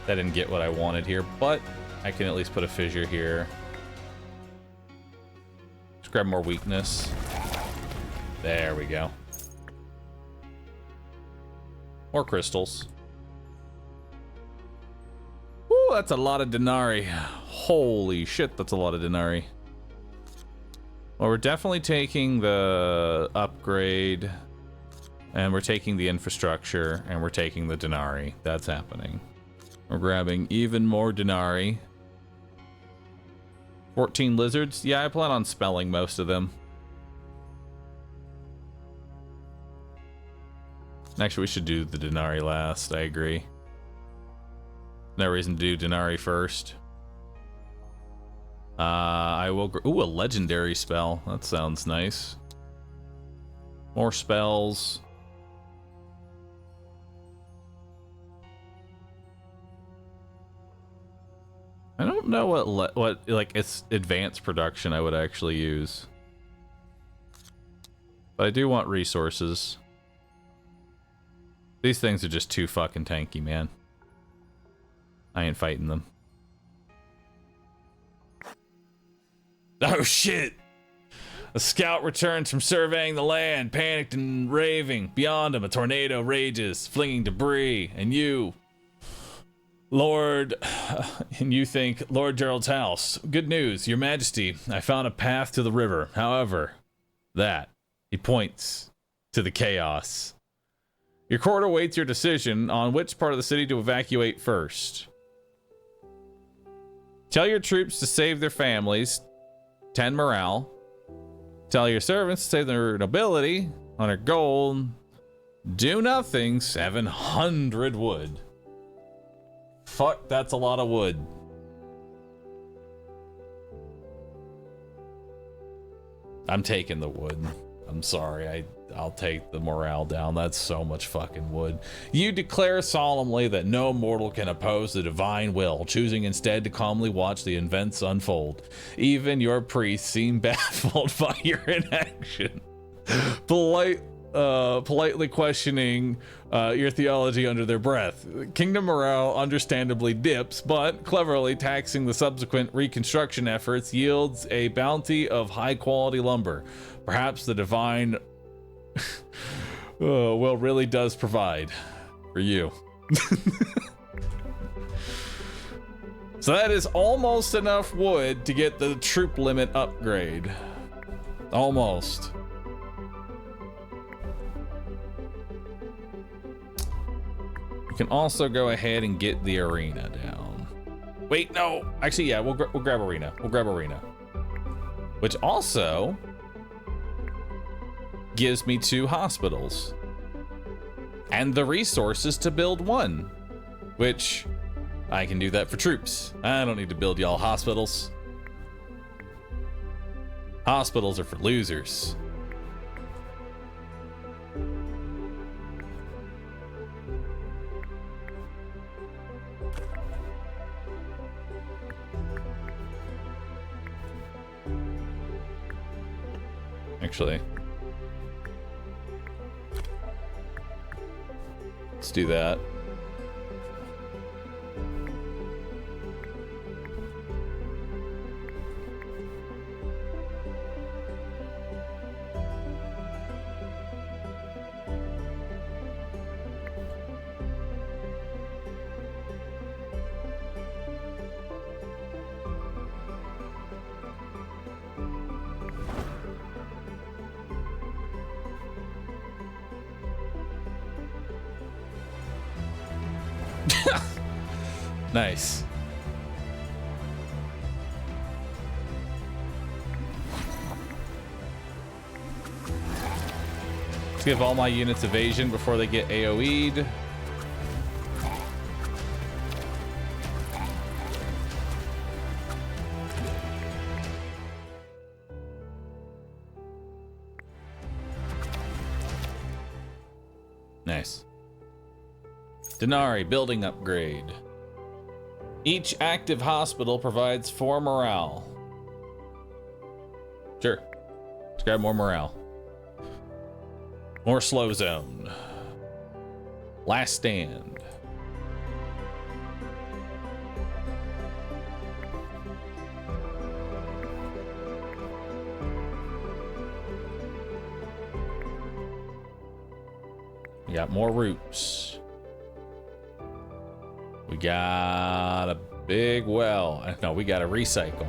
I didn't get what I wanted here, but I can at least put a fissure here. Just grab more weakness. There we go. More crystals. Ooh, that's a lot of denarii. Holy shit, that's a lot of denarii. Well, we're definitely taking the upgrade, and we're taking the infrastructure, and we're taking the denarii. That's happening. We're grabbing even more denarii. 14 lizards. Yeah, I plan on spelling most of them. Actually, we should do the denarii last. I agree. No reason to do denarii first. I will. Ooh, a legendary spell. That sounds nice. More spells. I don't know what like it's advanced production I would actually use, but I do want resources. These things are just too fucking tanky, man. I ain't fighting them. Oh shit! A scout returns from surveying the land, panicked and raving. Beyond him, a tornado rages, flinging debris, and you think, Lord Gerald's house. Good news, Your Majesty. I found a path to the river. However, he points to the chaos. Your court awaits your decision on which part of the city to evacuate first. Tell your troops to save their families. 10 morale. Tell your servants to save their nobility. 100 gold. Do nothing. 700 wood. Fuck, that's a lot of wood. I'm taking the wood. I'm sorry. I'll take the morale down. That's so much fucking wood. You declare solemnly that no mortal can oppose the divine will, choosing instead to calmly watch the events unfold. Even your priests seem baffled by your inaction. Politely questioning your theology under their breath. Kingdom morale understandably dips, but cleverly taxing the subsequent reconstruction efforts yields a bounty of high-quality lumber. Perhaps the divine well really does provide for you. So that is almost enough wood to get the troop limit upgrade. Almost. We can also go ahead and get the arena down. Wait, no. Actually, yeah, we'll grab arena. We'll grab arena. Which also gives me 2 hospitals. And the resources to build 1. Which I can do that for troops. I don't need to build y'all hospitals. Hospitals are for losers. Actually, let's do that. Nice. Let's give all my units evasion before they get AoE'd. Nice. Denari building upgrade. Each active hospital provides 4 morale. Sure. Let's grab more morale. More slow zone. Last stand. We got more routes. We got a big well. No, we got to recycle.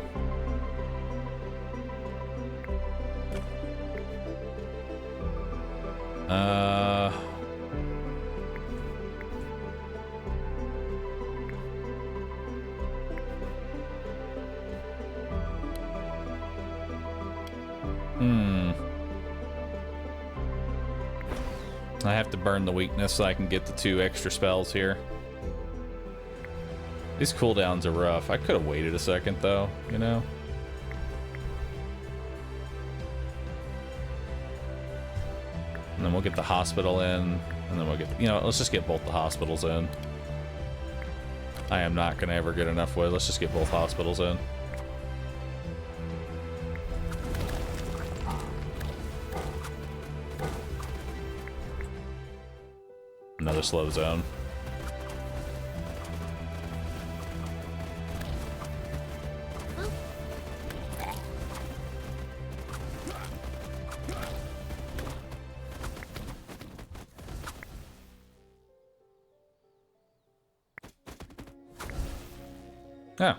I have to burn the weakness so I can get the 2 extra spells here. These cooldowns are rough. I could have waited a second though, you know? And then we'll get the hospital in, and then we'll get, you know, let's just get both the hospitals in. I am not gonna ever get enough wood. Let's just get both hospitals in. Another slow zone. Yeah.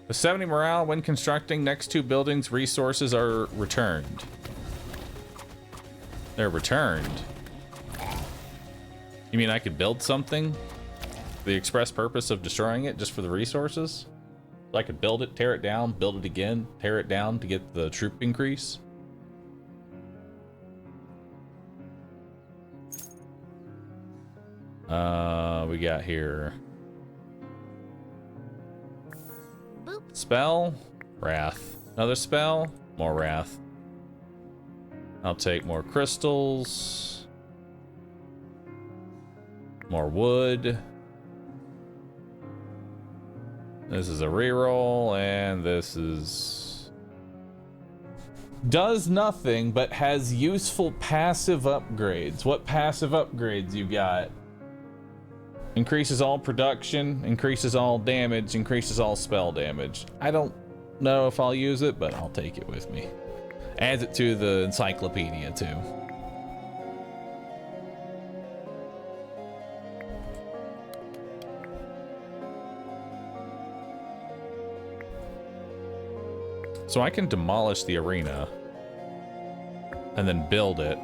The 70 morale when constructing next 2 buildings, resources are returned. They're returned. You mean I could build something for the express purpose of destroying it just for the resources? So I could build it, tear it down, build it again, tear it down to get the troop increase? We got here. Spell, wrath. Another spell, more wrath. I'll take more crystals. More wood. This is a reroll, and this is... does nothing, but has useful passive upgrades. What passive upgrades you got? Increases all production, increases all damage, increases all spell damage. I don't know if I'll use it, but I'll take it with me. Adds it to the encyclopedia, too. So I can demolish the arena and then build it.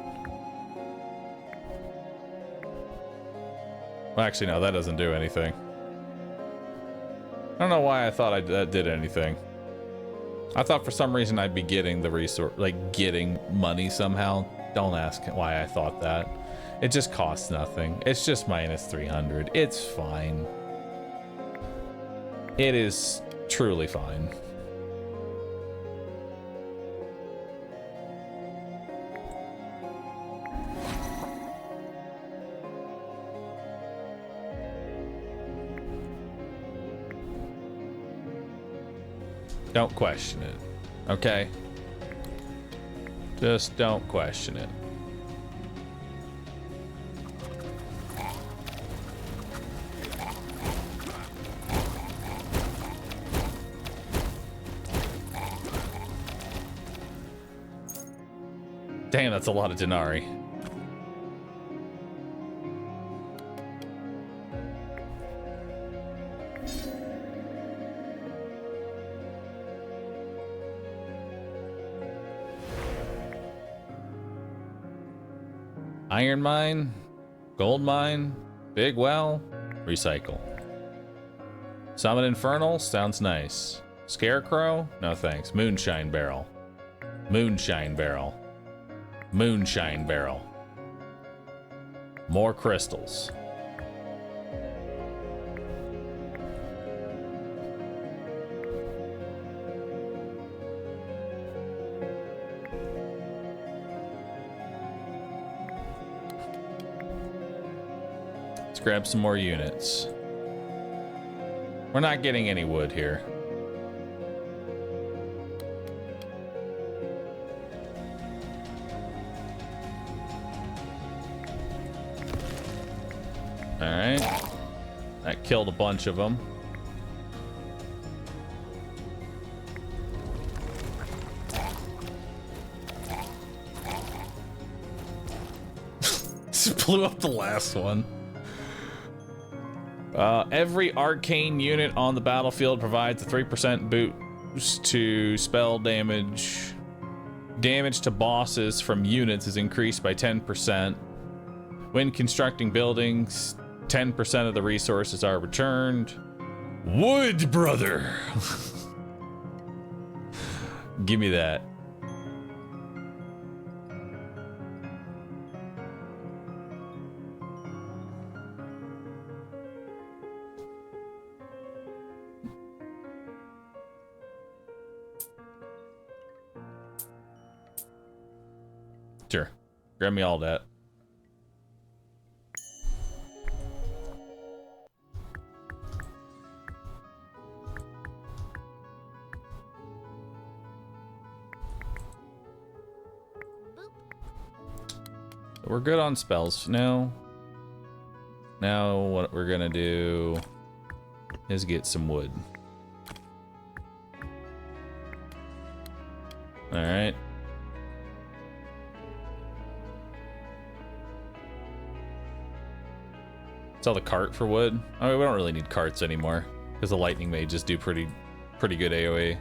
Well, actually, no, that doesn't do anything. I don't know why I thought that did anything. I thought for some reason I'd be getting the resource, like getting money somehow. Don't ask why I thought that. It just costs nothing. It's just minus 300. It's fine. It is truly fine. Don't question it, okay? Just don't question it. Damn, that's a lot of denarii. Iron mine, gold mine, big well, recycle. Summon Infernal, sounds nice. Scarecrow, no thanks. Moonshine barrel. Moonshine barrel. Moonshine barrel. More crystals. Let's grab some more units. We're not getting any wood here. Alright. That killed a bunch of them. Just blew up the last one. Every arcane unit on the battlefield provides a 3% boost to spell damage. Damage to bosses from units is increased by 10%. When constructing buildings, 10% of the resources are returned. Wood, brother! Give me that. Sure. Grab me all that. We're good on spells. Now what we're gonna do is get some wood. All right. Sell the cart for wood. I mean, we don't really need carts anymore because the lightning mages do pretty good AoE.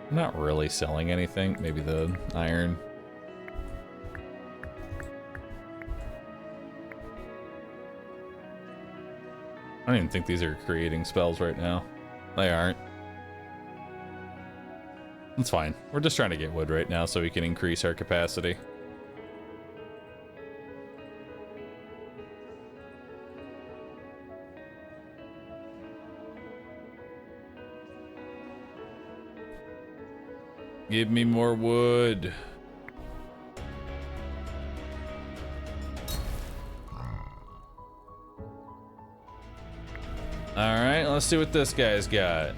I'm not really selling anything. Maybe the iron. I don't even think these are creating spells right now. They aren't. That's fine. We're just trying to get wood right now so we can increase our capacity. Give me more wood. All right, let's see what this guy's got.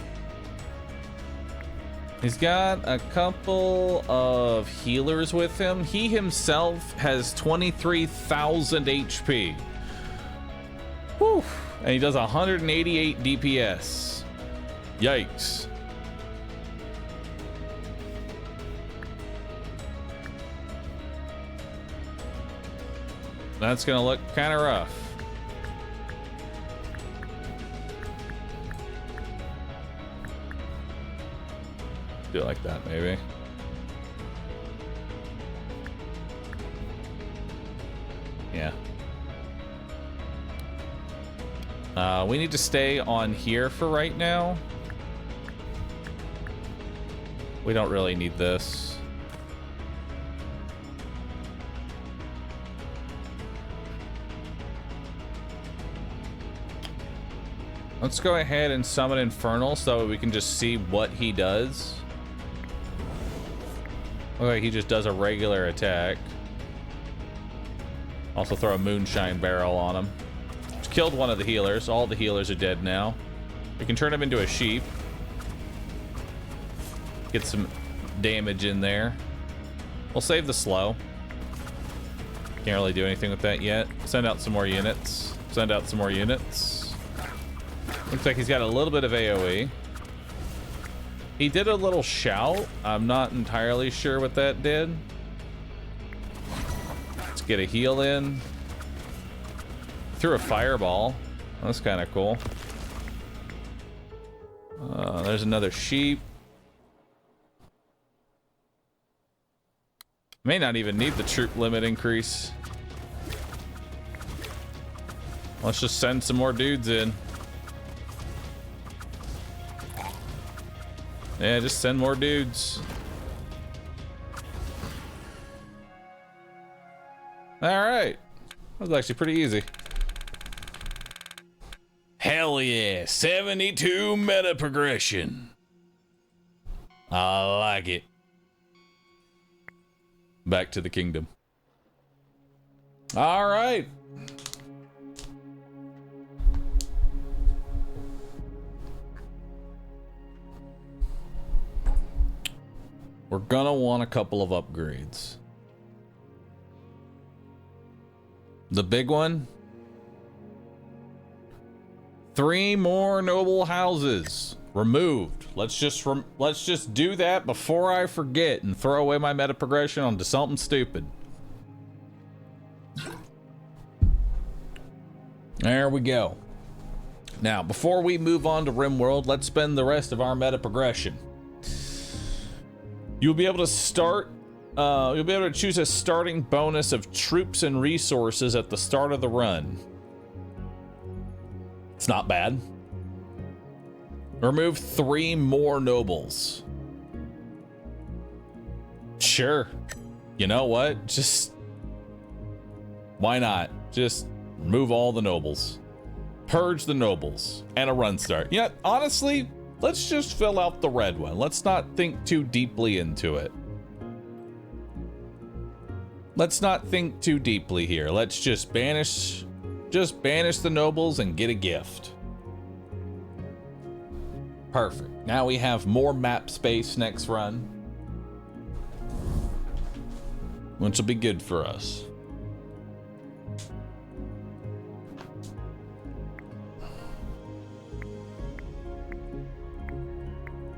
He's got a couple of healers with him. He himself has 23,000 HP. Whew. And he does 188 DPS. Yikes. That's gonna look kind of rough. Do it like that, maybe. Yeah. We need to stay on here for right now. We don't really need this. Let's go ahead and summon Infernal so we can just see what he does. Okay, he just does a regular attack. Also throw a Moonshine Barrel on him. Just killed one of the healers. All the healers are dead now. We can turn him into a sheep. Get some damage in there. We'll save the slow. Can't really do anything with that yet. Send out some more units. Send out some more units. Looks like he's got a little bit of AoE. He did a little shout. I'm not entirely sure what that did. Let's get a heal in. Threw a fireball. That's kind of cool. There's another sheep. May not even need the troop limit increase. Let's just send some more dudes in. Yeah, just send more dudes. Alright. That was actually pretty easy. Hell yeah, 72 meta progression. I like it. Back to the kingdom. Alright. We're gonna want a couple of upgrades. The big one? 3 more noble houses removed. Let's just do that before I forget and throw away my meta progression onto something stupid. There we go. Now, before we move on to RimWorld, let's spend the rest of our meta progression. You'll be able to start, you'll be able to choose a starting bonus of troops and resources at the start of the run. It's not bad. Remove 3 more nobles. Sure. You know what? Just, why not? Just remove all the nobles. Purge the nobles and a run start. Yeah, honestly, let's just fill out the red one. Let's not think too deeply into it. Let's not think too deeply here. Let's just banish the nobles and get a gift. Perfect. Now we have more map space next run, which will be good for us.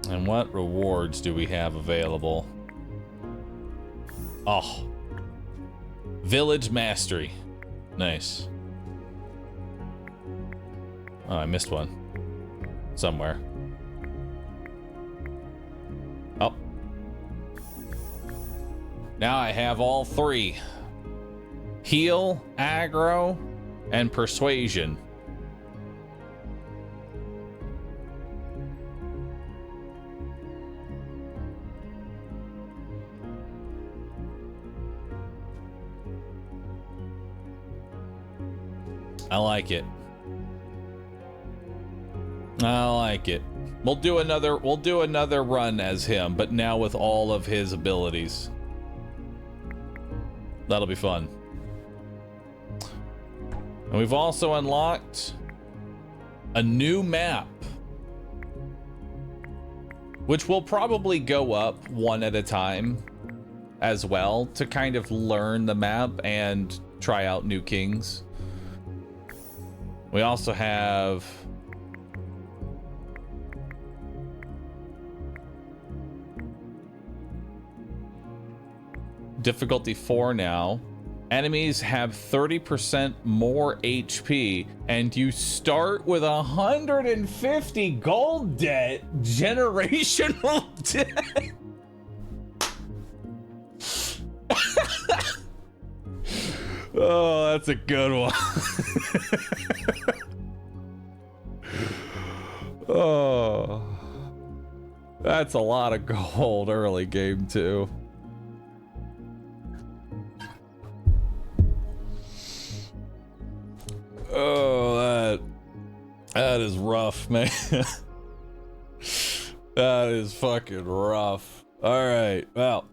And what rewards do we have available? Oh, Village Mastery. Nice. Oh, I missed one somewhere. Oh. Now I have all 3. Heal, aggro, and persuasion. I like it. I like it. We'll do another run as him, but now with all of his abilities. That'll be fun. And we've also unlocked a new map, which will probably go up one at a time as well to kind of learn the map and try out new kings. We also have difficulty 4 now, Enemies have 30% more HP, and you start with 150 gold debt, generational debt. Oh, that's a good one. Oh, that's a lot of gold early game too. Oh, that is rough, man. That is fucking rough. All right, well,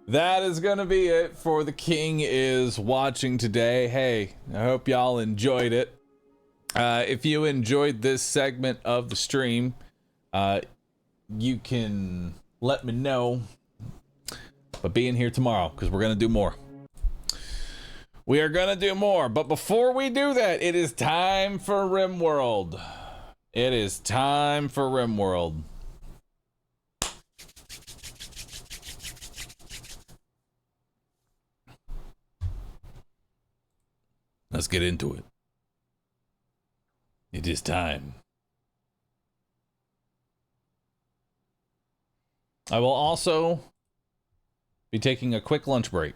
that is gonna be it for The King is Watching today. Hey, I hope y'all enjoyed it. If you enjoyed this segment of the stream, you can let me know by being here tomorrow, because we're gonna do more. We are gonna do more, but before we do that, it is time for RimWorld. It is time for RimWorld. Let's get into it. It is time. I will also be taking a quick lunch break.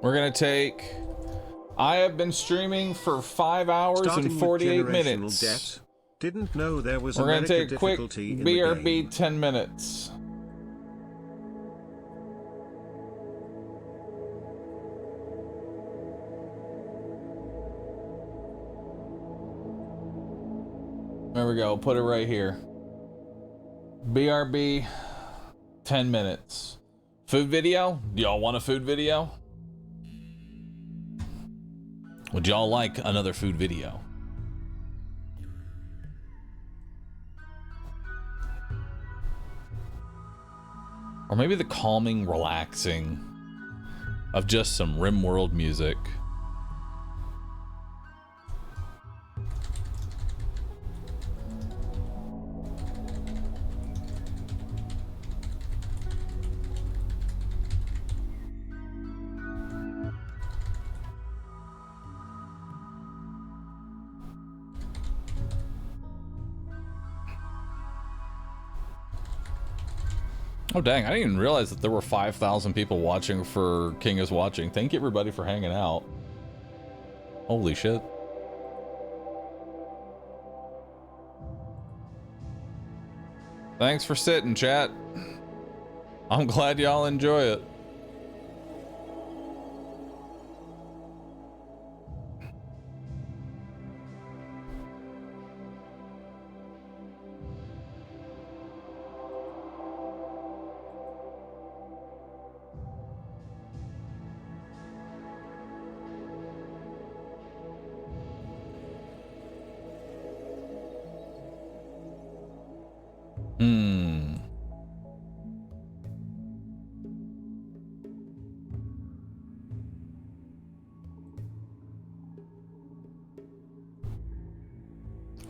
We're gonna take... I have been streaming for 5 hours and 48 minutes. Debt. Didn't know there was We're gonna take a quick in BRB 10 minutes. There we go, put it right here. BRB 10 minutes. Food video? Do y'all want a food video? Would y'all like another food video? Or maybe the calming, relaxing of just some RimWorld music. Oh dang, I didn't even realize that there were 5,000 people watching for King is Watching. Thank you everybody for hanging out. Holy shit. Thanks for sitting, chat. I'm glad y'all enjoy it.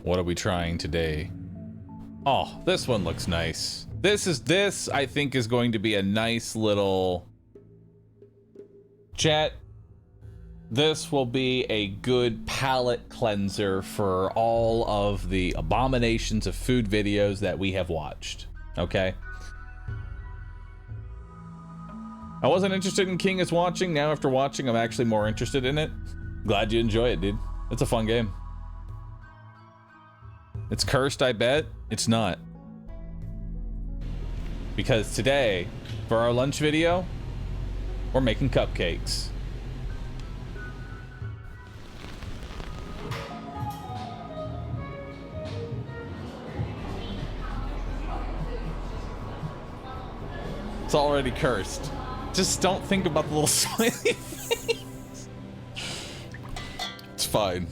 What are we trying today? Oh, this one looks nice. This I think is going to be a nice little chat. This will be a good palate cleanser for all of the abominations of food videos that we have watched. Okay? I wasn't interested in King is Watching. Now after watching, I'm actually more interested in it. Glad you enjoy it, dude. It's a fun game. It's cursed, I bet. It's not. Because today, for our lunch video, we're making cupcakes. It's already cursed. Just don't think about the little smiley face. It's fine.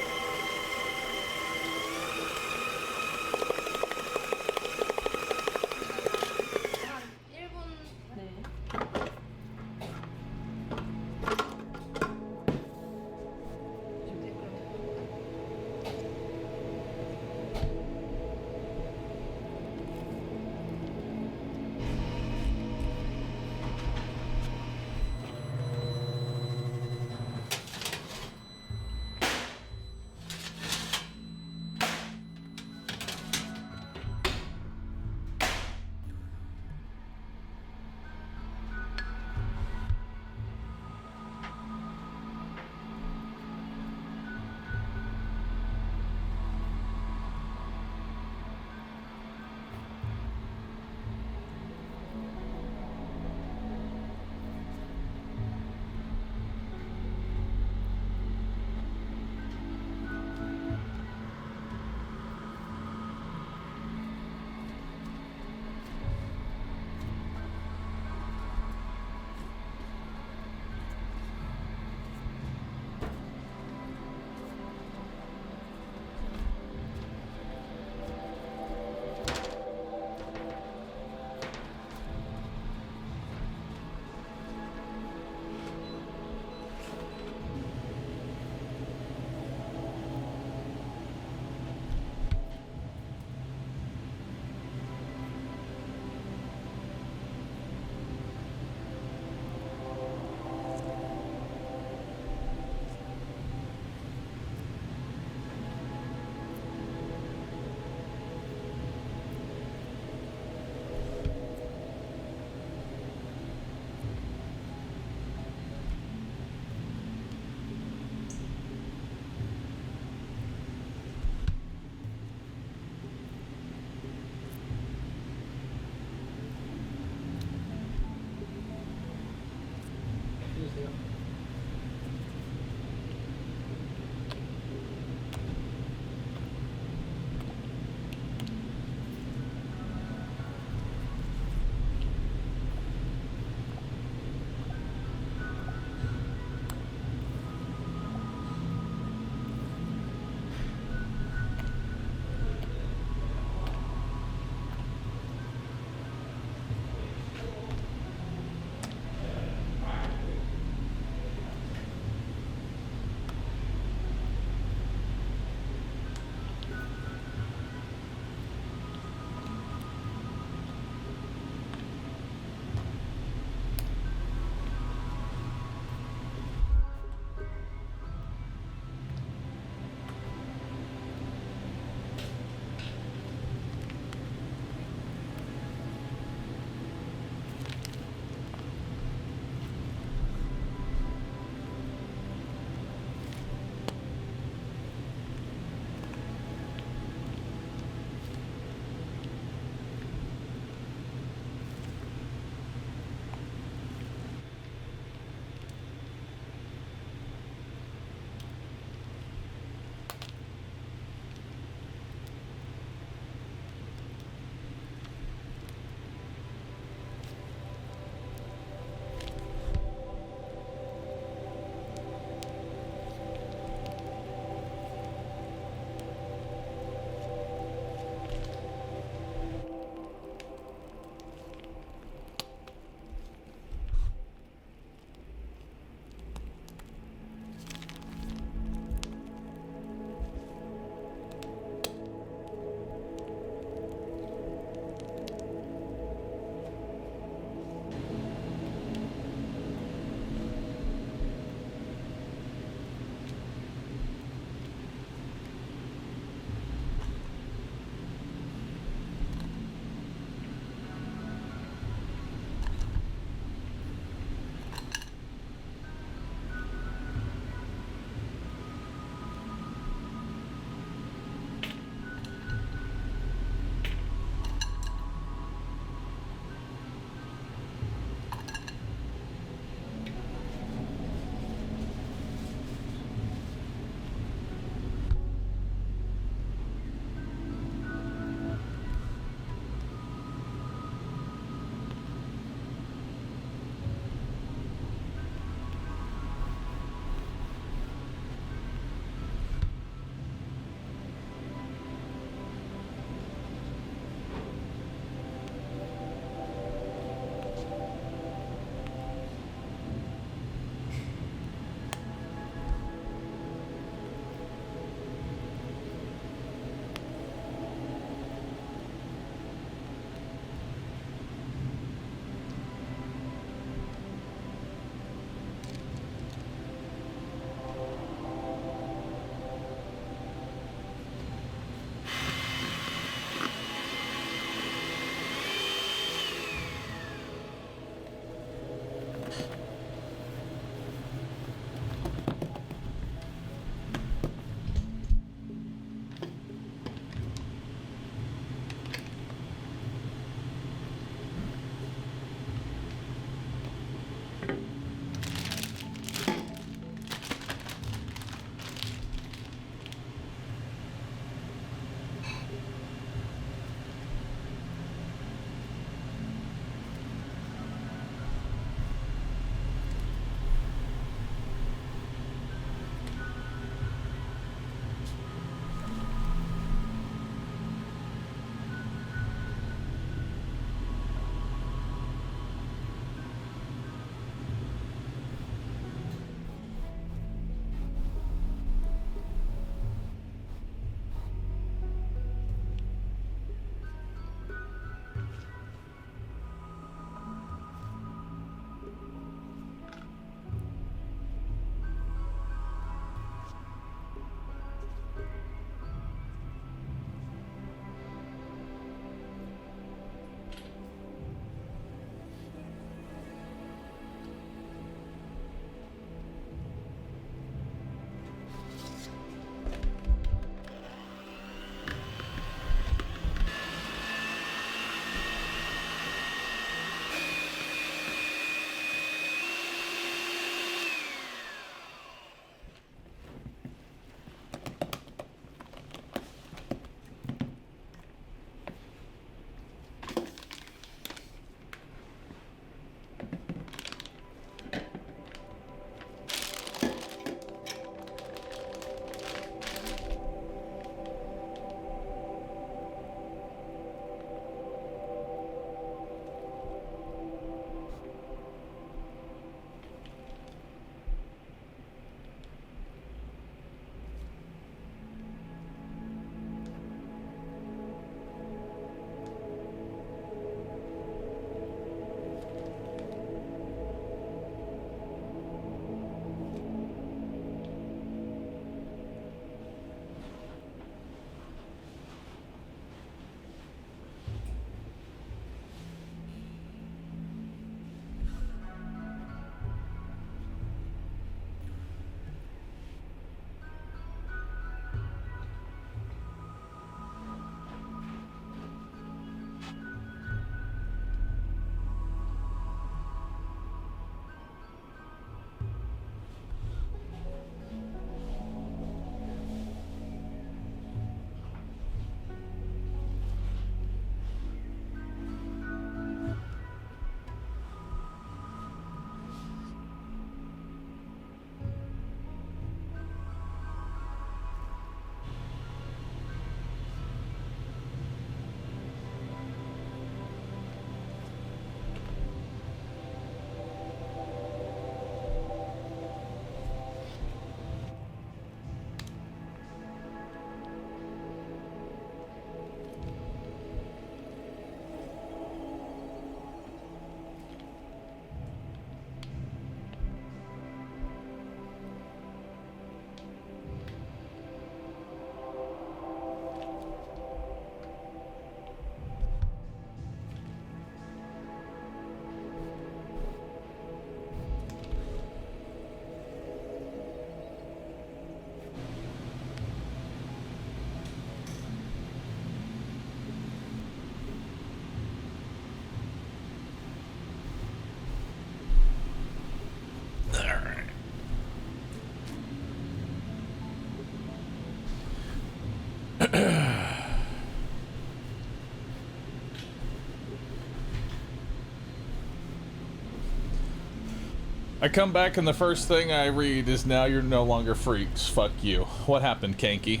I come back and the first thing I read is now you're no longer freaks. Fuck you. What happened, Kanky?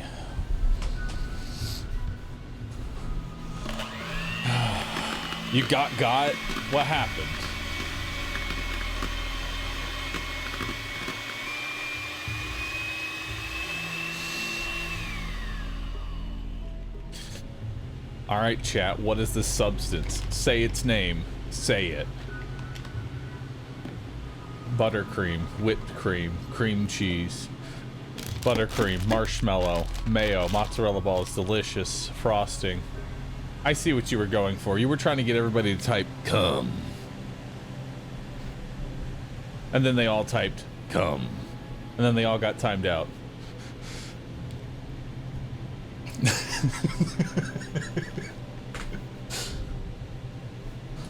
You got? What happened? All right, chat. What is this substance? Say its name. Say it. Buttercream, whipped cream, cream cheese, buttercream, marshmallow, mayo, mozzarella balls, delicious, frosting. I see what you were going for. You were trying to get everybody to type "come," and then they all typed "come," and then they all got timed out.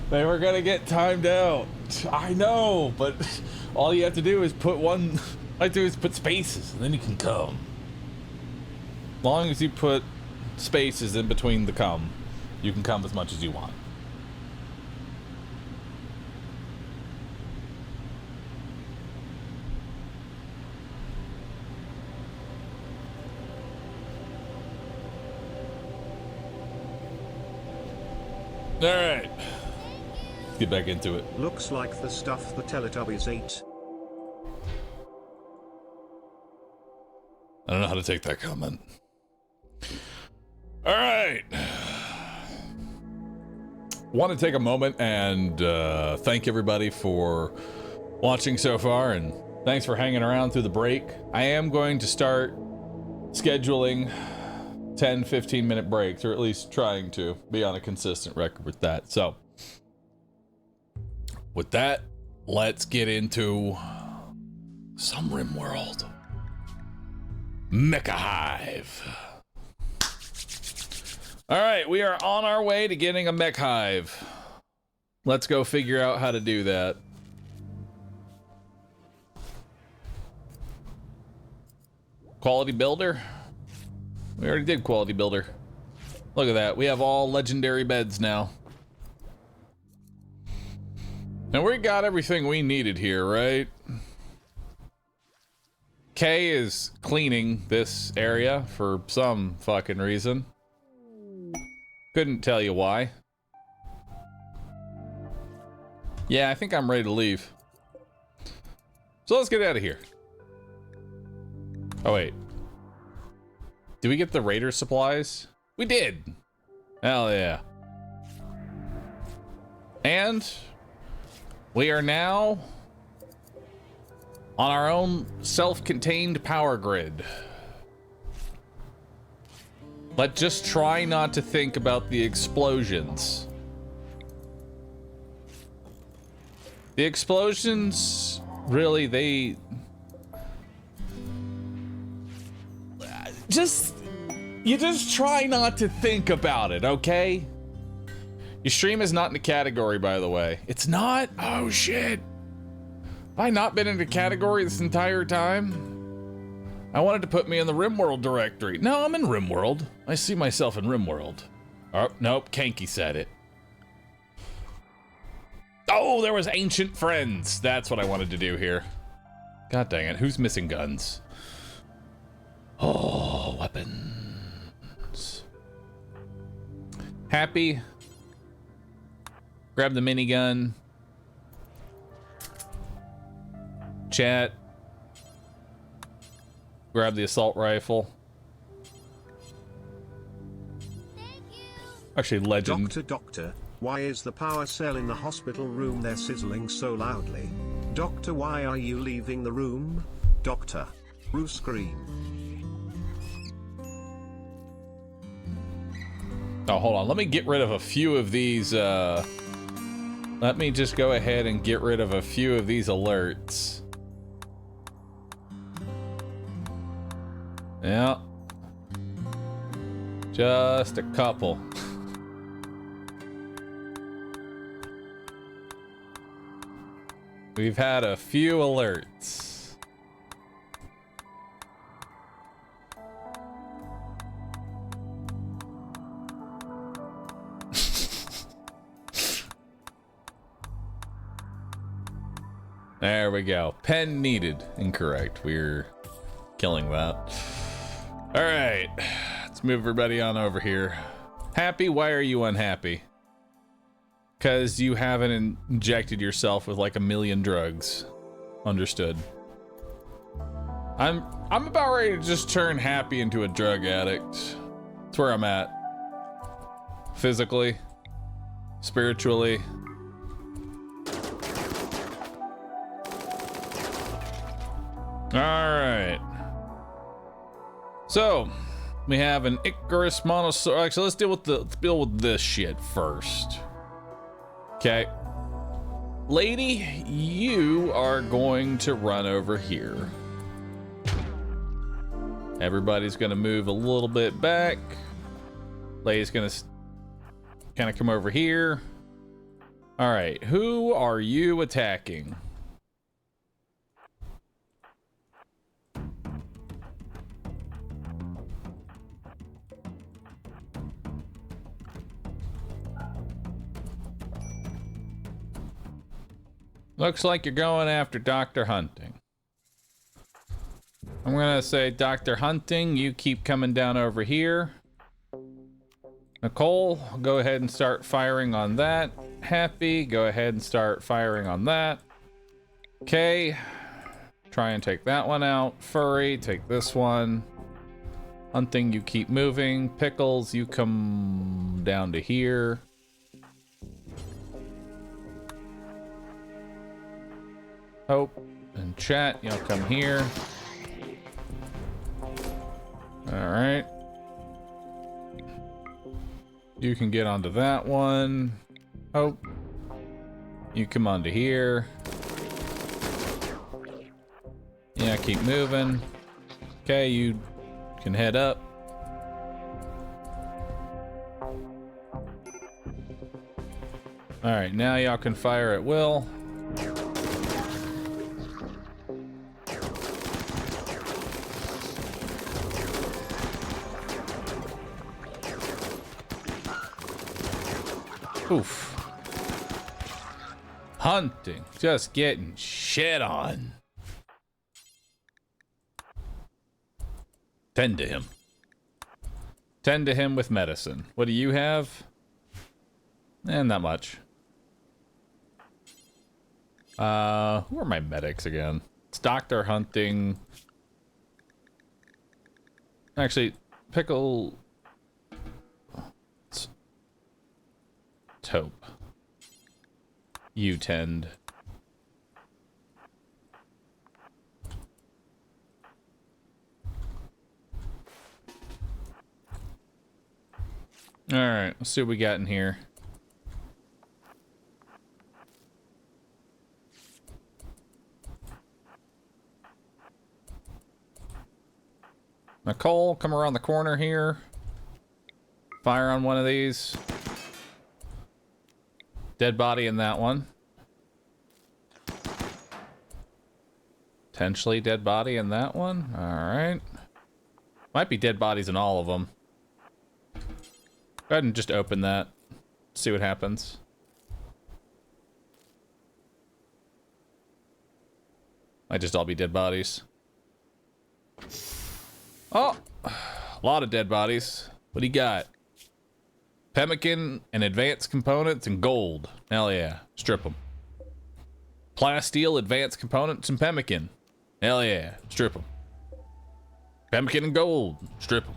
They were gonna get timed out. I know, but all you have to do is put one. All I do is put spaces, and then you can come. As long as you put spaces in between the come, you can come as much as you want. All right. Get back into it. Looks like the stuff the Teletubbies ate. I don't know how to take that comment. All right. Want to take a moment and thank everybody for watching so far, and thanks for hanging around through the break. I am going to start scheduling 10-15 minute breaks, or at least trying to be on a consistent record with that. So with that, let's get into some RimWorld. Mecha Hive. All right, we are on our way to getting a mech hive. Let's go figure out how to do that. Quality builder? We already did quality builder. Look at that, we have all legendary beds now. And we got everything we needed here, right? Kay is cleaning this area for some fucking reason. Couldn't tell you why. Yeah, I think I'm ready to leave. So let's get out of here. Oh wait. Did we get the raider supplies? We did. Hell yeah. And we are now on our own self-contained power grid. But just try not to think about the explosions. The explosions, really, they... You just try not to think about it, okay? Your stream is not in the category, by the way. It's not? Oh, shit. Have I not been in the category this entire time? I wanted to put me in the RimWorld directory. No, I'm in RimWorld. I see myself in RimWorld. Oh, nope, Kanky said it. Oh, there was Ancient Friends. That's what I wanted to do here. God dang it, who's missing guns? Oh, weapons. Happy. Grab the minigun. Chat. Grab the assault rifle. Actually, legend. Doctor, why is the power cell in the hospital room there sizzling so loudly? Doctor, why are you leaving the room? Doctor. Roo scream. Oh, hold on. Let me get rid of a few of these, let me just go ahead and get rid of a few of these alerts. Yeah. Just a couple. We've had a few alerts. There we go. Pen needed. Incorrect. We're killing that. All right. Let's move everybody on over here. Happy? Why are you unhappy? Because you haven't injected yourself with like 1 million drugs. Understood. I'm about ready to just turn happy into a drug addict. That's where I'm at. Physically, spiritually. All right. So we have an Icarus monosaur. Actually, let's deal with this shit first. Okay. Lady, you are going to run over here. Everybody's gonna move a little bit back. Lady's gonna kind of come over here. All right, who are you attacking? Looks like you're going after Dr. Hunting. I'm gonna say, Dr. Hunting, you keep coming down over here. Nicole, go ahead and start firing on that. Happy, go ahead and start firing on that. Okay, try and take that one out. Furry, take this one. Hunting, you keep moving. Pickles, you come down to here. Hope and Chat, you'll come here. All right. You can get onto that one. Hope. You come onto here. Yeah, keep moving. Okay, you can head up. All right, now y'all can fire at will. Oof. Hunting, just getting shit on. Tend to him. Tend to him with medicine. What do you have? Not much. Who are my medics again? It's Dr. Hunting. Actually, Pickle. Taupe. You tend. All right, let's see what we got in here. Nicole, come around the corner here. Fire on one of these. Dead body in that one. Potentially dead body in that one. All right. Might be dead bodies in all of them. Go ahead and just open that. See what happens. Might just all be dead bodies. Oh, a lot of dead bodies. What do you got? Pemmican and advanced components and gold. Hell yeah. Strip them. Plasteel, advanced components and pemmican. Hell yeah. Strip them. Pemmican and gold. Strip them.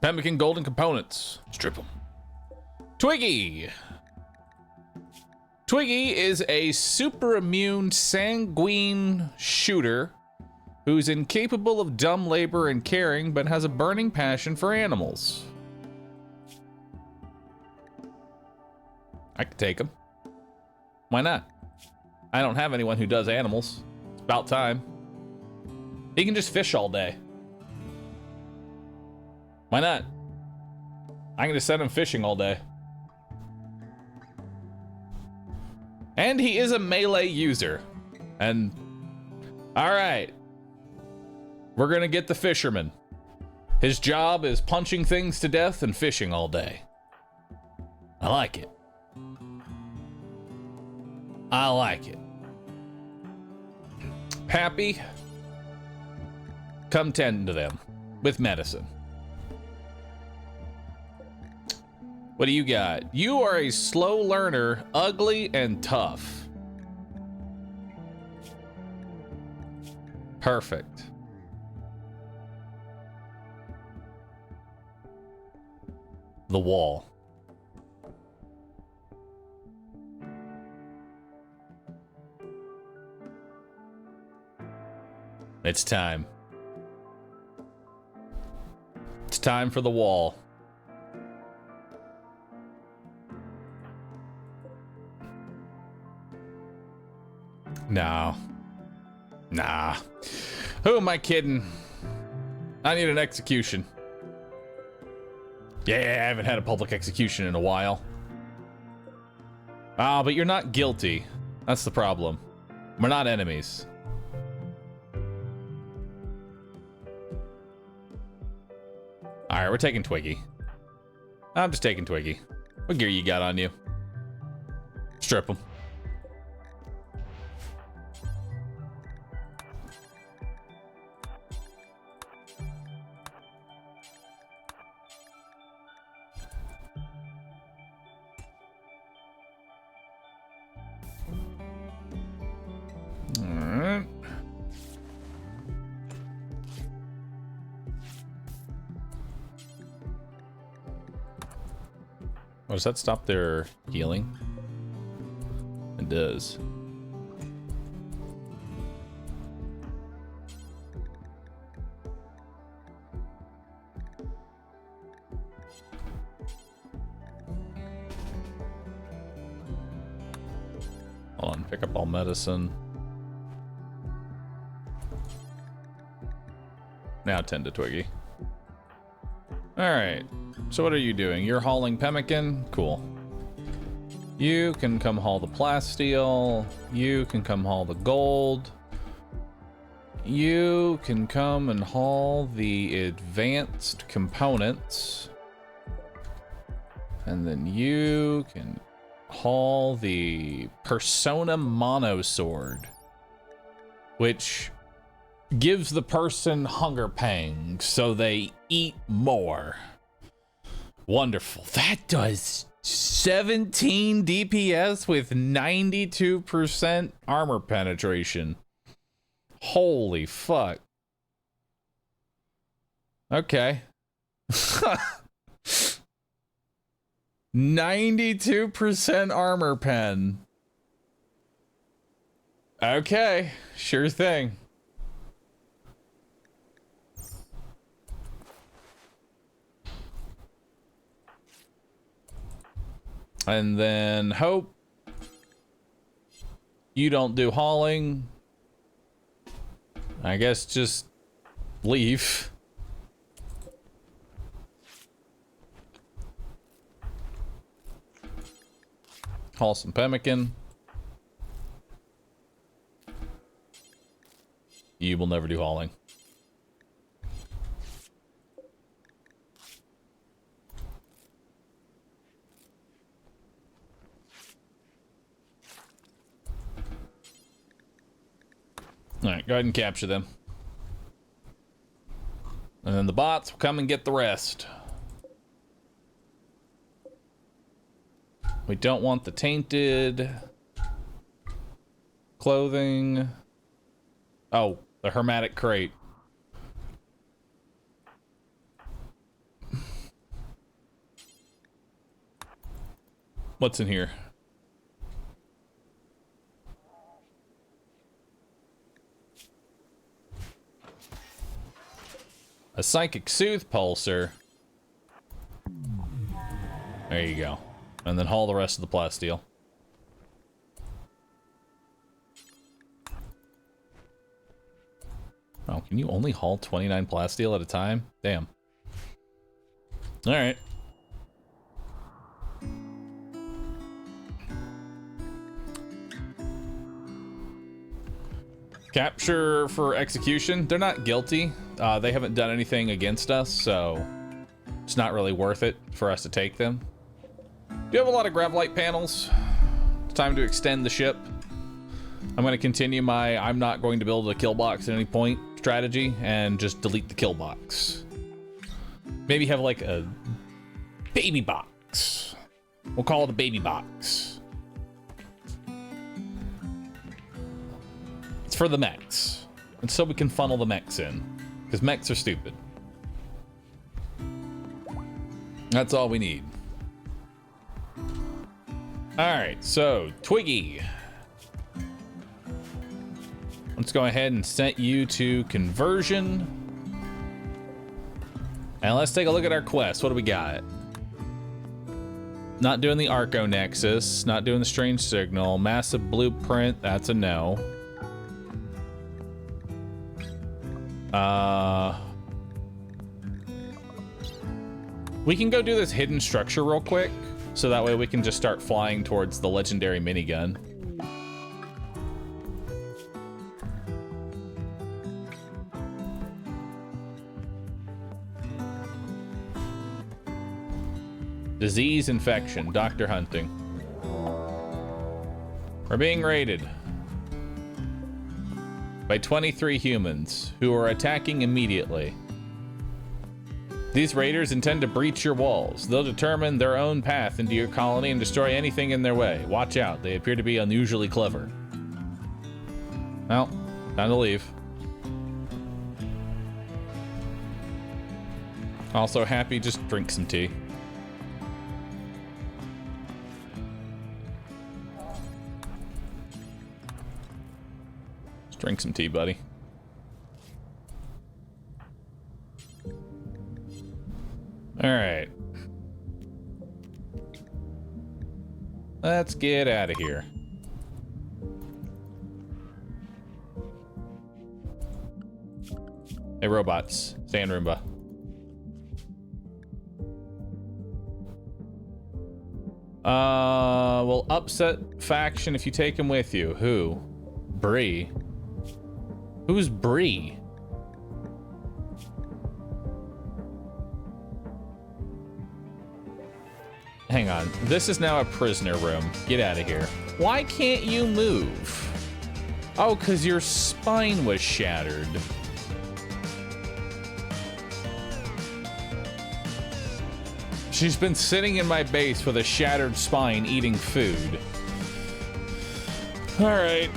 Pemmican, gold, and components. Strip them. Twiggy. Twiggy is a super immune sanguine shooter who's incapable of dumb labor and caring, but has a burning passion for animals. I could take him. Why not? I don't have anyone who does animals. It's about time. He can just fish all day. Why not? I'm gonna send him fishing all day. And he is a melee user. And all right, we're gonna get the fisherman. His job is punching things to death and fishing all day. I like it. I like it. Happy? Come tend to them with medicine. What do you got? You are a slow learner, ugly and tough. Perfect. The wall. It's time. It's time for the wall. No. Nah. Who am I kidding? I need an execution. Yeah, I haven't had a public execution in a while. Ah, but you're not guilty. That's the problem. We're not enemies. Alright, we're taking Twiggy. I'm just taking Twiggy. What gear you got on you? Strip him. Alright. Oh, does that stop their healing? It does. Hold on, pick up all medicine. Now tend to Twiggy. Alright, so what are you doing? You're hauling pemmican? Cool. You can come haul the plasteel. You can come haul the gold. You can come and haul the advanced components. And then you can haul the Persona Mono Sword, which gives the person hunger pangs, so they eat more. Wonderful. That does 17 DPS with 92% armor penetration. Holy fuck. Okay. 92% armor pen. Okay, sure thing. And then hope you don't do hauling. I guess just leave. Haul some pemmican. You will never do hauling. Alright, go ahead and capture them. And then the bots will come and get the rest. We don't want the tainted clothing. Oh, the hermetic crate. What's in here? A psychic soothe pulsar. There you go. And then haul the rest of the plasteel. Oh, can you only haul 29 plasteel at a time? Damn. Alright. Capture for execution. They're not guilty. They haven't done anything against us, so it's not really worth it for us to take them. Do you have a lot of gravlight panels? It's time to extend the ship. I'm I'm going to continue my I'm not going to build a kill box at any point strategy and just delete the kill box. Maybe have like a baby box. We'll call it a baby box. It's for the mechs. And so we can funnel the mechs in. Because mechs are stupid. That's all we need. Alright, so Twiggy. Let's go ahead and set you to conversion. And let's take a look at our quest. What do we got? Not doing the Arco Nexus, not doing the Strange Signal, Massive Blueprint, that's a no. We can go do this hidden structure real quick, so that way we can just start flying towards the legendary minigun. Disease infection, doctor hunting. We're being raided by 23 humans who are attacking immediately. These raiders intend to breach your walls. They'll determine their own path into your colony and destroy anything in their way. Watch out, they appear to be unusually clever. Well, time to leave. Also happy, just drink some tea. Drink some tea, buddy. All right. Let's get out of here. Hey, robots. Stay in Roomba. Will upset faction if you take him with you. Who? Bree. Who's Bree? Hang on. This is now a prisoner room. Get out of here. Why can't you move? Oh, because your spine was shattered. She's been sitting in my base with a shattered spine eating food. All right.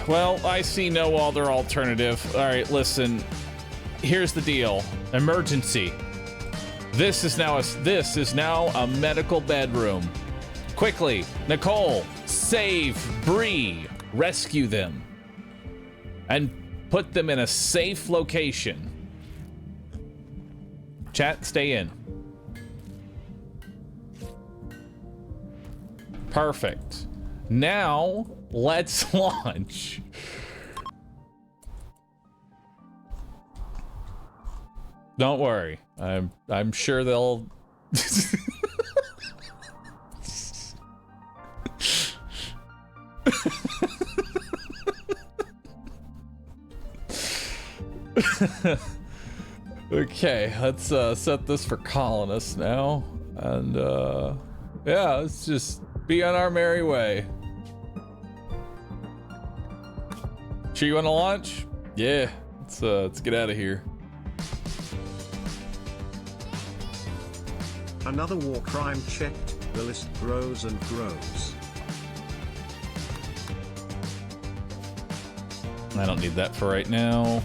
Well, I see no other alternative. All right, listen. Here's the deal. Emergency. This is now a medical bedroom. Quickly, Nicole, save Bree, rescue them, and put them in a safe location. Chat, stay in. Perfect. Now, let's launch. Don't worry. I'm sure they'll Okay, let's set this for colonists now. And yeah, let's just be on our merry way. Sure you want to launch? Yeah, let's get out of here. Another war crime checked, the list grows and grows. I don't need that for right now.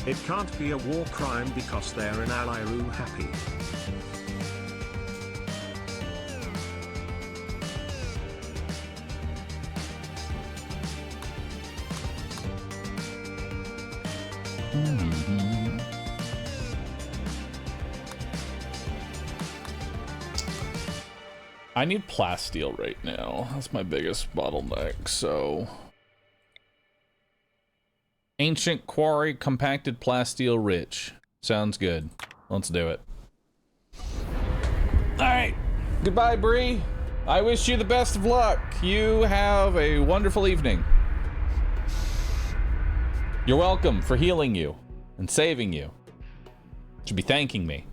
It can't be a war crime because they're an ally-roo happy. I need plasteel right now. That's my biggest bottleneck, so... Ancient quarry, compacted plasteel rich. Sounds good. Let's do it. All right. Goodbye, Bree. I wish you the best of luck. You have a wonderful evening. You're welcome for healing you and saving you. You should be thanking me.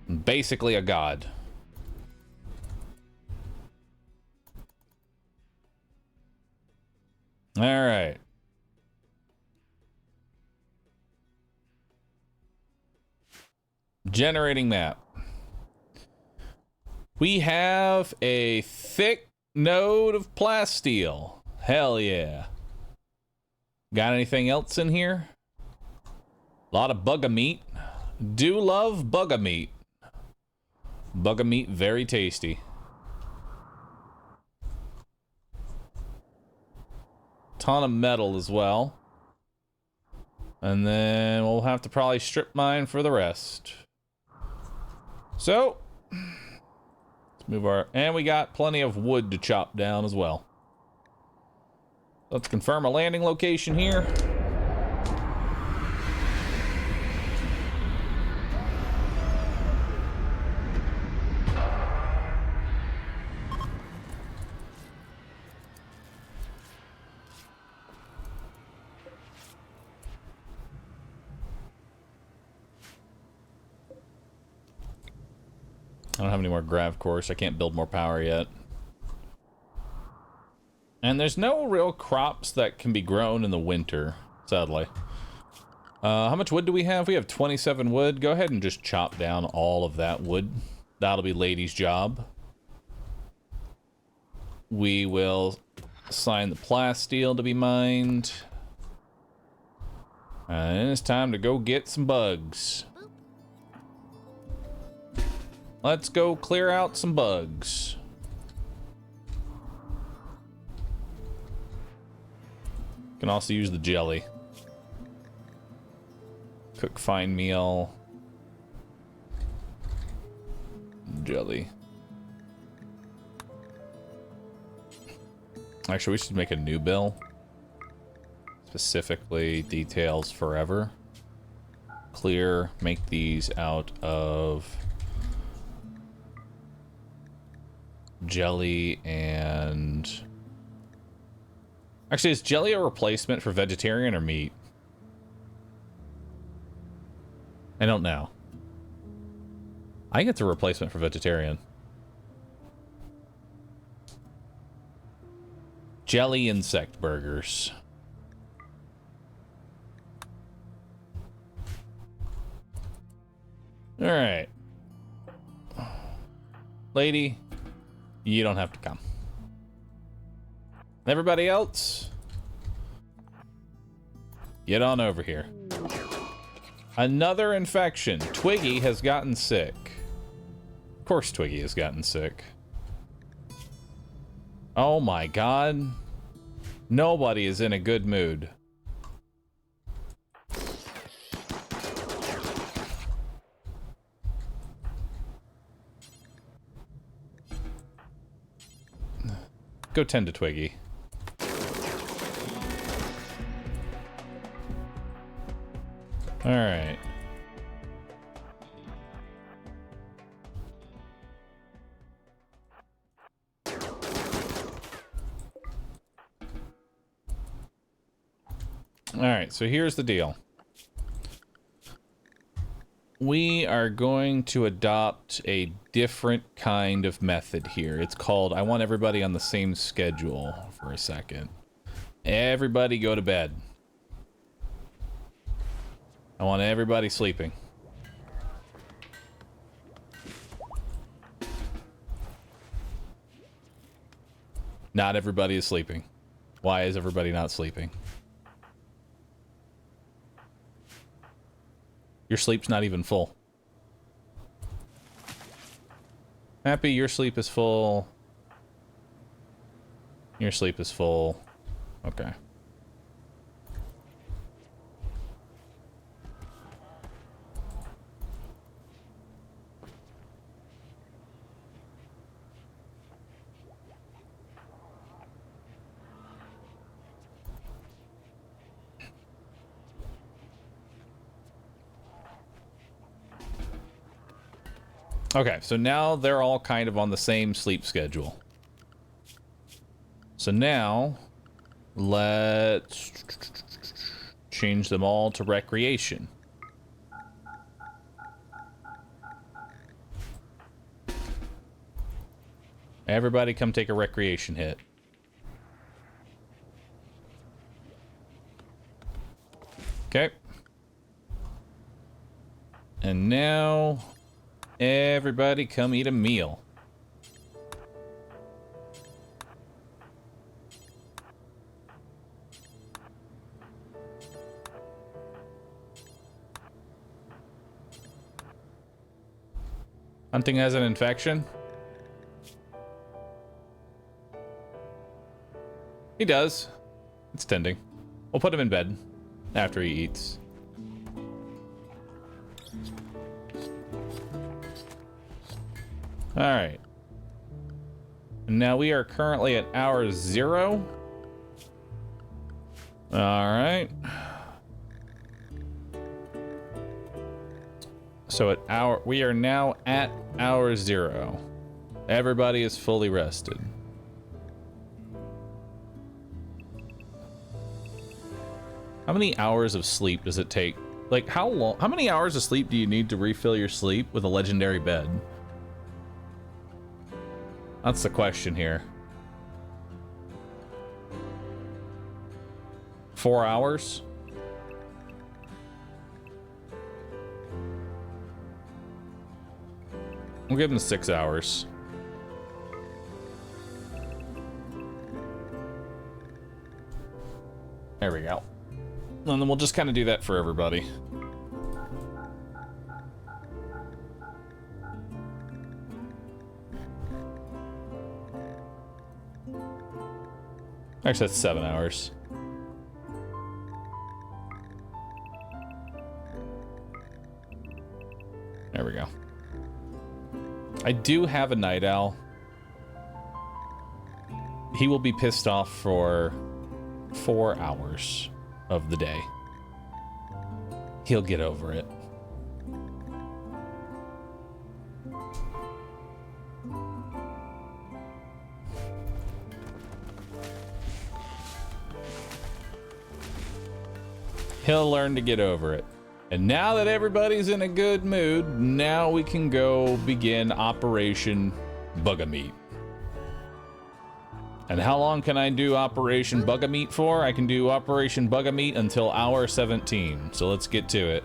I'm basically a god. All right. Generating map. We have a thick node of plasteel. Hell yeah. Got anything else in here? A lot of bugga meat. Do love bugga meat. Bugga meat, very tasty. Ton of metal as well. And then we'll have to probably strip mine for the rest. So, let's move our... And we got plenty of wood to chop down as well. Let's confirm a landing location here. I don't have any more grav cores. I can't build more power yet. And there's no real crops that can be grown in the winter, sadly. How much wood do we have? We have 27 wood. Go ahead and just chop down all of that wood. That'll be Lady's job. We will assign the plasteel to be mined. And it's time to go get some bugs. Let's go clear out some bugs. Can also use the jelly. Cook fine meal. Jelly. Actually, we should make a new bill. Specifically, details forever. Clear, make these out of jelly and... Actually, is jelly a replacement for vegetarian or meat? I don't know. I think it's a replacement for vegetarian. Jelly insect burgers. All right. Lady, you don't have to come. Everybody else, get on over here. Another infection. Twiggy has gotten sick. Of course Twiggy has gotten sick. Oh my god. Nobody is in a good mood. Go tend to Twiggy. All right. All right, so here's the deal. We are going to adopt a different kind of method here. It's called, I want everybody on the same schedule for a second. Everybody go to bed. I want everybody sleeping. Not everybody is sleeping. Why is everybody not sleeping? Your sleep's not even full. Happy, your sleep is full. Your sleep is full. Okay. Okay, so now they're all kind of on the same sleep schedule. So now, let's change them all to recreation. Everybody come take a recreation hit. Okay. And now, everybody come eat a meal. Hunting has an infection? He does. It's tending. We'll put him in bed after he eats. Alright. And now we are currently at hour 0. Alright. So we are now at hour 0. Everybody is fully rested. How many hours of sleep does it take? Like, how many hours of sleep do you need to refill your sleep with a legendary bed? That's the question here. 4 hours? We'll give him 6 hours. There we go. And then we'll just kind of do that for everybody. Actually, that's 7 hours. There we go. I do have a night owl. He will be pissed off for 4 hours of the day. He'll get over it. He'll learn to get over it. And now that everybody's in a good mood, now we can go begin Operation Bug-a-Meat. And how long can I do Operation Bug-a-Meat for? I can do Operation Bug-a-Meat until hour 17. So let's get to it.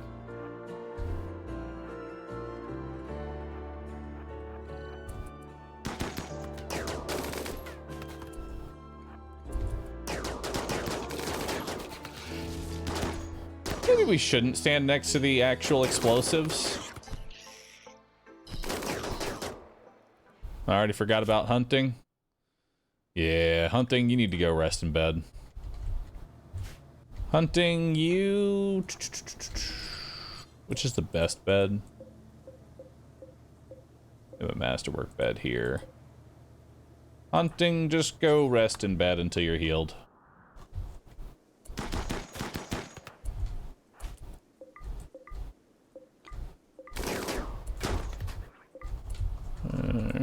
Maybe we shouldn't stand next to the actual explosives. I already forgot about hunting. Yeah, hunting, you need to go rest in bed. Hunting, you... Which is the best bed? We have a masterwork bed here. Hunting, just go rest in bed until you're healed.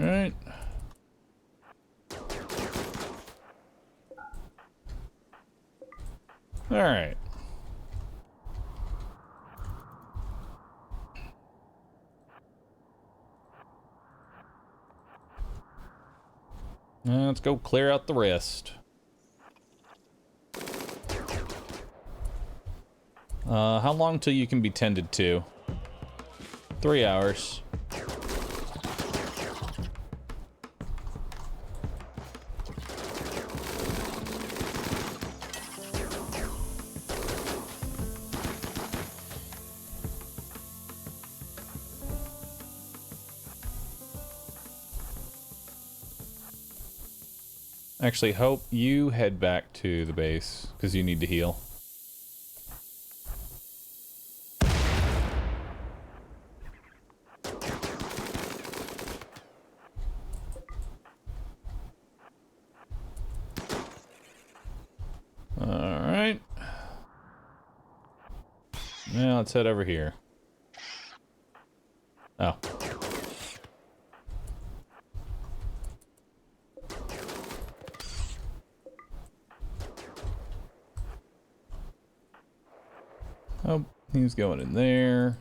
Alright. Alright. Let's go clear out the rest. How long till you can be tended to? 3 hours. Actually, Hope, you head back to the base, because you need to heal. Alright. Now let's head over here. Oh. Oh, he's going in there.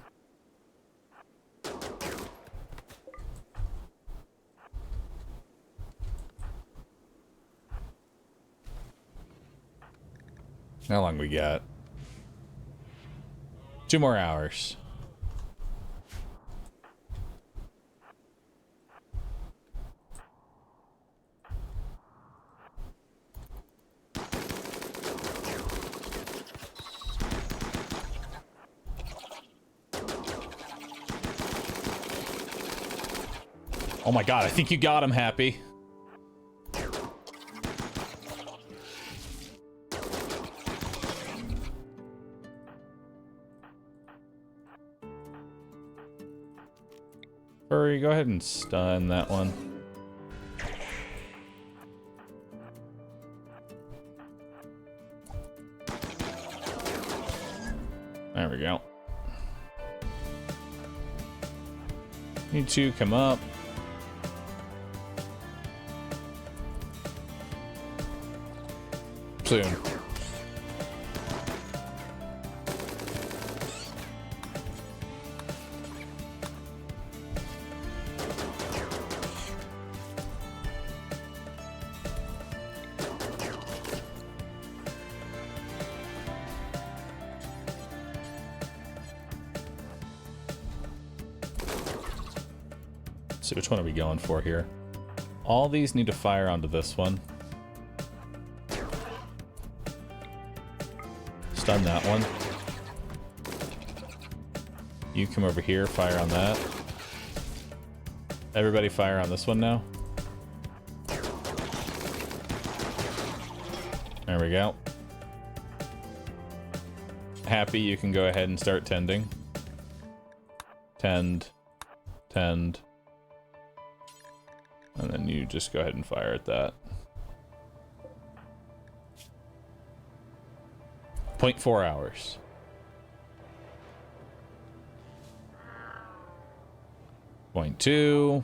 How long we got? 2 more hours. Oh my god, I think you got him, Happy. Furry, go ahead and stun that one. There we go. You two come up. Soon. So which one are we going for here? All these need to fire onto this one. Stun that one. You come over here, fire on that. Everybody fire on this one now. There we go. Happy, you can go ahead and start tending. Tend. Tend. And then you just go ahead and fire at that. 0.4 hours. Point 2.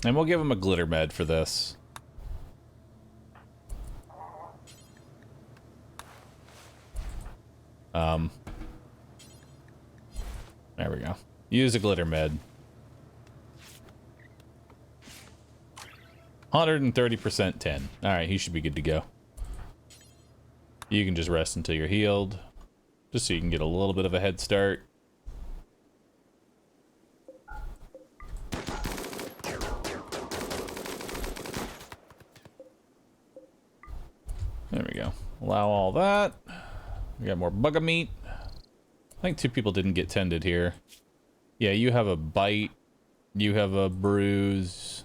And we'll give him a glitter med for this. There we go. Use a glitter med. 130% 10. Alright, he should be good to go. You can just rest until you're healed. Just so you can get a little bit of a head start. There we go. Allow all that. We got more bugger meat. I think 2 people didn't get tended here. Yeah, you have a bite. You have a bruise.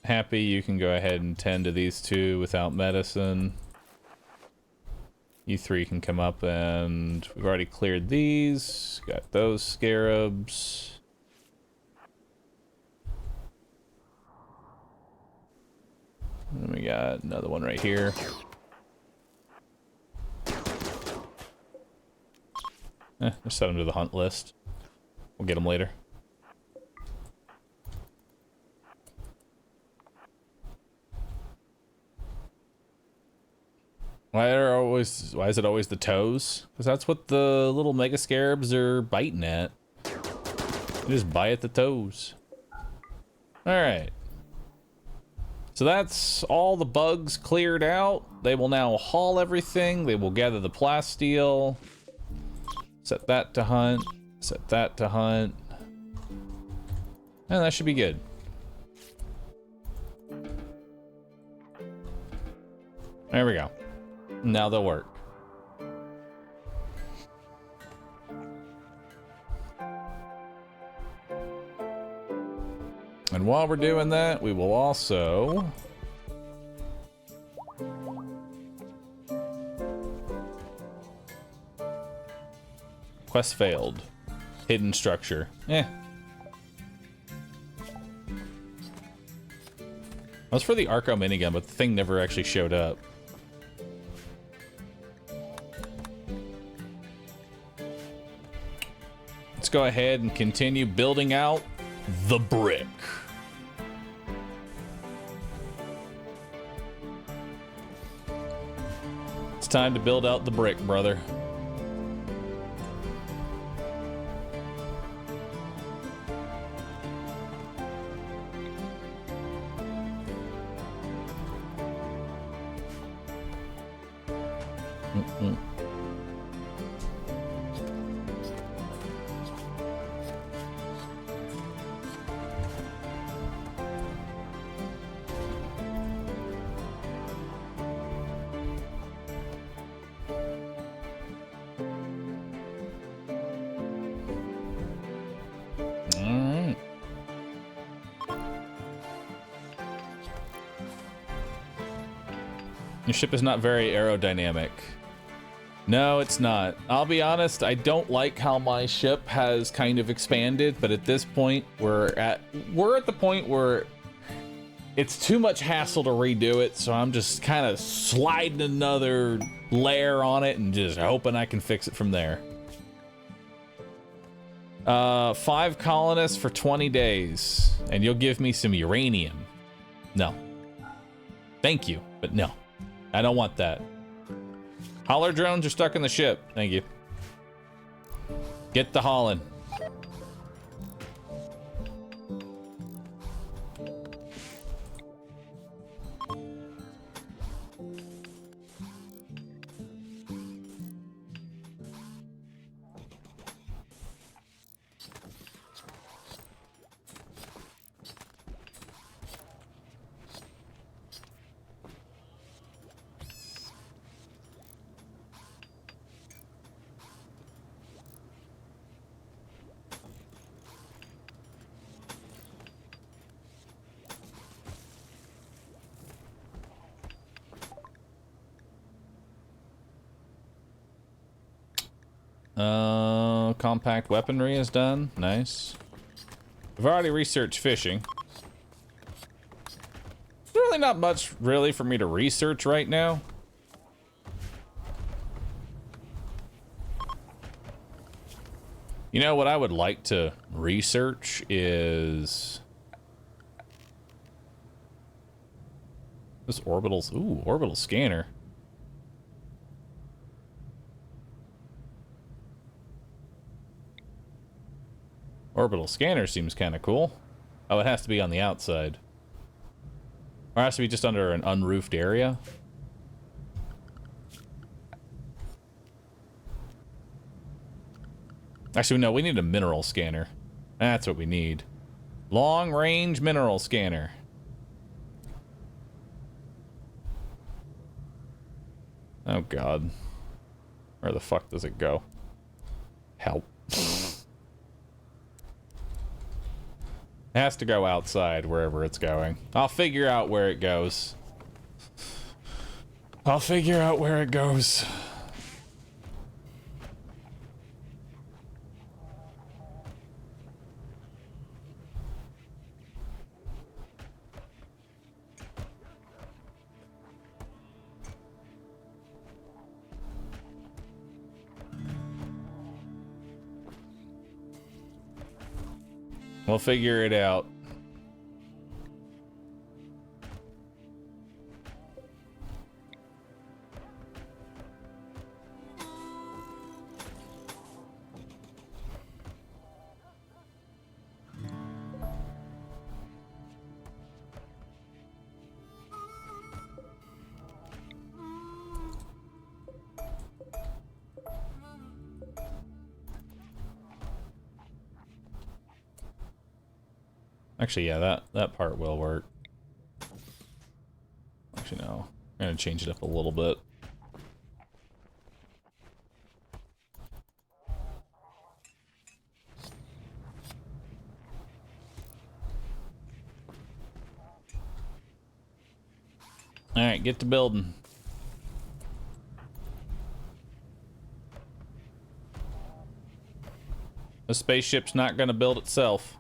Happy, you can go ahead and tend to these 2 without medicine. You 3 can come up, and we've already cleared these. Got those scarabs. And we got another one right here. Just set him to the hunt list. We'll get him later. Why is it always the toes? Because that's what the little mega scarabs are biting at. You just bite at the toes. Alright. So that's all the bugs cleared out. They will now haul everything. They will gather the plasteel. Set that to hunt. Set that to hunt. And that should be good. There we go. Now they'll work. And while we're doing that, we will also... Quest failed. Hidden structure. That was for the Arco minigun, but the thing never actually showed up. Let's go ahead and continue building out the brick. time to build out the brick, brother. Your ship is not very aerodynamic. No, it's not. I'll be honest, I don't like how my ship has kind of expanded, but at this point, we're at the point where it's too much hassle to redo it, so I'm just kind of sliding another layer on it and just hoping I can fix it from there. 5 colonists for 20 days, and you'll give me some uranium. No. Thank you, but no. I don't want that. Hauler drones are stuck in the ship. Thank you. Get the hauling. Compact weaponry is done. Nice. I've already researched fishing. There's really not much really for me to research right now. You know what I would like to research is this orbitals. Ooh, orbital scanner. Orbital scanner seems kind of cool. Oh, it has to be on the outside. Or it has to be just under an unroofed area. Actually, no, we need a mineral scanner. That's what we need. Long-range mineral scanner. Oh, God. Where the fuck does it go? Help. It has to go outside wherever it's going. I'll figure out where it goes. I'll figure out where it goes. We'll figure it out. Actually, yeah, that part will work. Actually, no. I'm gonna change it up a little bit. Alright, get to building. The spaceship's not gonna build itself.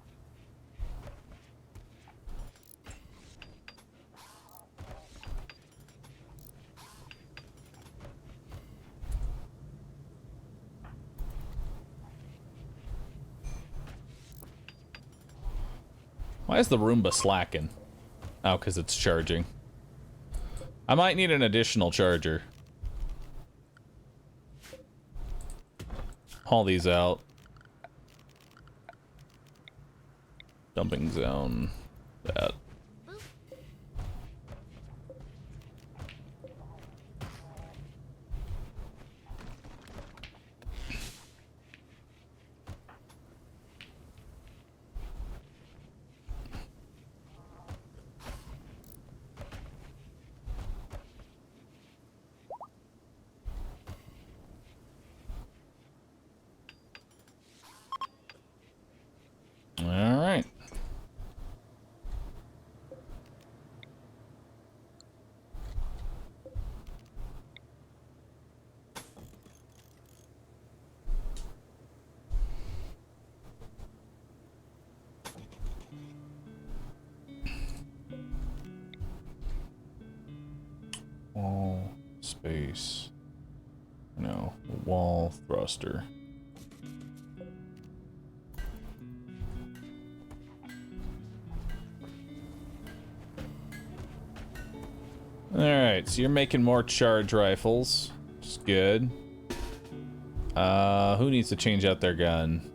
Why is the Roomba slacking? Oh, because it's charging. I might need an additional charger. haul these out. Dumping zone. That. All right. Wall space. No, wall thruster. Alright, so you're making more charge rifles, which is good. Who needs to change out their gun?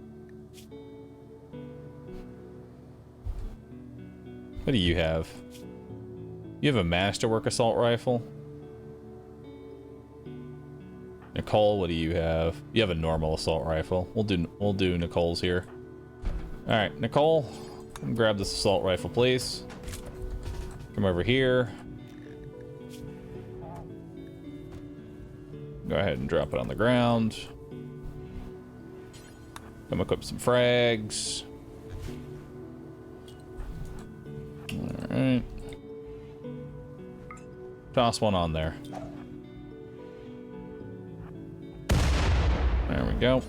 What do you have? You have a masterwork assault rifle? Nicole, what do you have? You have a normal assault rifle. We'll do Nicole's here. Alright, Nicole, come grab this assault rifle, please. Come over here. Go ahead and drop it on the ground. Come equip some frags. Alright. Toss one on there. There we go.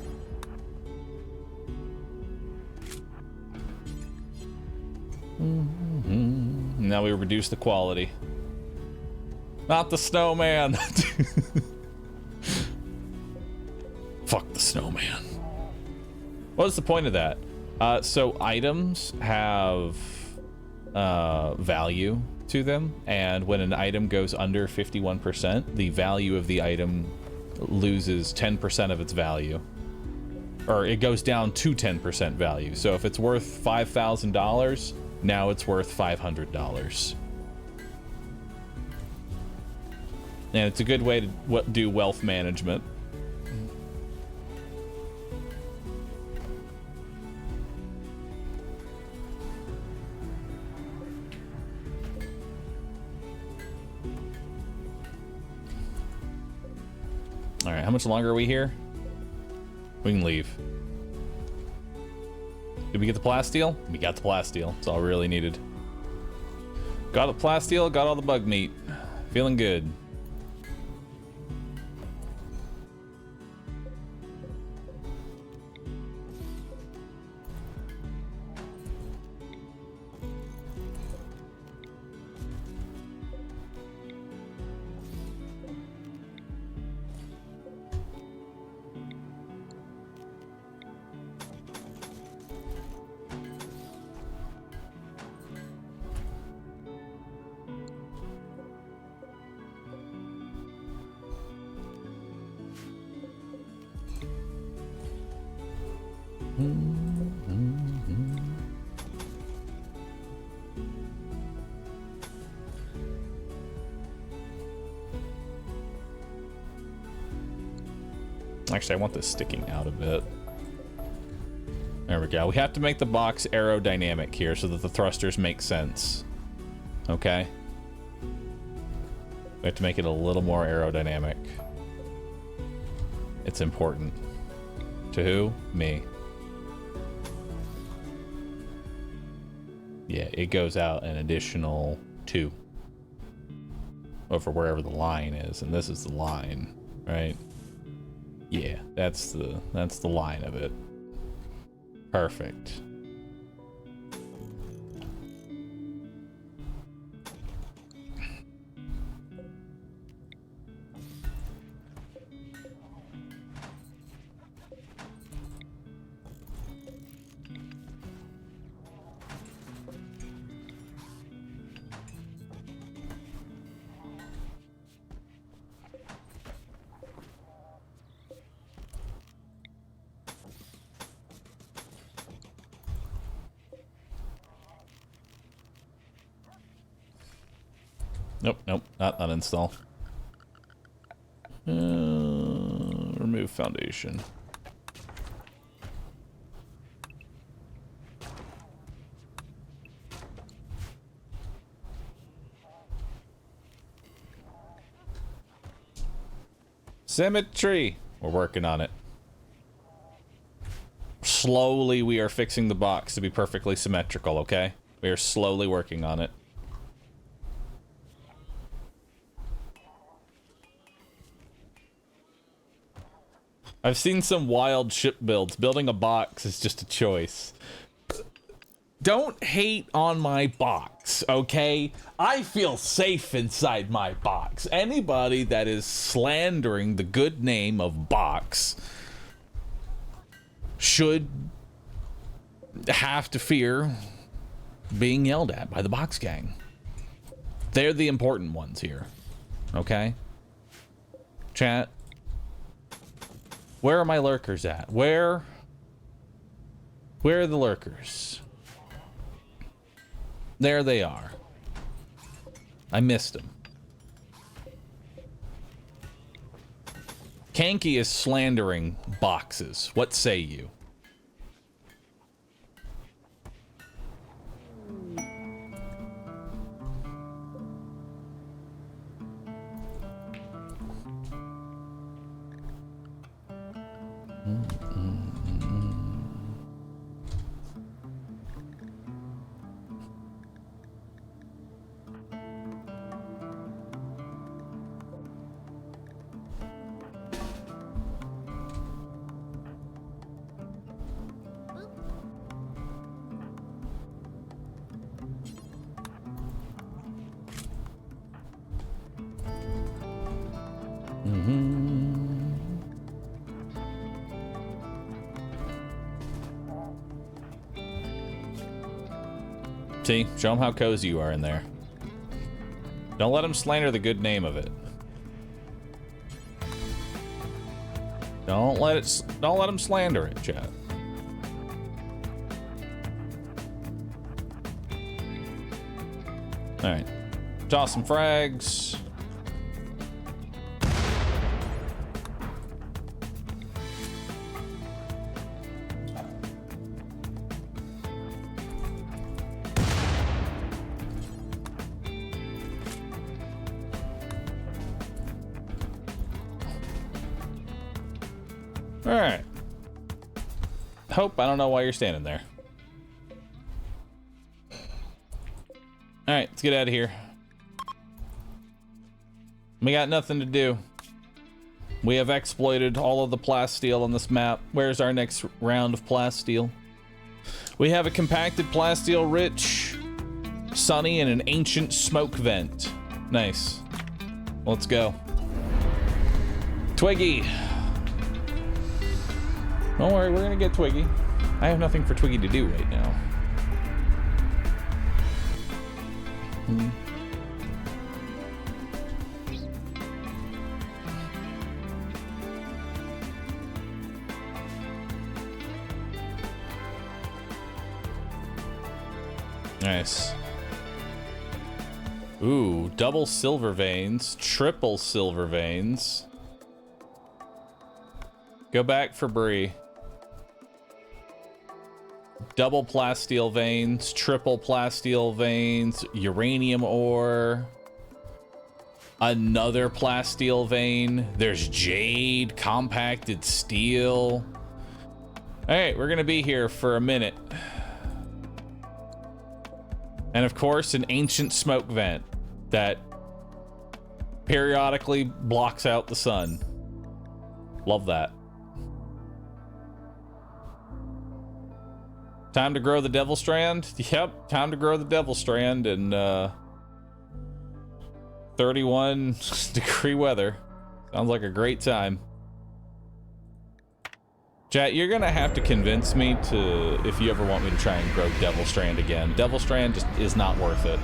Now we reduce the quality. Not the snowman. Fuck the snowman. What's the point of that? So items have value to them, and when an item goes under 51%, the value of the item loses 10% of its value. Or it goes down to 10% value. So if it's worth $5,000, now it's worth $500. And it's a good way to do wealth management. All right, how much longer are we here? We can leave. Did we get the plasteel? We got the plasteel. That's all we really needed. Got the plasteel, got all the bug meat. Feeling good. Actually, I want this sticking out a bit. There we go. We have to make the box aerodynamic here so that the thrusters make sense. Okay? We have to make it a little more aerodynamic. It's important. To who? Me. Yeah, it goes out an additional 2. Over wherever the line is, and this is the line, right? Yeah, that's the line of it. Perfect. Nope, nope, not uninstall. Remove foundation. Symmetry. We're working on it. Slowly, we are fixing the box to be perfectly symmetrical, okay? We are slowly working on it. I've seen some wild ship builds. Building a box is just a choice. Don't hate on my box, okay? I feel safe inside my box. Anybody that is slandering the good name of box should have to fear being yelled at by the box gang. They're the important ones here, okay? Chat. Where are my lurkers at? Where are the lurkers? There they are. I missed them. Kanky is slandering boxes. What say you? See? Show them how cozy you are in there. Don't let them slander the good name of it. Don't let them slander it, chat. Alright. Toss some frags. Alright. Hope, I don't know why you're standing there. Alright, let's get out of here. We got nothing to do. We have exploited all of the plasteel on this map. Where's our next round of plasteel? We have a compacted plasteel rich, sunny, and an ancient smoke vent. Nice. Let's go. Twiggy. Don't worry, we're gonna get Twiggy. I have nothing for Twiggy to do right now. Nice. Ooh, double silver veins, triple silver veins. Go back for Bree. Double plasteel veins, triple plasteel veins, uranium ore, another plasteel vein. There's jade, compacted steel. All right, we're gonna be here for a minute. And of course, an ancient smoke vent that periodically blocks out the sun. Love that. Time to grow the Devil Strand? Yep, time to grow the Devil Strand in 31 degree weather. Sounds like a great time. Chat, you're gonna have to convince me to, if you ever want me to try and grow Devil Strand again. Devil Strand just is not worth it.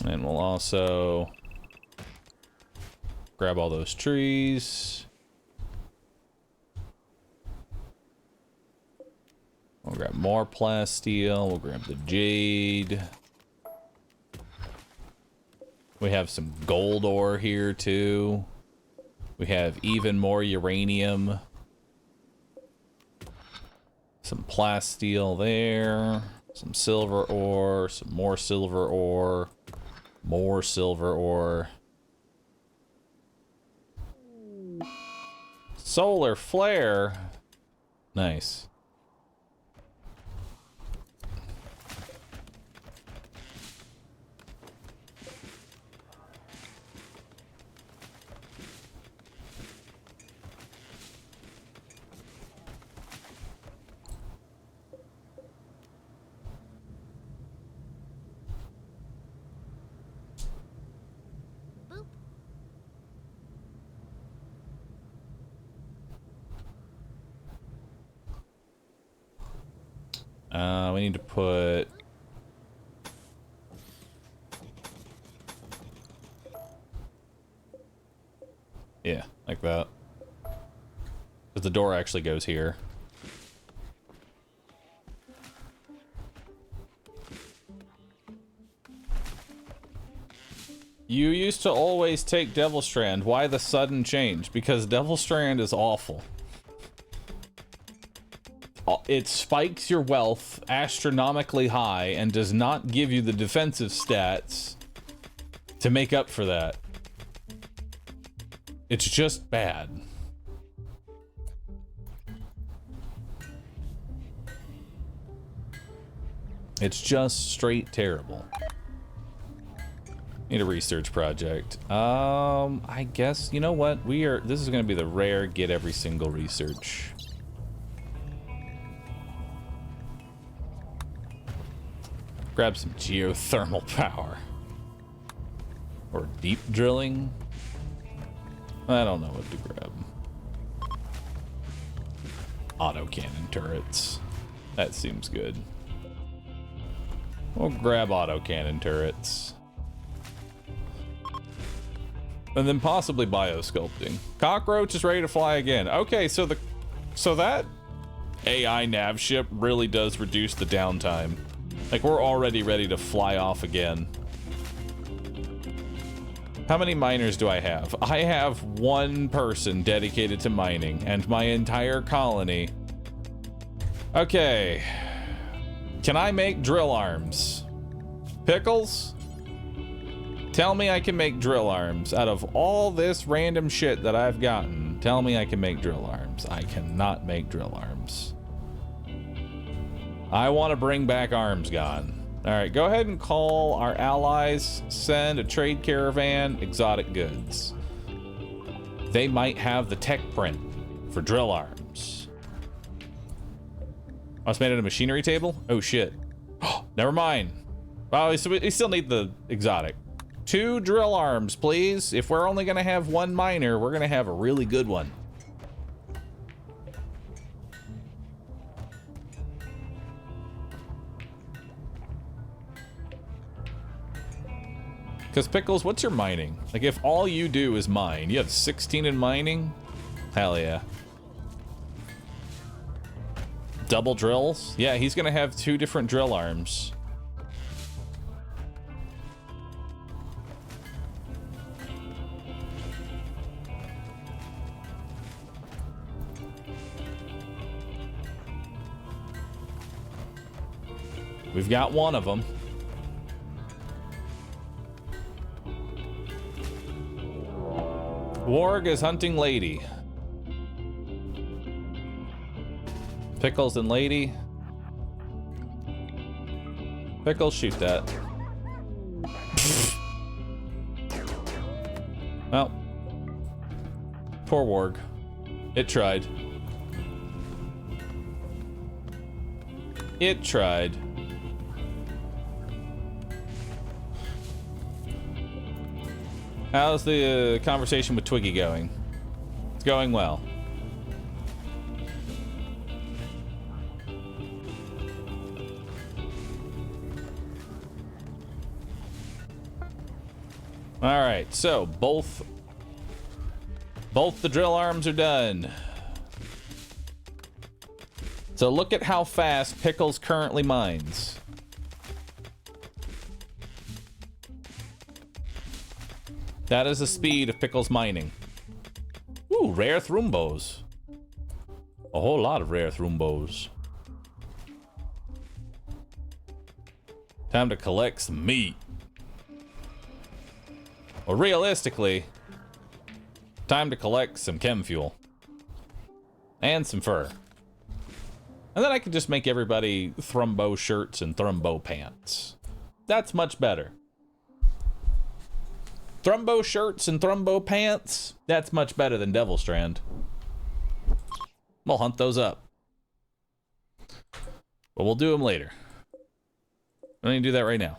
And we'll also grab all those trees. We'll grab more plasteel. We'll grab the jade. We have some gold ore here too. We have even more uranium. Some plasteel there. Some silver ore. Some more silver ore. More silver ore. Solar flare. Nice. We need to put... Yeah, like that. Because the door actually goes here. You used to always take Devil Strand. Why the sudden change? Because Devil Strand is awful. It spikes your wealth astronomically high and does not give you the defensive stats to make up for that. It's just bad. It's just straight terrible. Need a research project. I guess, you know what? This is gonna be the rare get every single research. Grab some geothermal power. Or deep drilling. I don't know what to grab. Autocannon turrets. That seems good. We'll grab autocannon turrets. And then possibly biosculpting. Cockroach is ready to fly again. Okay, so that AI nav ship really does reduce the downtime. Like, we're already ready to fly off again. How many miners do I have? I have one person dedicated to mining, and my entire colony. Okay. Can I make drill arms? Pickles? Tell me I can make drill arms. Out of all this random shit that I've gotten, tell me I can make drill arms. I cannot make drill arms. I want to bring back Arms Gone. Alright, go ahead and call our allies, send a trade caravan, exotic goods. They might have the tech print for drill arms. Oh, it's made at a machinery table? Oh shit. Never mind. Well, we still need the exotic. 2 drill arms, please. If we're only gonna have 1 miner, we're gonna have a really good one. Because, Pickles, what's your mining? Like, if all you do is mine, you have 16 in mining? Hell yeah. Double drills? Yeah, he's gonna have 2 different drill arms. We've got one of them. Warg is hunting lady. Pickles and lady. Pickles, shoot that. Well. Poor Warg. It tried. It tried. How's the conversation with Twiggy going? It's going well. All right, so both the drill arms are done. So look at how fast Pickles currently mines. That is the speed of Pickles mining. Ooh, rare thrumbos. A whole lot of rare thrumbos. Time to collect some meat. Well, realistically, time to collect some chem fuel. And some fur. And then I can just make everybody Thrumbo shirts and Thrumbo pants. That's much better. Thrumbo shirts and Thrumbo pants, that's much better than Devil Strand. We'll hunt those up. But we'll do them later. I'm gonna do that right now.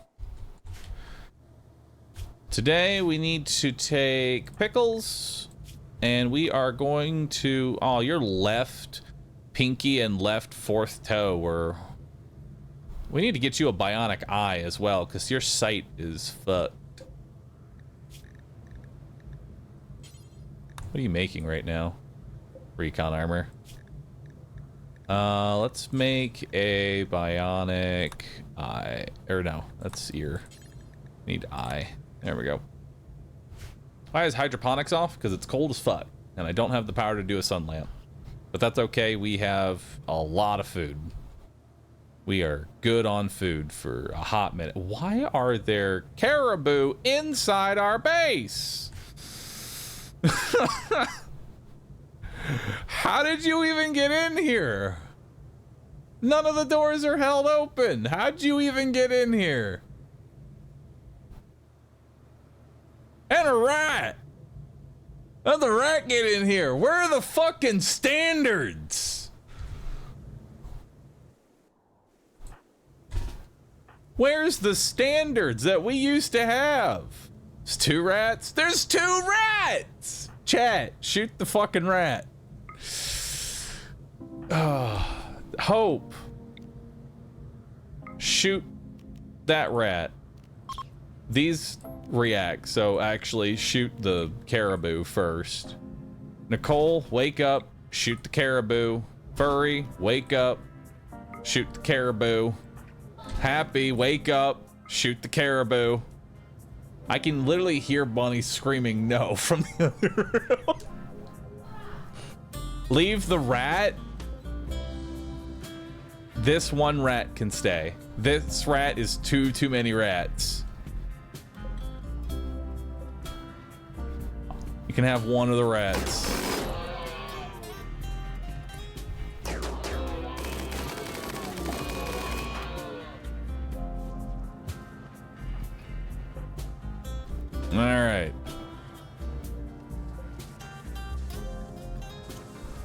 Today we need to take Pickles, and we are going to... Oh, your left pinky and left fourth toe we need to get you a bionic eye as well, because your sight is fucked. What are you making right now? Recon armor. Let's make a bionic eye. Or no, that's ear. Need eye. There we go. Why is hydroponics off? Because it's cold as fuck, and I don't have the power to do a sun lamp. But that's okay, we have a lot of food. We are good on food for a hot minute. Why are there caribou inside our base? How did you even get in here? None of the doors are held open. How'd you even get in here? And a rat. How'd the rat get in here? Where are the fucking standards? Where's the standards that we used to have? There's 2 rats? There's 2 rats! Chat, shoot the fucking rat. Hope. Shoot that rat. These react, so actually shoot the caribou first. Nicole, wake up, shoot the caribou. Furry, wake up, shoot the caribou. Happy, wake up, shoot the caribou. I can literally hear Bunny screaming no from the other room. Leave the rat. This one rat can stay. This rat is too many rats. You can have one of the rats. All right.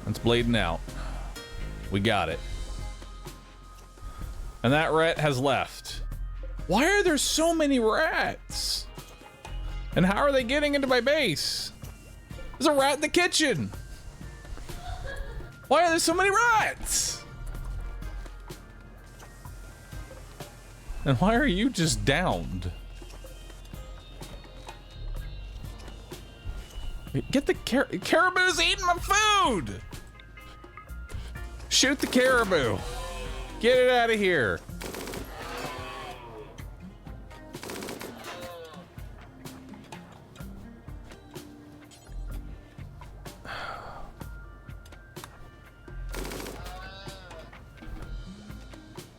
It's bleeding out. We got it. And that rat has left. Why are there so many rats? And how are they getting into my base? There's a rat in the kitchen. Why are there so many rats? And why are you just downed? Get the caribou's eating my food! Shoot the caribou. Get it out of here.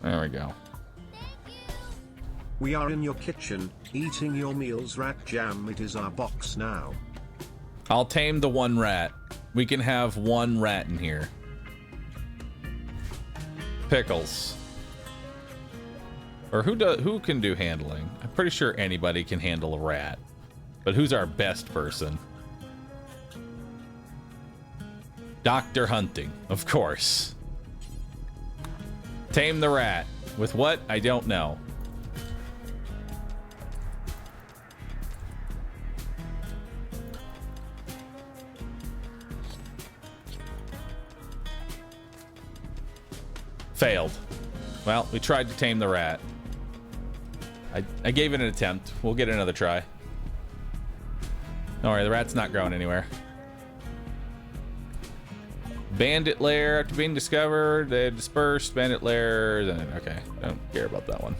There we go. We are in your kitchen, eating your meals. Rat Jam, it is our box now. I'll tame the one rat. We can have one rat in here. Pickles. Or who can do handling? I'm pretty sure anybody can handle a rat. But who's our best person? Dr. Hunting, of course. Tame the rat. With what? I don't know. Failed. Well, we tried to tame the rat. I gave it an attempt. We'll get another try. Don't worry, the rat's not growing anywhere. Bandit lair after being discovered, they dispersed. Bandit lair, then okay, don't care about that one.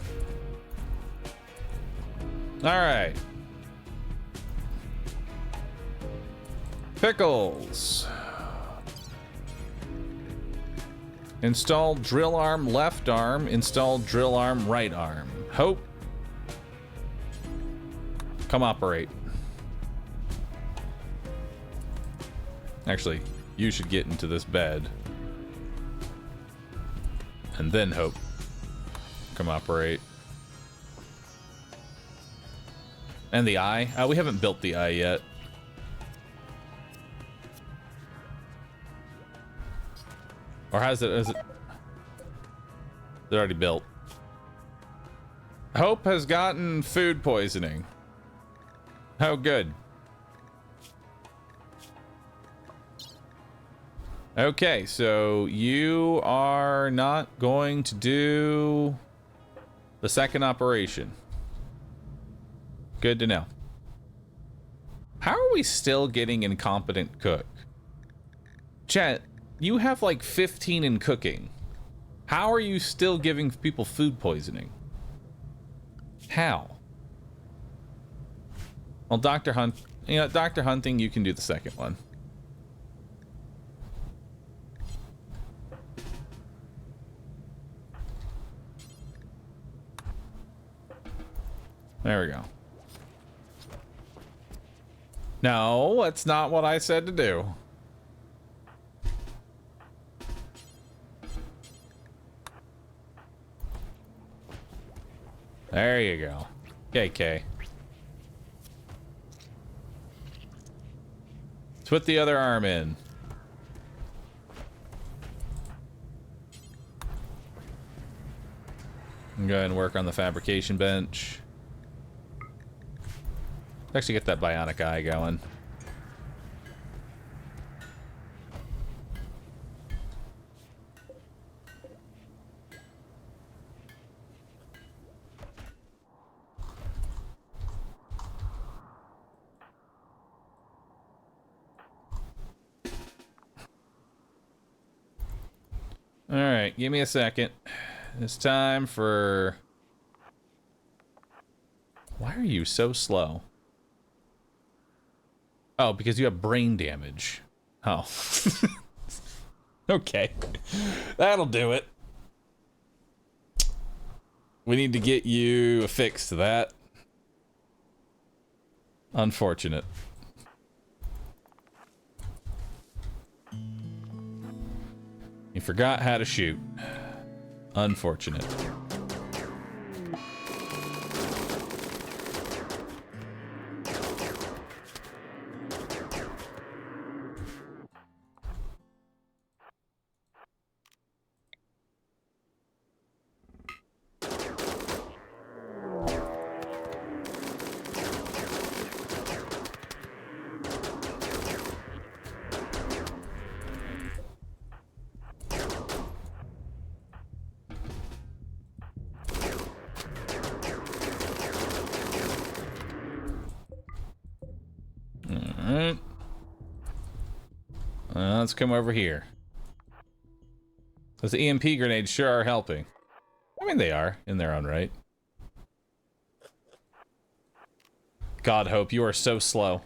All right. Pickles. Install drill arm left arm. Install drill arm right arm. Hope. Come operate. Actually, you should get into this bed. And then Hope. Come operate. And the eye. We haven't built the eye yet. Or has it? Is it? They're already built. Hope has gotten food poisoning. Oh, good. Okay, so you are not going to do the second operation. Good to know. How are we still getting incompetent cook? Chat, you have like 15 in cooking. How are you still giving people food poisoning? How? Well, Dr. Hunt, you know, Dr. Hunting, you can do the second one. There we go. No, that's not what I said to do. There you go. KK. Let's put the other arm in. Go ahead and work on the fabrication bench. Actually get that bionic eye going. All right, give me a second. It's time for... Why are you so slow? Oh, because you have brain damage. Oh. Okay. That'll do it. We need to get you a fix to that. Unfortunate. You forgot how to shoot. Unfortunate. Alright. Let's come over here. Those EMP grenades sure are helping. I mean, they are, in their own right. God, Hope, you are so slow.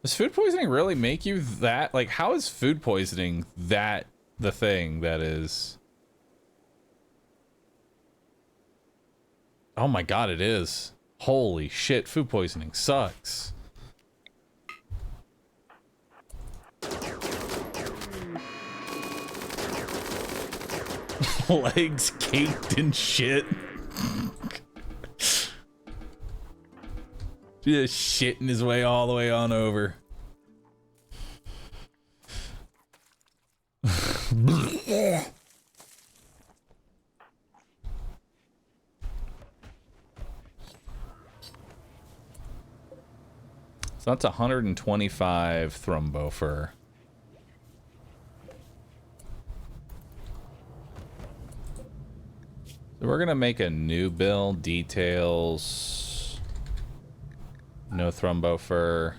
Does food poisoning really make you that? Like, how is food poisoning that the thing that is... Oh my god, it is. Holy shit, food poisoning sucks. Legs caked in shit. Just shitting his way all the way on over. So that's 125 thrombo fur. So we're gonna make a new bill. Details. No thrumbo fur.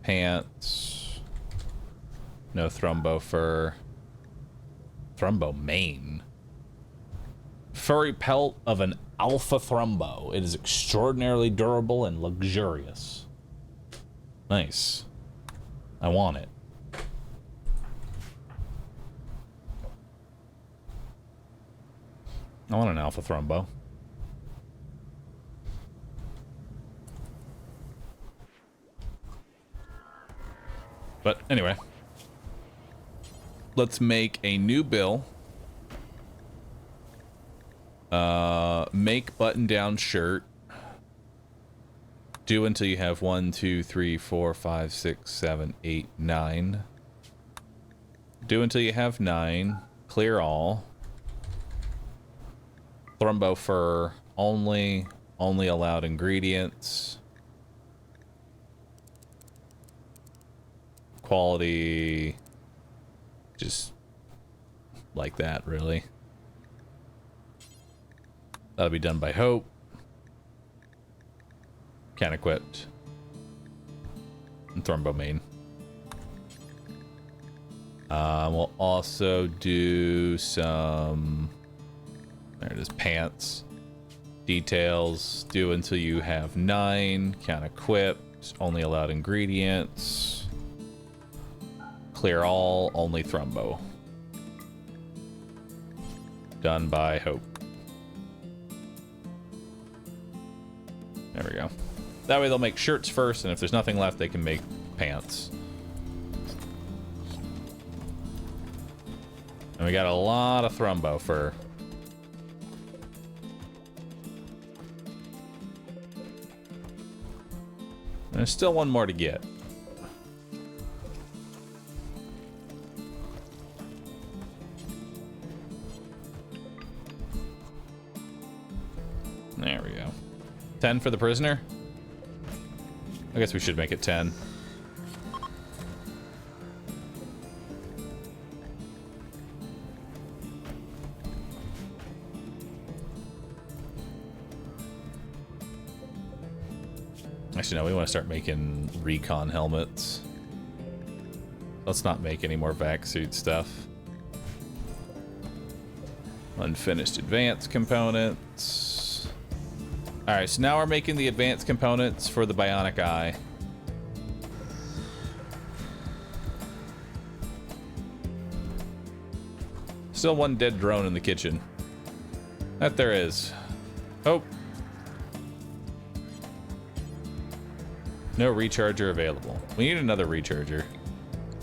Pants. No thrumbo fur. Thrumbo mane. Furry pelt of an alpha thrumbo. It is extraordinarily durable and luxurious. Nice. I want it. I want an alpha thrumbo. But anyway, let's make a new bill. Make button-down shirt. Do until you have 1, 2, 3, 4, 5, 6, 7, 8, 9. Do until you have 9. Clear all. Thrumbo fur only. Only allowed ingredients. Quality. Just like that, really. That'll be done by Hope. Can equipped. And Thrumbo main. We'll also do some... There it is, pants. Details. Do until you have 9. Can equipped. Only allowed ingredients. Clear all. Only Thrumbo. Done by Hope. There we go. That way they'll make shirts first, and if there's nothing left, they can make pants. And we got a lot of Thrumbo fur. And there's still one more to get. There we go. 10 for the prisoner? I guess we should make it 10. Actually, no, we want to start making recon helmets. Let's not make any more vac suit stuff. Unfinished advanced components. Alright, so now we're making the advanced components for the bionic eye. Still one dead drone in the kitchen. That there is. Oh. No recharger available. We need another recharger.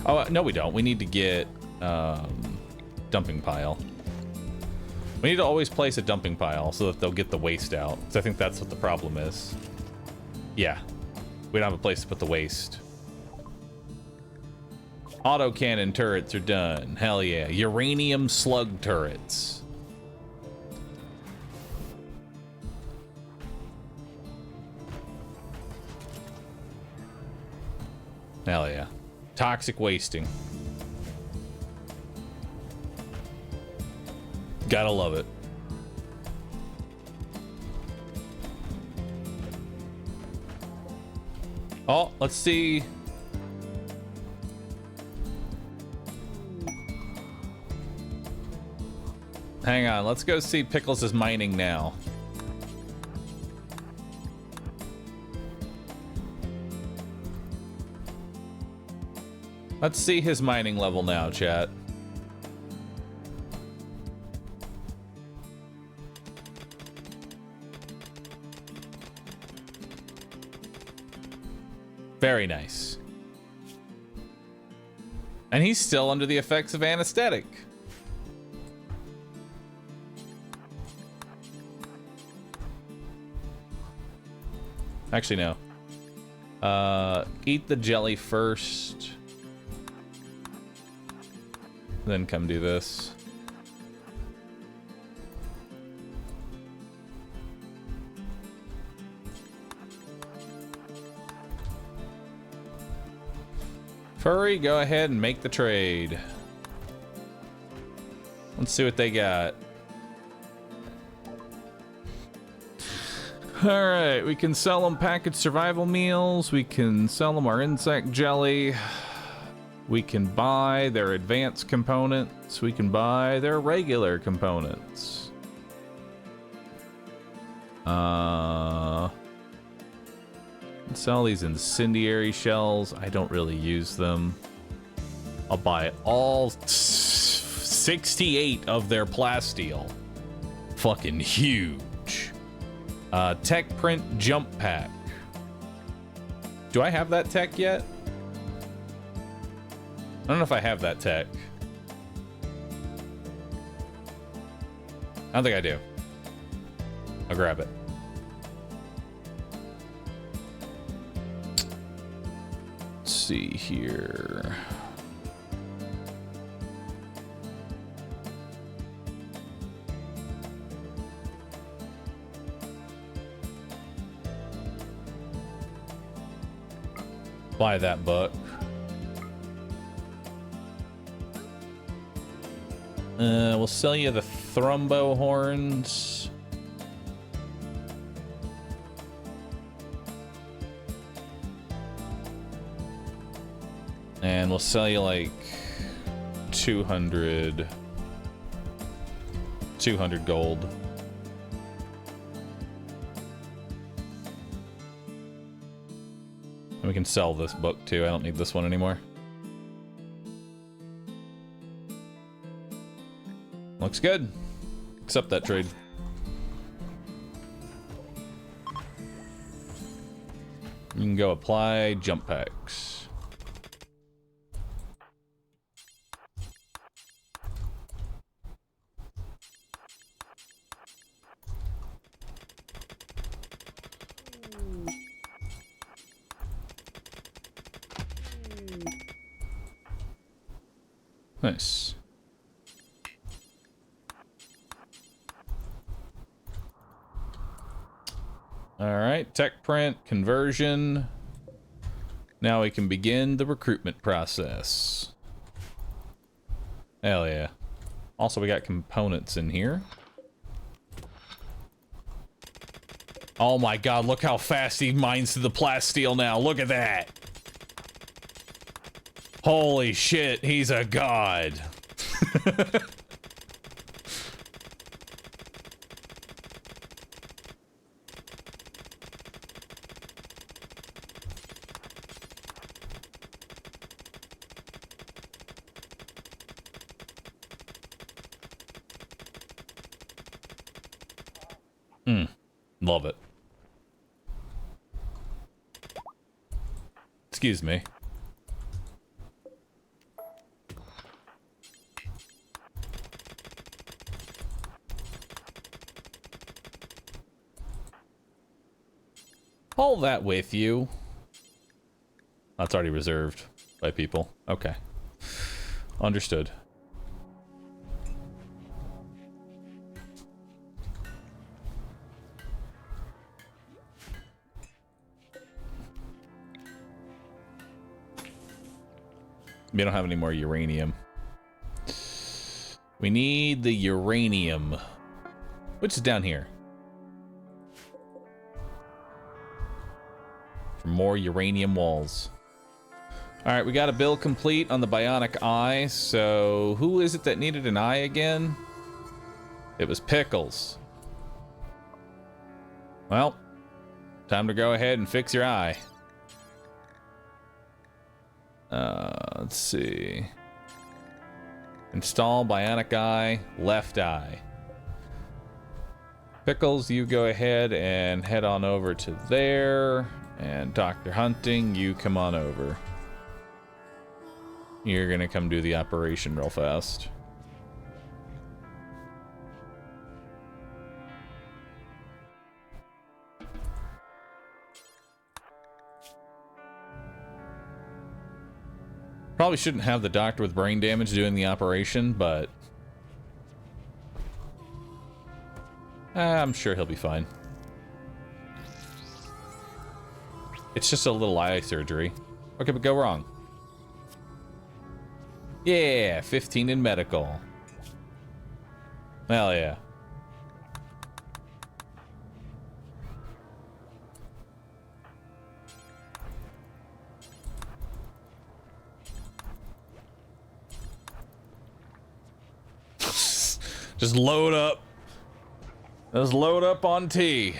Oh, no we don't. We need to get dumping pile. We need to always place a dumping pile so that they'll get the waste out. Because I think that's what the problem is. Yeah. We don't have a place to put the waste. Autocannon turrets are done. Hell yeah. Uranium slug turrets. Hell yeah. Toxic wasting. Gotta love it. Oh, let's see. Hang on, let's go see Pickles' mining now. Let's see his mining level now, chat. Very nice. And he's still under the effects of anesthetic. Actually, no. Eat the jelly first. Then come do this. Furry, go ahead and make the trade. Let's see what they got. Alright, we can sell them packaged survival meals. We can sell them our insect jelly. We can buy their advanced components. We can buy their regular components. Sell these incendiary shells. I don't really use them. I'll buy all 68 of their plasteel. Fucking huge. Tech print jump pack. Do I have that tech yet? I don't know if I have that tech. I don't think I do. I'll grab it. Let's see here. Buy that book. We'll sell you the thrumbo horns. And we'll sell you like 200 gold. And we can sell this book too. I don't need this one anymore. Looks good. Accept that trade. You can go apply jump packs. Nice. All right, tech print, conversion. Now we can begin the recruitment process. Hell yeah. Also, we got components in here. Oh my god, look how fast he mines the plasteel now. Look at that. Holy shit, he's a god. Love it. Excuse me. Haul that with you. That's already reserved by people. Okay. Understood. We don't have any more uranium. We need the uranium, which is down here. For more uranium walls. All right, we got a build complete on the bionic eye. So who is it that needed an eye again? It was Pickles. Well, time to go ahead and fix your eye. Let's see. Install bionic eye, left eye. Pickles, you go ahead and head on over to there. And Dr. Hunting, you come on over. You're gonna come do the operation real fast. Probably shouldn't have the doctor with brain damage doing the operation, but I'm sure he'll be fine. It's just a little eye surgery. What could go wrong? Yeah, 15 in medical. Hell yeah. Just load up. Just load up on T.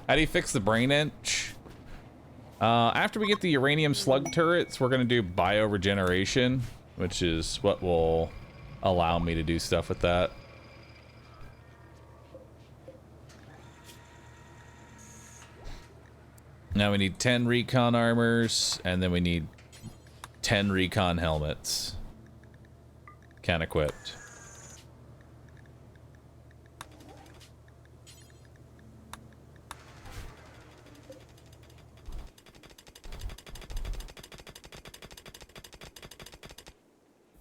How do you fix the brain inch? After we get the uranium slug turrets, we're gonna do bioregeneration, which is what will allow me to do stuff with that. Now we need 10 recon armors, and then we need 10 recon helmets. Can equipped.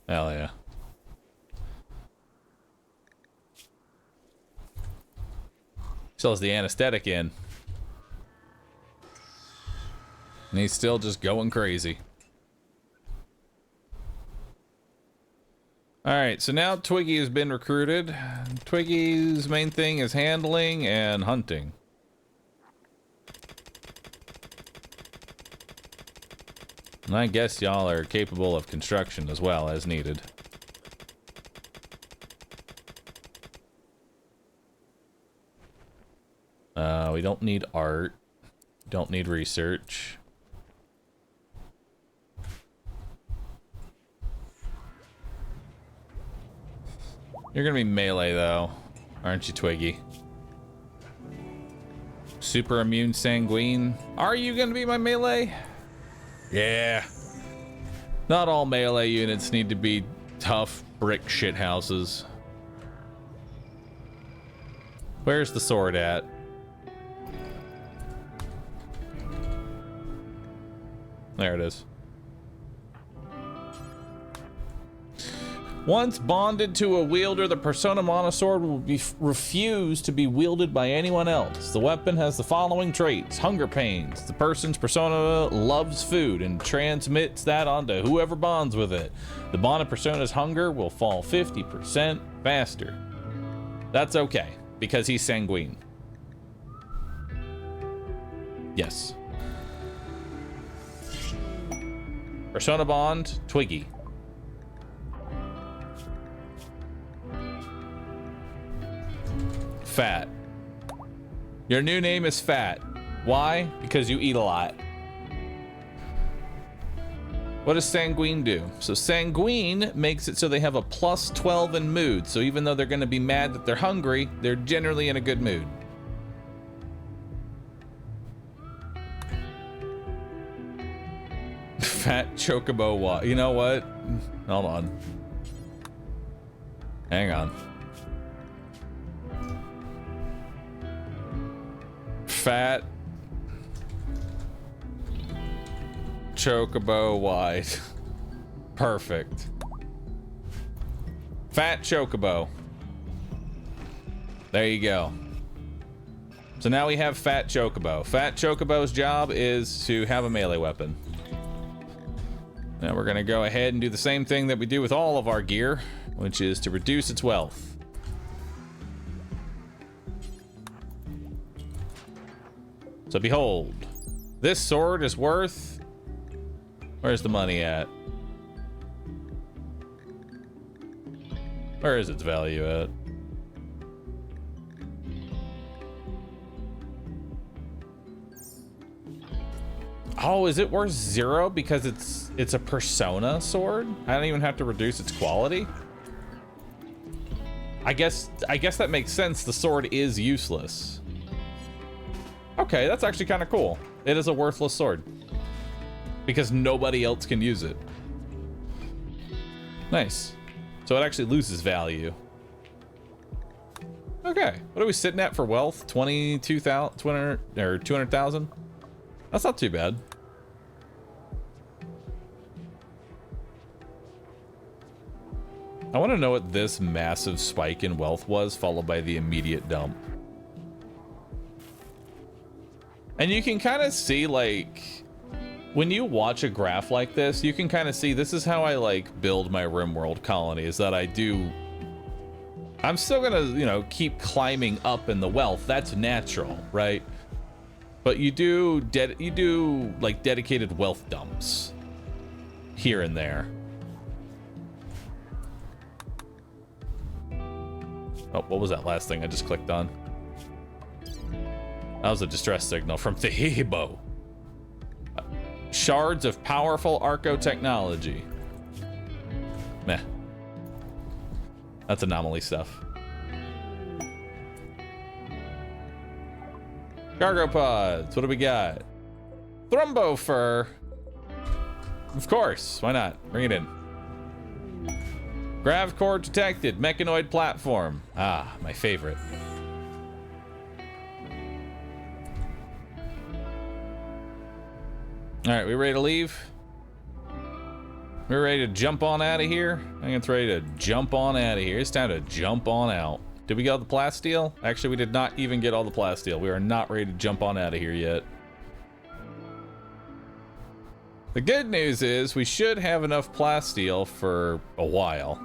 Hell yeah. Still has the anesthetic in. And he's still just going crazy. Alright, so now Twiggy has been recruited. Twiggy's main thing is handling and hunting. And I guess y'all are capable of construction as well as needed. We don't need art. Don't need research. You're gonna be melee though, aren't you, Twiggy? Super immune sanguine. Are you gonna be my melee? Yeah. Not all melee units need to be tough brick shithouses. Where's the sword at? There it is. Once bonded to a wielder, the Persona Monosword will be refused to be wielded by anyone else. The weapon has the following traits: hunger pains. The person's persona loves food and transmits that onto whoever bonds with it. The bonded persona's hunger will fall 50% faster. That's okay, because he's sanguine. Yes. Persona bond, Twiggy. Fat. Your new name is Fat. Why? Because you eat a lot. What does Sanguine do? So Sanguine makes it so they have a plus 12 in mood. So even though they're going to be mad that they're hungry, they're generally in a good mood. Fat Chocobo. You know what? Hold on. Hang on. Fat Chocobo wide. Perfect. Fat Chocobo. There you go. So now we have Fat Chocobo. Fat Chocobo's job is to have a melee weapon. Now we're gonna go ahead and do the same thing that we do with all of our gear, which is to reduce its wealth. So behold, this sword is worth... Where's the money at? Where is its value at? Oh, is it worth 0 because it's a persona sword? I don't even have to reduce its quality. I guess that makes sense. The sword is useless. Okay, that's actually kind of cool. It is a worthless sword because nobody else can use it. Nice. So it actually loses value. Okay, what are we sitting at for wealth? 22,000, 200 or 200,000? That's not too bad. I want to know what this massive spike in wealth was, followed by the immediate dump. And you can kind of see, like, when you watch a graph like this, you can kind of see this is how I, like, build my RimWorld colony, is that I'm still gonna, you know, keep climbing up in the wealth. That's natural, right? But you do like dedicated wealth dumps here and there. Oh, what was that last thing I just clicked on? That was a distress signal from Thehibo. Shards of powerful Arco technology. Meh. That's anomaly stuff. Cargo pods. What do we got? Thrumbo fur. Of course. Why not? Bring it in. Grav core detected. Mechanoid platform. Ah, my favorite. All right, we ready to leave? We're ready to jump on out of here? I think it's ready to jump on out of here. It's time to jump on out. Did we get all the plasteel? Actually, we did not even get all the plasteel. We are not ready to jump on out of here yet. The good news is we should have enough plasteel for a while.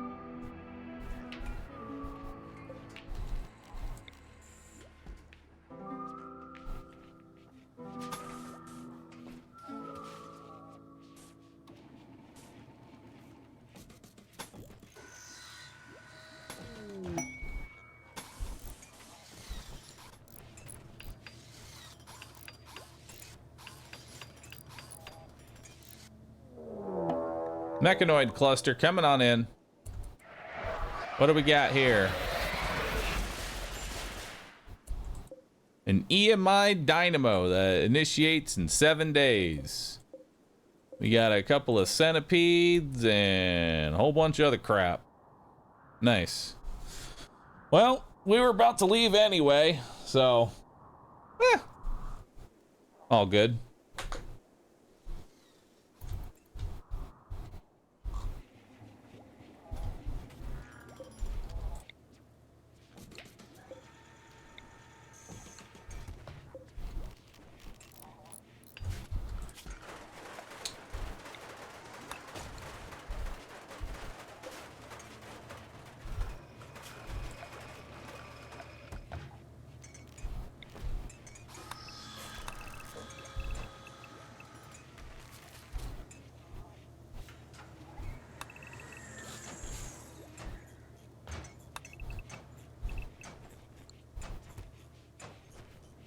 Mechanoid cluster coming on in. What do we got here? An EMI dynamo that initiates in 7 days. We got a couple of centipedes and a whole bunch of other crap. Nice. Well, we were about to leave anyway, so all good.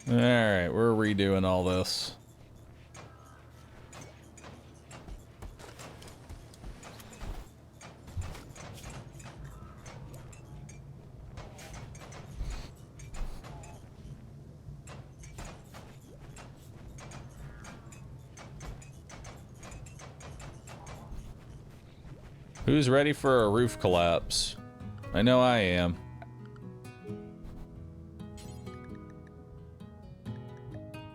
All right, we're redoing all this. Who's ready for a roof collapse? I know I am.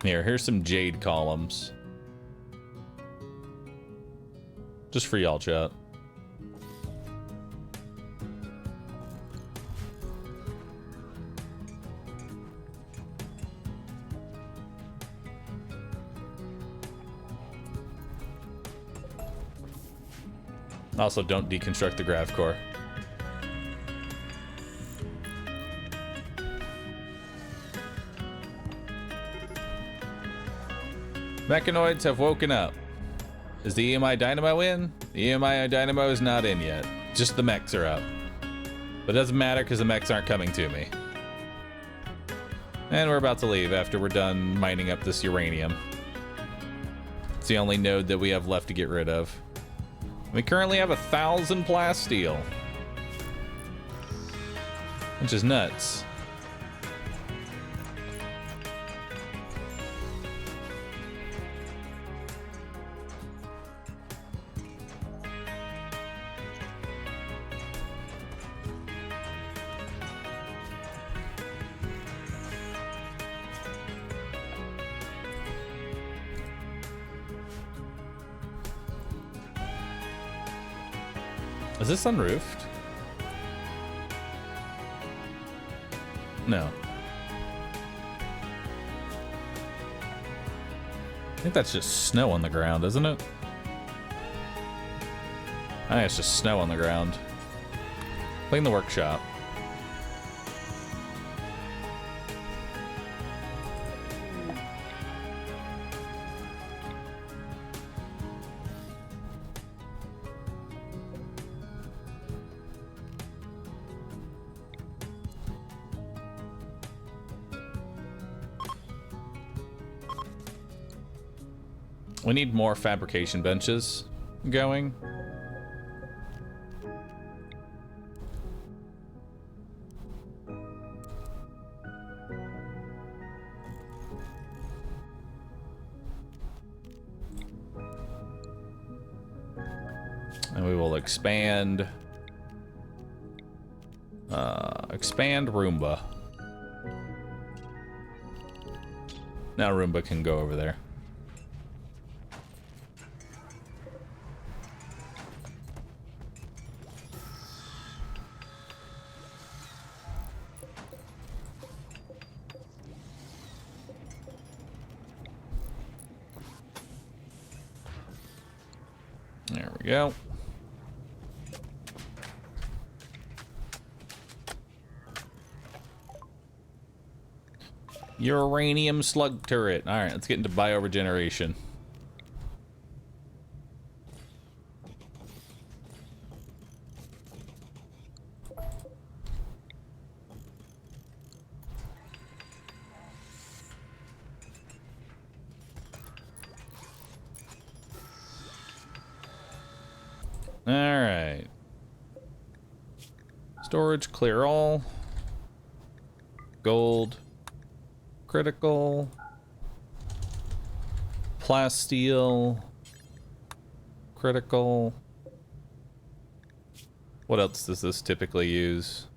Here's some jade columns. Just for y'all, chat. Also, don't deconstruct the grav core. Mechanoids have woken up. Is the EMI Dynamo in? The EMI Dynamo is not in yet. Just the mechs are up. But it doesn't matter because the mechs aren't coming to me. And we're about to leave after we're done mining up this uranium. It's the only node that we have left to get rid of. We currently have 1,000 plasteel. Which is nuts. Is this unroofed? No. I think that's just snow on the ground, isn't it? I think it's just snow on the ground. Clean the workshop. We need more fabrication benches going. And we will expand Roomba. Now Roomba can go over there. There we go. Uranium slug turret. All right, let's get into bioregeneration. All right. Storage, clear all. Gold. Critical. Plasteel. Critical. What else does this typically use?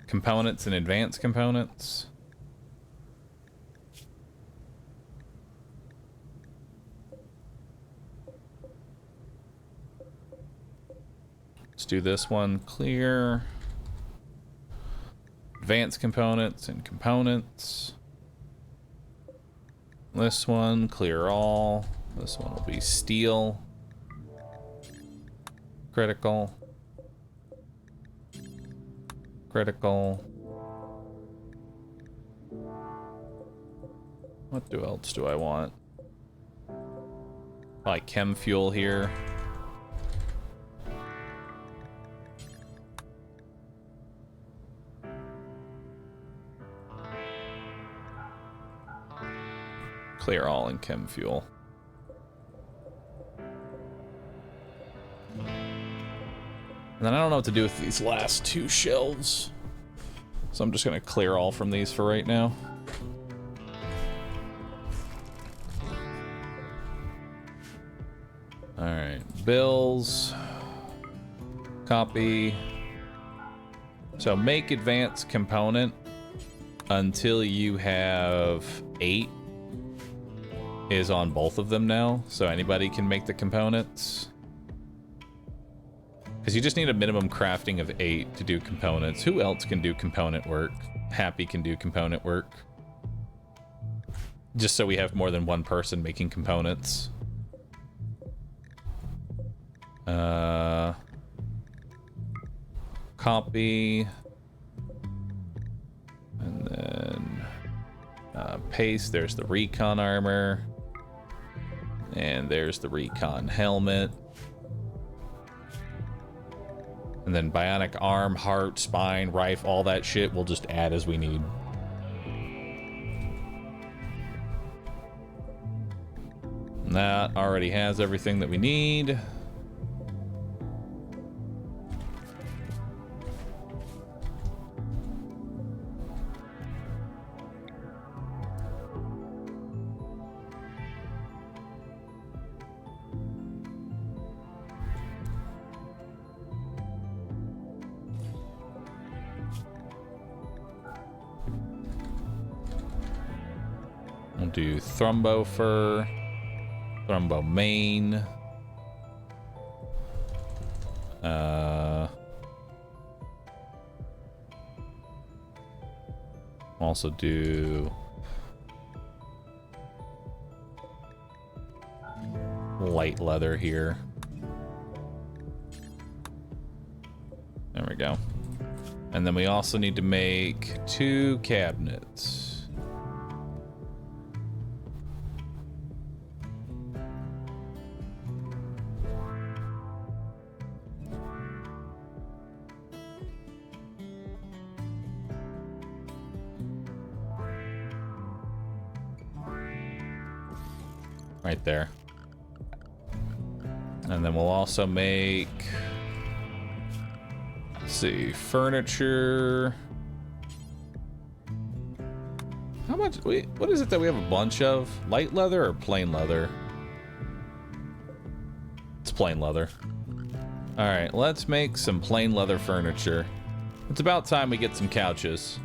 Components and advanced components. Let's do this one. Clear. Advanced components and components. This one, clear all. This one will be steel. Critical. Critical. What else do I want? Like chem fuel here. Clear all in chem fuel. And then I don't know what to do with these last two shelves. So I'm just gonna clear all from these for right now. Alright, bills. Copy. So make advanced component until you have 8 is on both of them now, so anybody can make the components. Because you just need a minimum crafting of 8 to do components. Who else can do component work? Happy can do component work. Just so we have more than one person making components. Copy. And then paste. There's the recon armor. And there's the recon helmet. And then bionic arm, heart, spine, rifle, all that shit we'll just add as we need. And that already has everything that we need. We'll do Thrumbo Fur, Thrumbo Mane. Also do light leather here. There we go. And then we also need to make 2 cabinets. right there. And then we'll also make, let's see, furniture. How much, wait, what is it that we have a bunch of? Light leather or plain leather? It's plain leather. All right, let's make some plain leather furniture. It's about time we get some couches.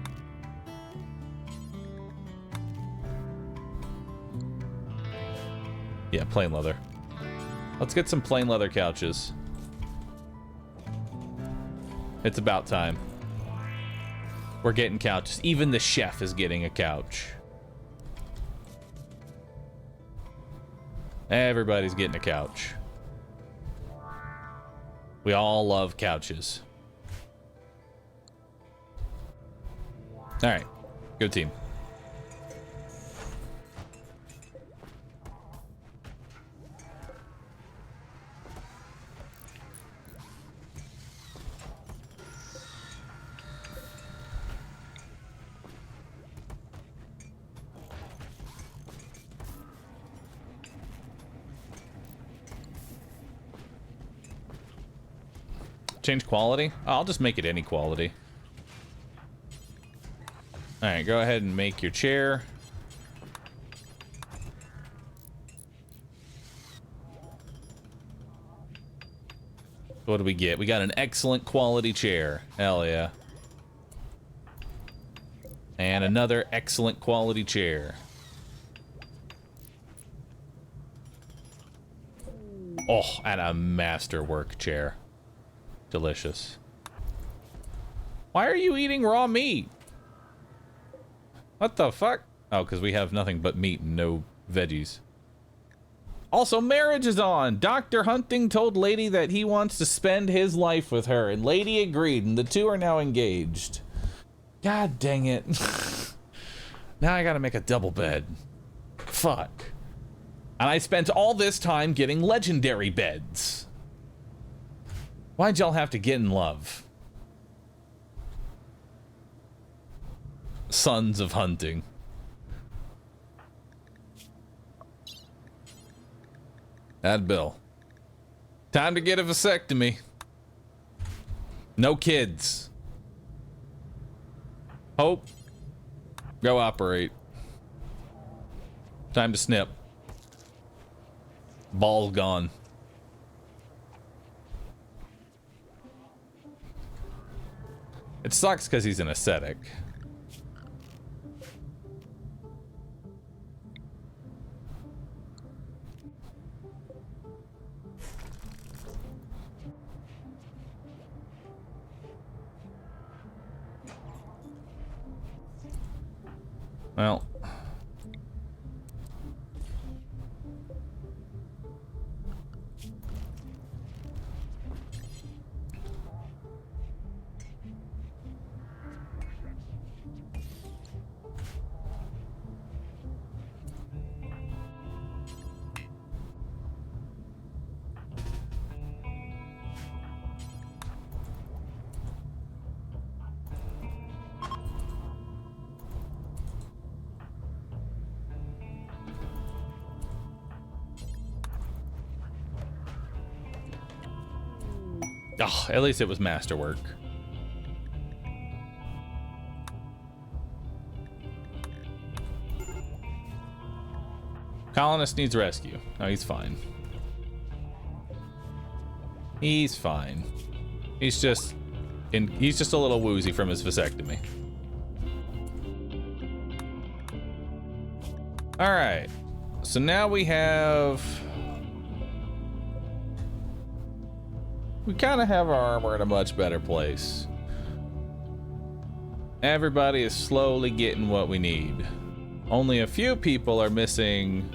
Yeah, plain leather. Let's get some plain leather couches. It's about time. We're getting couches. Even the chef is getting a couch. Everybody's getting a couch. We all love couches. All right, good team. Change quality? I'll just make it any quality. All right, go ahead and make your chair. What do we get? We got an excellent quality chair. Hell yeah. And another excellent quality chair. Oh, and a masterwork chair. Delicious. Why are you eating raw meat? What the fuck? Oh, because we have nothing but meat and no veggies. Also, marriage is on. Dr. Hunting told Lady that he wants to spend his life with her, and Lady agreed, and the two are now engaged. God dang it. Now I gotta make a double bed. Fuck. And I spent all this time getting legendary beds. Why'd y'all have to get in love? Sons of Hunting. Add Bill. Time to get a vasectomy. No kids. Hope. Go operate. Time to snip. Ball's gone. It sucks because he's an ascetic. Well. Oh, at least it was masterwork. Colonist needs rescue. No, he's fine. He's fine. He's just a little woozy from his vasectomy. All right. So now we kind of have our armor in a much better place. Everybody is slowly getting what we need. Only a few people are missing.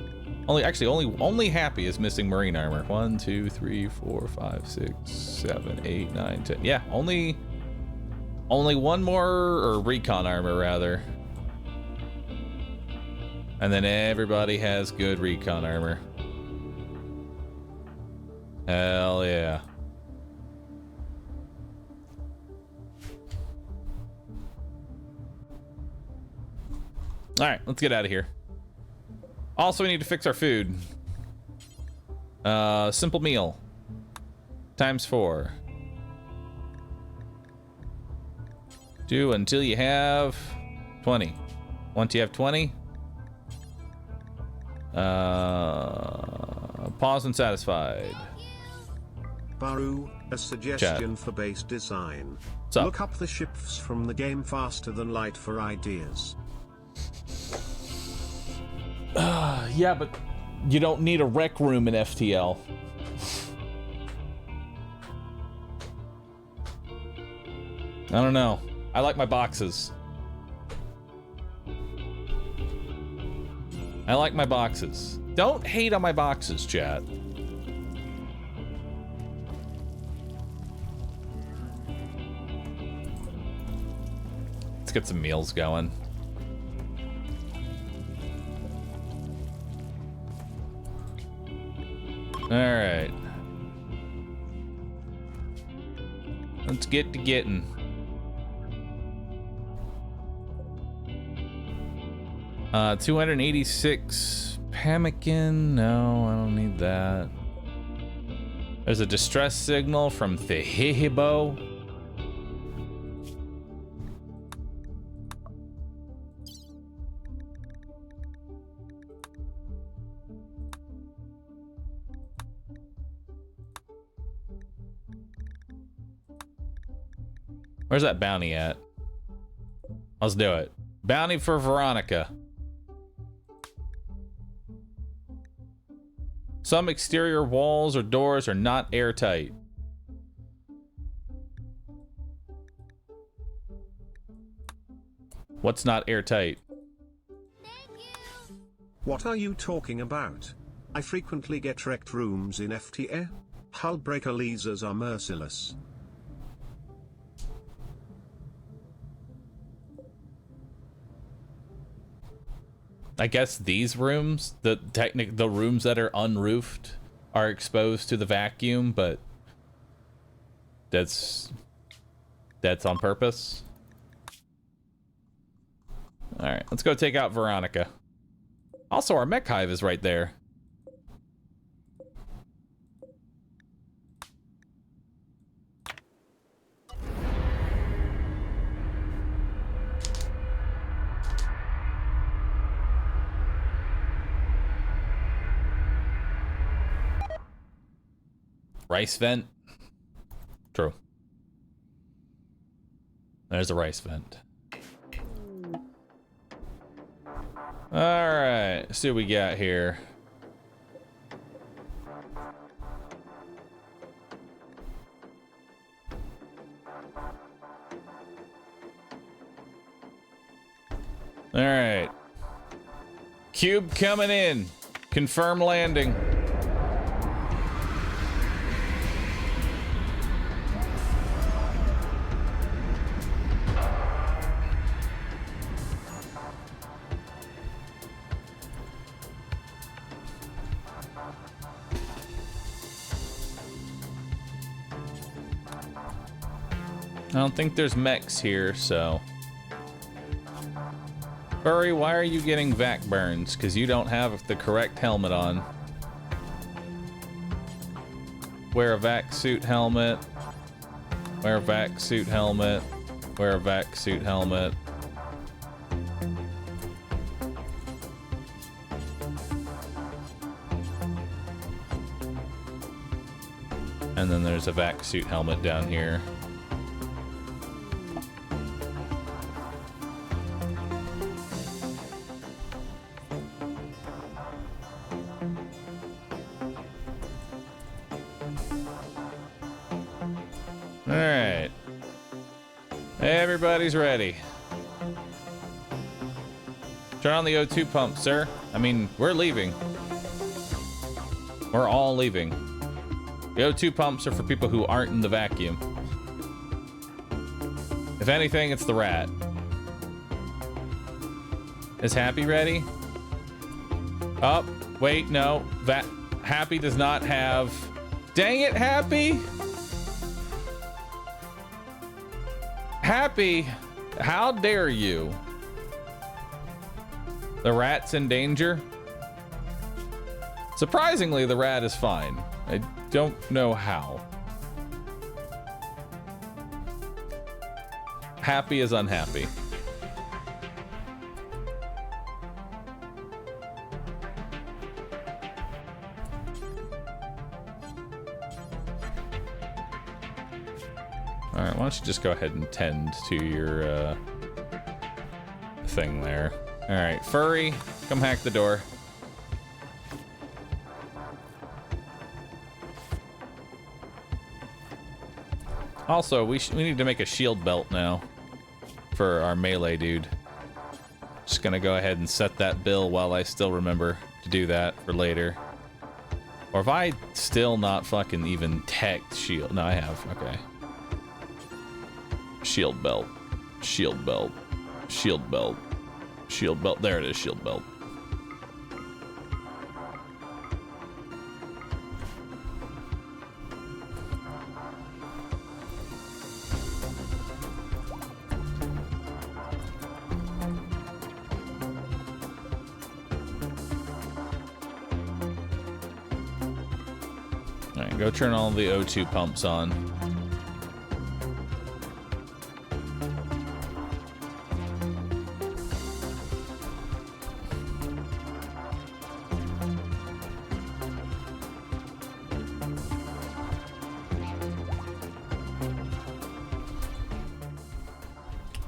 Only Happy is missing marine armor. 1, 2, 3, 4, 5, 6, 7, 8, 9, 10. Yeah, only one more, or recon armor rather. And then everybody has good recon armor. Hell yeah. All right, let's get out of here. Also, we need to fix our food. Simple meal. ×4. Do until you have 20. Once you have 20, pause and satisfied. Bahroo, a suggestion for base design. What's up? Look up the ships from the game faster than light for ideas. Yeah, but you don't need a rec room in FTL. I don't know. I like my boxes. I like my boxes. Don't hate on my boxes, chat. Let's get some meals going. All right. Let's get to getting. Uh, 286 pemmican. No, I don't need that. There's a distress signal from Thehihibo. Where's that bounty at? Let's do it. Bounty for Veronica. Some exterior walls or doors are not airtight. What's not airtight? What are you talking about? I frequently get wrecked rooms in FTA. Hull breaker lasers are merciless. I guess these rooms, the rooms that are unroofed, are exposed to the vacuum, but that's on purpose. All right, let's go take out Veronica. Also, our mech hive is right there. Rice vent. True. There's a rice vent. All right, let's see what we got here. All right. Cube coming in. Confirm landing. I don't think there's mechs here, so. Furry, why are you getting vac burns? Because you don't have the correct helmet on. Wear a vac suit helmet. Wear a vac suit helmet. Wear a vac suit helmet. And then there's a vac suit helmet down here. Alright. Everybody's ready. Turn on the O2 pump, sir. I mean, we're leaving. We're all leaving. The O2 pumps are for people who aren't in the vacuum. If anything, it's the rat. Is Happy ready? Oh, wait, no. Happy does not have... Dang it, Happy! Happy, how dare you? The rat's in danger? Surprisingly, the rat is fine. I don't know how. Happy is unhappy. All right, why don't you just go ahead and tend to your thing there. All right, furry, come hack the door. Also, we need to make a shield belt now for our melee dude. Just gonna go ahead and set that bill while I still remember to do that for later. Or if I still not fucking even teched shield. No, I have. Okay. Shield belt. Shield belt. Shield belt. Shield belt. There it is, shield belt. Alright, go turn all the O2 pumps on.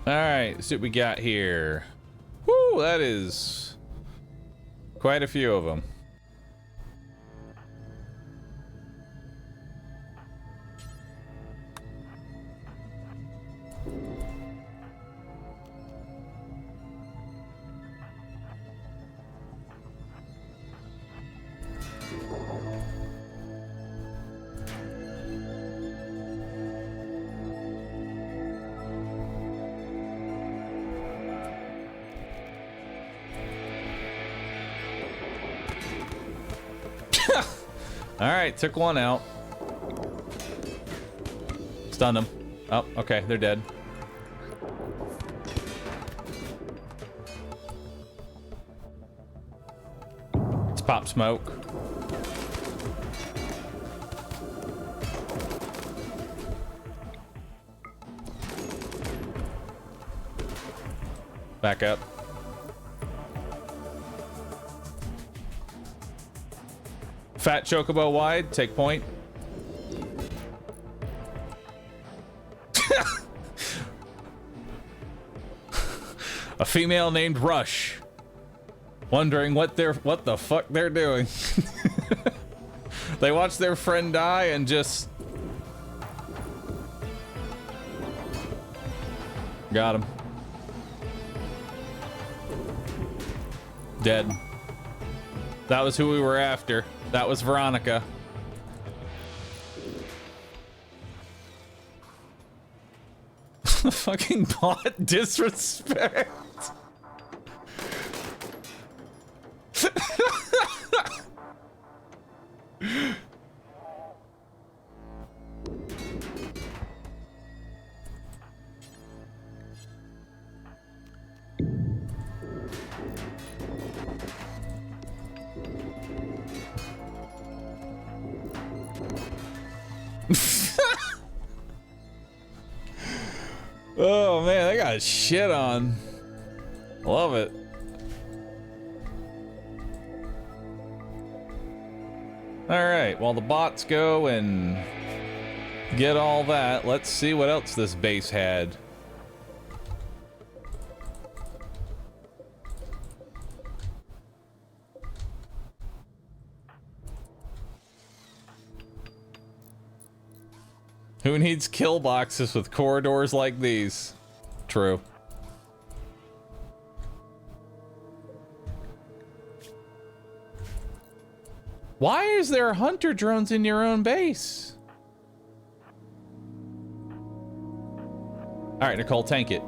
Alright, see what we got here. Woo, that is quite a few of them. Alright, took one out. Stunned them. Oh, okay, they're dead. Let's pop smoke. Back up. Fat chocobo wide, take point. A female named Rush, wondering what the fuck they're doing. They watch their friend die and just got him. Dead. That was who we were after. That was Veronica. Fucking bot disrespect. Oh man, they got shit on. Love it. Alright, while the bots go and get all that, let's see what else this base had. Who needs kill boxes with corridors like these? True. Why is there hunter drones in your own base? All right, Nicole, tank it.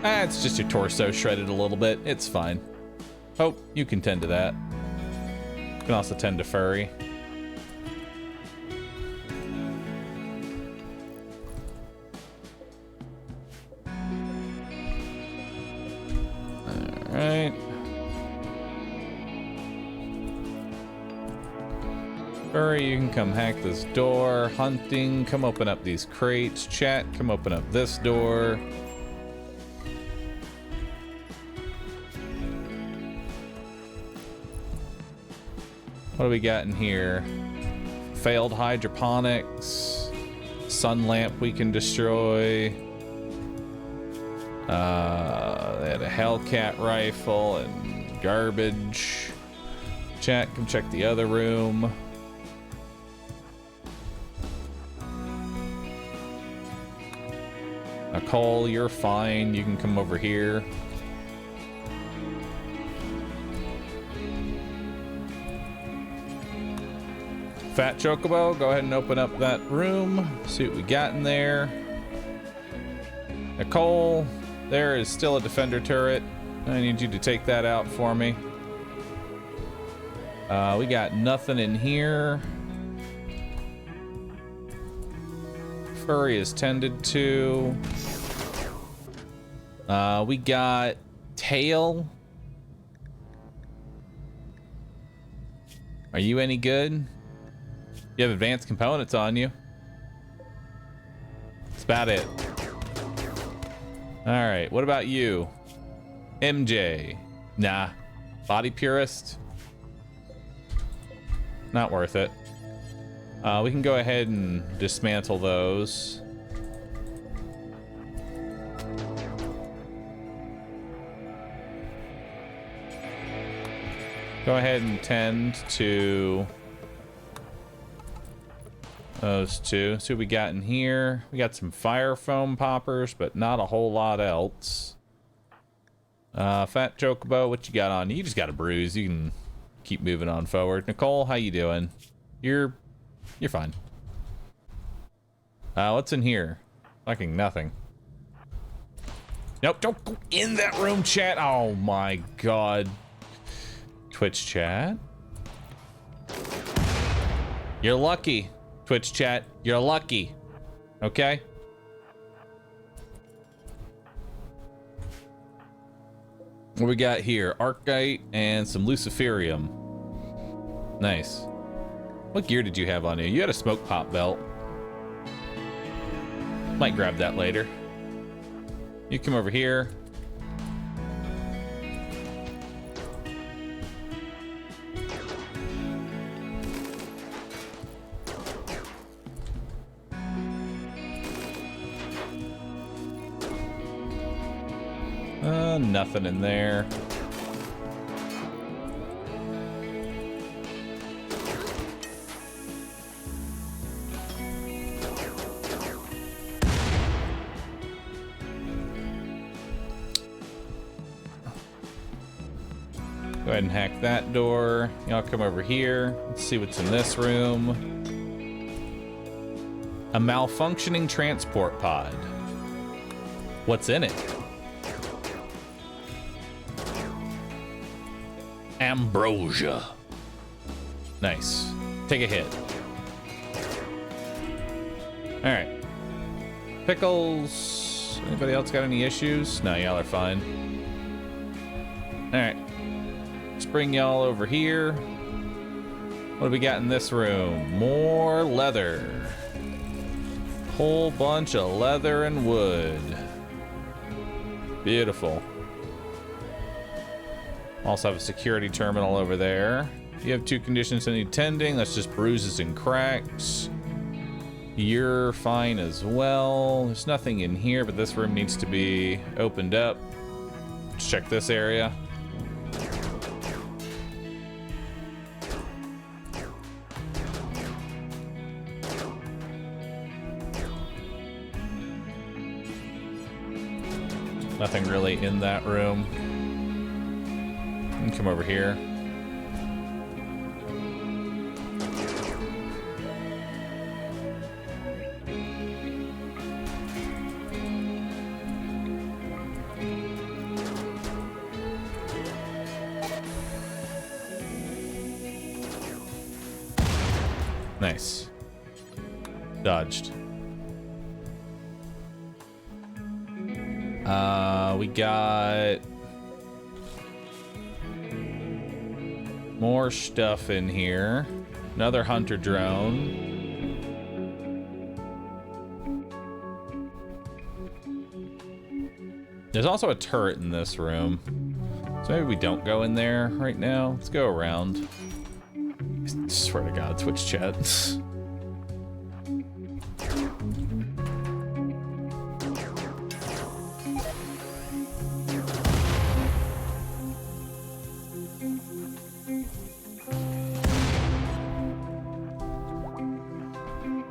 Ah, it's just your torso shredded a little bit. It's fine. Oh, you can tend to that. You can also tend to furry. Alright. Furry, you can come hack this door. Hunting, come open up these crates. Chat, come open up this door. What do we got in here? Failed hydroponics. Sun lamp we can destroy. They had a Hellcat rifle and garbage. Chat, come check the other room. Nicole, you're fine. You can come over here. Fat Chocobo, go ahead and open up that room. See what we got in there. Nicole, there is still a defender turret. I need you to take that out for me. We got nothing in here. Furry is tended to. We got Tail. Are you any good? You have advanced components on you. That's about it. All right, what about you? MJ. Nah. Body purist. Not worth it. We can go ahead and dismantle those. Go ahead and tend to those two. See what we got in here. We got some fire foam poppers, but not a whole lot else. Fat Chocobo, what you got on? You just got a bruise. You can keep moving on forward. Nicole, how you doing? You're fine. What's in here? Fucking nothing. Nope, don't go in that room, chat. Oh my god. Twitch chat. You're lucky. Twitch chat, you're lucky. Okay? What we got here? Arcite and some Luciferium. Nice. What gear did you have on you? You had a smoke pop belt. Might grab that later. You come over here. Nothing in there. Go ahead and hack that door. Y'all come over here. Let's see what's in this room. A malfunctioning transport pod. What's in it? Ambrosia. Nice. Take a hit. All right. Pickles. Anybody else got any issues? No, y'all are fine. All right. Let's bring y'all over here. What do we got in this room? More leather. Whole bunch of leather and wood. Beautiful. Also have a security terminal over there. You have 2 conditions that need tending. That's just bruises and cracks. You're fine as well. There's nothing in here, but this room needs to be opened up. Let's check this area. Nothing really in that room. Come over here. Nice. Dodged. We got more stuff in here. Another hunter drone. There's also a turret in this room. So maybe we don't go in there right now. Let's go around. I swear to God, Twitch chat.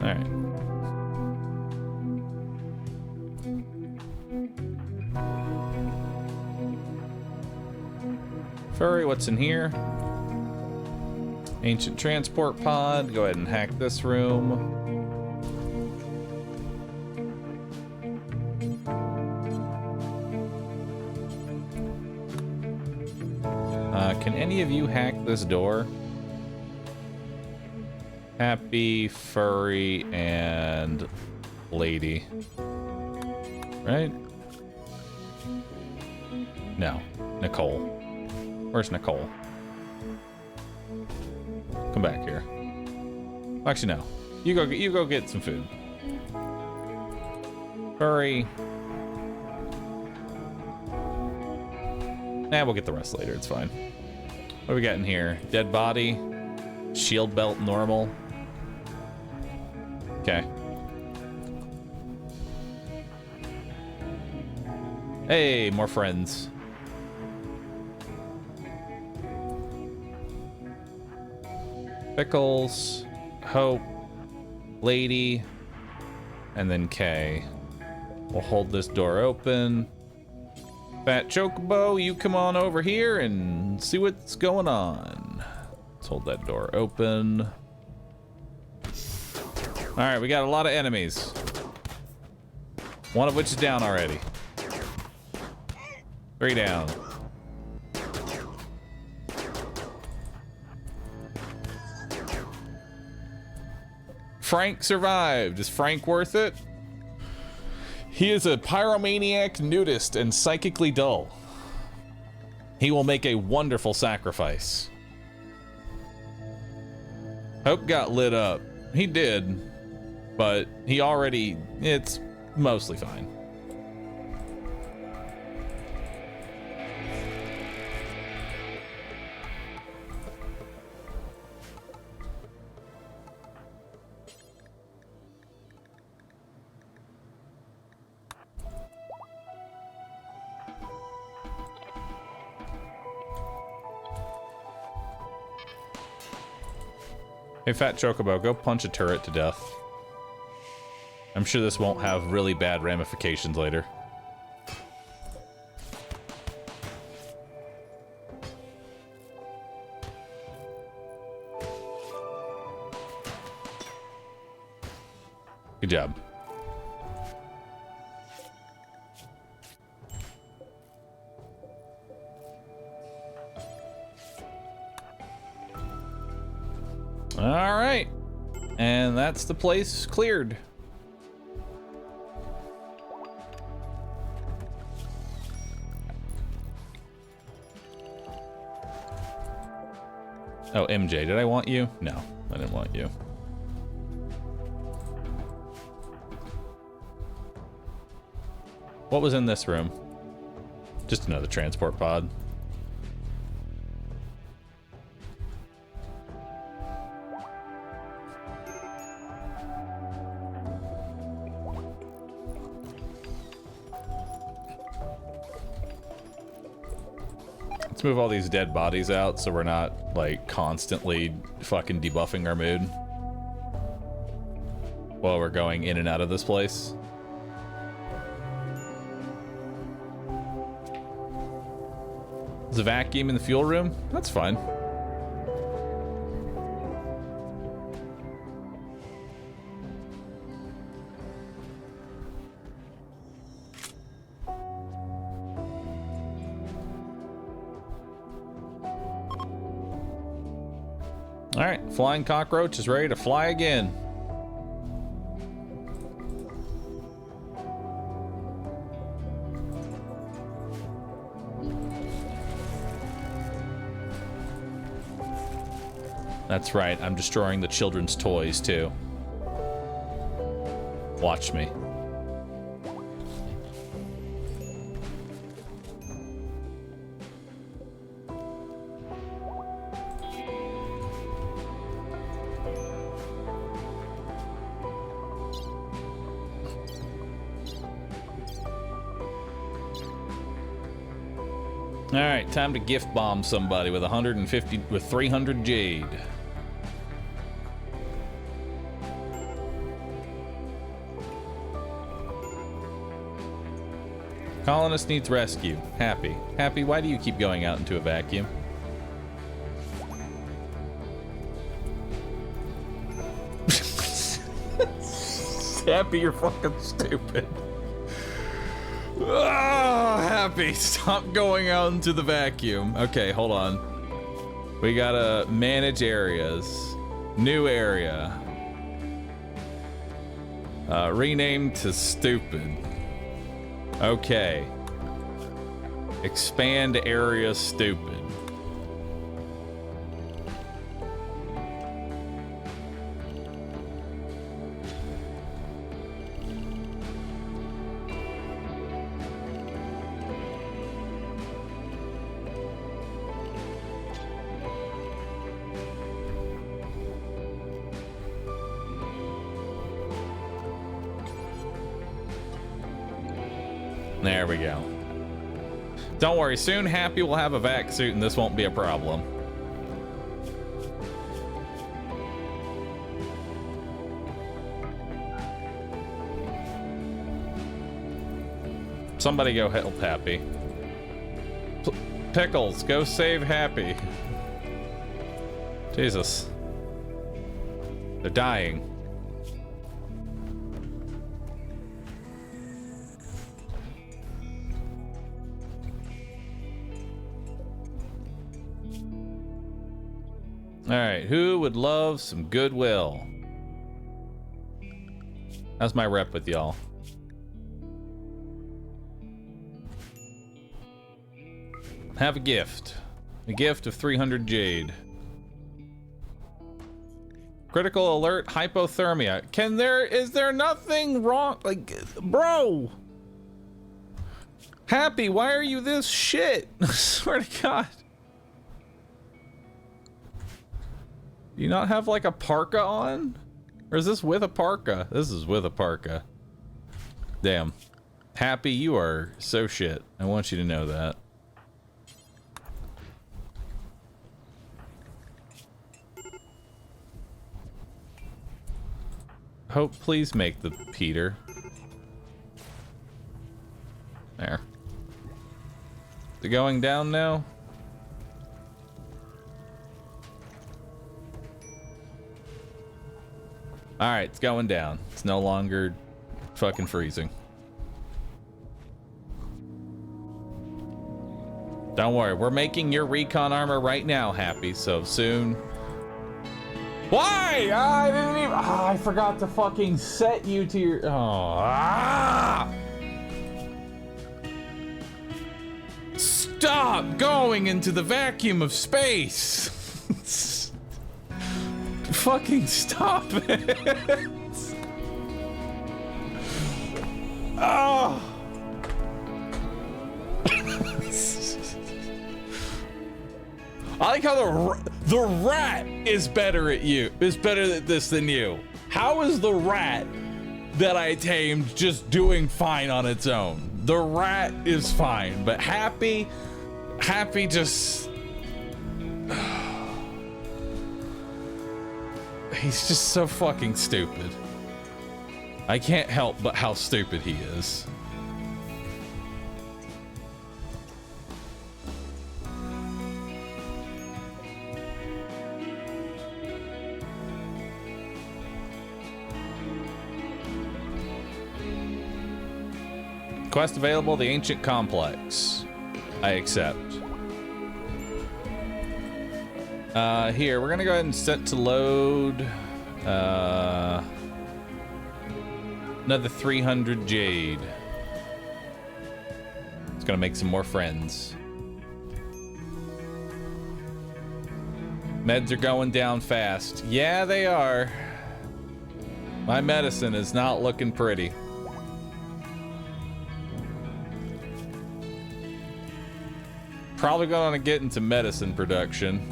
Alright. Furry, what's in here? Ancient transport pod. Go ahead and hack this room. Can any of you hack this door? Happy, Furry, and Lady. Right? No. Nicole. Where's Nicole? Come back here. Actually, no. You go get some food. Furry. Nah, we'll get the rest later. It's fine. What do we got in here? Dead body. Shield belt normal. Okay. Hey, more friends. Pickles, Hope, Lady, and then Kay. We'll hold this door open. Fat Chocobo, you come on over here and see what's going on. Let's hold that door open. All right, we got a lot of enemies. One of which is down already. 3 down. Frank survived. Is Frank worth it? He is a pyromaniac, nudist, and psychically dull. He will make a wonderful sacrifice. Hope got lit up. He did, but it's mostly fine. Hey, Fat Chocobo, go punch a turret to death. I'm sure this won't have really bad ramifications later. Good job. All right, and that's the place cleared. Oh, MJ, did I want you? No, I didn't want you. What was in this room? Just another transport pod. Let's move all these dead bodies out so we're not, like, constantly fucking debuffing our mood while we're going in and out of this place. There's a vacuum in the fuel room? That's fine. All right, flying cockroach is ready to fly again. That's right, I'm destroying the children's toys too. Watch me. All right, time to gift bomb somebody with 300 jade. Colonist needs rescue. Happy. Happy, why do you keep going out into a vacuum? Happy, you're fucking stupid. Oh, Happy, stop going out into the vacuum. Okay, hold on. We gotta manage areas. New area. Rename to stupid. Okay. Expand area stupid. There we go. Don't worry, soon Happy will have a vac suit and this won't be a problem. Somebody go help Happy. Pickles, go save Happy. Jesus. They're dying. All right, who would love some goodwill? How's my rep with y'all? Have a gift. A gift of 300 jade. Critical alert, hypothermia. Is there nothing wrong? Like, bro. Happy, why are you this shit? I swear to God. Do you not have like a parka on? Or is this with a parka? This is with a parka. Damn. Happy, you are so shit. I want you to know that. Hope, please make the Peter. There. Is it going down now? Alright, it's going down. It's no longer fucking freezing. Don't worry, we're making your recon armor right now, Happy, so soon. Why? I didn't even. I forgot to fucking set you to your. Stop going into the vacuum of space. Fucking stop it. Oh. I like how the rat is better at this than you. How is the rat that I tamed just doing fine on its own? The rat is fine, but Happy just... He's just so fucking stupid. I can't help but how stupid he is. Quest available, the Ancient Complex. I accept. Here, we're gonna go ahead and set to load another 300 jade. It's gonna make some more friends. Meds are going down fast. Yeah, they are. My medicine is not looking pretty. Probably gonna get into medicine production.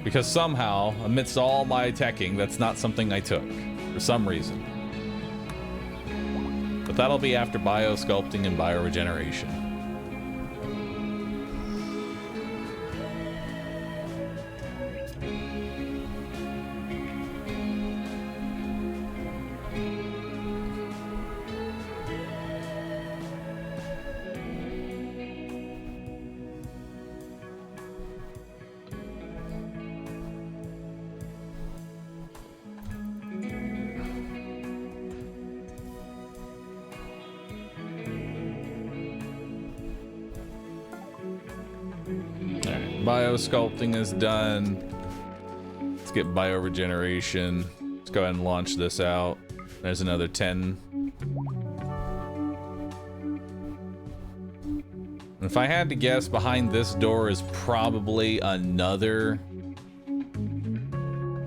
Because somehow, amidst all my teching, that's not something I took. For some reason. But that'll be after biosculpting and bioregeneration. Biosculpting is done. Let's get bioregeneration. Let's go ahead and launch this out. There's another 10. If I had to guess, behind this door is probably another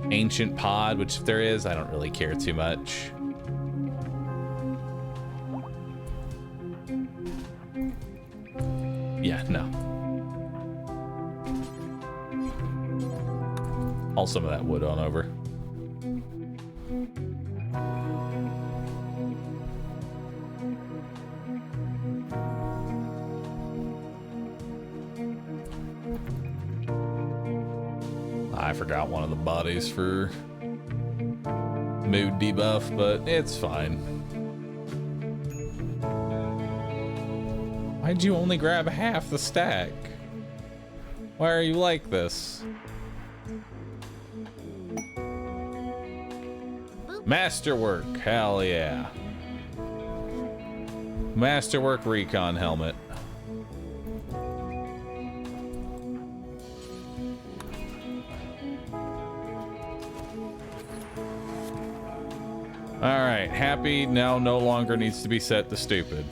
ancient pod, which if there is, I don't really care too much. Yeah, no. Haul some of that wood on over. I forgot one of the bodies for mood debuff, but it's fine. Why'd you only grab half the stack? Why are you like this? Masterwork, hell yeah. Masterwork recon helmet. Alright, happy now no longer needs to be set to stupid.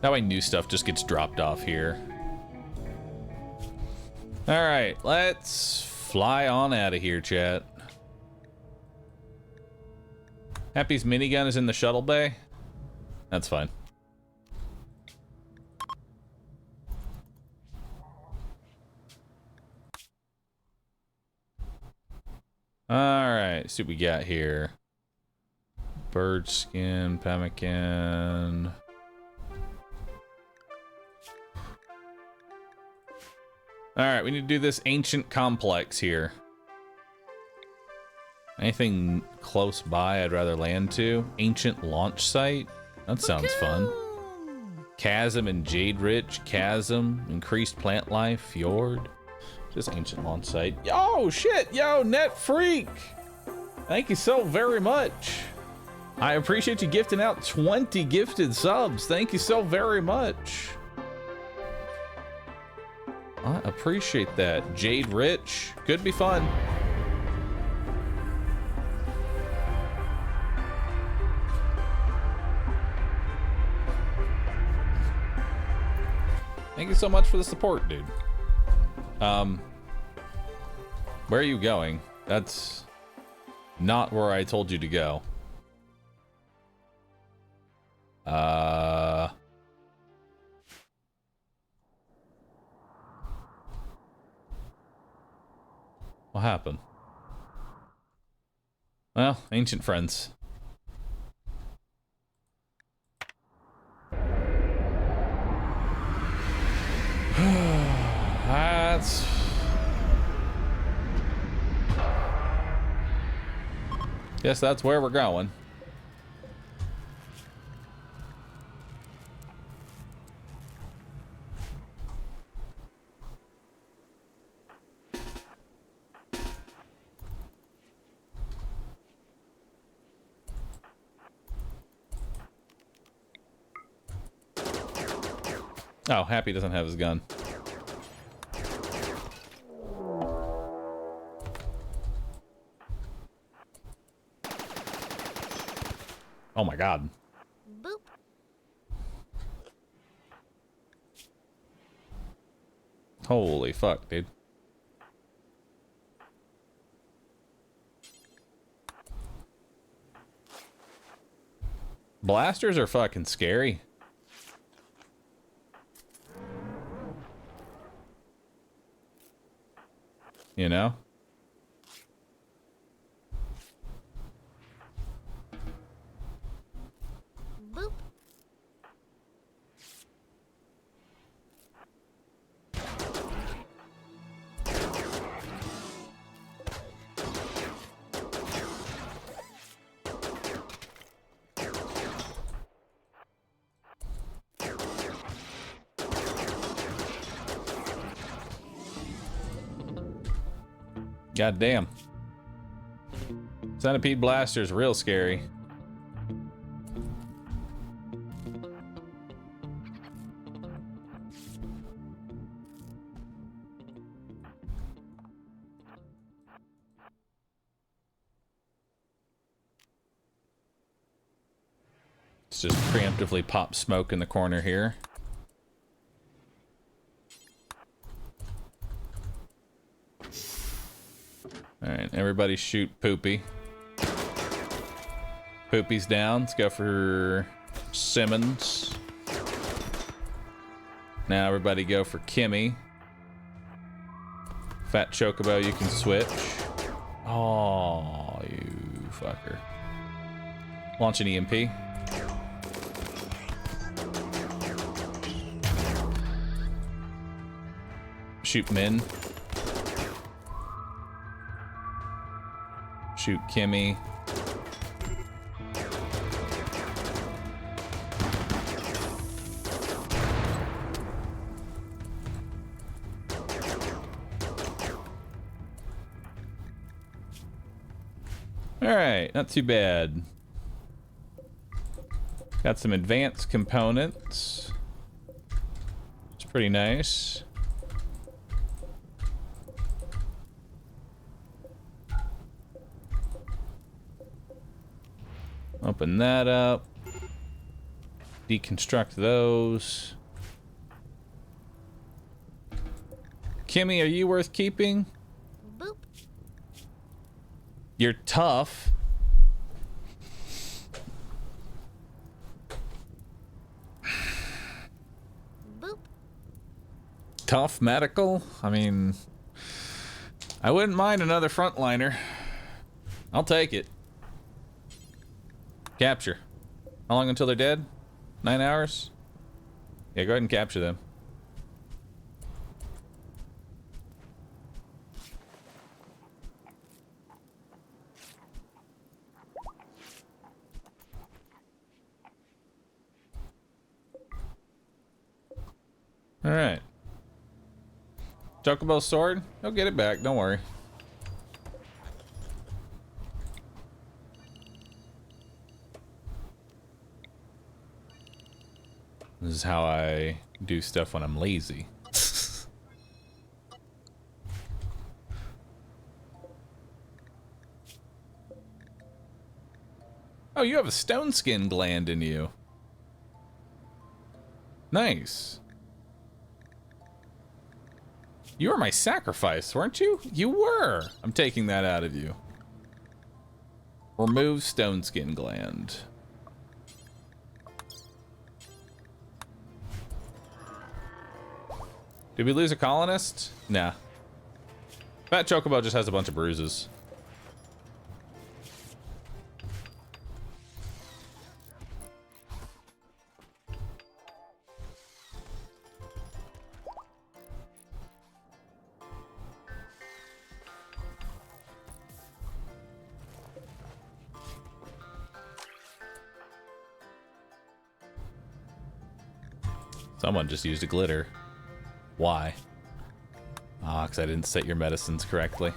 That way new stuff just gets dropped off here. Alright, let's fly on out of here, chat. Happy's minigun is in the shuttle bay? That's fine. Alright, see what we got here. Bird skin, pemmican. Alright, we need to do this ancient complex here. Anything close by I'd rather land to? Ancient launch site? That sounds fun. Chasm and Jade Rich. Chasm. Increased plant life. Fjord. Just ancient launch site. Yo, shit! Yo, Net Freak! Thank you so very much. I appreciate you gifting out 20 gifted subs. Thank you so very much. I appreciate that. Jade Rich. Could be fun. Thank you so much for the support, dude. Where are you going? That's not where I told you to go. What happened? Well, ancient friends. That's... Guess that's where we're going. Oh, Happy doesn't have his gun. Oh my god. Boop. Holy fuck, dude. Blasters are fucking scary. You know? Boop. God damn. Centipede Blaster's real scary. Let's just preemptively pop smoke in the corner here. Alright, everybody shoot Poopy. Poopy's down. Let's go for Simmons. Now everybody go for Kimmy. Fat Chocobo, you can switch. Oh, you fucker. Launch an EMP. Shoot Min. Shoot Kimmy. Alright, not too bad. Got some advanced components. It's pretty nice. Open that up. Deconstruct those. Kimmy, are you worth keeping? Boop. You're tough. Boop. Tough medical? I mean, I wouldn't mind another frontliner. I'll take it. Capture. How long until they're dead? 9 hours? Yeah, go ahead and capture them. Alright. Chocobo's sword? He'll get it back, don't worry. This is how I do stuff when I'm lazy. Oh, you have a stone skin gland in you. Nice. You were my sacrifice, weren't you? You were. I'm taking that out of you. Remove stone skin gland. Did we lose a colonist? Nah. Fat Chocobo just has a bunch of bruises. Someone just used a glitter. Why? Ah, because I didn't set your medicines correctly.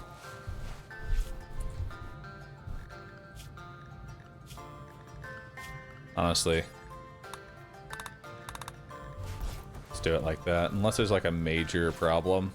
Honestly. Let's do it like that, unless there's like a major problem.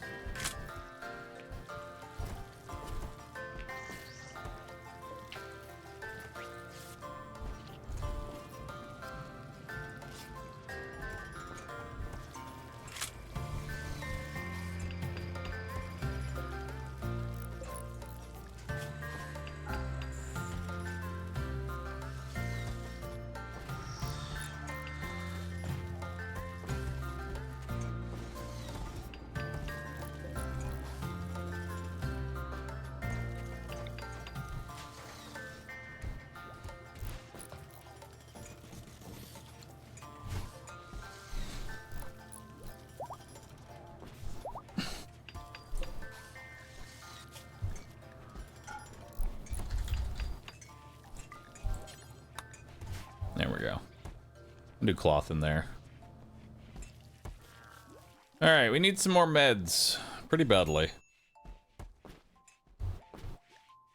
There we go. Do cloth in there. Alright, we need some more meds. Pretty badly.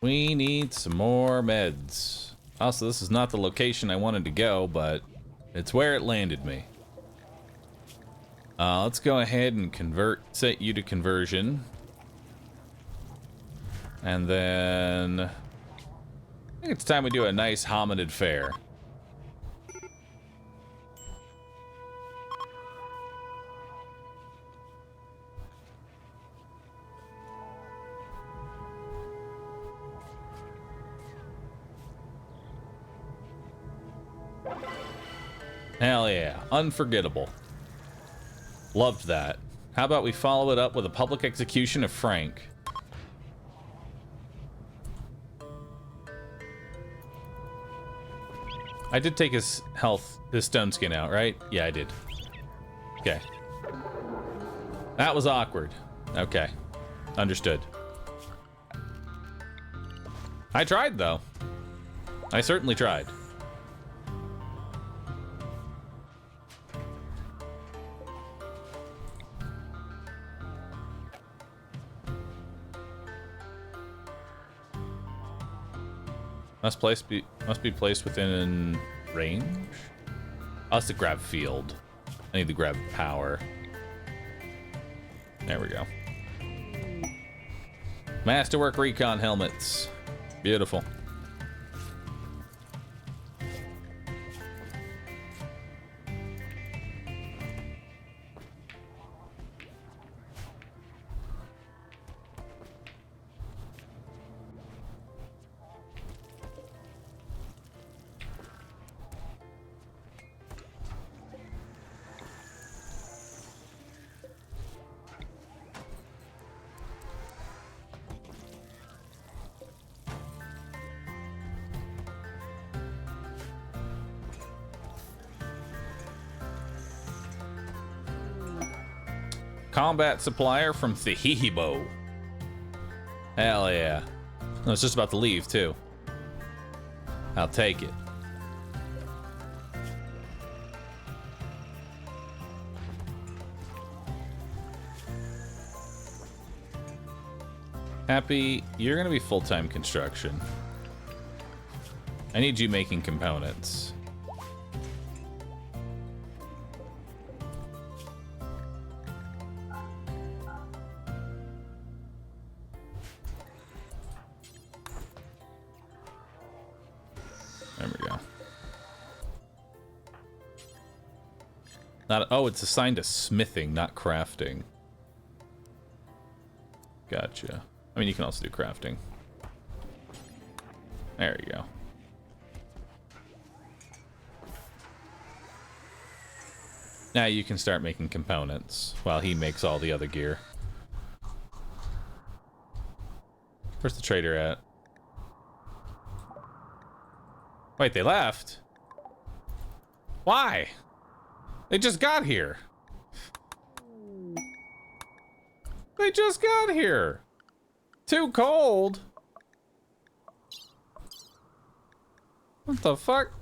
We need some more meds. Also, this is not the location I wanted to go, but it's where it landed me. Let's go ahead and set you to conversion. And then I think it's time we do a nice hominid fair. Hell yeah. Unforgettable. Loved that. How about we follow it up with a public execution of Frank? I did take his stone skin out, right? Yeah, I did. Okay. That was awkward. Okay. Understood. I tried, though. I certainly tried. Must be placed within range? Oh, it's the grab field. I need to grab power. There we go. Masterwork recon helmets. Beautiful. Combat supplier from Thehibo. Hell yeah. I was just about to leave, too. I'll take it. Happy, you're gonna be full-time construction. I need you making components. There we go. Oh, it's assigned to smithing, not crafting. Gotcha. I mean, you can also do crafting. There you go. Now you can start making components while he makes all the other gear. Where's the trader at? Wait, they left? Why? They just got here. They just got here. Too cold. What the fuck?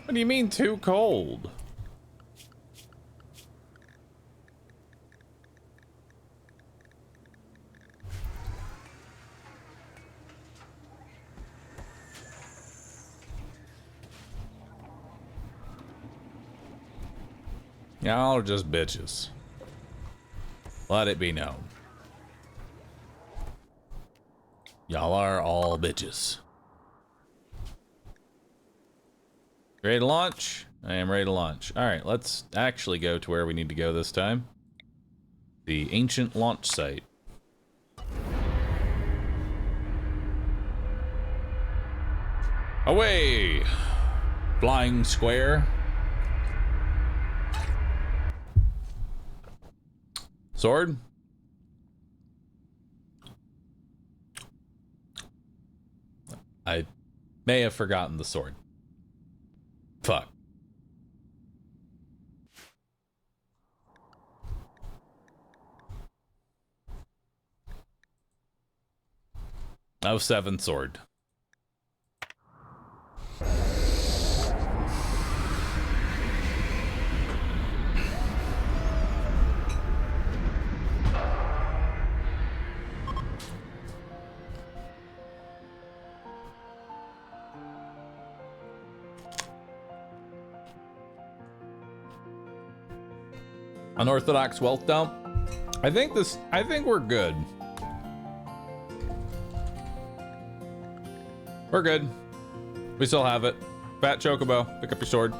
What do you mean too cold? Y'all are just bitches. Let it be known. Y'all are all bitches. Ready to launch? I am ready to launch. Alright, let's actually go to where we need to go this time. The ancient launch site. Away! Flying square. Sword? I may have forgotten the sword. Fuck. Oh, 7 sword. Unorthodox wealth dump. I think we're good. We're good. We still have it. Fat Chocobo, pick up your sword.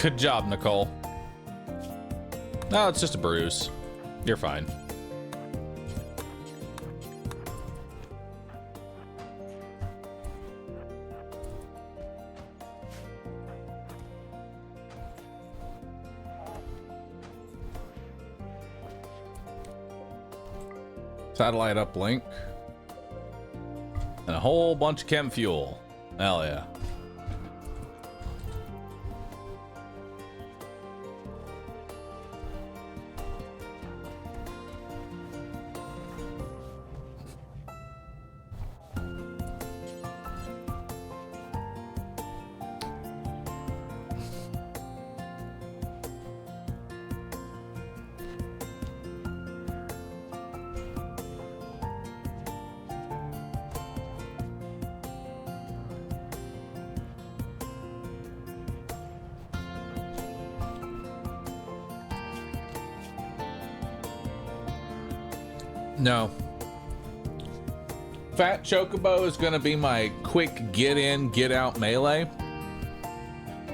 Good job, Nicole. No, it's just a bruise. You're fine. Satellite uplink. And a whole bunch of chem fuel. Hell yeah. No. Fat Chocobo is gonna be my quick get in, get out melee.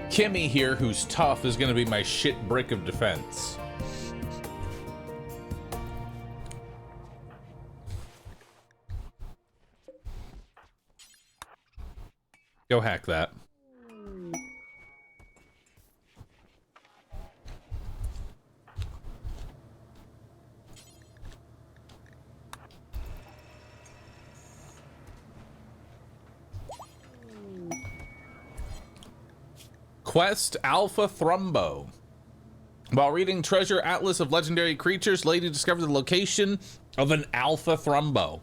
Kimmy here, who's tough, is gonna be my shit brick of defense. Go hack that. Quest Alpha Thrumbo. While reading Treasure Atlas of Legendary Creatures, Lady discovered the location of an Alpha Thrumbo.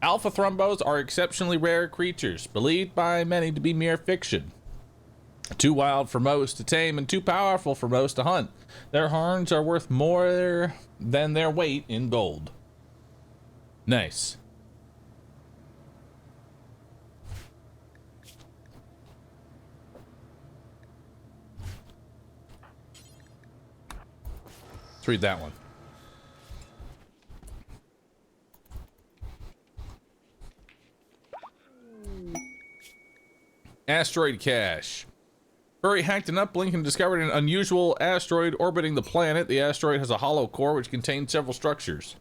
Alpha Thrumbos are exceptionally rare creatures, believed by many to be mere fiction. Too wild for most to tame and too powerful for most to hunt. Their horns are worth more than their weight in gold. Nice. Let's read that one. Asteroid cache. Furry hacked an uplink and discovered an unusual asteroid orbiting the planet. The asteroid has a hollow core which contains several structures.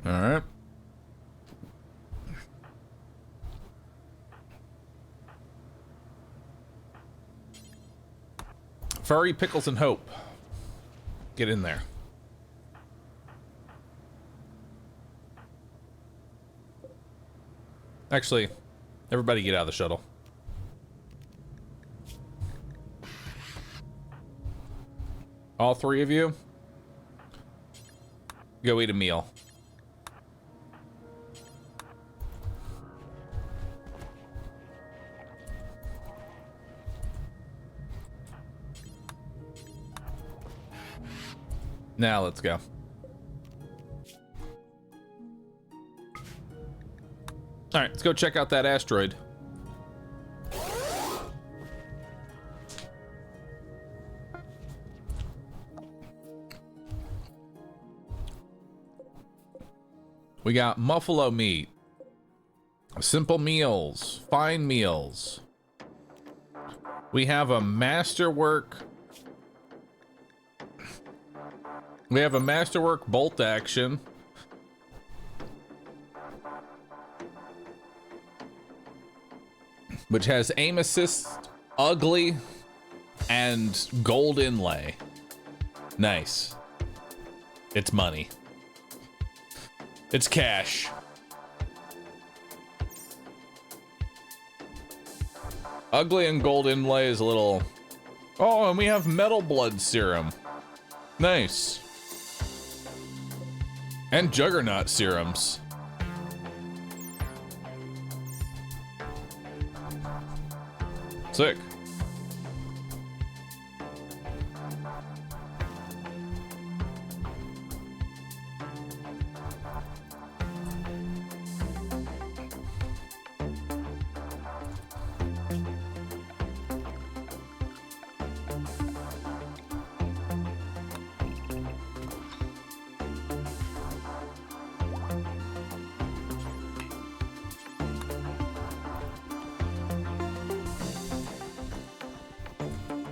All right. Furry Pickles and Hope. Get in there. Actually, everybody get out of the shuttle. All three of you, go eat a meal. Now let's go. All right, let's go check out that asteroid. We got muffalo meat, simple meals, fine meals. We have a masterwork. We have a masterwork bolt action. Which has aim assist, ugly, and gold inlay. Nice. It's money. It's cash. Ugly and gold inlay is a little... Oh, and we have metal blood serum. Nice. And juggernaut serums. Sick.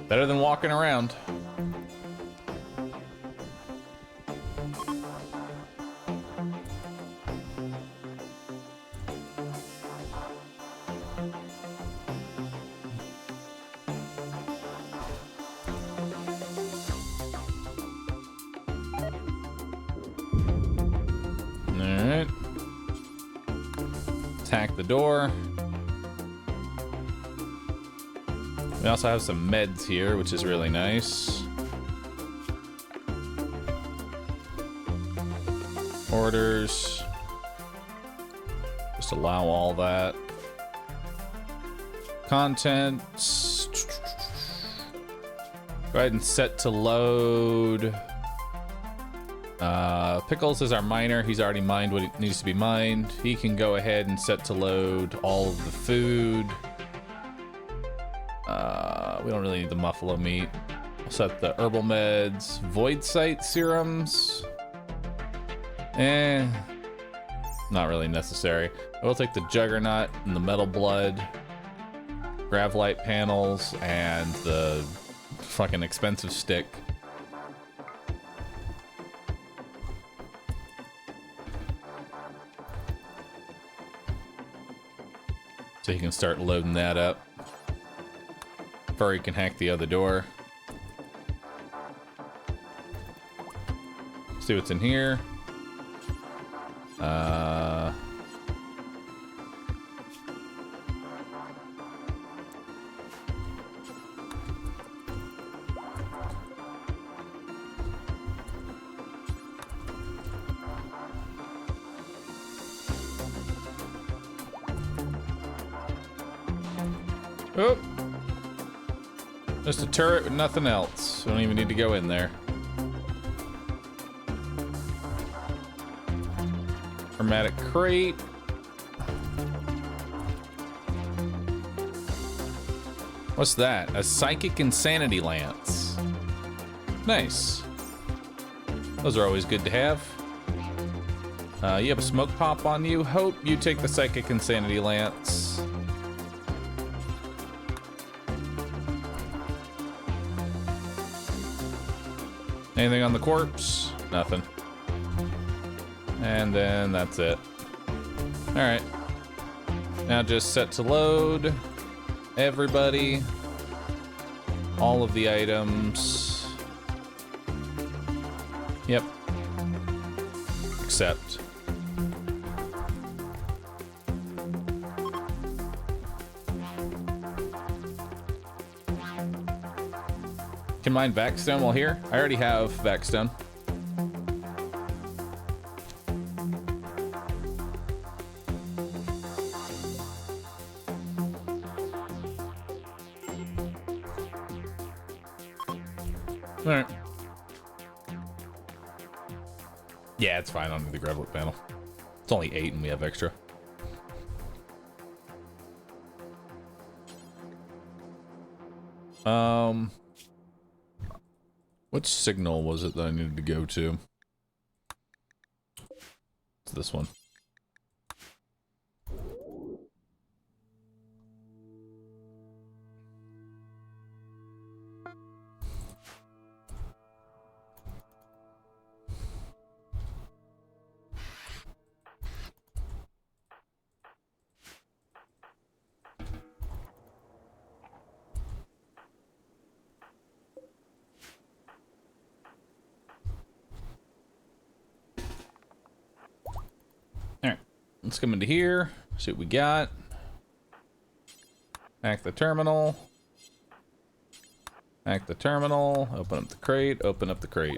Better than walking around. All right. Attack the door. We also have some meds here, which is really nice. Orders. Just allow all that. Contents. Go ahead and set to load. Pickles is our miner. He's already mined what needs to be mined. He can go ahead and set to load all of the food. We don't really need the muffalo meat. We'll set the herbal meds, void sight serums. Not really necessary. I will take the juggernaut and the metal blood, gravlite panels, and the fucking expensive stick. So you can start loading that up. Furry can hack the other door. See what's in here. Oh. Just a turret with nothing else. We don't even need to go in there. Chromatic crate. What's that? A psychic insanity lance. Nice. Those are always good to have. You have a smoke pop on you. Hope you take the psychic insanity lance. Anything on the corpse? Nothing. And then that's it. All right. Now just set to load. Everybody. all of the items. Yep. Except. Can mine Backstone while here? I already have Backstone. Alright. Yeah, it's fine on the Gravelet panel. It's only 8 and we have extra. Which signal was it that I needed to go to? It's this one. Let's come into here, see what we got. Hack the terminal. Hack the terminal, open up the crate, open up the crate.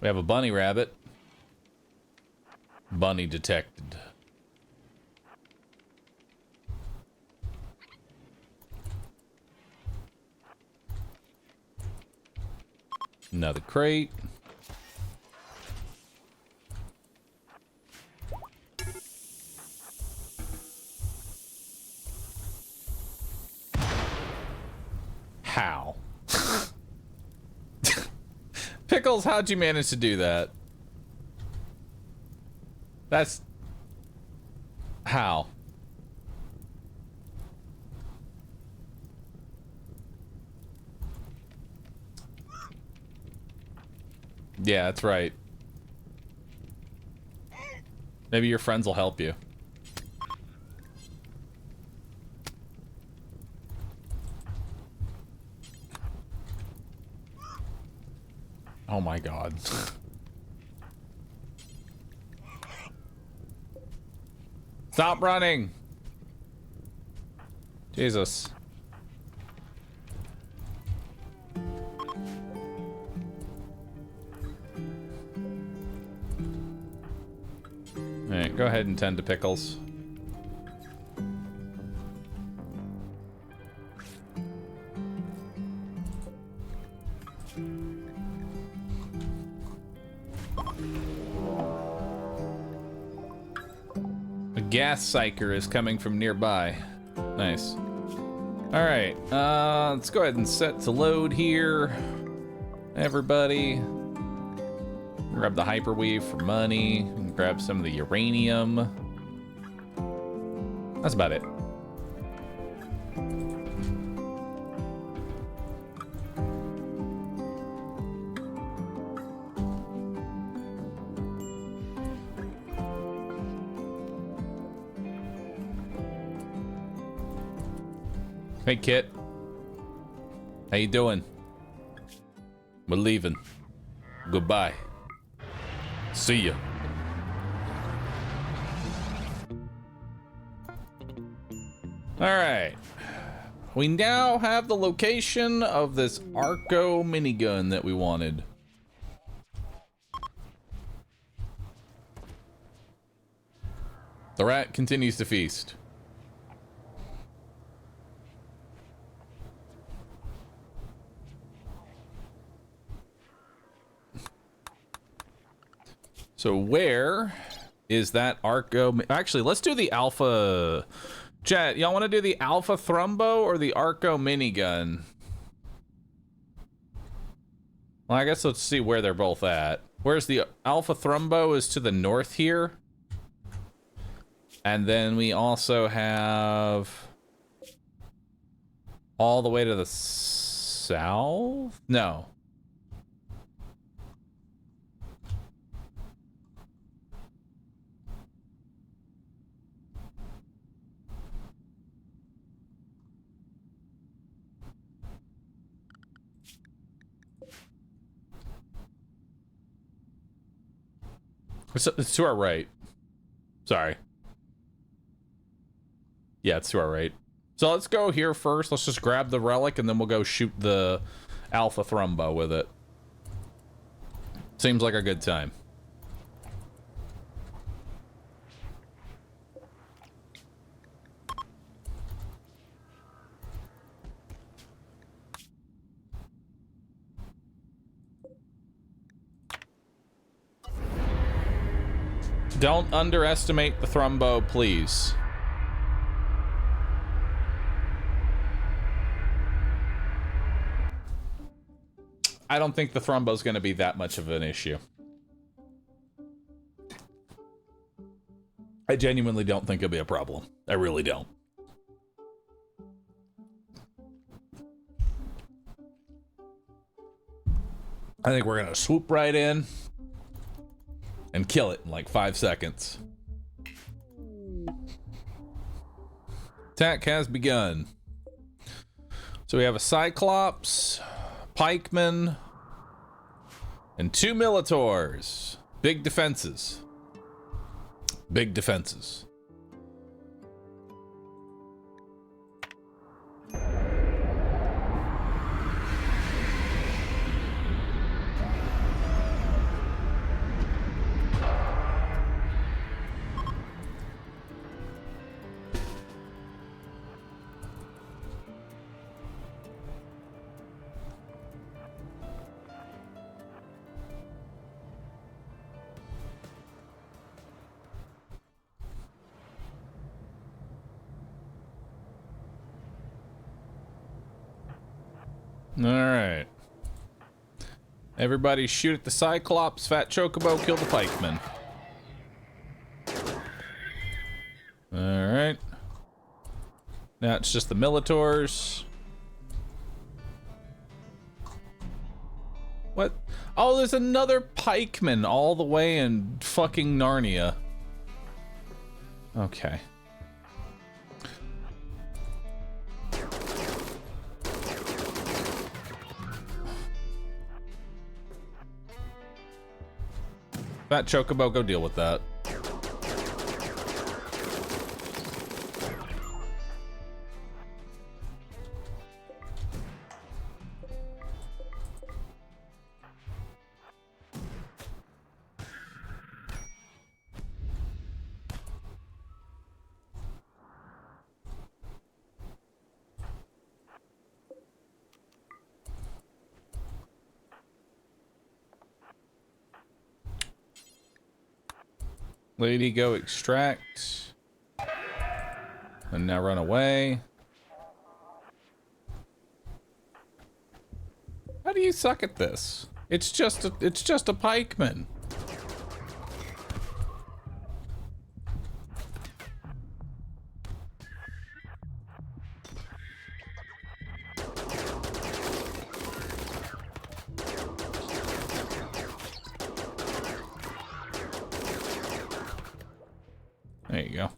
We have a bunny rabbit. Bunny detected. Another crate. How? Pickles, how'd you manage to do that? That's... How? Yeah, that's right. Maybe your friends will help you. Oh my god. Stop running! Jesus. Alright, go ahead and tend to Pickles. Gas psycher is coming from nearby. Nice. Alright, let's go ahead and set to load here. Everybody. Grab the hyperweave for money. And grab some of the uranium. That's about it. Hey, Kit. How you doing? We're leaving. Goodbye. See ya. Alright. We now have the location of this Arco minigun that we wanted. The rat continues to feast. So where is that Arco? Actually, let's do the Alpha. Chat, y'all want to do the Alpha Thrumbo or the Arco minigun? Well, I guess let's see where they're both at. Where's the Alpha Thrumbo is to the north here. And then we also have all the way to the south? No. It's to our right. Sorry. Yeah, it's to our right. So let's go here first. Let's just grab the relic, and then we'll go shoot the Alpha Thrumbo with it. Seems like a good time. Don't underestimate the Thrumbo, please. I don't think the Thrumbo's going to be that much of an issue. I genuinely don't think it'll be a problem. I really don't. I think we're going to swoop right in and kill it in like 5 seconds. Attack has begun. So we have a Cyclops, Pikeman, and 2 Militors. Big defenses. Big defenses. All right. Everybody shoot at the Cyclops, Fat Chocobo, kill the Pikeman. All right. Now it's just the Militors. What? Oh, there's another Pikeman all the way in fucking Narnia. Okay. Fat Chocobo, go deal with that. Lady, go extract. And now run away. How do you suck at this? It's just a pikeman. There you go.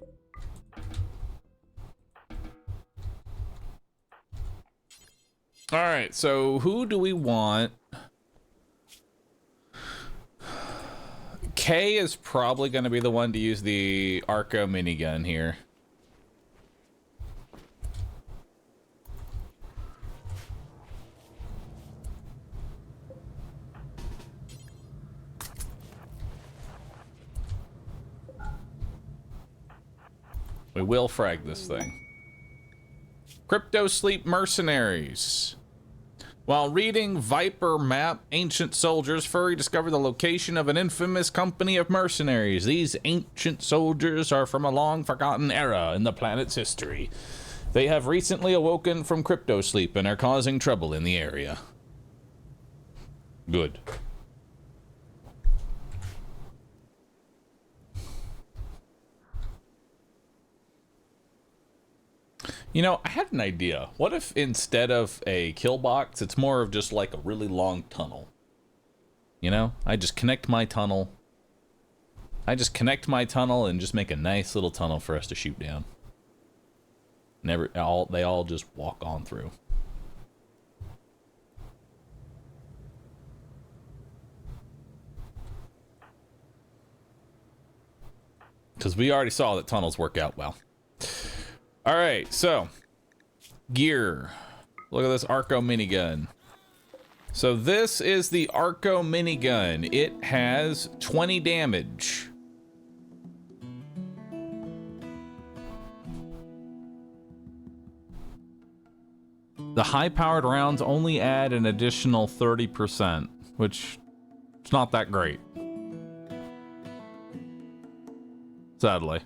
All right, so who do we want? Kay is probably going to be the one to use the Arco minigun here. We will frag this thing. Crypto Sleep Mercenaries. While reading Viper Map, Ancient Soldiers, Furry discovered the location of an infamous company of mercenaries. These ancient soldiers are from a long-forgotten era in the planet's history. They have recently awoken from crypto sleep and are causing trouble in the area. Good. You know, I had an idea. What if instead of a kill box, it's more of just like a really long tunnel? You know, I just connect my tunnel. And just make a nice little tunnel for us to shoot down. They all just walk on through. because we already saw that tunnels work out well. All right, so gear. Look at this Arco minigun. So this is the Arco minigun. It has 20 damage. The high-powered rounds only add an additional 30%, which is not that great. Sadly.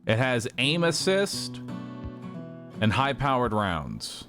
It has aim assist and high-powered rounds.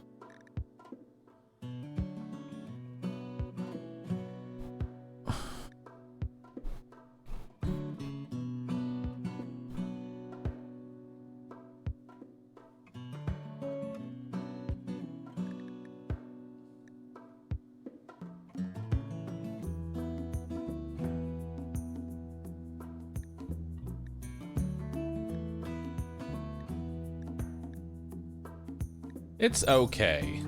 It's okay.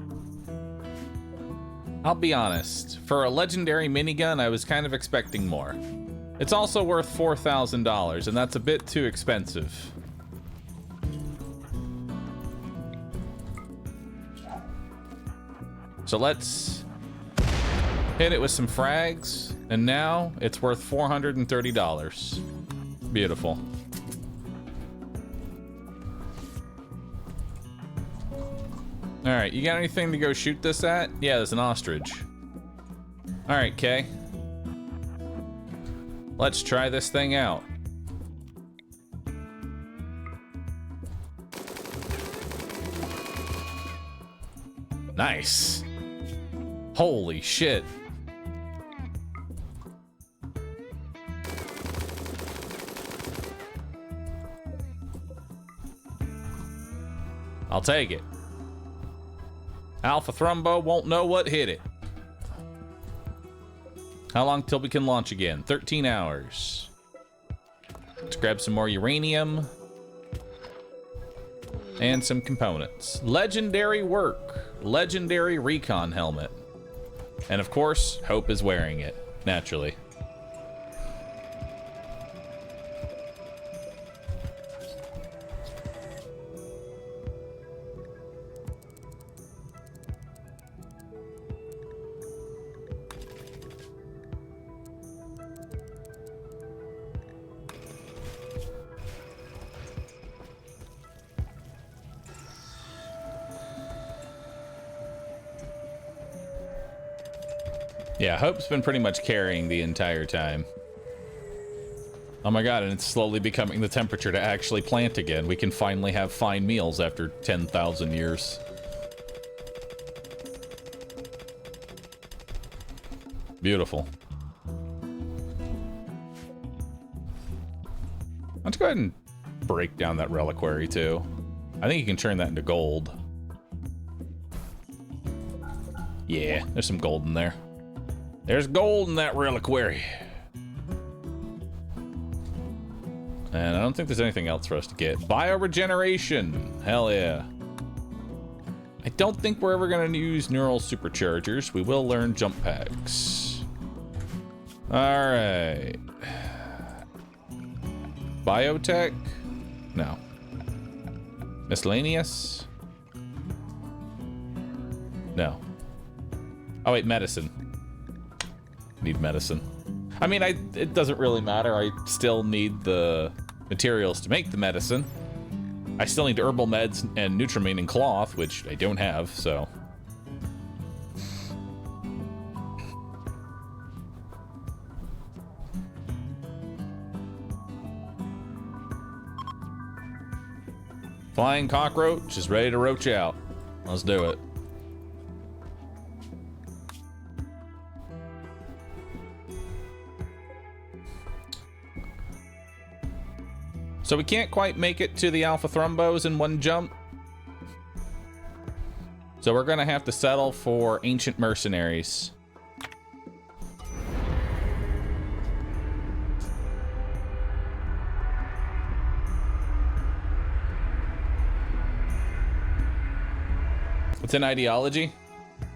I'll be honest. For a legendary minigun, I was kind of expecting more. It's also worth $4,000, and that's a bit too expensive. So let's hit it with some frags, and now it's worth $430. Beautiful. All right, you got anything to go shoot this at? Yeah, there's an ostrich. All right, Kay. Let's try this thing out. Nice. Holy shit. I'll take it. Alpha Thrumbo won't know what hit it. How long till we can launch again? 13 hours. Let's grab some more uranium. And some components. Legendary work. Legendary recon helmet. And of course, Hope is wearing it, naturally. Yeah, Hope's been pretty much carrying the entire time. Oh my god, and it's slowly becoming the temperature to actually plant again. We can finally have fine meals after 10,000 years. Beautiful. Let's go ahead and break down that reliquary too. I think you can turn that into gold. Yeah, there's some gold in there. There's gold in that reliquary. And I don't think there's anything else for us to get. Bioregeneration. Hell yeah. I don't think we're ever going to use neural superchargers. We will learn jump packs. All right. Biotech? No. Miscellaneous? No. Oh wait, medicine. Need medicine. I mean, it doesn't really matter. I still need the materials to make the medicine. I still need herbal meds and Nutrimine and cloth, which I don't have, so. Flying cockroach is ready to roach out. Let's do it. So we can't quite make it to the Alpha Thrumbos in one jump. So we're gonna have to settle for Ancient Mercenaries. What's an ideology?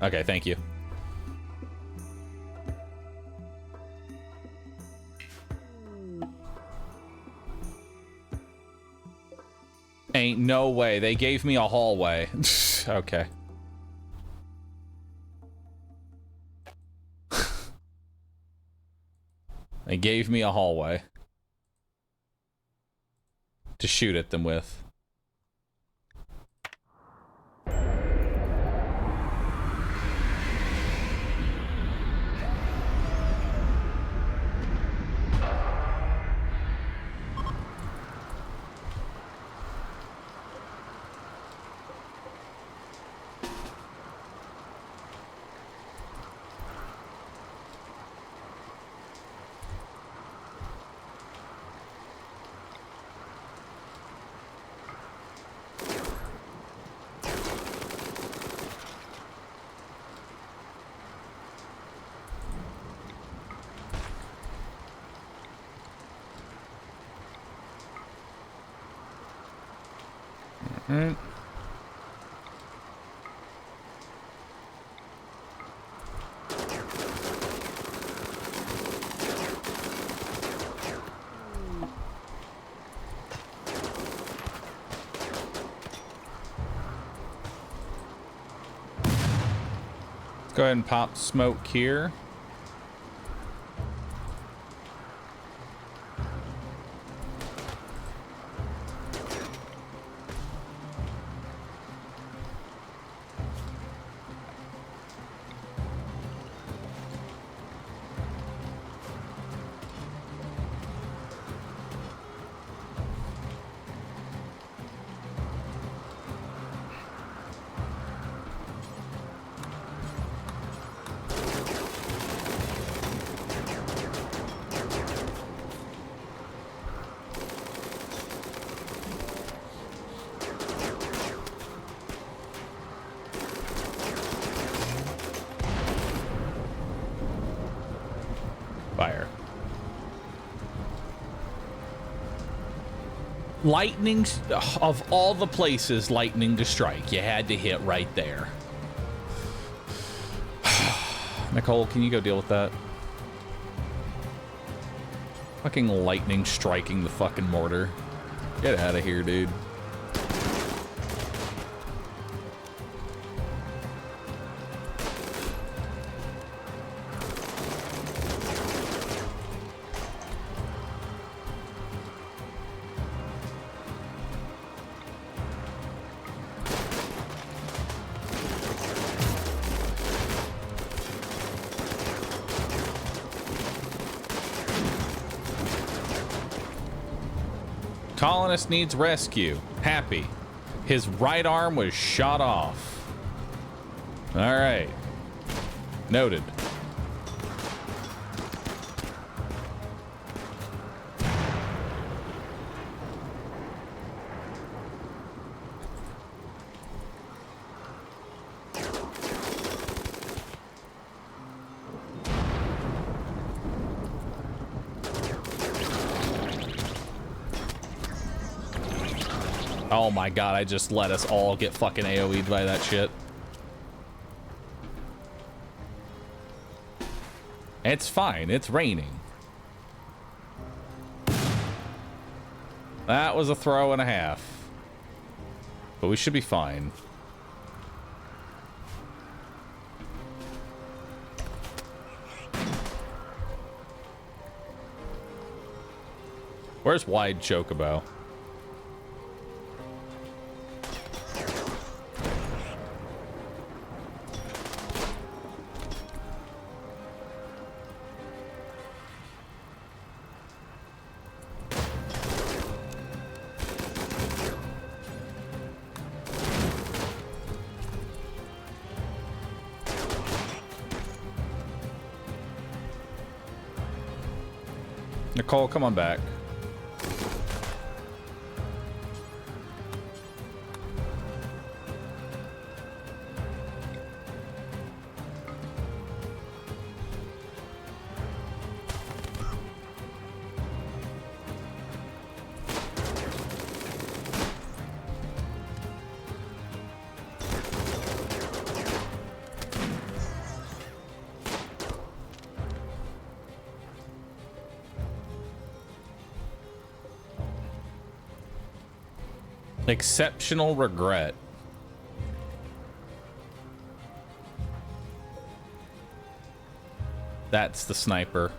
Okay, thank you. Ain't no way. They gave me a hallway. Okay. They gave me a hallway to shoot at them with. Alright. Let's go ahead and pop smoke here. Fire. Lightning, of all the places lightning to strike, you had to hit right there. Nicole, can you go deal with that? Fucking lightning striking the fucking mortar. Get out of here, dude. Colonist needs rescue. Happy. His right arm was shot off. All right. Noted. Oh my god, I just let us all get fucking AoE'd by that shit. It's fine, it's raining. That was a throw and a half. But we should be fine. Where's Wide Chocobo? Nicole, come on back. Exceptional regret. That's the sniper.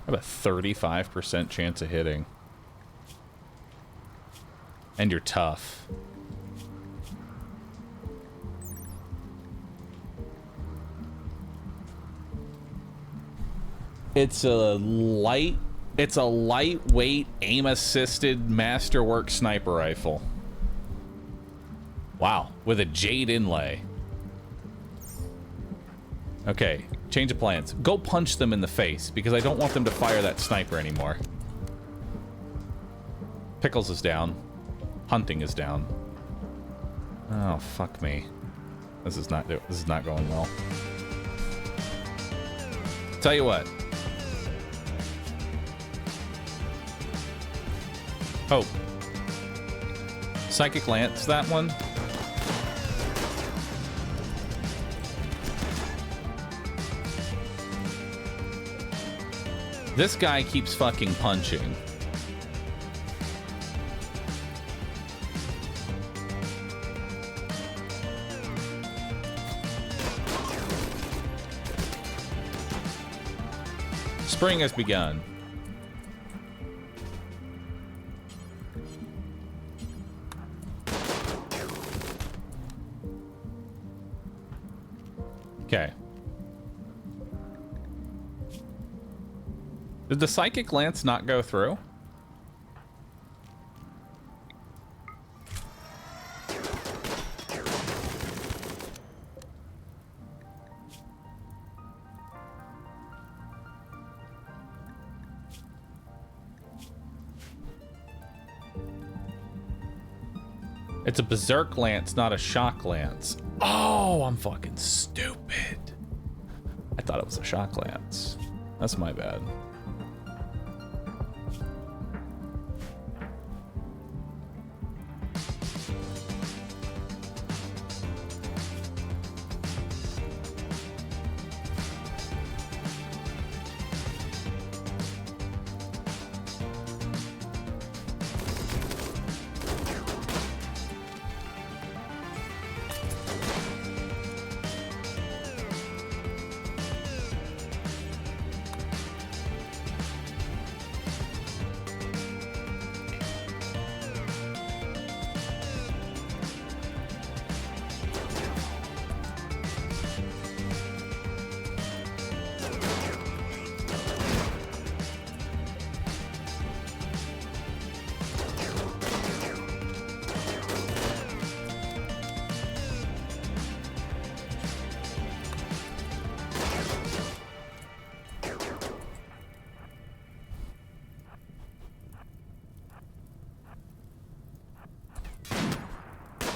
I have a 35% chance of hitting. And you're tough. It's a lightweight aim-assisted masterwork sniper rifle. Wow, with a jade inlay. Okay, change of plans. Go punch them in the face, because I don't want them to fire that sniper anymore. Pickles is down. Hunting is down. Oh, fuck me. This is not going well. Tell you what. Oh. Psychic Lance, that one. This guy keeps fucking punching. Spring has begun. Okay. Did the Psychic Lance not go through? It's a Berserk Lance, not a Shock Lance. Oh, I'm fucking stupid. I thought it was a Shock Lance. That's my bad.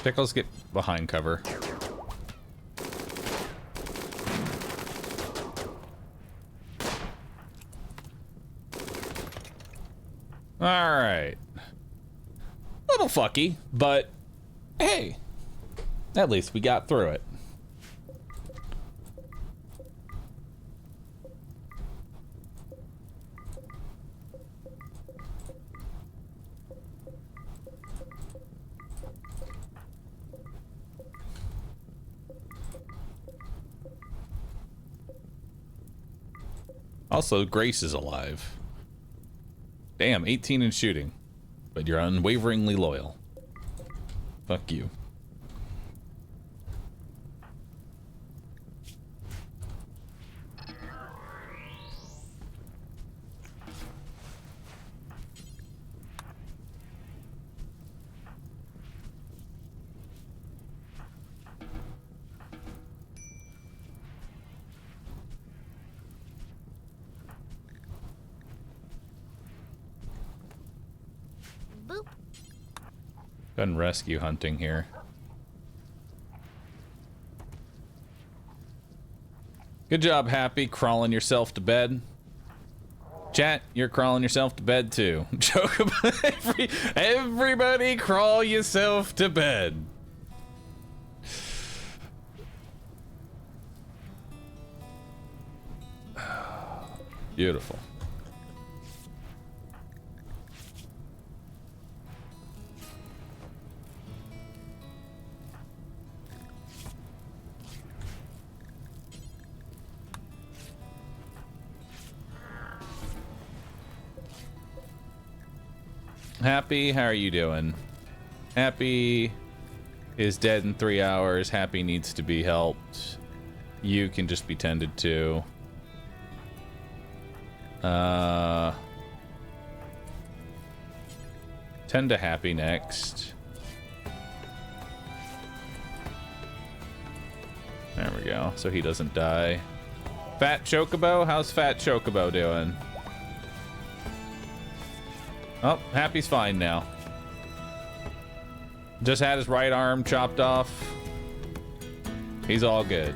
Pickles, get behind cover. Alright. Little fucky, but hey, at least we got through it. Also, Grace is alive. Damn, 18 in shooting. But you're unwaveringly loyal. Fuck you. Done rescue hunting here. Good job, Happy, crawling yourself to bed. Chat, you're crawling yourself to bed too. Joke about everybody crawl yourself to bed. Beautiful. Happy, how are you doing? Happy is dead in 3 hours. Happy needs to be helped. You can just be tended to. Tend to Happy next. There we go, so he doesn't die. Fat Chocobo? How's Fat Chocobo doing? Oh, Happy's fine now. Just had his right arm chopped off. He's all good.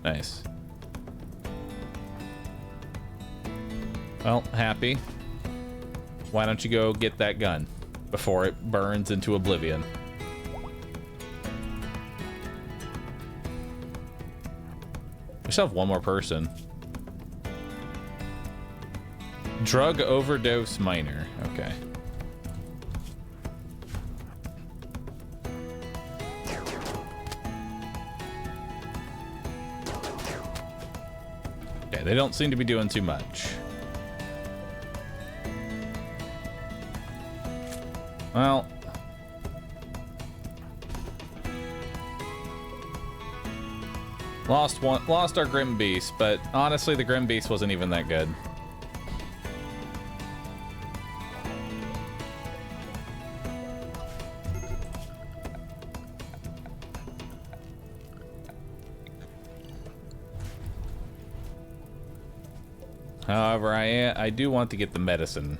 Nice. Well, Happy. Why don't you go get that gun before it burns into oblivion? We still have one more person. Drug overdose minor. Okay. Okay, they don't seem to be doing too much. Well, lost our Grim Beast, but honestly, the Grim Beast wasn't even that good. However, I do want to get the medicine.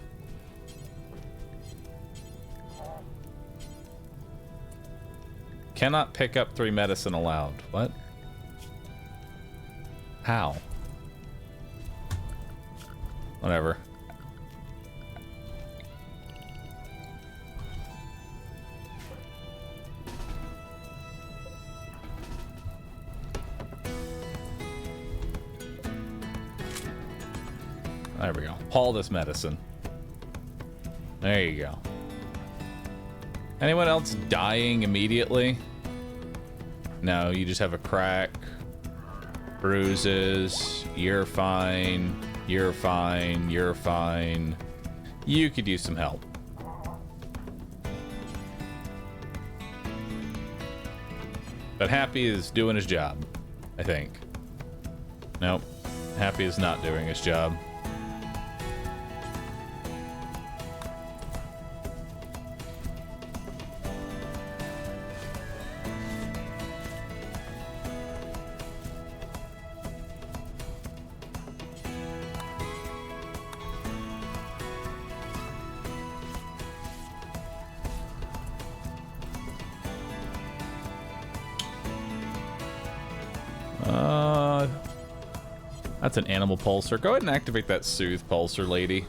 Cannot pick up 3 medicine allowed. What? How? Whatever. There we go. Haul this medicine. There you go. Anyone else dying immediately? No, you just have a crack. Bruises. You're fine. You're fine. You're fine. You could use some help. But Happy is doing his job, I think. Nope. Happy is not doing his job. That's an animal pulsar. Go ahead and activate that soothe pulsar, lady.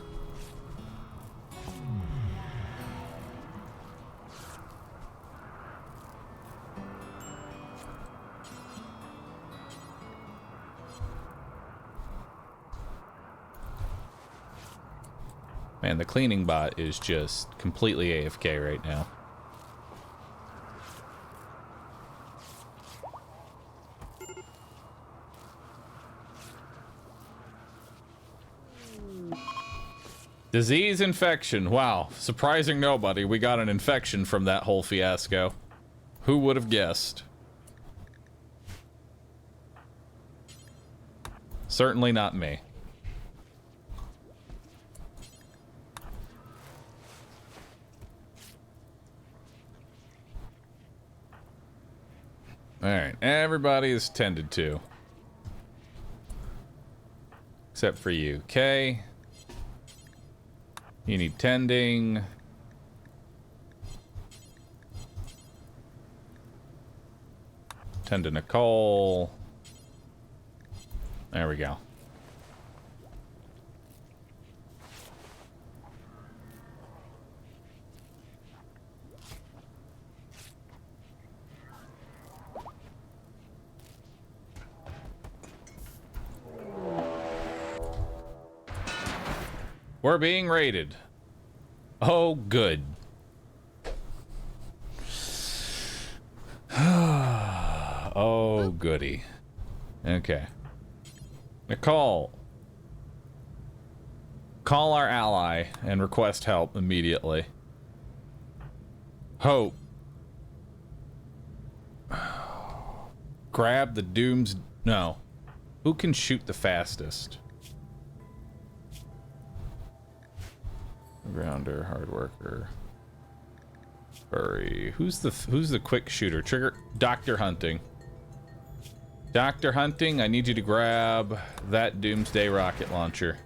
Man, the cleaning bot is just completely AFK right now. Disease infection. Wow. Surprising nobody. We got an infection from that whole fiasco. Who would have guessed? Certainly not me. Alright. Everybody is tended to. Except for you. Okay. You need tending. Tend to Nicole. There we go. We're being raided. Oh, good. Oh, goody. Okay. Nicole. Call our ally and request help immediately. Hope. Grab the dooms. No. Who can shoot the fastest? Grounder, hard worker. Furry. Who's the quick shooter? Trigger. Dr. Hunting. Dr. Hunting, I need you to grab that Doomsday rocket launcher.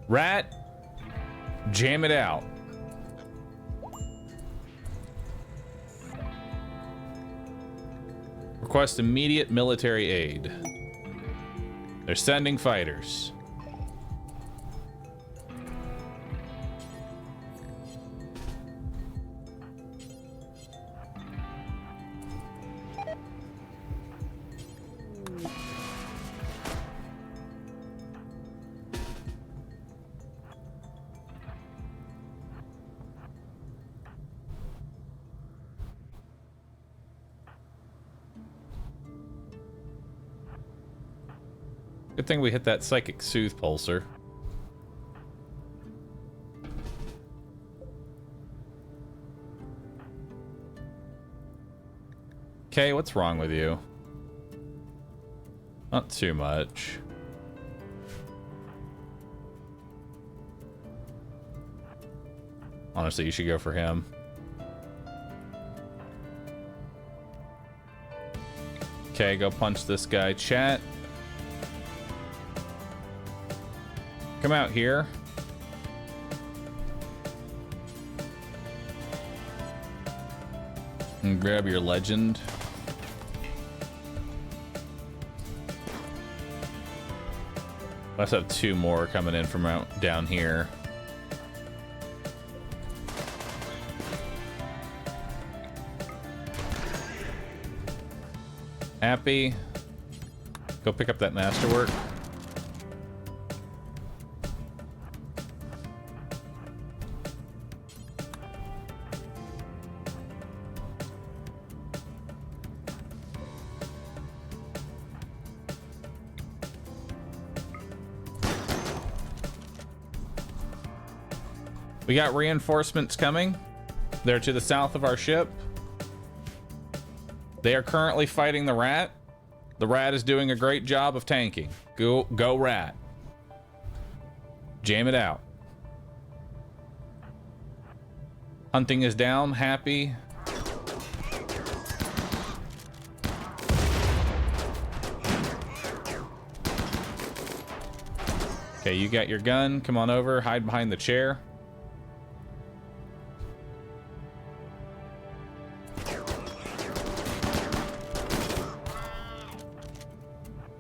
Rat, jam it out. Request immediate military aid. They're sending fighters. Good thing we hit that psychic soothe pulsar. Okay, what's wrong with you? Not too much. Honestly, you should go for him. Okay, go punch this guy. Chat. Come out here. And grab your legend. Let's have 2 more coming in from out down here. Happy. Go pick up that masterwork. We got reinforcements coming. They're to the south of our ship. They are currently fighting the rat. The rat is doing a great job of tanking. Go rat. Jam it out. Hunting is down. Happy. Okay, you got your gun. Come on over. Hide behind the chair.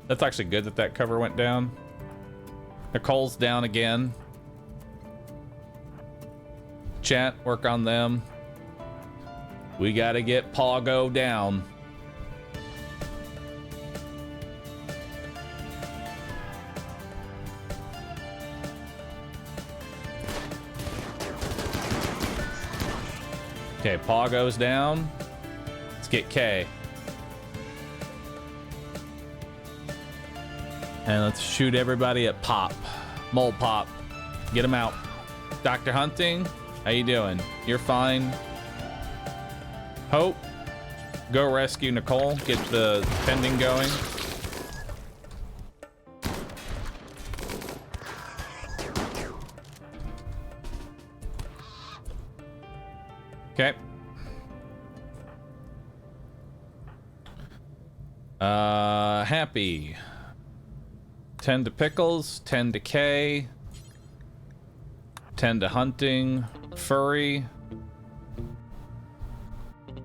That's actually good that that cover went down. Nicole's down again. Chat, work on them. We gotta get Pogo down. Okay, Pogo's down. Let's get K. And let's shoot everybody at Pop. Mole Pop. Get him out. Dr. Hunting, how you doing? You're fine. Hope, go rescue Nicole. Get the pending going. Okay. Happy. 10 to Pickles, 10 to K, 10 to Hunting, Furry.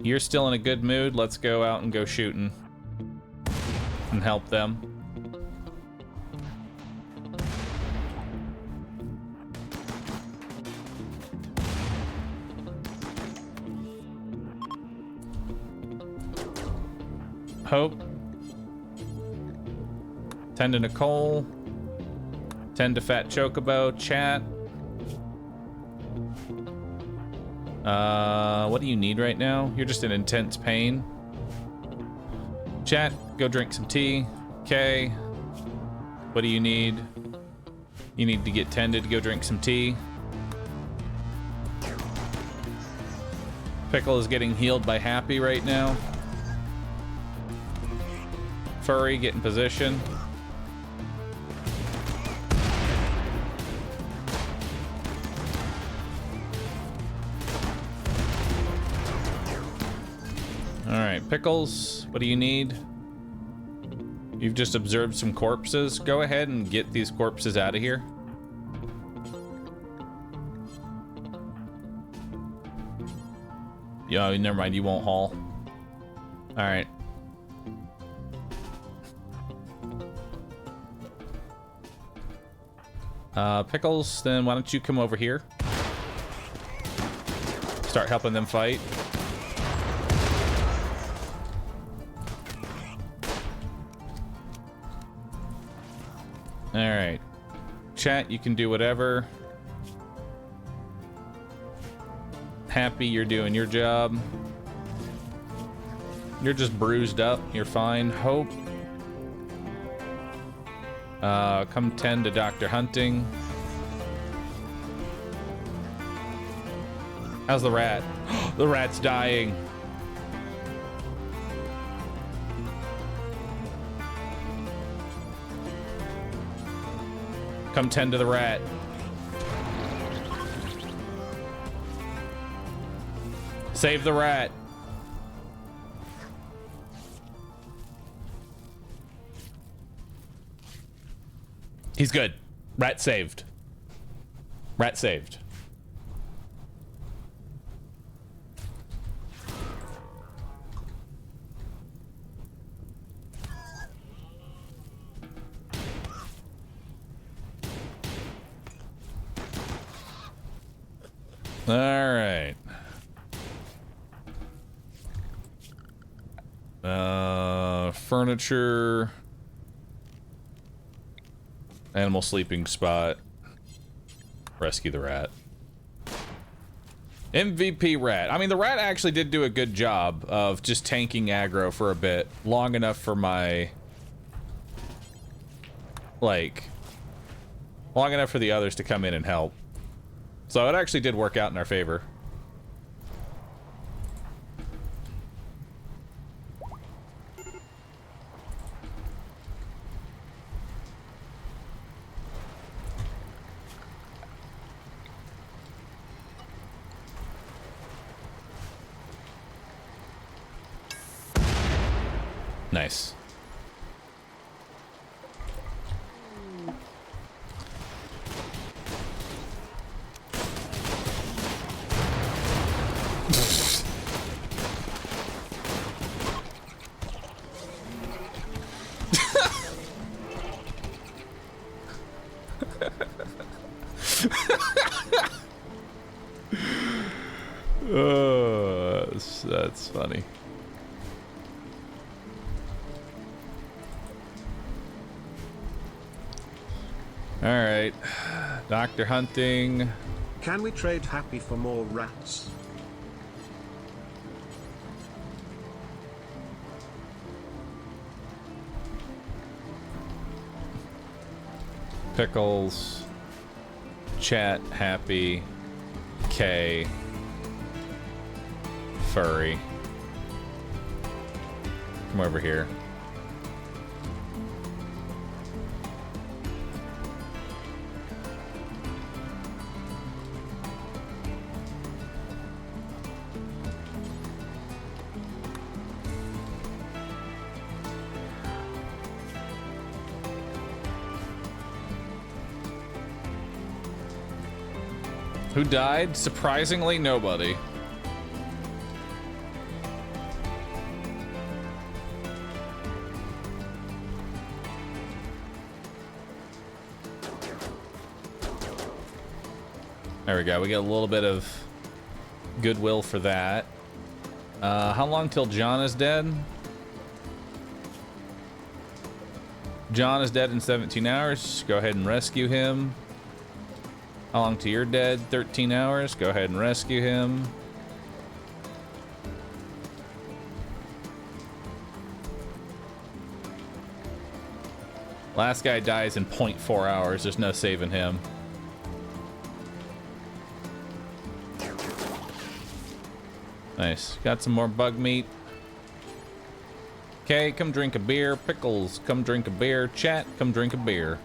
You're still in a good mood. Let's go out and go shooting and help them. Hope. 10 to Nicole. 10 to Fat Chocobo. Chat. What do you need right now? You're just in intense pain. Chat, go drink some tea. Okay. What do you need? You need to get tended to go drink some tea. Pickle is getting healed by Happy right now. Furry, get in position. Alright, Pickles, what do you need? You've just observed some corpses. Go ahead and get these corpses out of here. Yo, never mind, you won't haul. Alright. Pickles, then why don't you come over here? Start helping them fight. Alright. Chat, you can do whatever. Happy, you're doing your job. You're just bruised up. You're fine. Hope. Come tend to Dr. Hunting. How's the rat? The rat's dying. Come tend to the rat. Save the rat. He's good. Rat saved. Rat saved. All right. Furniture. Animal sleeping spot. Rescue the rat. MVP rat. I mean, the rat actually did do a good job of just tanking aggro for a bit. Long enough for my... like... long enough for the others to come in and help. So it actually did work out in our favor. Nice. Oh, that's funny. All right, Dr. Hunting. Can we trade Happy for more rats? Pickles. Chat, Happy. K. Furry. Come over here. Who died? Surprisingly, nobody. There we go. We get a little bit of goodwill for that. How long till John is dead? John is dead in 17 hours. Go ahead and rescue him. How long till you're dead? 13 hours. Go ahead and rescue him. Last guy dies in 0.4 hours. There's no saving him. Nice. Got some more bug meat. Okay, come drink a beer. Pickles, come drink a beer. Chat, come drink a beer.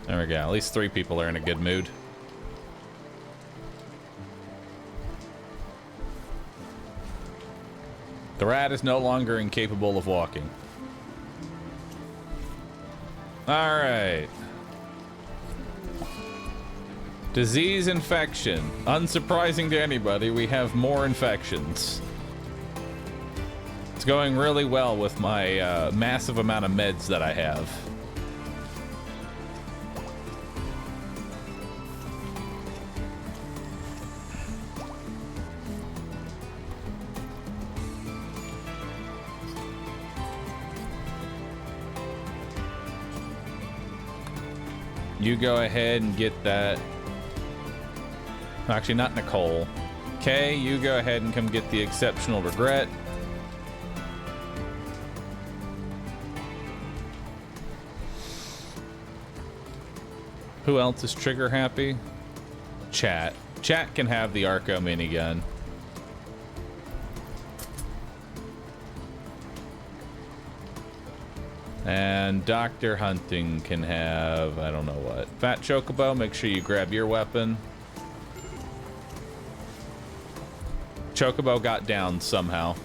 There we go. At least 3 people are in a good mood. The rat is no longer incapable of walking. All right. Disease infection. Unsurprising to anybody, we have more infections. It's going really well with my massive amount of meds that I have. You go ahead and get that. Actually, not Nicole. Kay, you go ahead and come get the exceptional regret. Who else is trigger happy? Chat. Chat can have the Arco minigun. And Dr. Hunting can have, I don't know what. Fat Chocobo, make sure you grab your weapon. Chocobo got down somehow.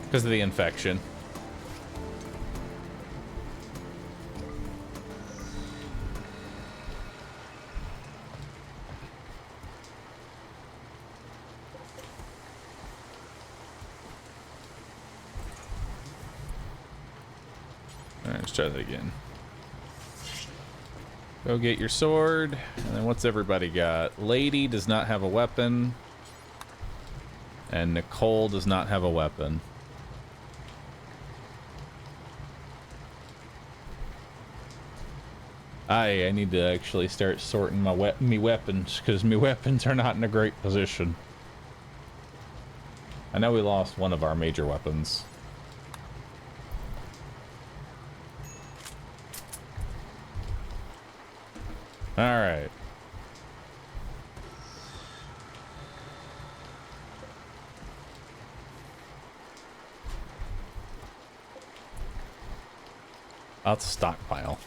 Because of the infection. Alright, let's try that again. Go get your sword. And then what's everybody got? Lady does not have a weapon. And Nicole does not have a weapon. I need to actually start sorting my weapons, because my weapons are not in a great position. I know we lost one of our major weapons. All right. That's a stockpile.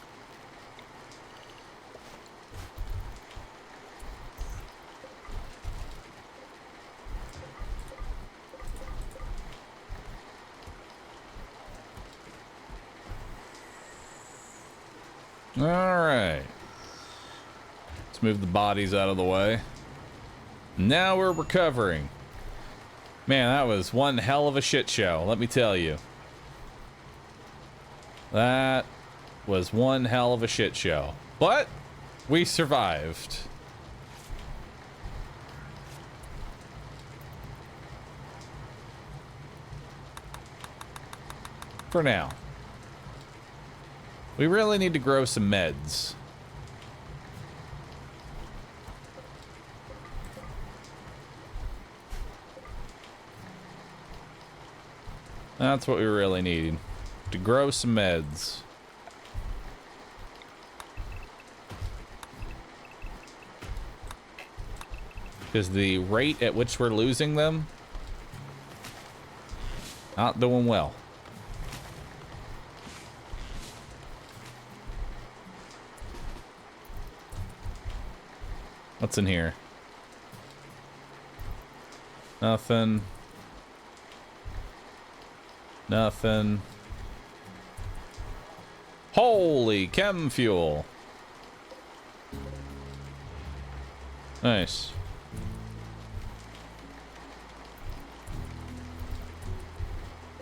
All right. Let's move the bodies out of the way. Now we're recovering. Man, that was one hell of a shit show, let me tell you. That was one hell of a shit show. But we survived. For now. We really need to grow some meds. That's what we really need. To grow some meds. Because the rate at which we're losing them, not doing well. What's in here? Nothing. Nothing. Holy chem fuel. Nice.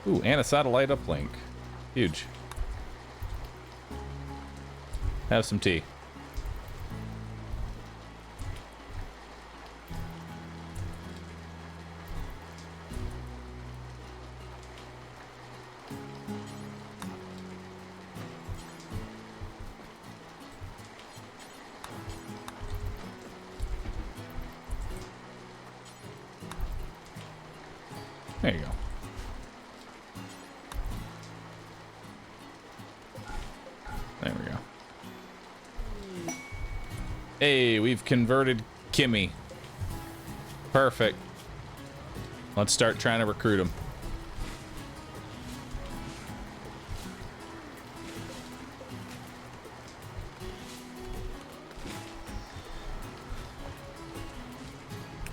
Ooh, and a satellite uplink. Huge. Have some tea. There you go. There we go. Hey, we've converted Kimmy. Perfect. Let's start trying to recruit him.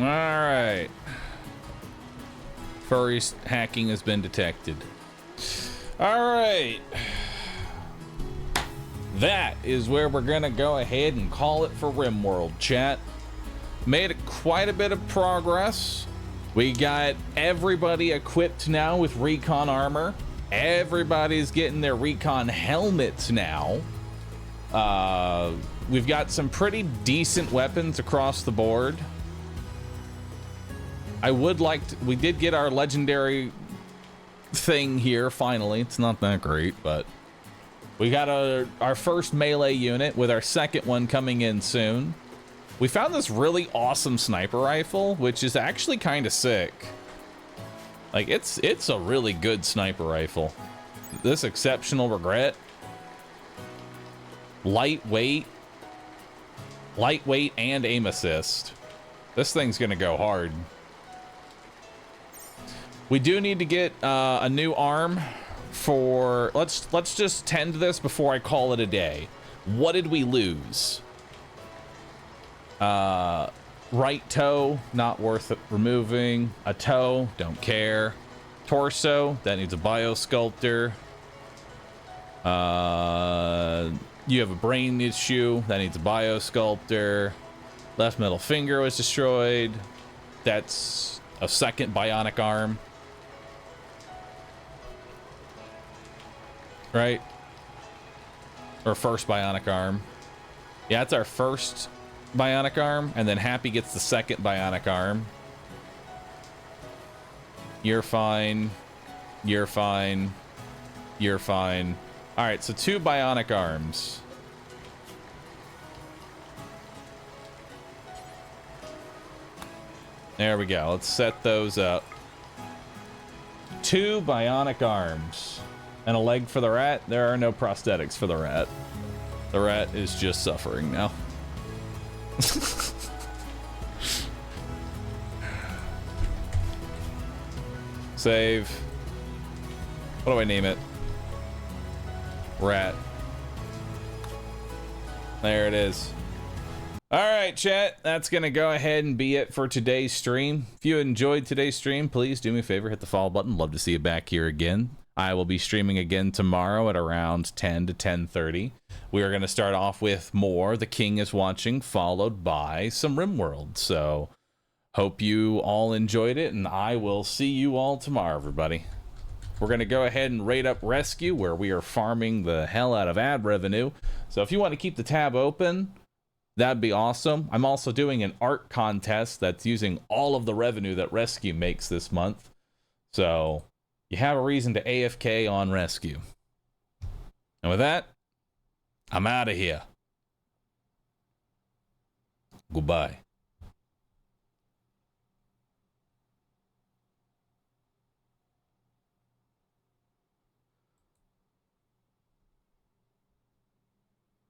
All right. Furry hacking has been detected. All right. That is where we're gonna go ahead and call it for RimWorld, chat. Made quite a bit of progress. We got everybody equipped now with recon armor. Everybody's getting their recon helmets now. We've got some pretty decent weapons across the board. I would like to, we did get our legendary thing here finally. It's not that great, but we got our first melee unit with our second one coming in soon. We found this really awesome sniper rifle, which is actually kind of sick. Like it's a really good sniper rifle. This exceptional regret. Lightweight and aim assist. This thing's gonna go hard. We do need to get a new arm for, let's just tend this before I call it a day. What did we lose? Right toe, not worth it removing. A toe, don't care. Torso, that needs a biosculptor. You have a brain issue, that needs a biosculptor. Left middle finger was destroyed. That's a second bionic arm. Right? Or first bionic arm. Yeah, it's our first bionic arm, and then Happy gets the second bionic arm. You're fine. You're fine. You're fine. All right, so 2 bionic arms. There we go. Let's set those up. 2 bionic arms. And a leg for the rat. There are no prosthetics for the rat. The rat is just suffering now. Save. What do I name it? Rat. There it is. All right, chat. That's going to go ahead and be it for today's stream. If you enjoyed today's stream, please do me a favor, hit the follow button. Love to see you back here again. I will be streaming again tomorrow at around 10 to 10:30. We are going to start off with more The King is Watching, followed by some RimWorld. So hope you all enjoyed it, and I will see you all tomorrow, everybody. We're going to go ahead and rate up Rescue, where we are farming the hell out of ad revenue. So if you want to keep the tab open, that'd be awesome. I'm also doing an art contest that's using all of the revenue that Rescue makes this month. So you have a reason to AFK on Rescue. And with that, I'm out of here. Goodbye.